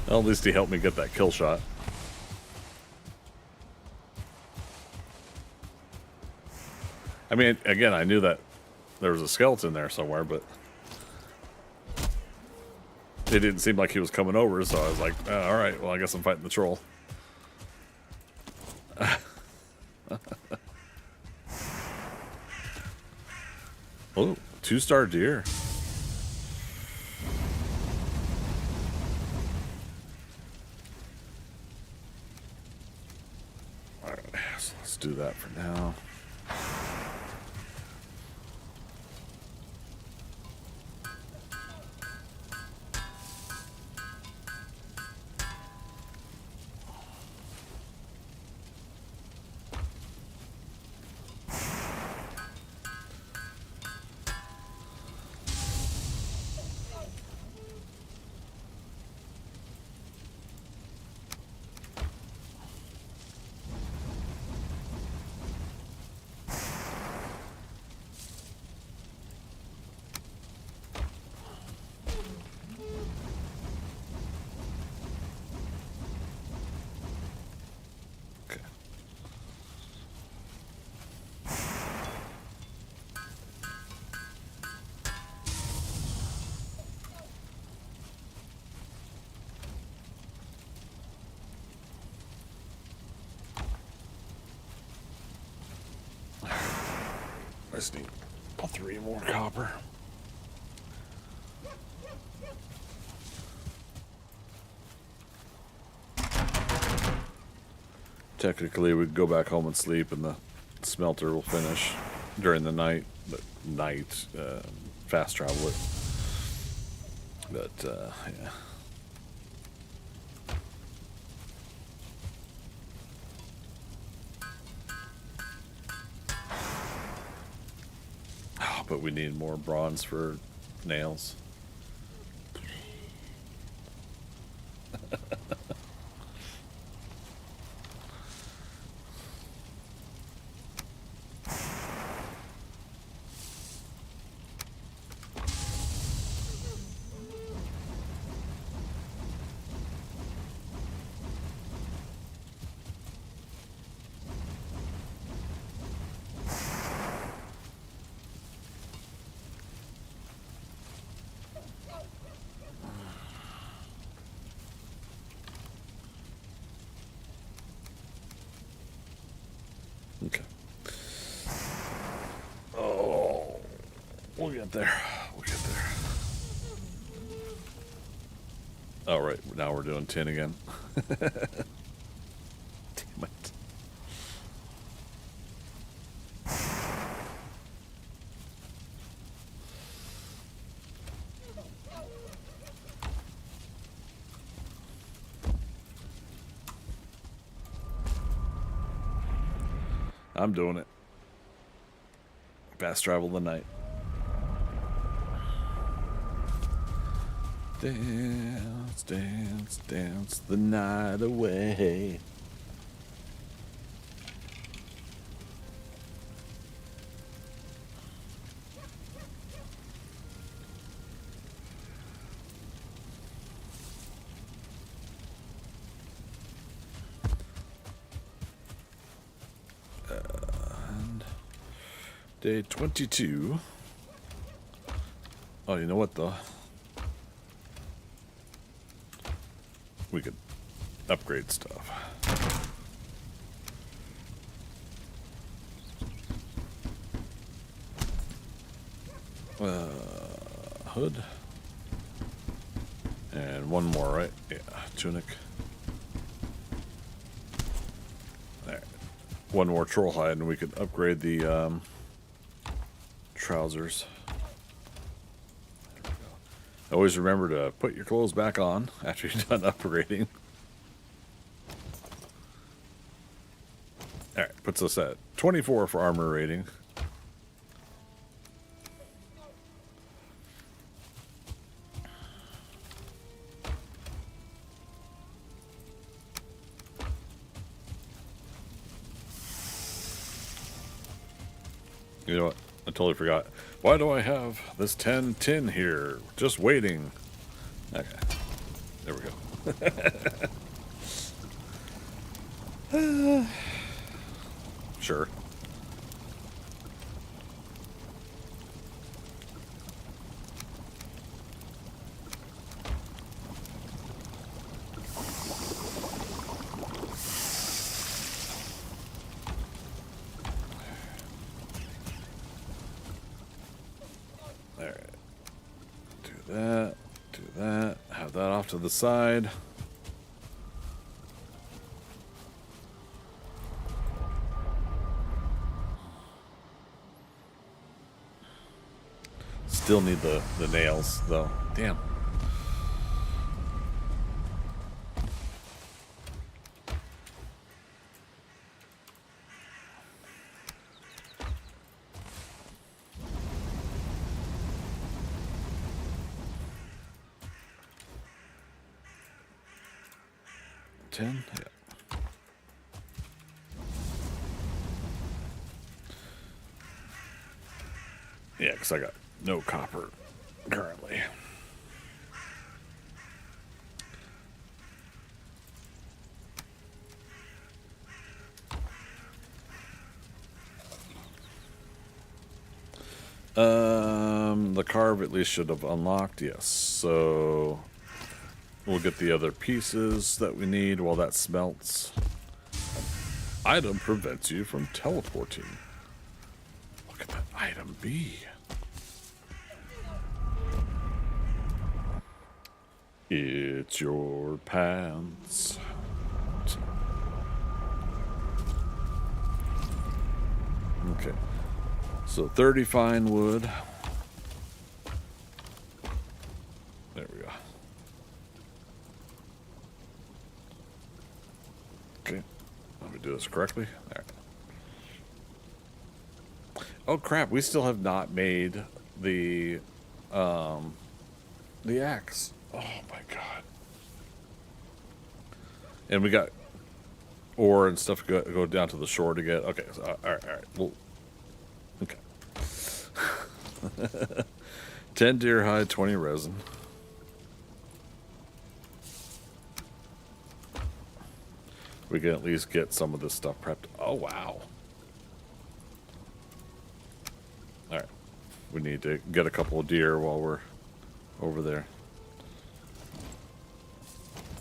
Well, at least he helped me get that kill shot. I mean, again, I knew that there was a skeleton there somewhere, but it didn't seem like he was coming over, so I was like, oh, all right, well, I guess I'm fighting the troll. Oh, 2-star deer. All right, so let's do that for now. I just need 3 more copper. Technically, we'd go back home and sleep, and the smelter will finish during the night. But fast travel it. But yeah. But we need more bronze for nails. Okay. Oh, we'll get there. We'll get there. Oh, right. Now we're doing 10 again. Damn it. I'm doing it. Fast travel the night. Dance, dance, dance the night away. And day 22. Oh, you know what though? We could upgrade stuff. Hood. And one more, right? Yeah, tunic. Alright. One more troll hide and we could upgrade the trousers. Always remember to put your clothes back on after you're done upgrading. Alright, puts us at 24 for armor rating. You know what? I totally forgot. Why do I have this 10 tin here? Just waiting. Okay. There we go. Sure. Do that, have that off to the side. Still need the nails though. Damn. Ten? Yeah. Yeah, because I got no copper currently. The carve at least should have unlocked, yes. So we'll get the other pieces that we need while that smelts. Item prevents you from teleporting. Look at that item B. It's your pants. Okay. So 30 fine wood. There we go. Okay. Let me do this correctly. All right. Oh crap, we still have not made the axe. Oh my god. And we got ore and stuff to go down to the shore to get. Okay, so, all right. Well, okay. 10 deer hide, 20 resin. We can at least get some of this stuff prepped. Oh, wow. All right. We need to get a couple of deer while we're over there.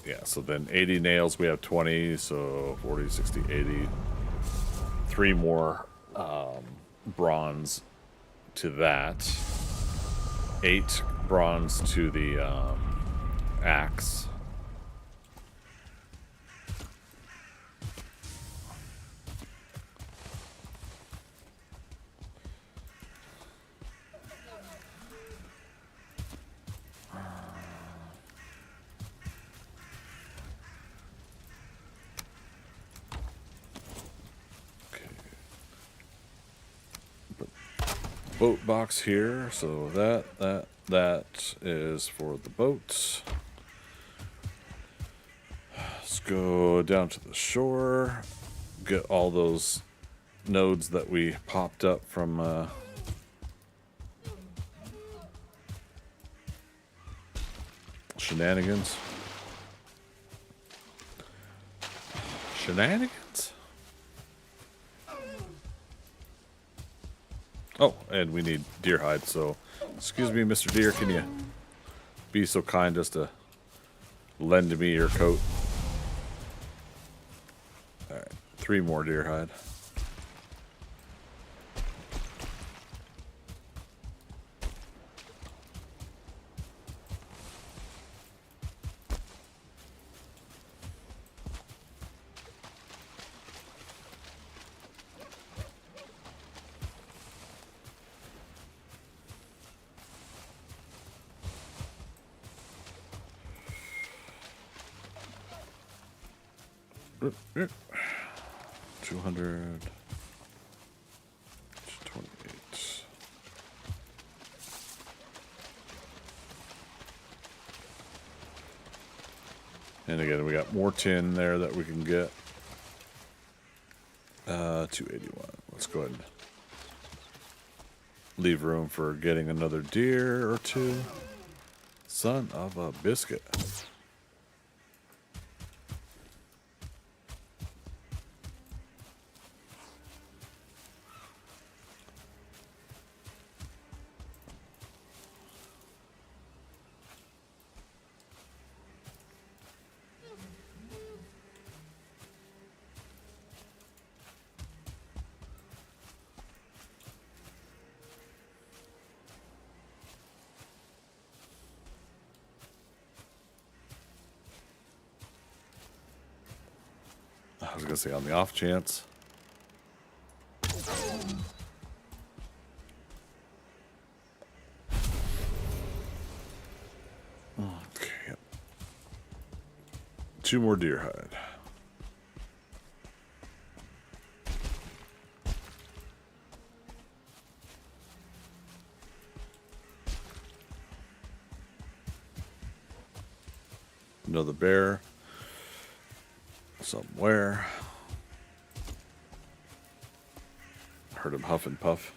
Yeah, so then 80 nails, we have 20, so 40, 60, 80. 3 more bronze to that. 8 bronze to the axe. Boat box here, so that is for the boats. Let's go down to the shore, get all those nodes that we popped up from shenanigans. Oh, and we need deer hide, so excuse me, Mr. Deer, can you be so kind as to lend me your coat? Alright, 3 more deer hide. Yep. 200, 28. And again, we got more tin there that we can get. 281. Let's go ahead and leave room for getting another deer or 2. Son of a biscuit. I was going to say on the off chance. Okay. Yep. 2 more deer hide. Another bear somewhere. Heard him huff and puff.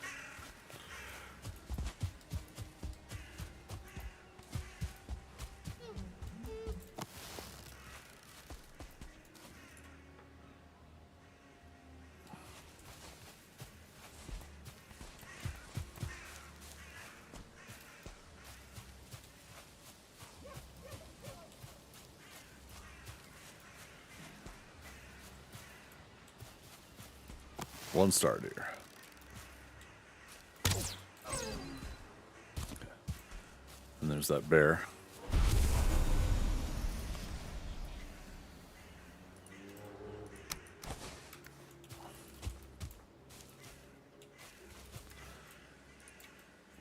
One star deer. And there's that bear.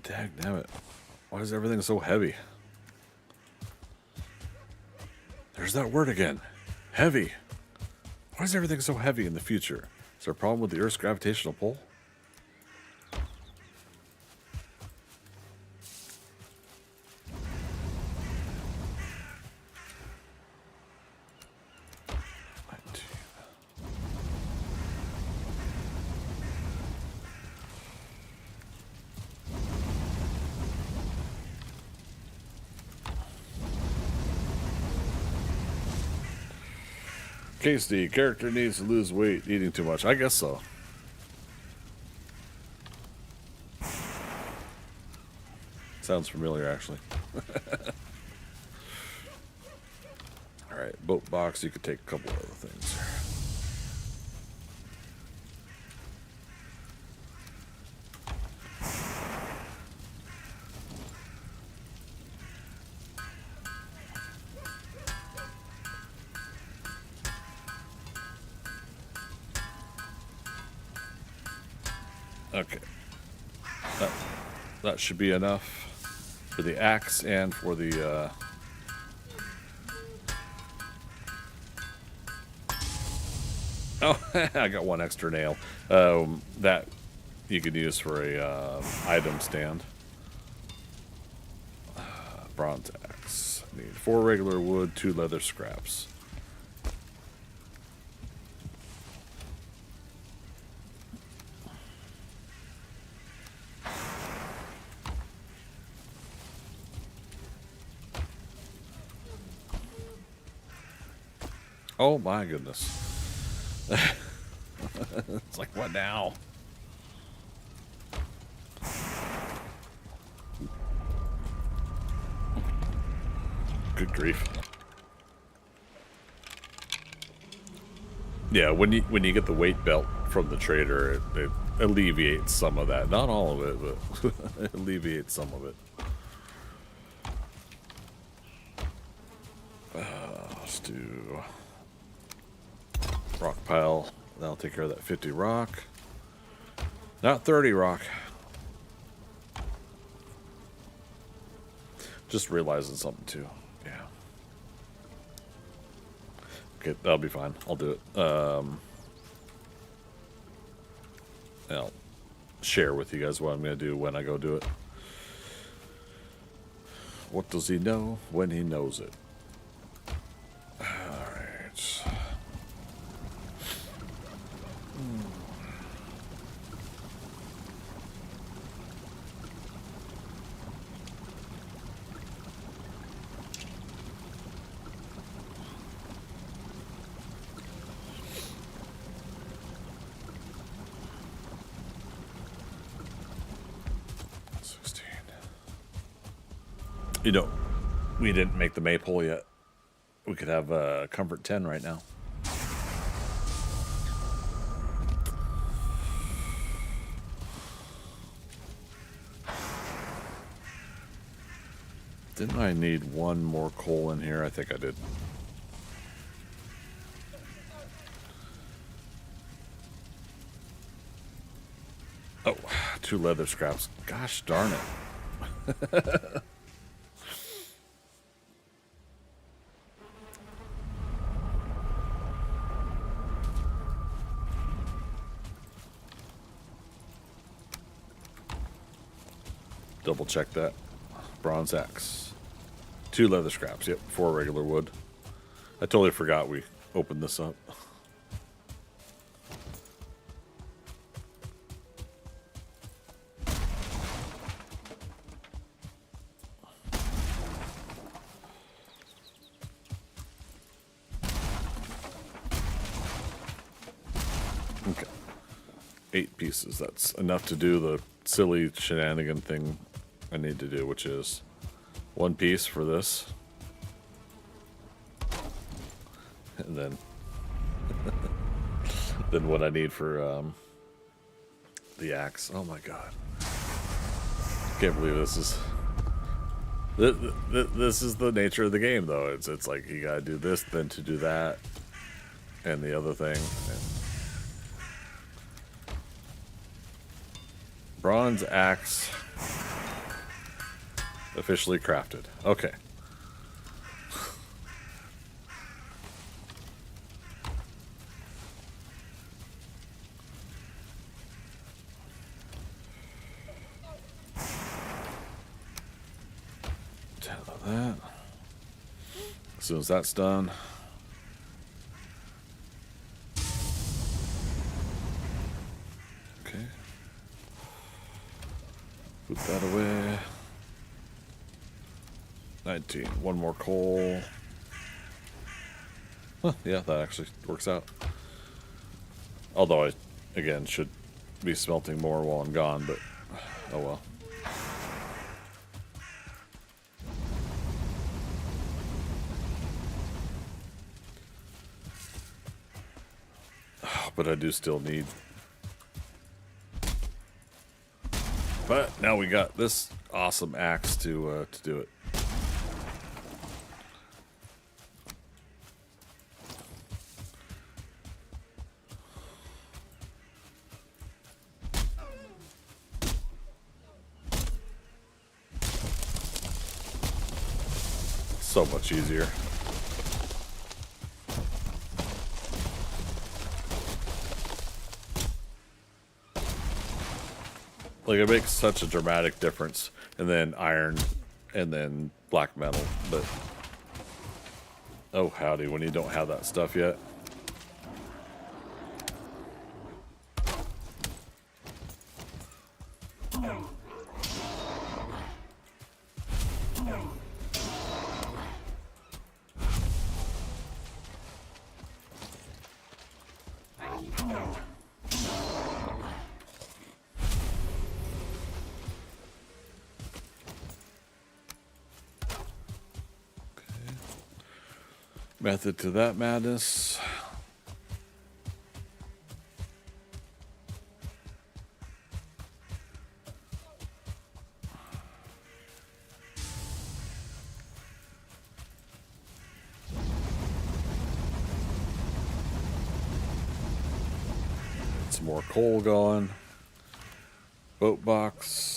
Dagnabbit. Why is everything so heavy? There's that word again. Heavy. Why is everything so heavy in the future? Is there a problem with the Earth's gravitational pull? Casey, character needs to lose weight eating too much. I guess so. Sounds familiar, actually. All right, boat box. You could take a couple other things. Okay. That should be enough for the axe and for the oh, I got one extra nail. That you could use for a item stand. Bronze axe. Need 4 regular wood, 2 leather scraps. Oh my goodness. It's like, what now? Good grief. Yeah, when you get the weight belt from the trader, it alleviates some of that. Not all of it, but it alleviates some of it. Let's do rock pile. That'll take care of that 50 rock. Not 30 rock. Just realizing something too. Yeah. Okay, that'll be fine. I'll do it. I'll share with you guys what I'm going to do when I go do it. What does he know when he knows it? Alright. You know, we didn't make the maypole yet. We could have comfort 10 right now. Didn't I need one more coal in here? I think I did. Oh, 2 leather scraps. Gosh darn it. Double check that. Bronze axe. 2 leather scraps. Yep, 4 regular wood. I totally forgot we opened this up. Okay. 8 pieces. That's enough to do the silly shenanigan thing I need to do, which is 1 piece for this. And then then what I need for the axe. Oh my god. Can't believe this is this is the nature of the game though. It's like you gotta do this then to do that and the other thing. And bronze axe officially crafted. Okay. That. As soon as that's done, okay, put that away. 19. 1 more coal. Yeah, that actually works out. Although I, again, should be smelting more while I'm gone, but oh well. But I do still need. But now we got this awesome axe to do it. So much easier. Like, it makes such a dramatic difference. And then iron, and then black metal. But, oh howdy, when you don't have that stuff yet. Method to that madness. Get some more coal going. Boat box.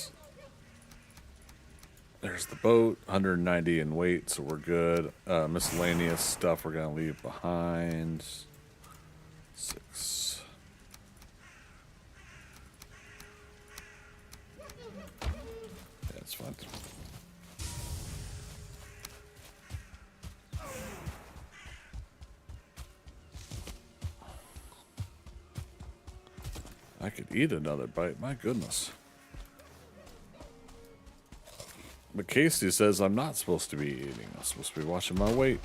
There's the boat, 190 in weight, so we're good. Miscellaneous stuff we're gonna leave behind. 6. Yeah, it's fine. I could eat another bite, my goodness. But Casey says I'm not supposed to be eating. I'm supposed to be watching my weight.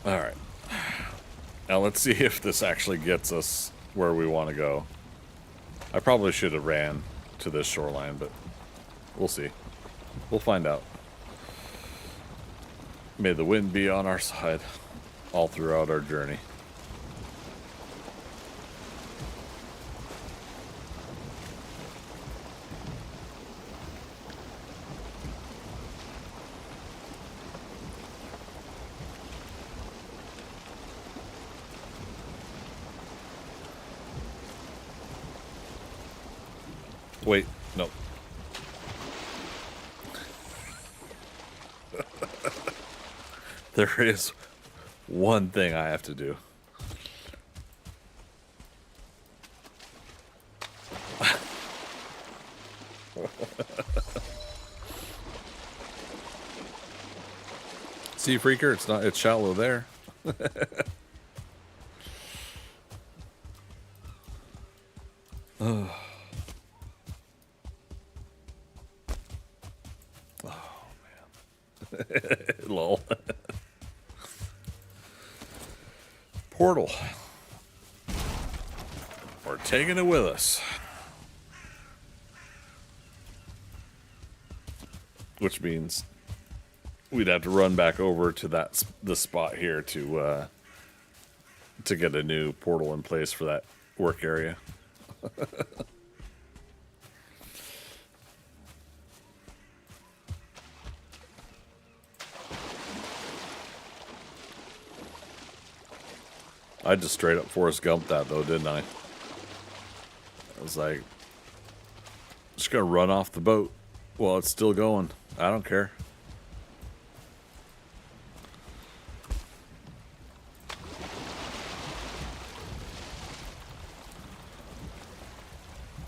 Alright. Now let's see if this actually gets us where we want to go. I probably should have ran to this shoreline, but we'll see. We'll find out. May the wind be on our side all throughout our journey. Wait, no. There is one thing I have to do. See, Freaker, it's shallow there. Oh. Oh man. Lol. Portal. We're taking it with us. Which means we'd have to run back over to the spot here to get a new portal in place for that work area. I just straight up Forrest Gumped that though, didn't I? I was like, just gonna run off the boat while it's still going. I don't care.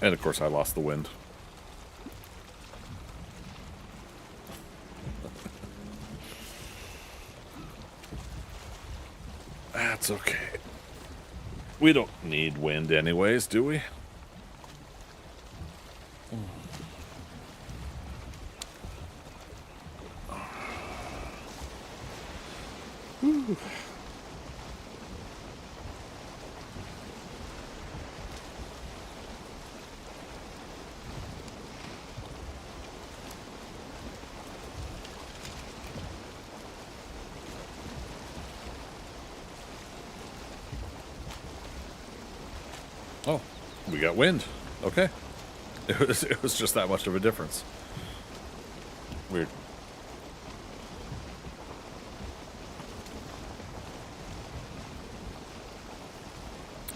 And of course I lost the wind. That's okay. We don't need wind anyways, do we? Oh, we got wind. Okay. It was just that much of a difference. Weird.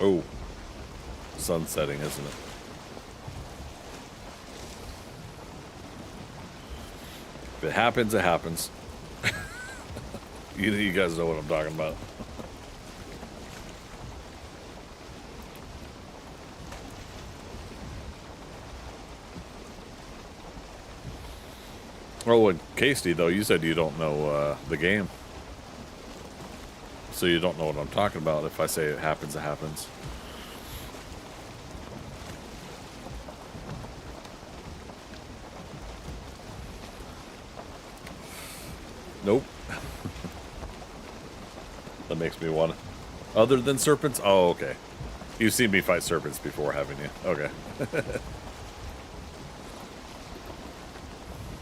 Oh, sun setting, isn't it? If it happens, it happens. You guys know what I'm talking about. Oh, and Casey, though, you said you don't know the game. So you don't know what I'm talking about. If I say it happens, it happens. Nope. That makes me want to... Other than serpents? Oh, okay. You've seen me fight serpents before, haven't you? Okay.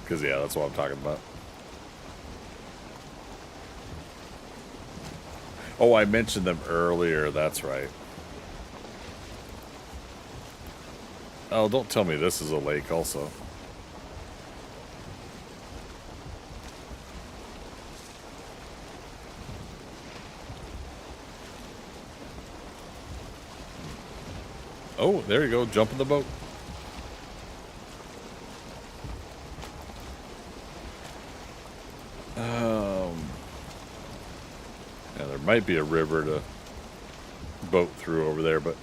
Because, yeah, that's what I'm talking about. Oh, I mentioned them earlier. That's right. Oh, don't tell me this is a lake also. Oh, there you go. Jump in the boat. Yeah, there might be a river to boat through over there, but...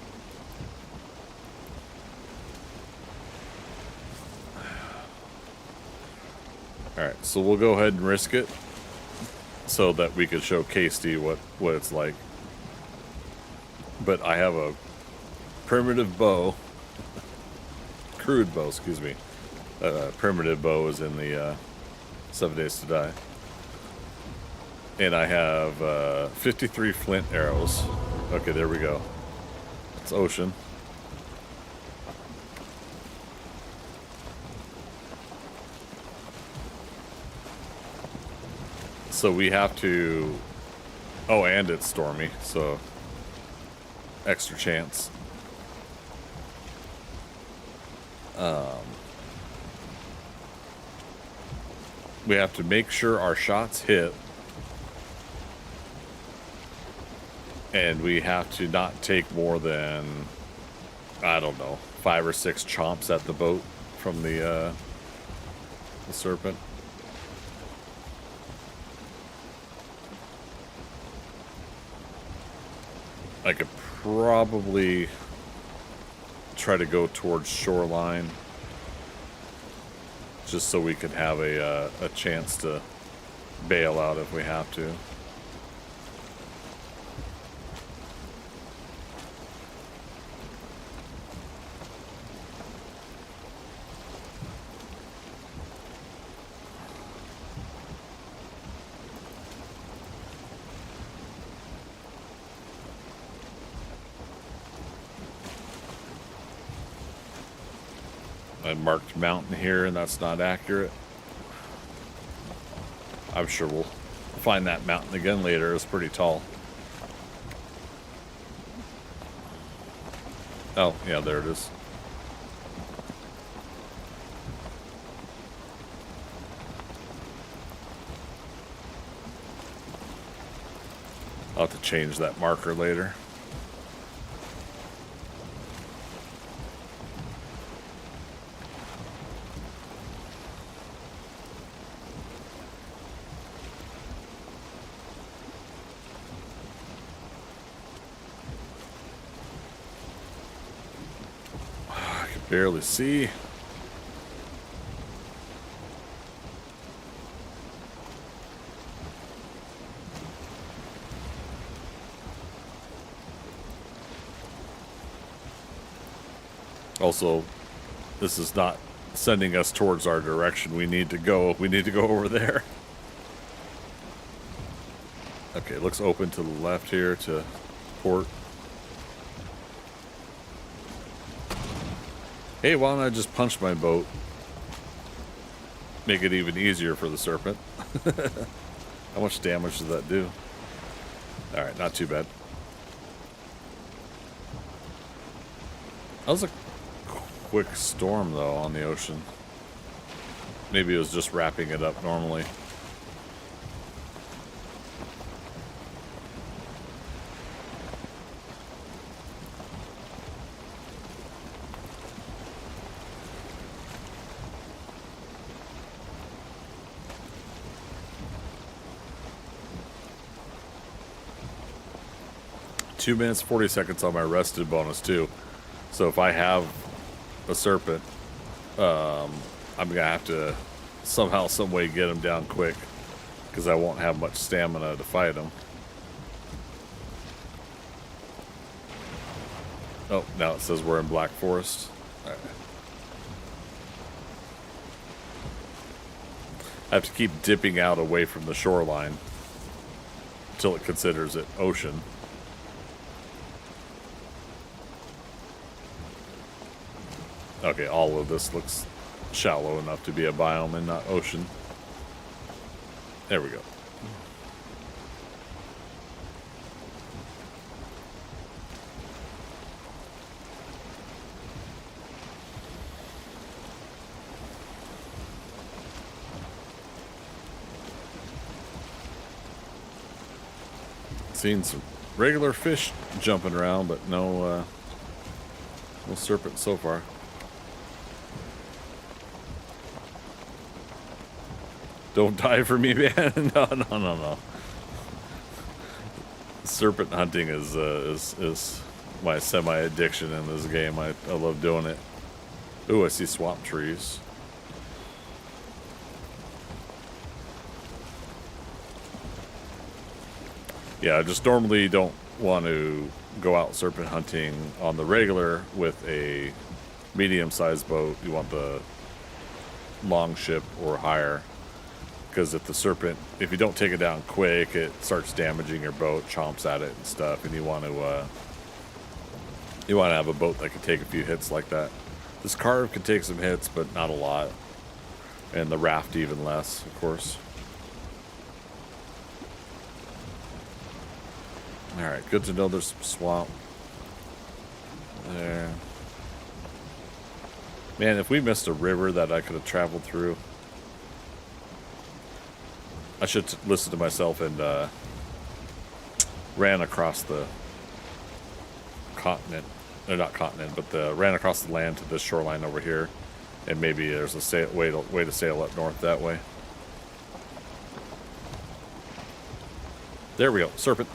Alright, so we'll go ahead and risk it so that we could show Casey what it's like. But I have a primitive bow. Crude bow, excuse me. Primitive bow is in the 7 Days to Die. And I have 53 flint arrows. Okay, there we go. It's ocean. So we have to... Oh, and it's stormy, so... Extra chance. We have to make sure our shots hit. And we have to not take more than, I don't know, 5 or 6 chomps at the boat from the serpent. I could probably try to go towards shoreline just so we could have a chance to bail out if we have to. I marked mountain here, and that's not accurate. I'm sure we'll find that mountain again later. It's pretty tall. Oh, yeah, there it is. I'll have to change that marker later. Barely see. Also, this is not sending us towards our direction. We need to go over there. Okay, looks open to the left here to port. Hey, why don't I just punch my boat? Make it even easier for the serpent. How much damage does that do? Alright, not too bad. That was a quick storm, though, on the ocean. Maybe it was just wrapping it up normally. Two minutes, 40 seconds on my rested bonus, too. So if I have a serpent, I'm going to have to somehow, some way get him down quick. Because I won't have much stamina to fight him. Oh, now it says we're in Black Forest. All right. I have to keep dipping out away from the shoreline until it considers it ocean. Okay, all of this looks shallow enough to be a biome and not ocean. There we go. Seen some regular fish jumping around, but no serpent so far. Don't die for me, man. No. Serpent hunting is my semi-addiction in this game. I love doing it. Ooh, I see swamp trees. Yeah, I just normally don't want to go out serpent hunting on the regular with a medium-sized boat. You want the long ship or higher. Because if the serpent, if you don't take it down quick, it starts damaging your boat, chomps at it and stuff, and you want to have a boat that can take a few hits like that. This carve can take some hits, but not a lot, and the raft even less, of course. All right, good to know there's some swamp there. Man, if we missed a river that I could have traveled through. I should listen to myself and ran across the continent, or not continent, but ran across the land to this shoreline over here, and maybe there's a way to sail up north that way. There we go, serpent.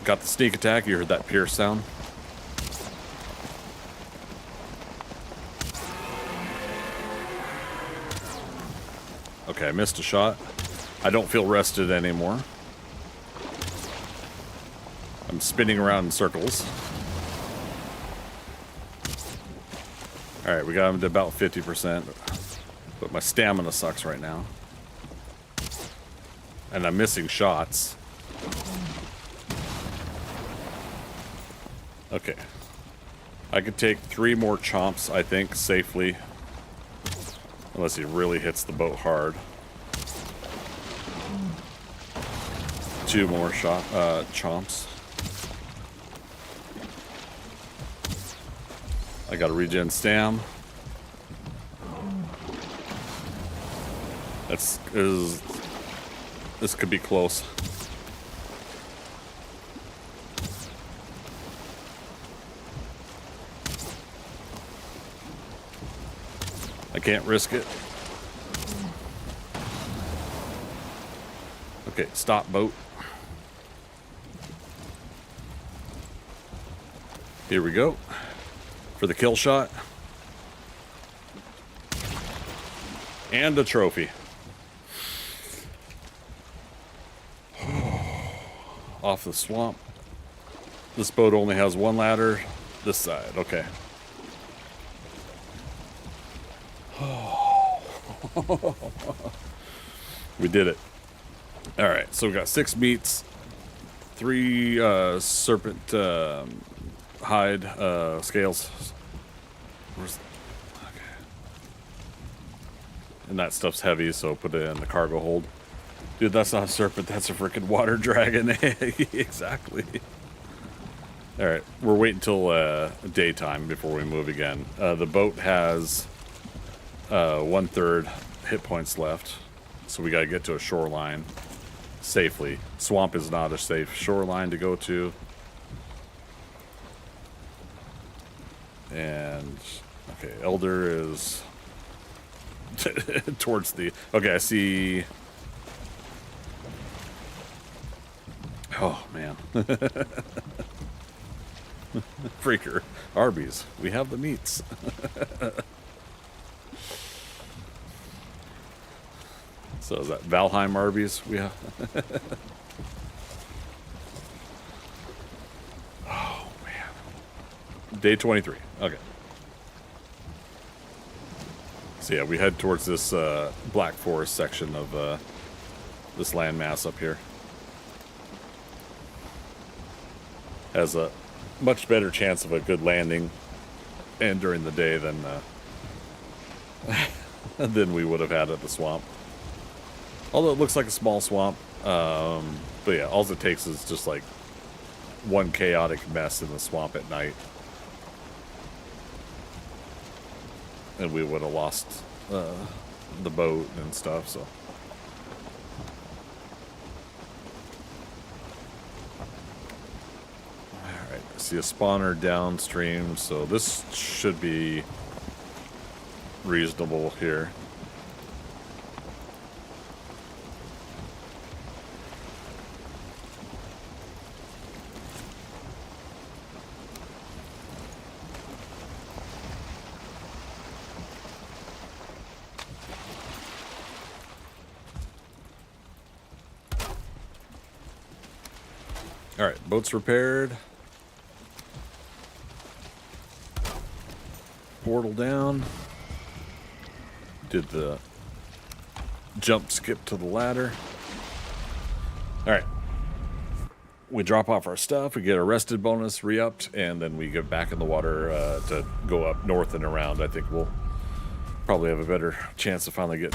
Got the sneak attack. You heard that pierce sound. Okay, I missed a shot. I don't feel rested anymore. I'm spinning around in circles. Alright, we got him to about 50%. But my stamina sucks right now. And I'm missing shots. Okay. I could take 3 more chomps, I think, safely. Unless he really hits the boat hard. 2 more chomps. I got a regen stam. This could be close. I can't risk it. Okay, stop boat. Here we go. For the kill shot. And a trophy. Off the swamp. This boat only has 1 ladder. This side, okay. We did it. All right, so we got 6 meats, 3 serpent hide scales. Where's okay. And that stuff's heavy, so put it in the cargo hold. Dude, that's not a serpent, that's a freaking water dragon. Exactly. All right, we're waiting till daytime before we move again. The boat has 1/3 hit points left, so we gotta get to a shoreline safely. Swamp is not a safe shoreline to go to. And okay, Elder is towards the. Okay, I see. Oh man. Freaker. Arby's. We have the meats. So is that Valheim Arby's we have? Oh man. Day 23. Okay. So yeah, we head towards this Black Forest section of this landmass up here. Has a much better chance of a good landing and during the day than than we would have had at the swamp. Although it looks like a small swamp, but yeah, all it takes is just like one chaotic mess in the swamp at night, and we would have lost the boat and stuff. So. See a spawner downstream, so this should be reasonable here. All right, boat's repaired. Portal down. Did the jump skip to the ladder. All right. We drop off our stuff. We get a rested bonus re-upped, and then we get back in the water to go up north and around. I think we'll probably have a better chance to finally get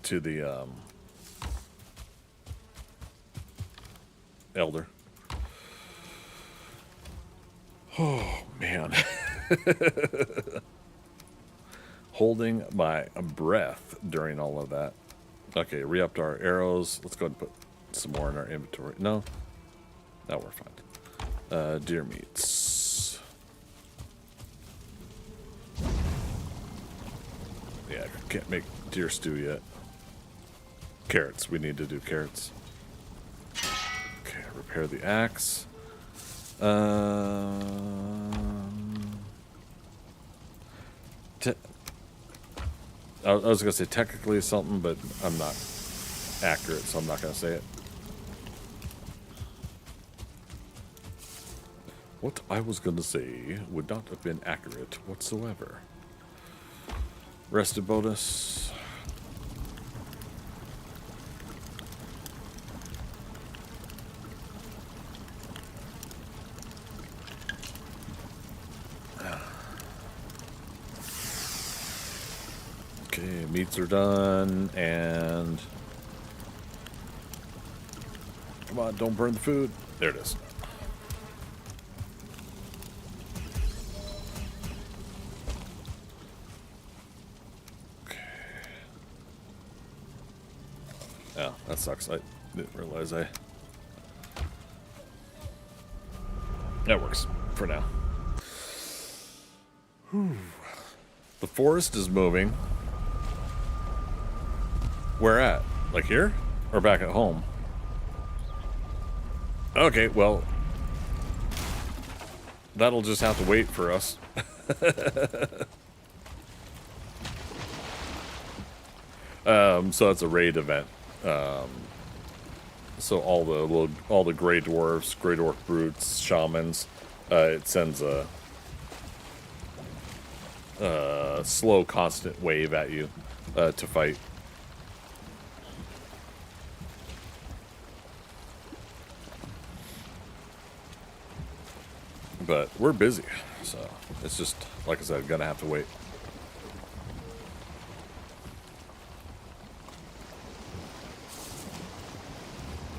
to the Elder. Oh, man. Holding my breath during all of that. Okay, re-upped our arrows. Let's go ahead and put some more in our inventory. No? No, we're fine. Deer meats. Yeah, can't make deer stew yet. Carrots. We need to do carrots. Okay, repair the axe. I was gonna say technically something, but I'm not accurate, so I'm not gonna say it. What I was gonna say would not have been accurate whatsoever. Rested bonus. Okay, meats are done, and come on, don't burn the food. There it is. Okay. Oh, that sucks. I didn't realize that works for now. Whew. The forest is moving. Where at? Like here? Or back at home? Okay, well, that'll just have to wait for us. So it's a raid event. So all the gray dwarves, gray dwarf brutes, shamans, it sends a slow, constant wave at you to fight. But we're busy, so it's just, like I said, gonna have to wait.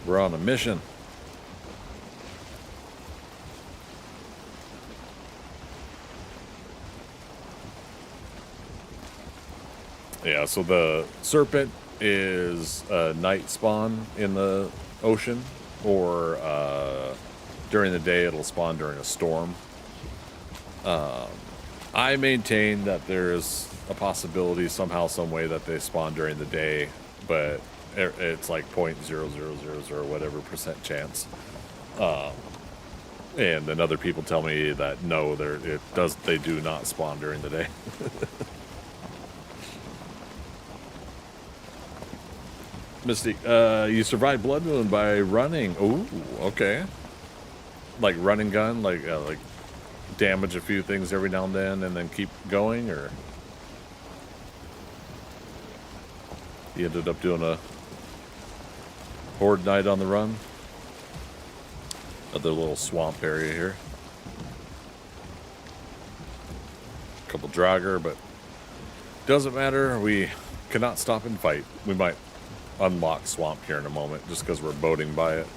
We're on a mission. Yeah, so the serpent is a night spawn in the ocean, or during the day it'll spawn during a storm. I maintain that there's a possibility somehow, some way that they spawn during the day, but it's like 0.0000 whatever percent chance. And then other people tell me that no, they do not spawn during the day. Mystic, you survived Blood Moon by running. Ooh, okay. Like run and gun, like damage a few things every now and then keep going, or you ended up doing a horde night on the run. Another little swamp area here. Couple dragger, but doesn't matter. We cannot stop and fight. We might unlock swamp here in a moment just because we're boating by it.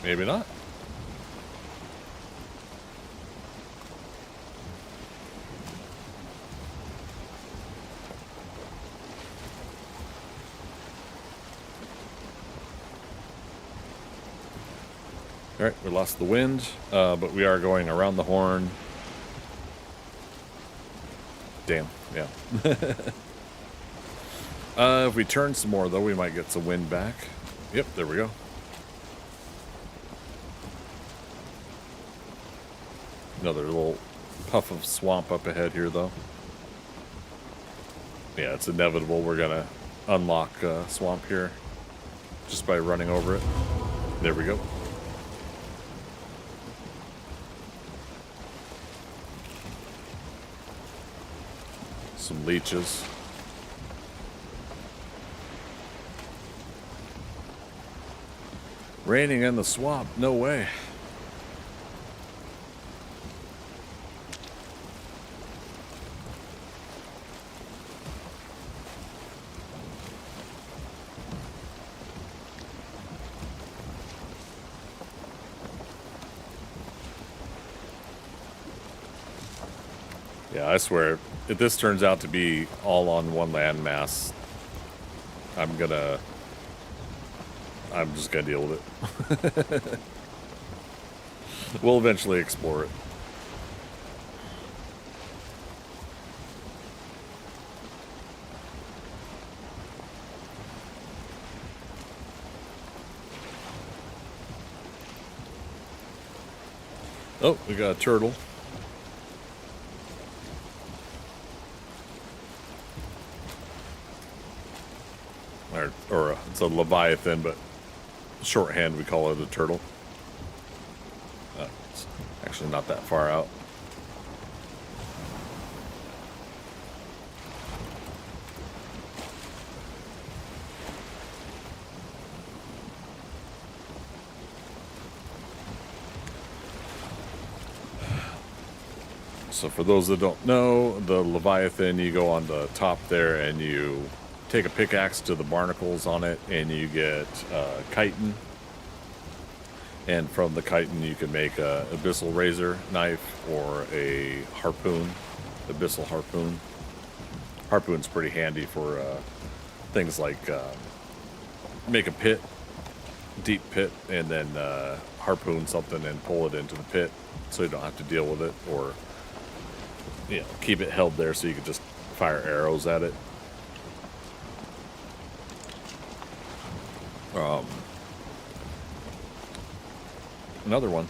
Maybe not. All right, we lost the wind, but we are going around the horn. Damn, yeah. If we turn some more, though, we might get some wind back. Yep, there we go. Another little puff of swamp up ahead here, though. Yeah, it's inevitable we're going to unlock swamp here just by running over it. There we go. Some leeches. Raining in the swamp, no way. Yeah, I swear, if this turns out to be all on one landmass, I'm just gonna deal with it. We'll eventually explore it. Oh, we got a turtle. Or it's a leviathan, but shorthand we call it a turtle. It's actually not that far out. So for those that don't know, the leviathan, you go on the top there and you take a pickaxe to the barnacles on it, and you get chitin. And from the chitin, you can make a abyssal razor knife or a harpoon, abyssal harpoon. Harpoon's pretty handy for things like make a pit, deep pit, and then harpoon something and pull it into the pit, so you don't have to deal with it, or keep it held there so you can just fire arrows at it. Another one.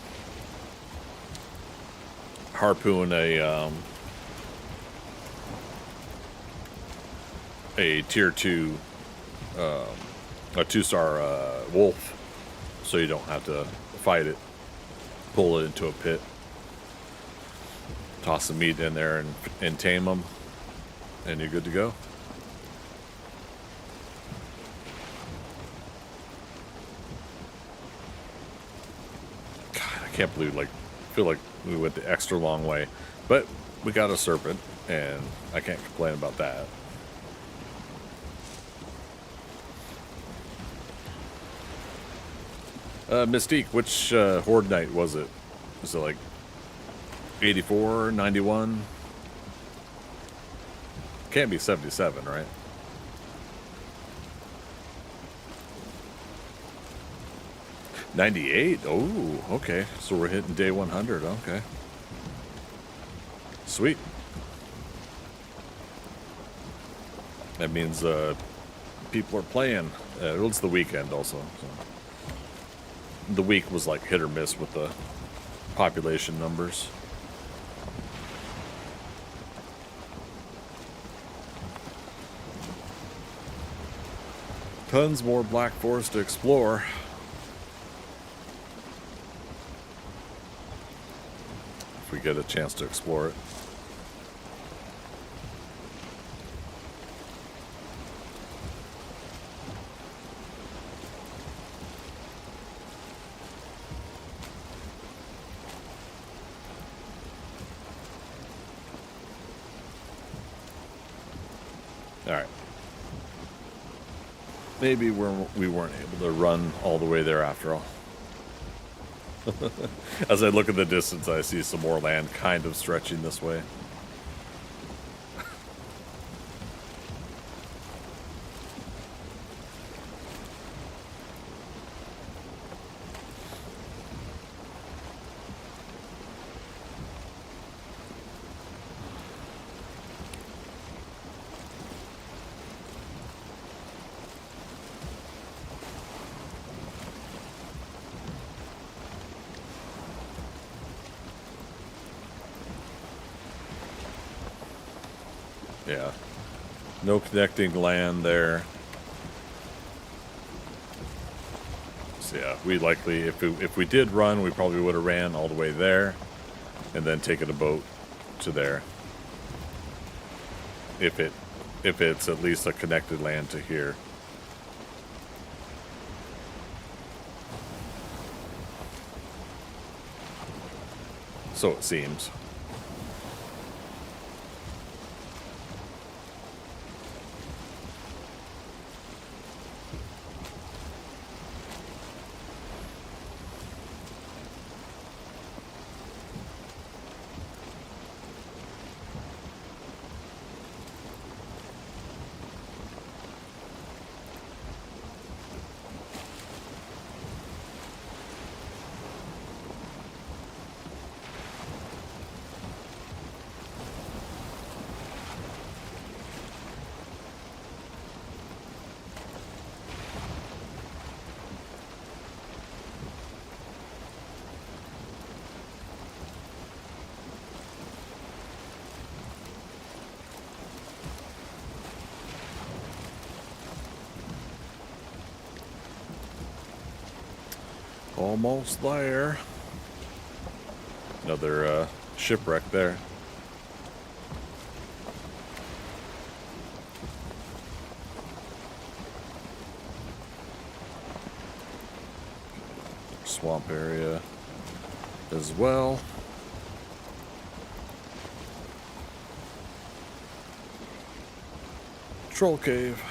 Harpoon a tier 2, a 2-star wolf, so you don't have to fight it. Pull it into a pit. Toss some meat in there and tame them, and you're good to go. God, I can't believe, like, I feel like we went the extra long way, but we got a serpent, and I can't complain about that. Mystique, which Horde Knight was it? Was it like 84, 91? Can't be 77, right? '98? Oh, okay. So we're hitting day 100. Okay. Sweet. That means people are playing. It's the weekend also. So. The week was like hit or miss with the population numbers. Tons more Black Forest to explore. If we get a chance to explore it. All right. Maybe we weren't able to run all the way there after all. As I look at the distance, I see some more land kind of stretching this way. Yeah. No connecting land there. So yeah, we likely, if we did run, we probably would have ran all the way there and then taken a boat to there. If it's at least a connected land to here. So it seems. Almost there. Another shipwreck there. Swamp area as well. Troll cave.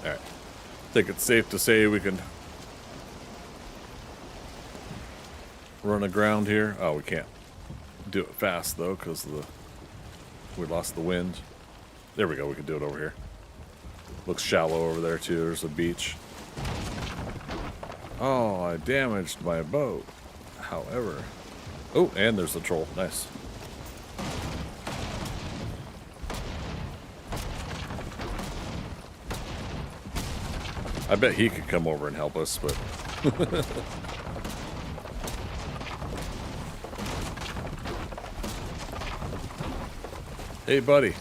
All right. I think it's safe to say we can run aground here. Oh, we can't do it fast though because we lost the wind. There we go. We can do it over here. Looks shallow over there too. There's a beach. Oh, I damaged my boat. However, oh, and there's the troll. Nice. I bet he could come over and help us, but Hey, buddy.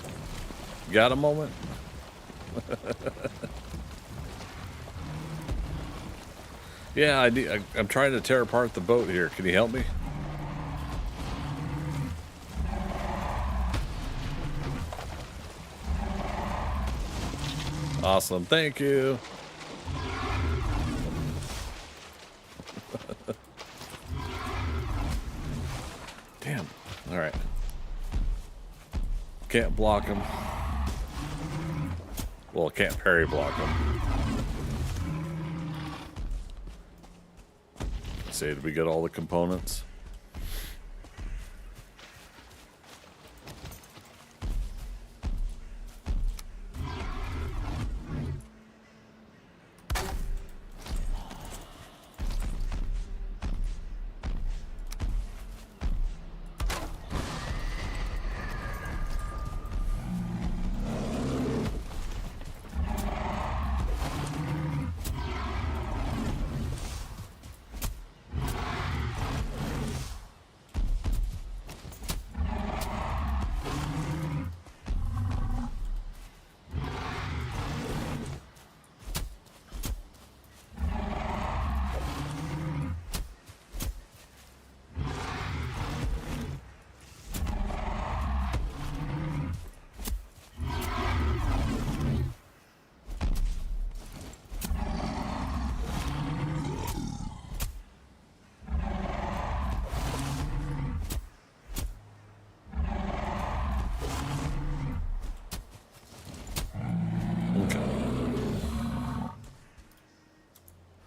Got a moment? Yeah, I'm trying to tear apart the boat here. Can you help me? Awesome. Thank you. Damn. All right. Can't block him. Well, can't parry block him. Say, did we get all the components?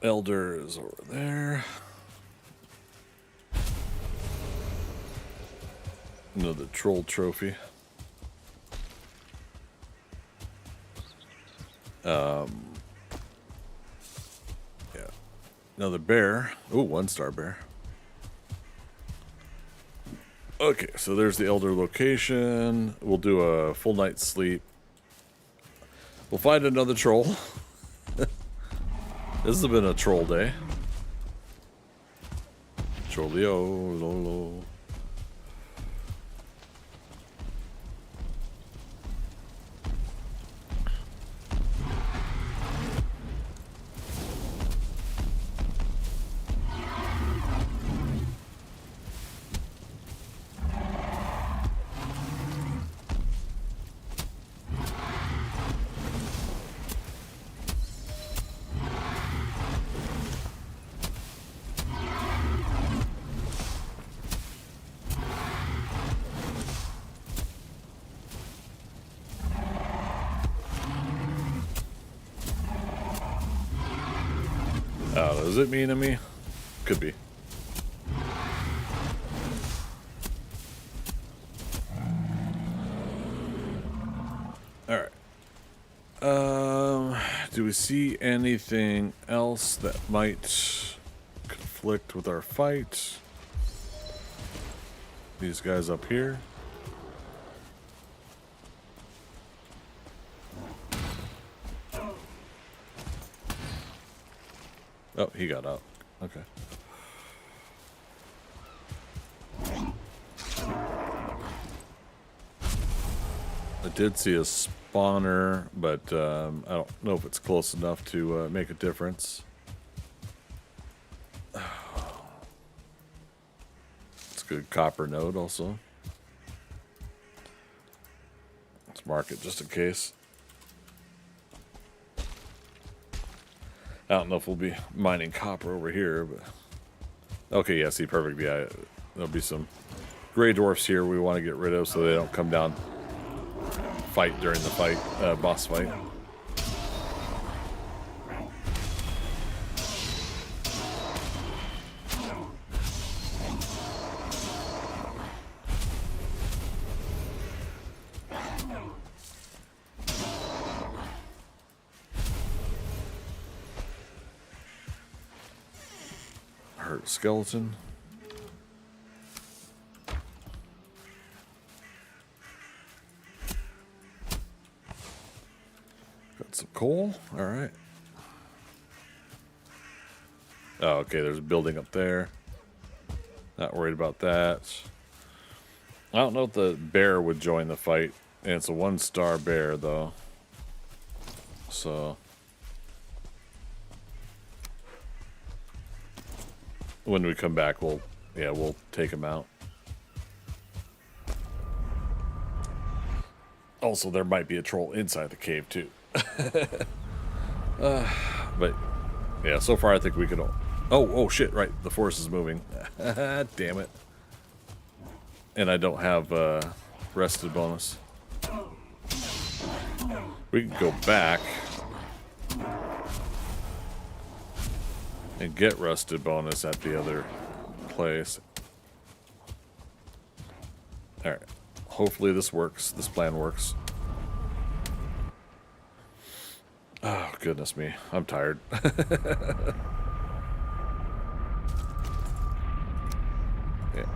Elder is over there. Another troll trophy. Yeah. Another bear. Ooh, 1-star bear. Okay, so there's the Elder location. We'll do a full night's sleep. We'll find another troll. This has been a troll day. Trollio, lolo. Oh, does it mean to me? Could be. Alright. Do we see anything else that might conflict with our fight? These guys up here. Oh, he got out. Okay. I did see a spawner, but I don't know if it's close enough to make a difference. It's a good copper node also. Let's mark it just in case. I don't know if we'll be mining copper over here, but... Okay, yeah, see, perfect. Yeah, there'll be some gray dwarfs here we want to get rid of so they don't come down fight during the fight, boss fight. Hurt skeleton. Got some coal. All right. Oh, okay. There's a building up there. Not worried about that. I don't know if the bear would join the fight. And it's a 1-star bear, though. So when we come back, we'll take him out. Also, there might be a troll inside the cave too. But yeah, so far I think we can. Oh shit! Right, the forest is moving. Damn it! And I don't have rested bonus. We can go back and get rested bonus at the other place. All right. Hopefully this works. This plan works. Oh, goodness me. I'm tired. Yeah.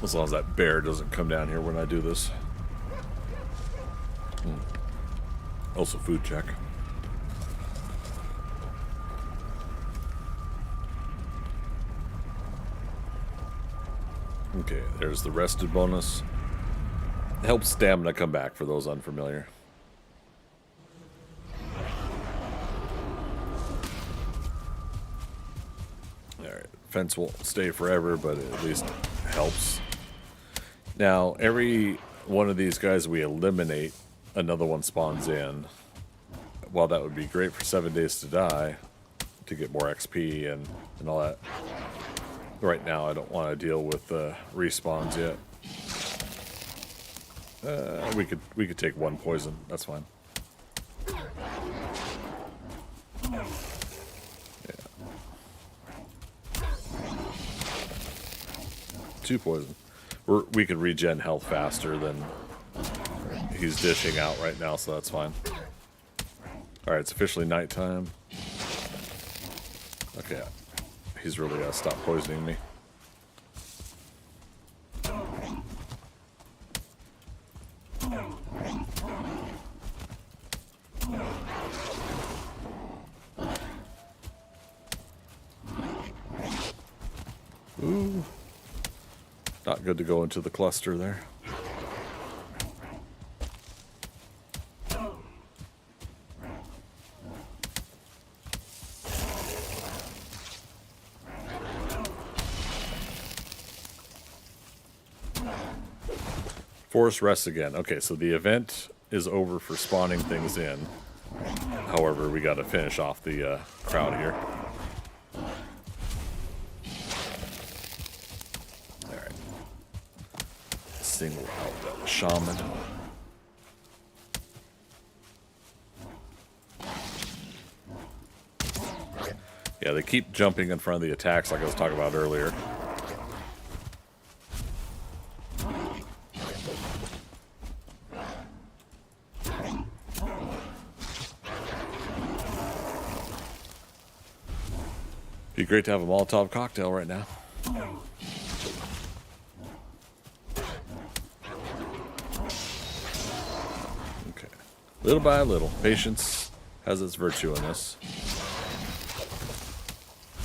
As long as that bear doesn't come down here when I do this. Also food check. Okay, there's the rested bonus. Helps stamina come back for those unfamiliar. Alright, fence won't stay forever, but it at least helps. Now, every one of these guys we eliminate, another one spawns in. While that would be great for 7 days to die, to get more XP and all that. Right now, I don't want to deal with respawns yet. We could take 1 poison. That's fine. Yeah. 2 poison. We can regen health faster than he's dishing out right now, so that's fine. All right, it's officially nighttime. Okay. He's really got to stop poisoning me. Ooh. Not good to go into the cluster there. Forest rests again. Okay, so the event is over for spawning things in. However, we got to finish off the crowd here. All right. Single out the shaman. Yeah, they keep jumping in front of the attacks like I was talking about earlier. Be great to have a Molotov cocktail right now. Okay. Little by little. Patience has its virtue in this.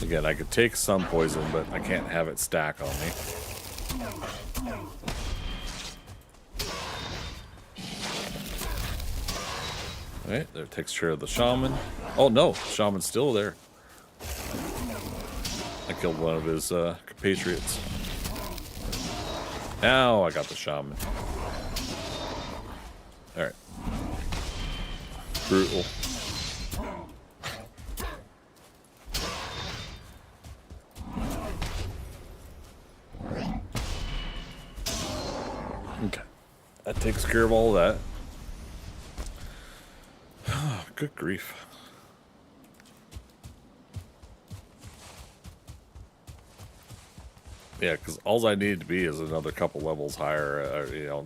Again, I could take some poison, but I can't have it stack on me. Alright, there takes care of the shaman. Oh no, shaman's still there. I killed one of his compatriots. Now I got the shaman. Alright. Brutal. Okay. That takes care of all of that. Good grief. Yeah, because all I need to be is another couple levels higher,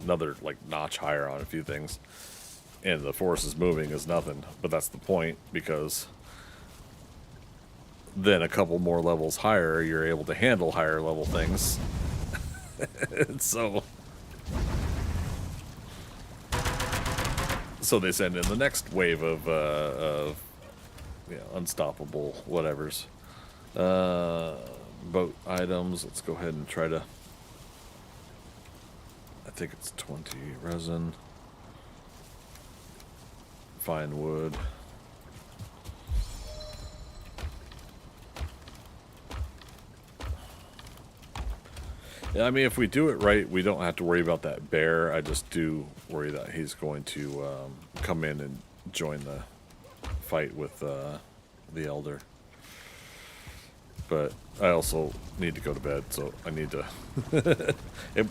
another like notch higher on a few things. And the forest is moving is nothing, but that's the point, because then a couple more levels higher, you're able to handle higher level things. So they send in the next wave of unstoppable whatevers. boat items. Let's go ahead and try to... I think it's 20 resin. Fine wood. Yeah, I mean, if we do it right, we don't have to worry about that bear. I just do worry that he's going to come in and join the fight with the elder. But I also need to go to bed, so I need to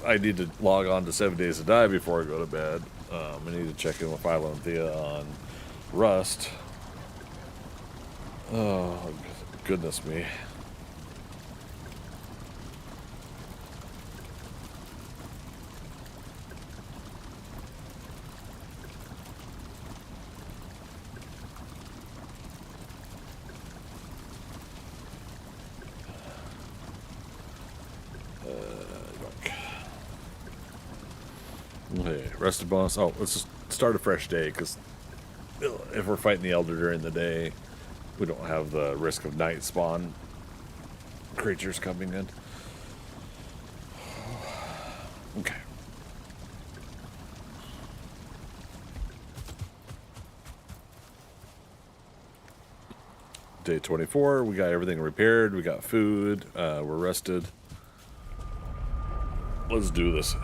I need to log on to 7 Days to Die before I go to bed. I need to check in with Philo and Thea on Rust. Oh, goodness me. Hey, rested bonus. Oh, let's just start a fresh day, because if we're fighting the elder during the day, we don't have the risk of night spawn creatures coming in. Okay. Day 24, we got everything repaired, we got food, we're rested. Let's do this.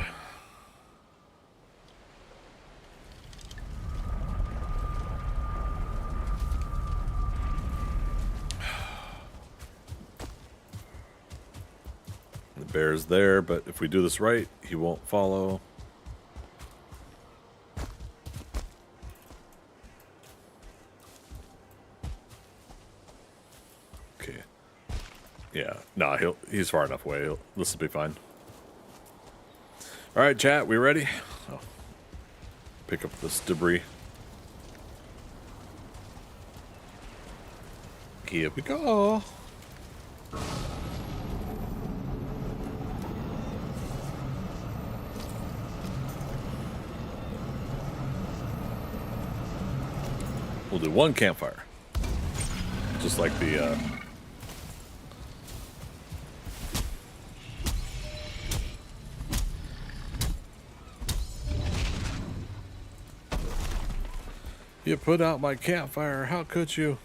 The bear's there, but if we do this right, he won't follow. Okay. Yeah, no, he's far enough away. This will be fine. All right, chat, we ready? Oh, pick up this debris. Here we go. We'll do one campfire. Just like the You put out my campfire, how could you?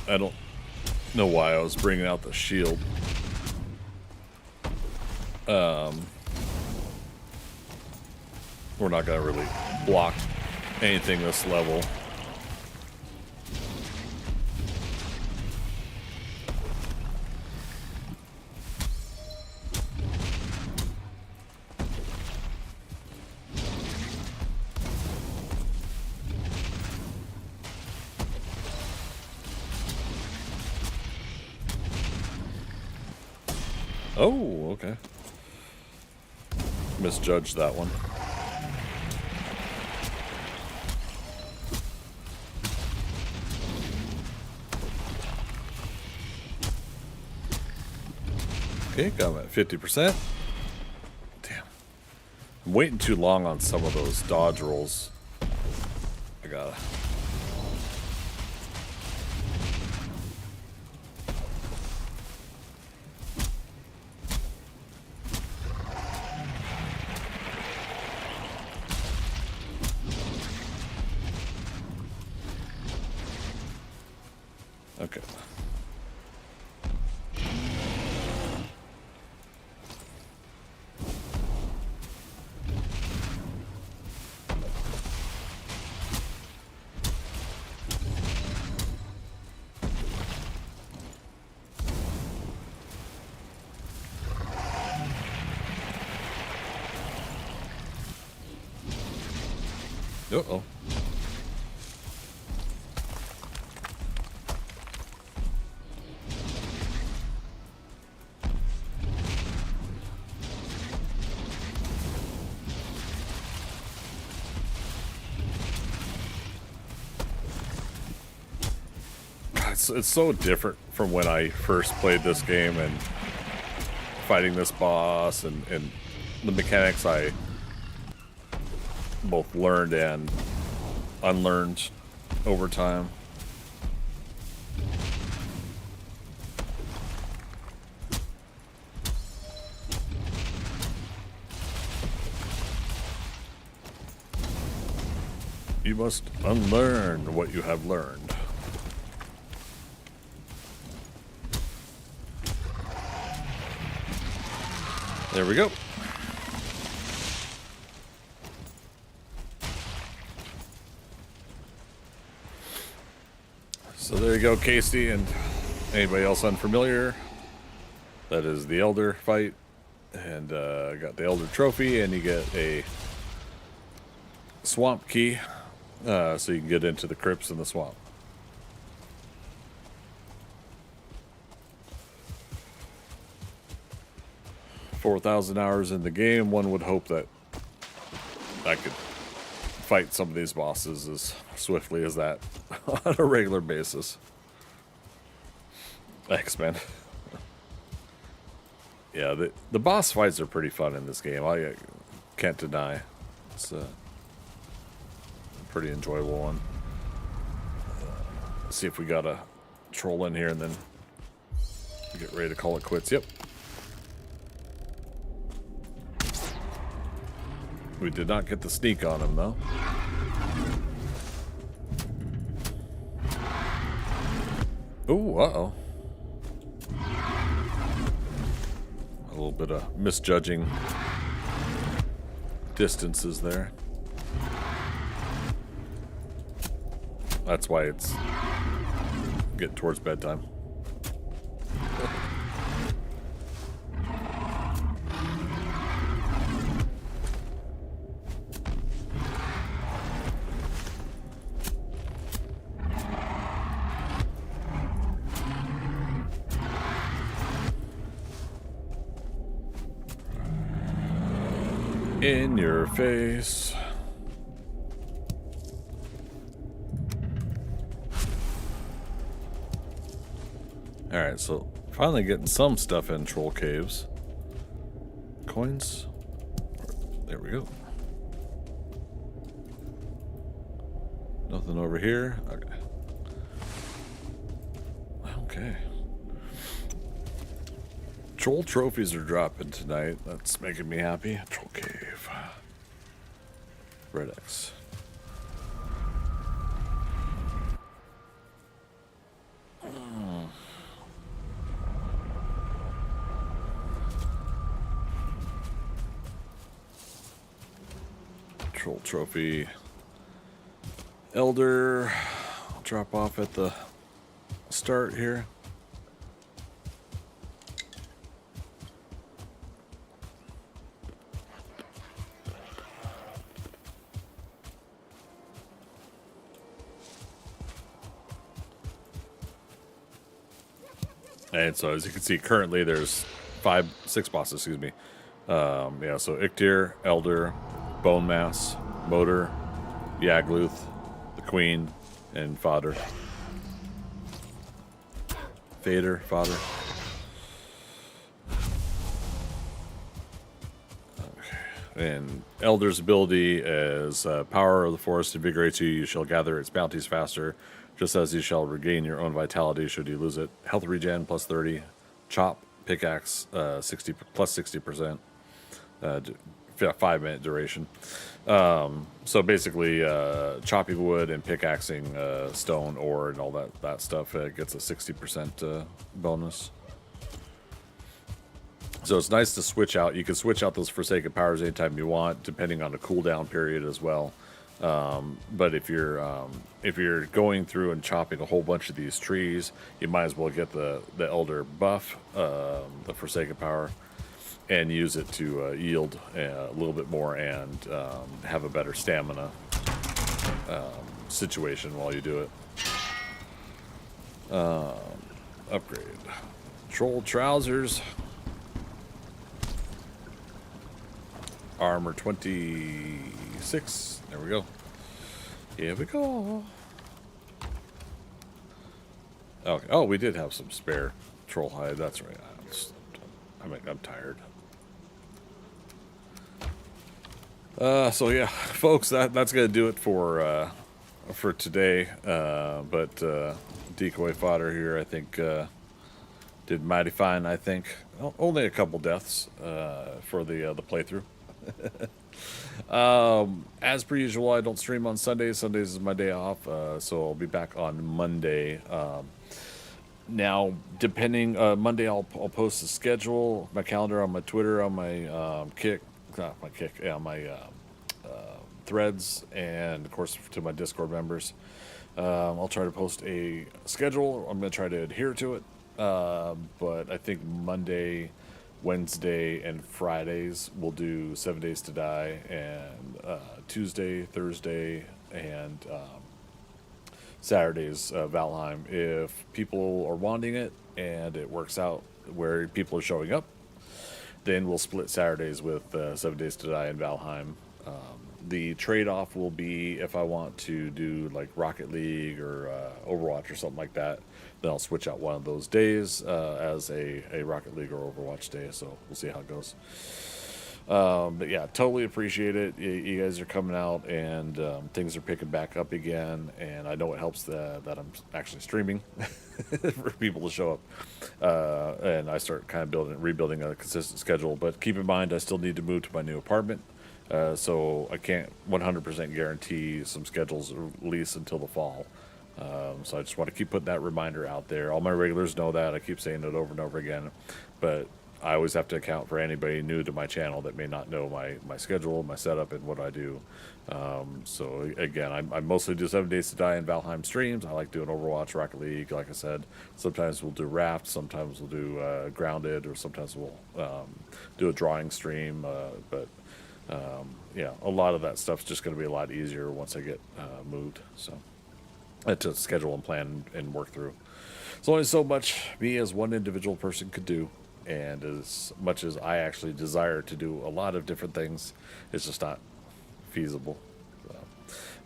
I don't know why I was bringing out the shield. We're not gonna really block anything this level. Oh, okay. Misjudged that one. Okay, got him at 50%. Damn. I'm waiting too long on some of those dodge rolls. I gotta... Okay. Uh-oh. it's so different from when I first played this game and fighting this boss and the mechanics I both learned and unlearned over time. You must unlearn what you have learned. There we go. So there you go, Casey, and anybody else unfamiliar. That is the Elder fight, and got the Elder trophy, and you get a swamp key, so you can get into the crypts in the swamp. $4,000 hours in the game. One would hope that I could fight some of these bosses as swiftly as that on a regular basis. X-Men. Yeah, the boss fights are pretty fun in this game. I can't deny. It's a pretty enjoyable one. Let's see if we got a troll in here and then get ready to call it quits. Yep. We did not get the sneak on him, though. Ooh, uh-oh. A little bit of misjudging distances there. That's why it's getting towards bedtime. In your face. Alright, so finally getting some stuff in troll caves. Coins. There we go. Nothing over here. Okay. Okay. Troll trophies are dropping tonight. That's making me happy. Troll cave. Red X. Troll trophy. Elder. I'll drop off at the start here. And so as you can see, currently there's 6 bosses, excuse me. Yeah, so Ictir, Elder, Bone Mass, Motor, Yagluth, the Queen, and Fodder. Fodder. Okay. And Elder's ability is Power of the Forest invigorates you. You shall gather its bounties faster, just as you shall regain your own vitality should you lose it. Health regen plus 30. Chop, pickaxe, 60 plus 60%. 5-minute duration. So basically, chopping wood and pickaxing stone, ore, and all that stuff gets a 60% bonus. So it's nice to switch out. You can switch out those Forsaken Powers anytime you want, depending on the cooldown period as well. But if you're going through and chopping a whole bunch of these trees, you might as well get the Elder buff, the Forsaken Power, and use it to yield a little bit more and have a better stamina situation while you do it. Upgrade. Troll trousers. Armor 26. There we go. Here we go. Okay. Oh, we did have some spare troll hide. That's right. I'm tired. So yeah, folks, that's gonna do it for today. Decoy Fodder here, I think, did mighty fine. I think only a couple deaths for the playthrough. As per usual, I don't stream on Sundays. Sundays is my day off, so I'll be back on Monday. Now, depending Monday, I'll post the schedule, my calendar on my Twitter, on my on my threads, and of course to my Discord members. I'll try to post a schedule. I'm going to try to adhere to it. But I think Monday, Wednesday, and Fridays we'll do 7 Days to Die, and Tuesday, Thursday, and Saturdays Valheim. If people are wanting it and it works out where people are showing up, then we'll split Saturdays with 7 Days to Die and Valheim. The trade-off will be if I want to do like Rocket League or Overwatch or something like that, then I'll switch out one of those days as a Rocket League or Overwatch day. So we'll see how it goes. But yeah, totally appreciate it. You guys are coming out and things are picking back up again. And I know it helps that I'm actually streaming for people to show up. And I start kind of rebuilding a consistent schedule. But keep in mind, I still need to move to my new apartment. So I can't 100% guarantee some schedules at least until the fall. So I just want to keep putting that reminder out there. All my regulars know that. I keep saying it over and over again. But I always have to account for anybody new to my channel that may not know my schedule, my setup, and what I do. So again, I mostly do 7 Days to Die and Valheim streams. I like doing Overwatch, Rocket League, like I said. Sometimes we'll do Raft, sometimes we'll do Grounded, or sometimes we'll do a drawing stream. Yeah, a lot of that stuff's just going to be a lot easier once I get moved. So to schedule and plan and work through. There's only so much me as one individual person could do. And as much as I actually desire to do a lot of different things, it's just not feasible. So,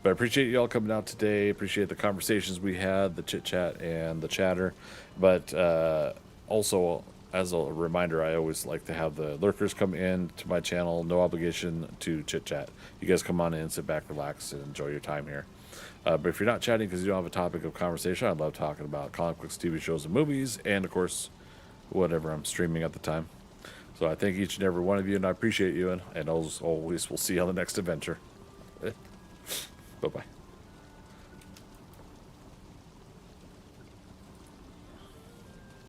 but I appreciate you all coming out today. Appreciate the conversations we had, the chit chat and the chatter. But also, as a reminder, I always like to have the lurkers come in to my channel. No obligation to chit chat. You guys come on in, sit back, relax, and enjoy your time here. But if you're not chatting because you don't have a topic of conversation, I love talking about comic books, TV shows, and movies, and of course, whatever I'm streaming at the time. So I thank each and every one of you, and I appreciate you, and as always, we'll see you on the next adventure. Bye-bye.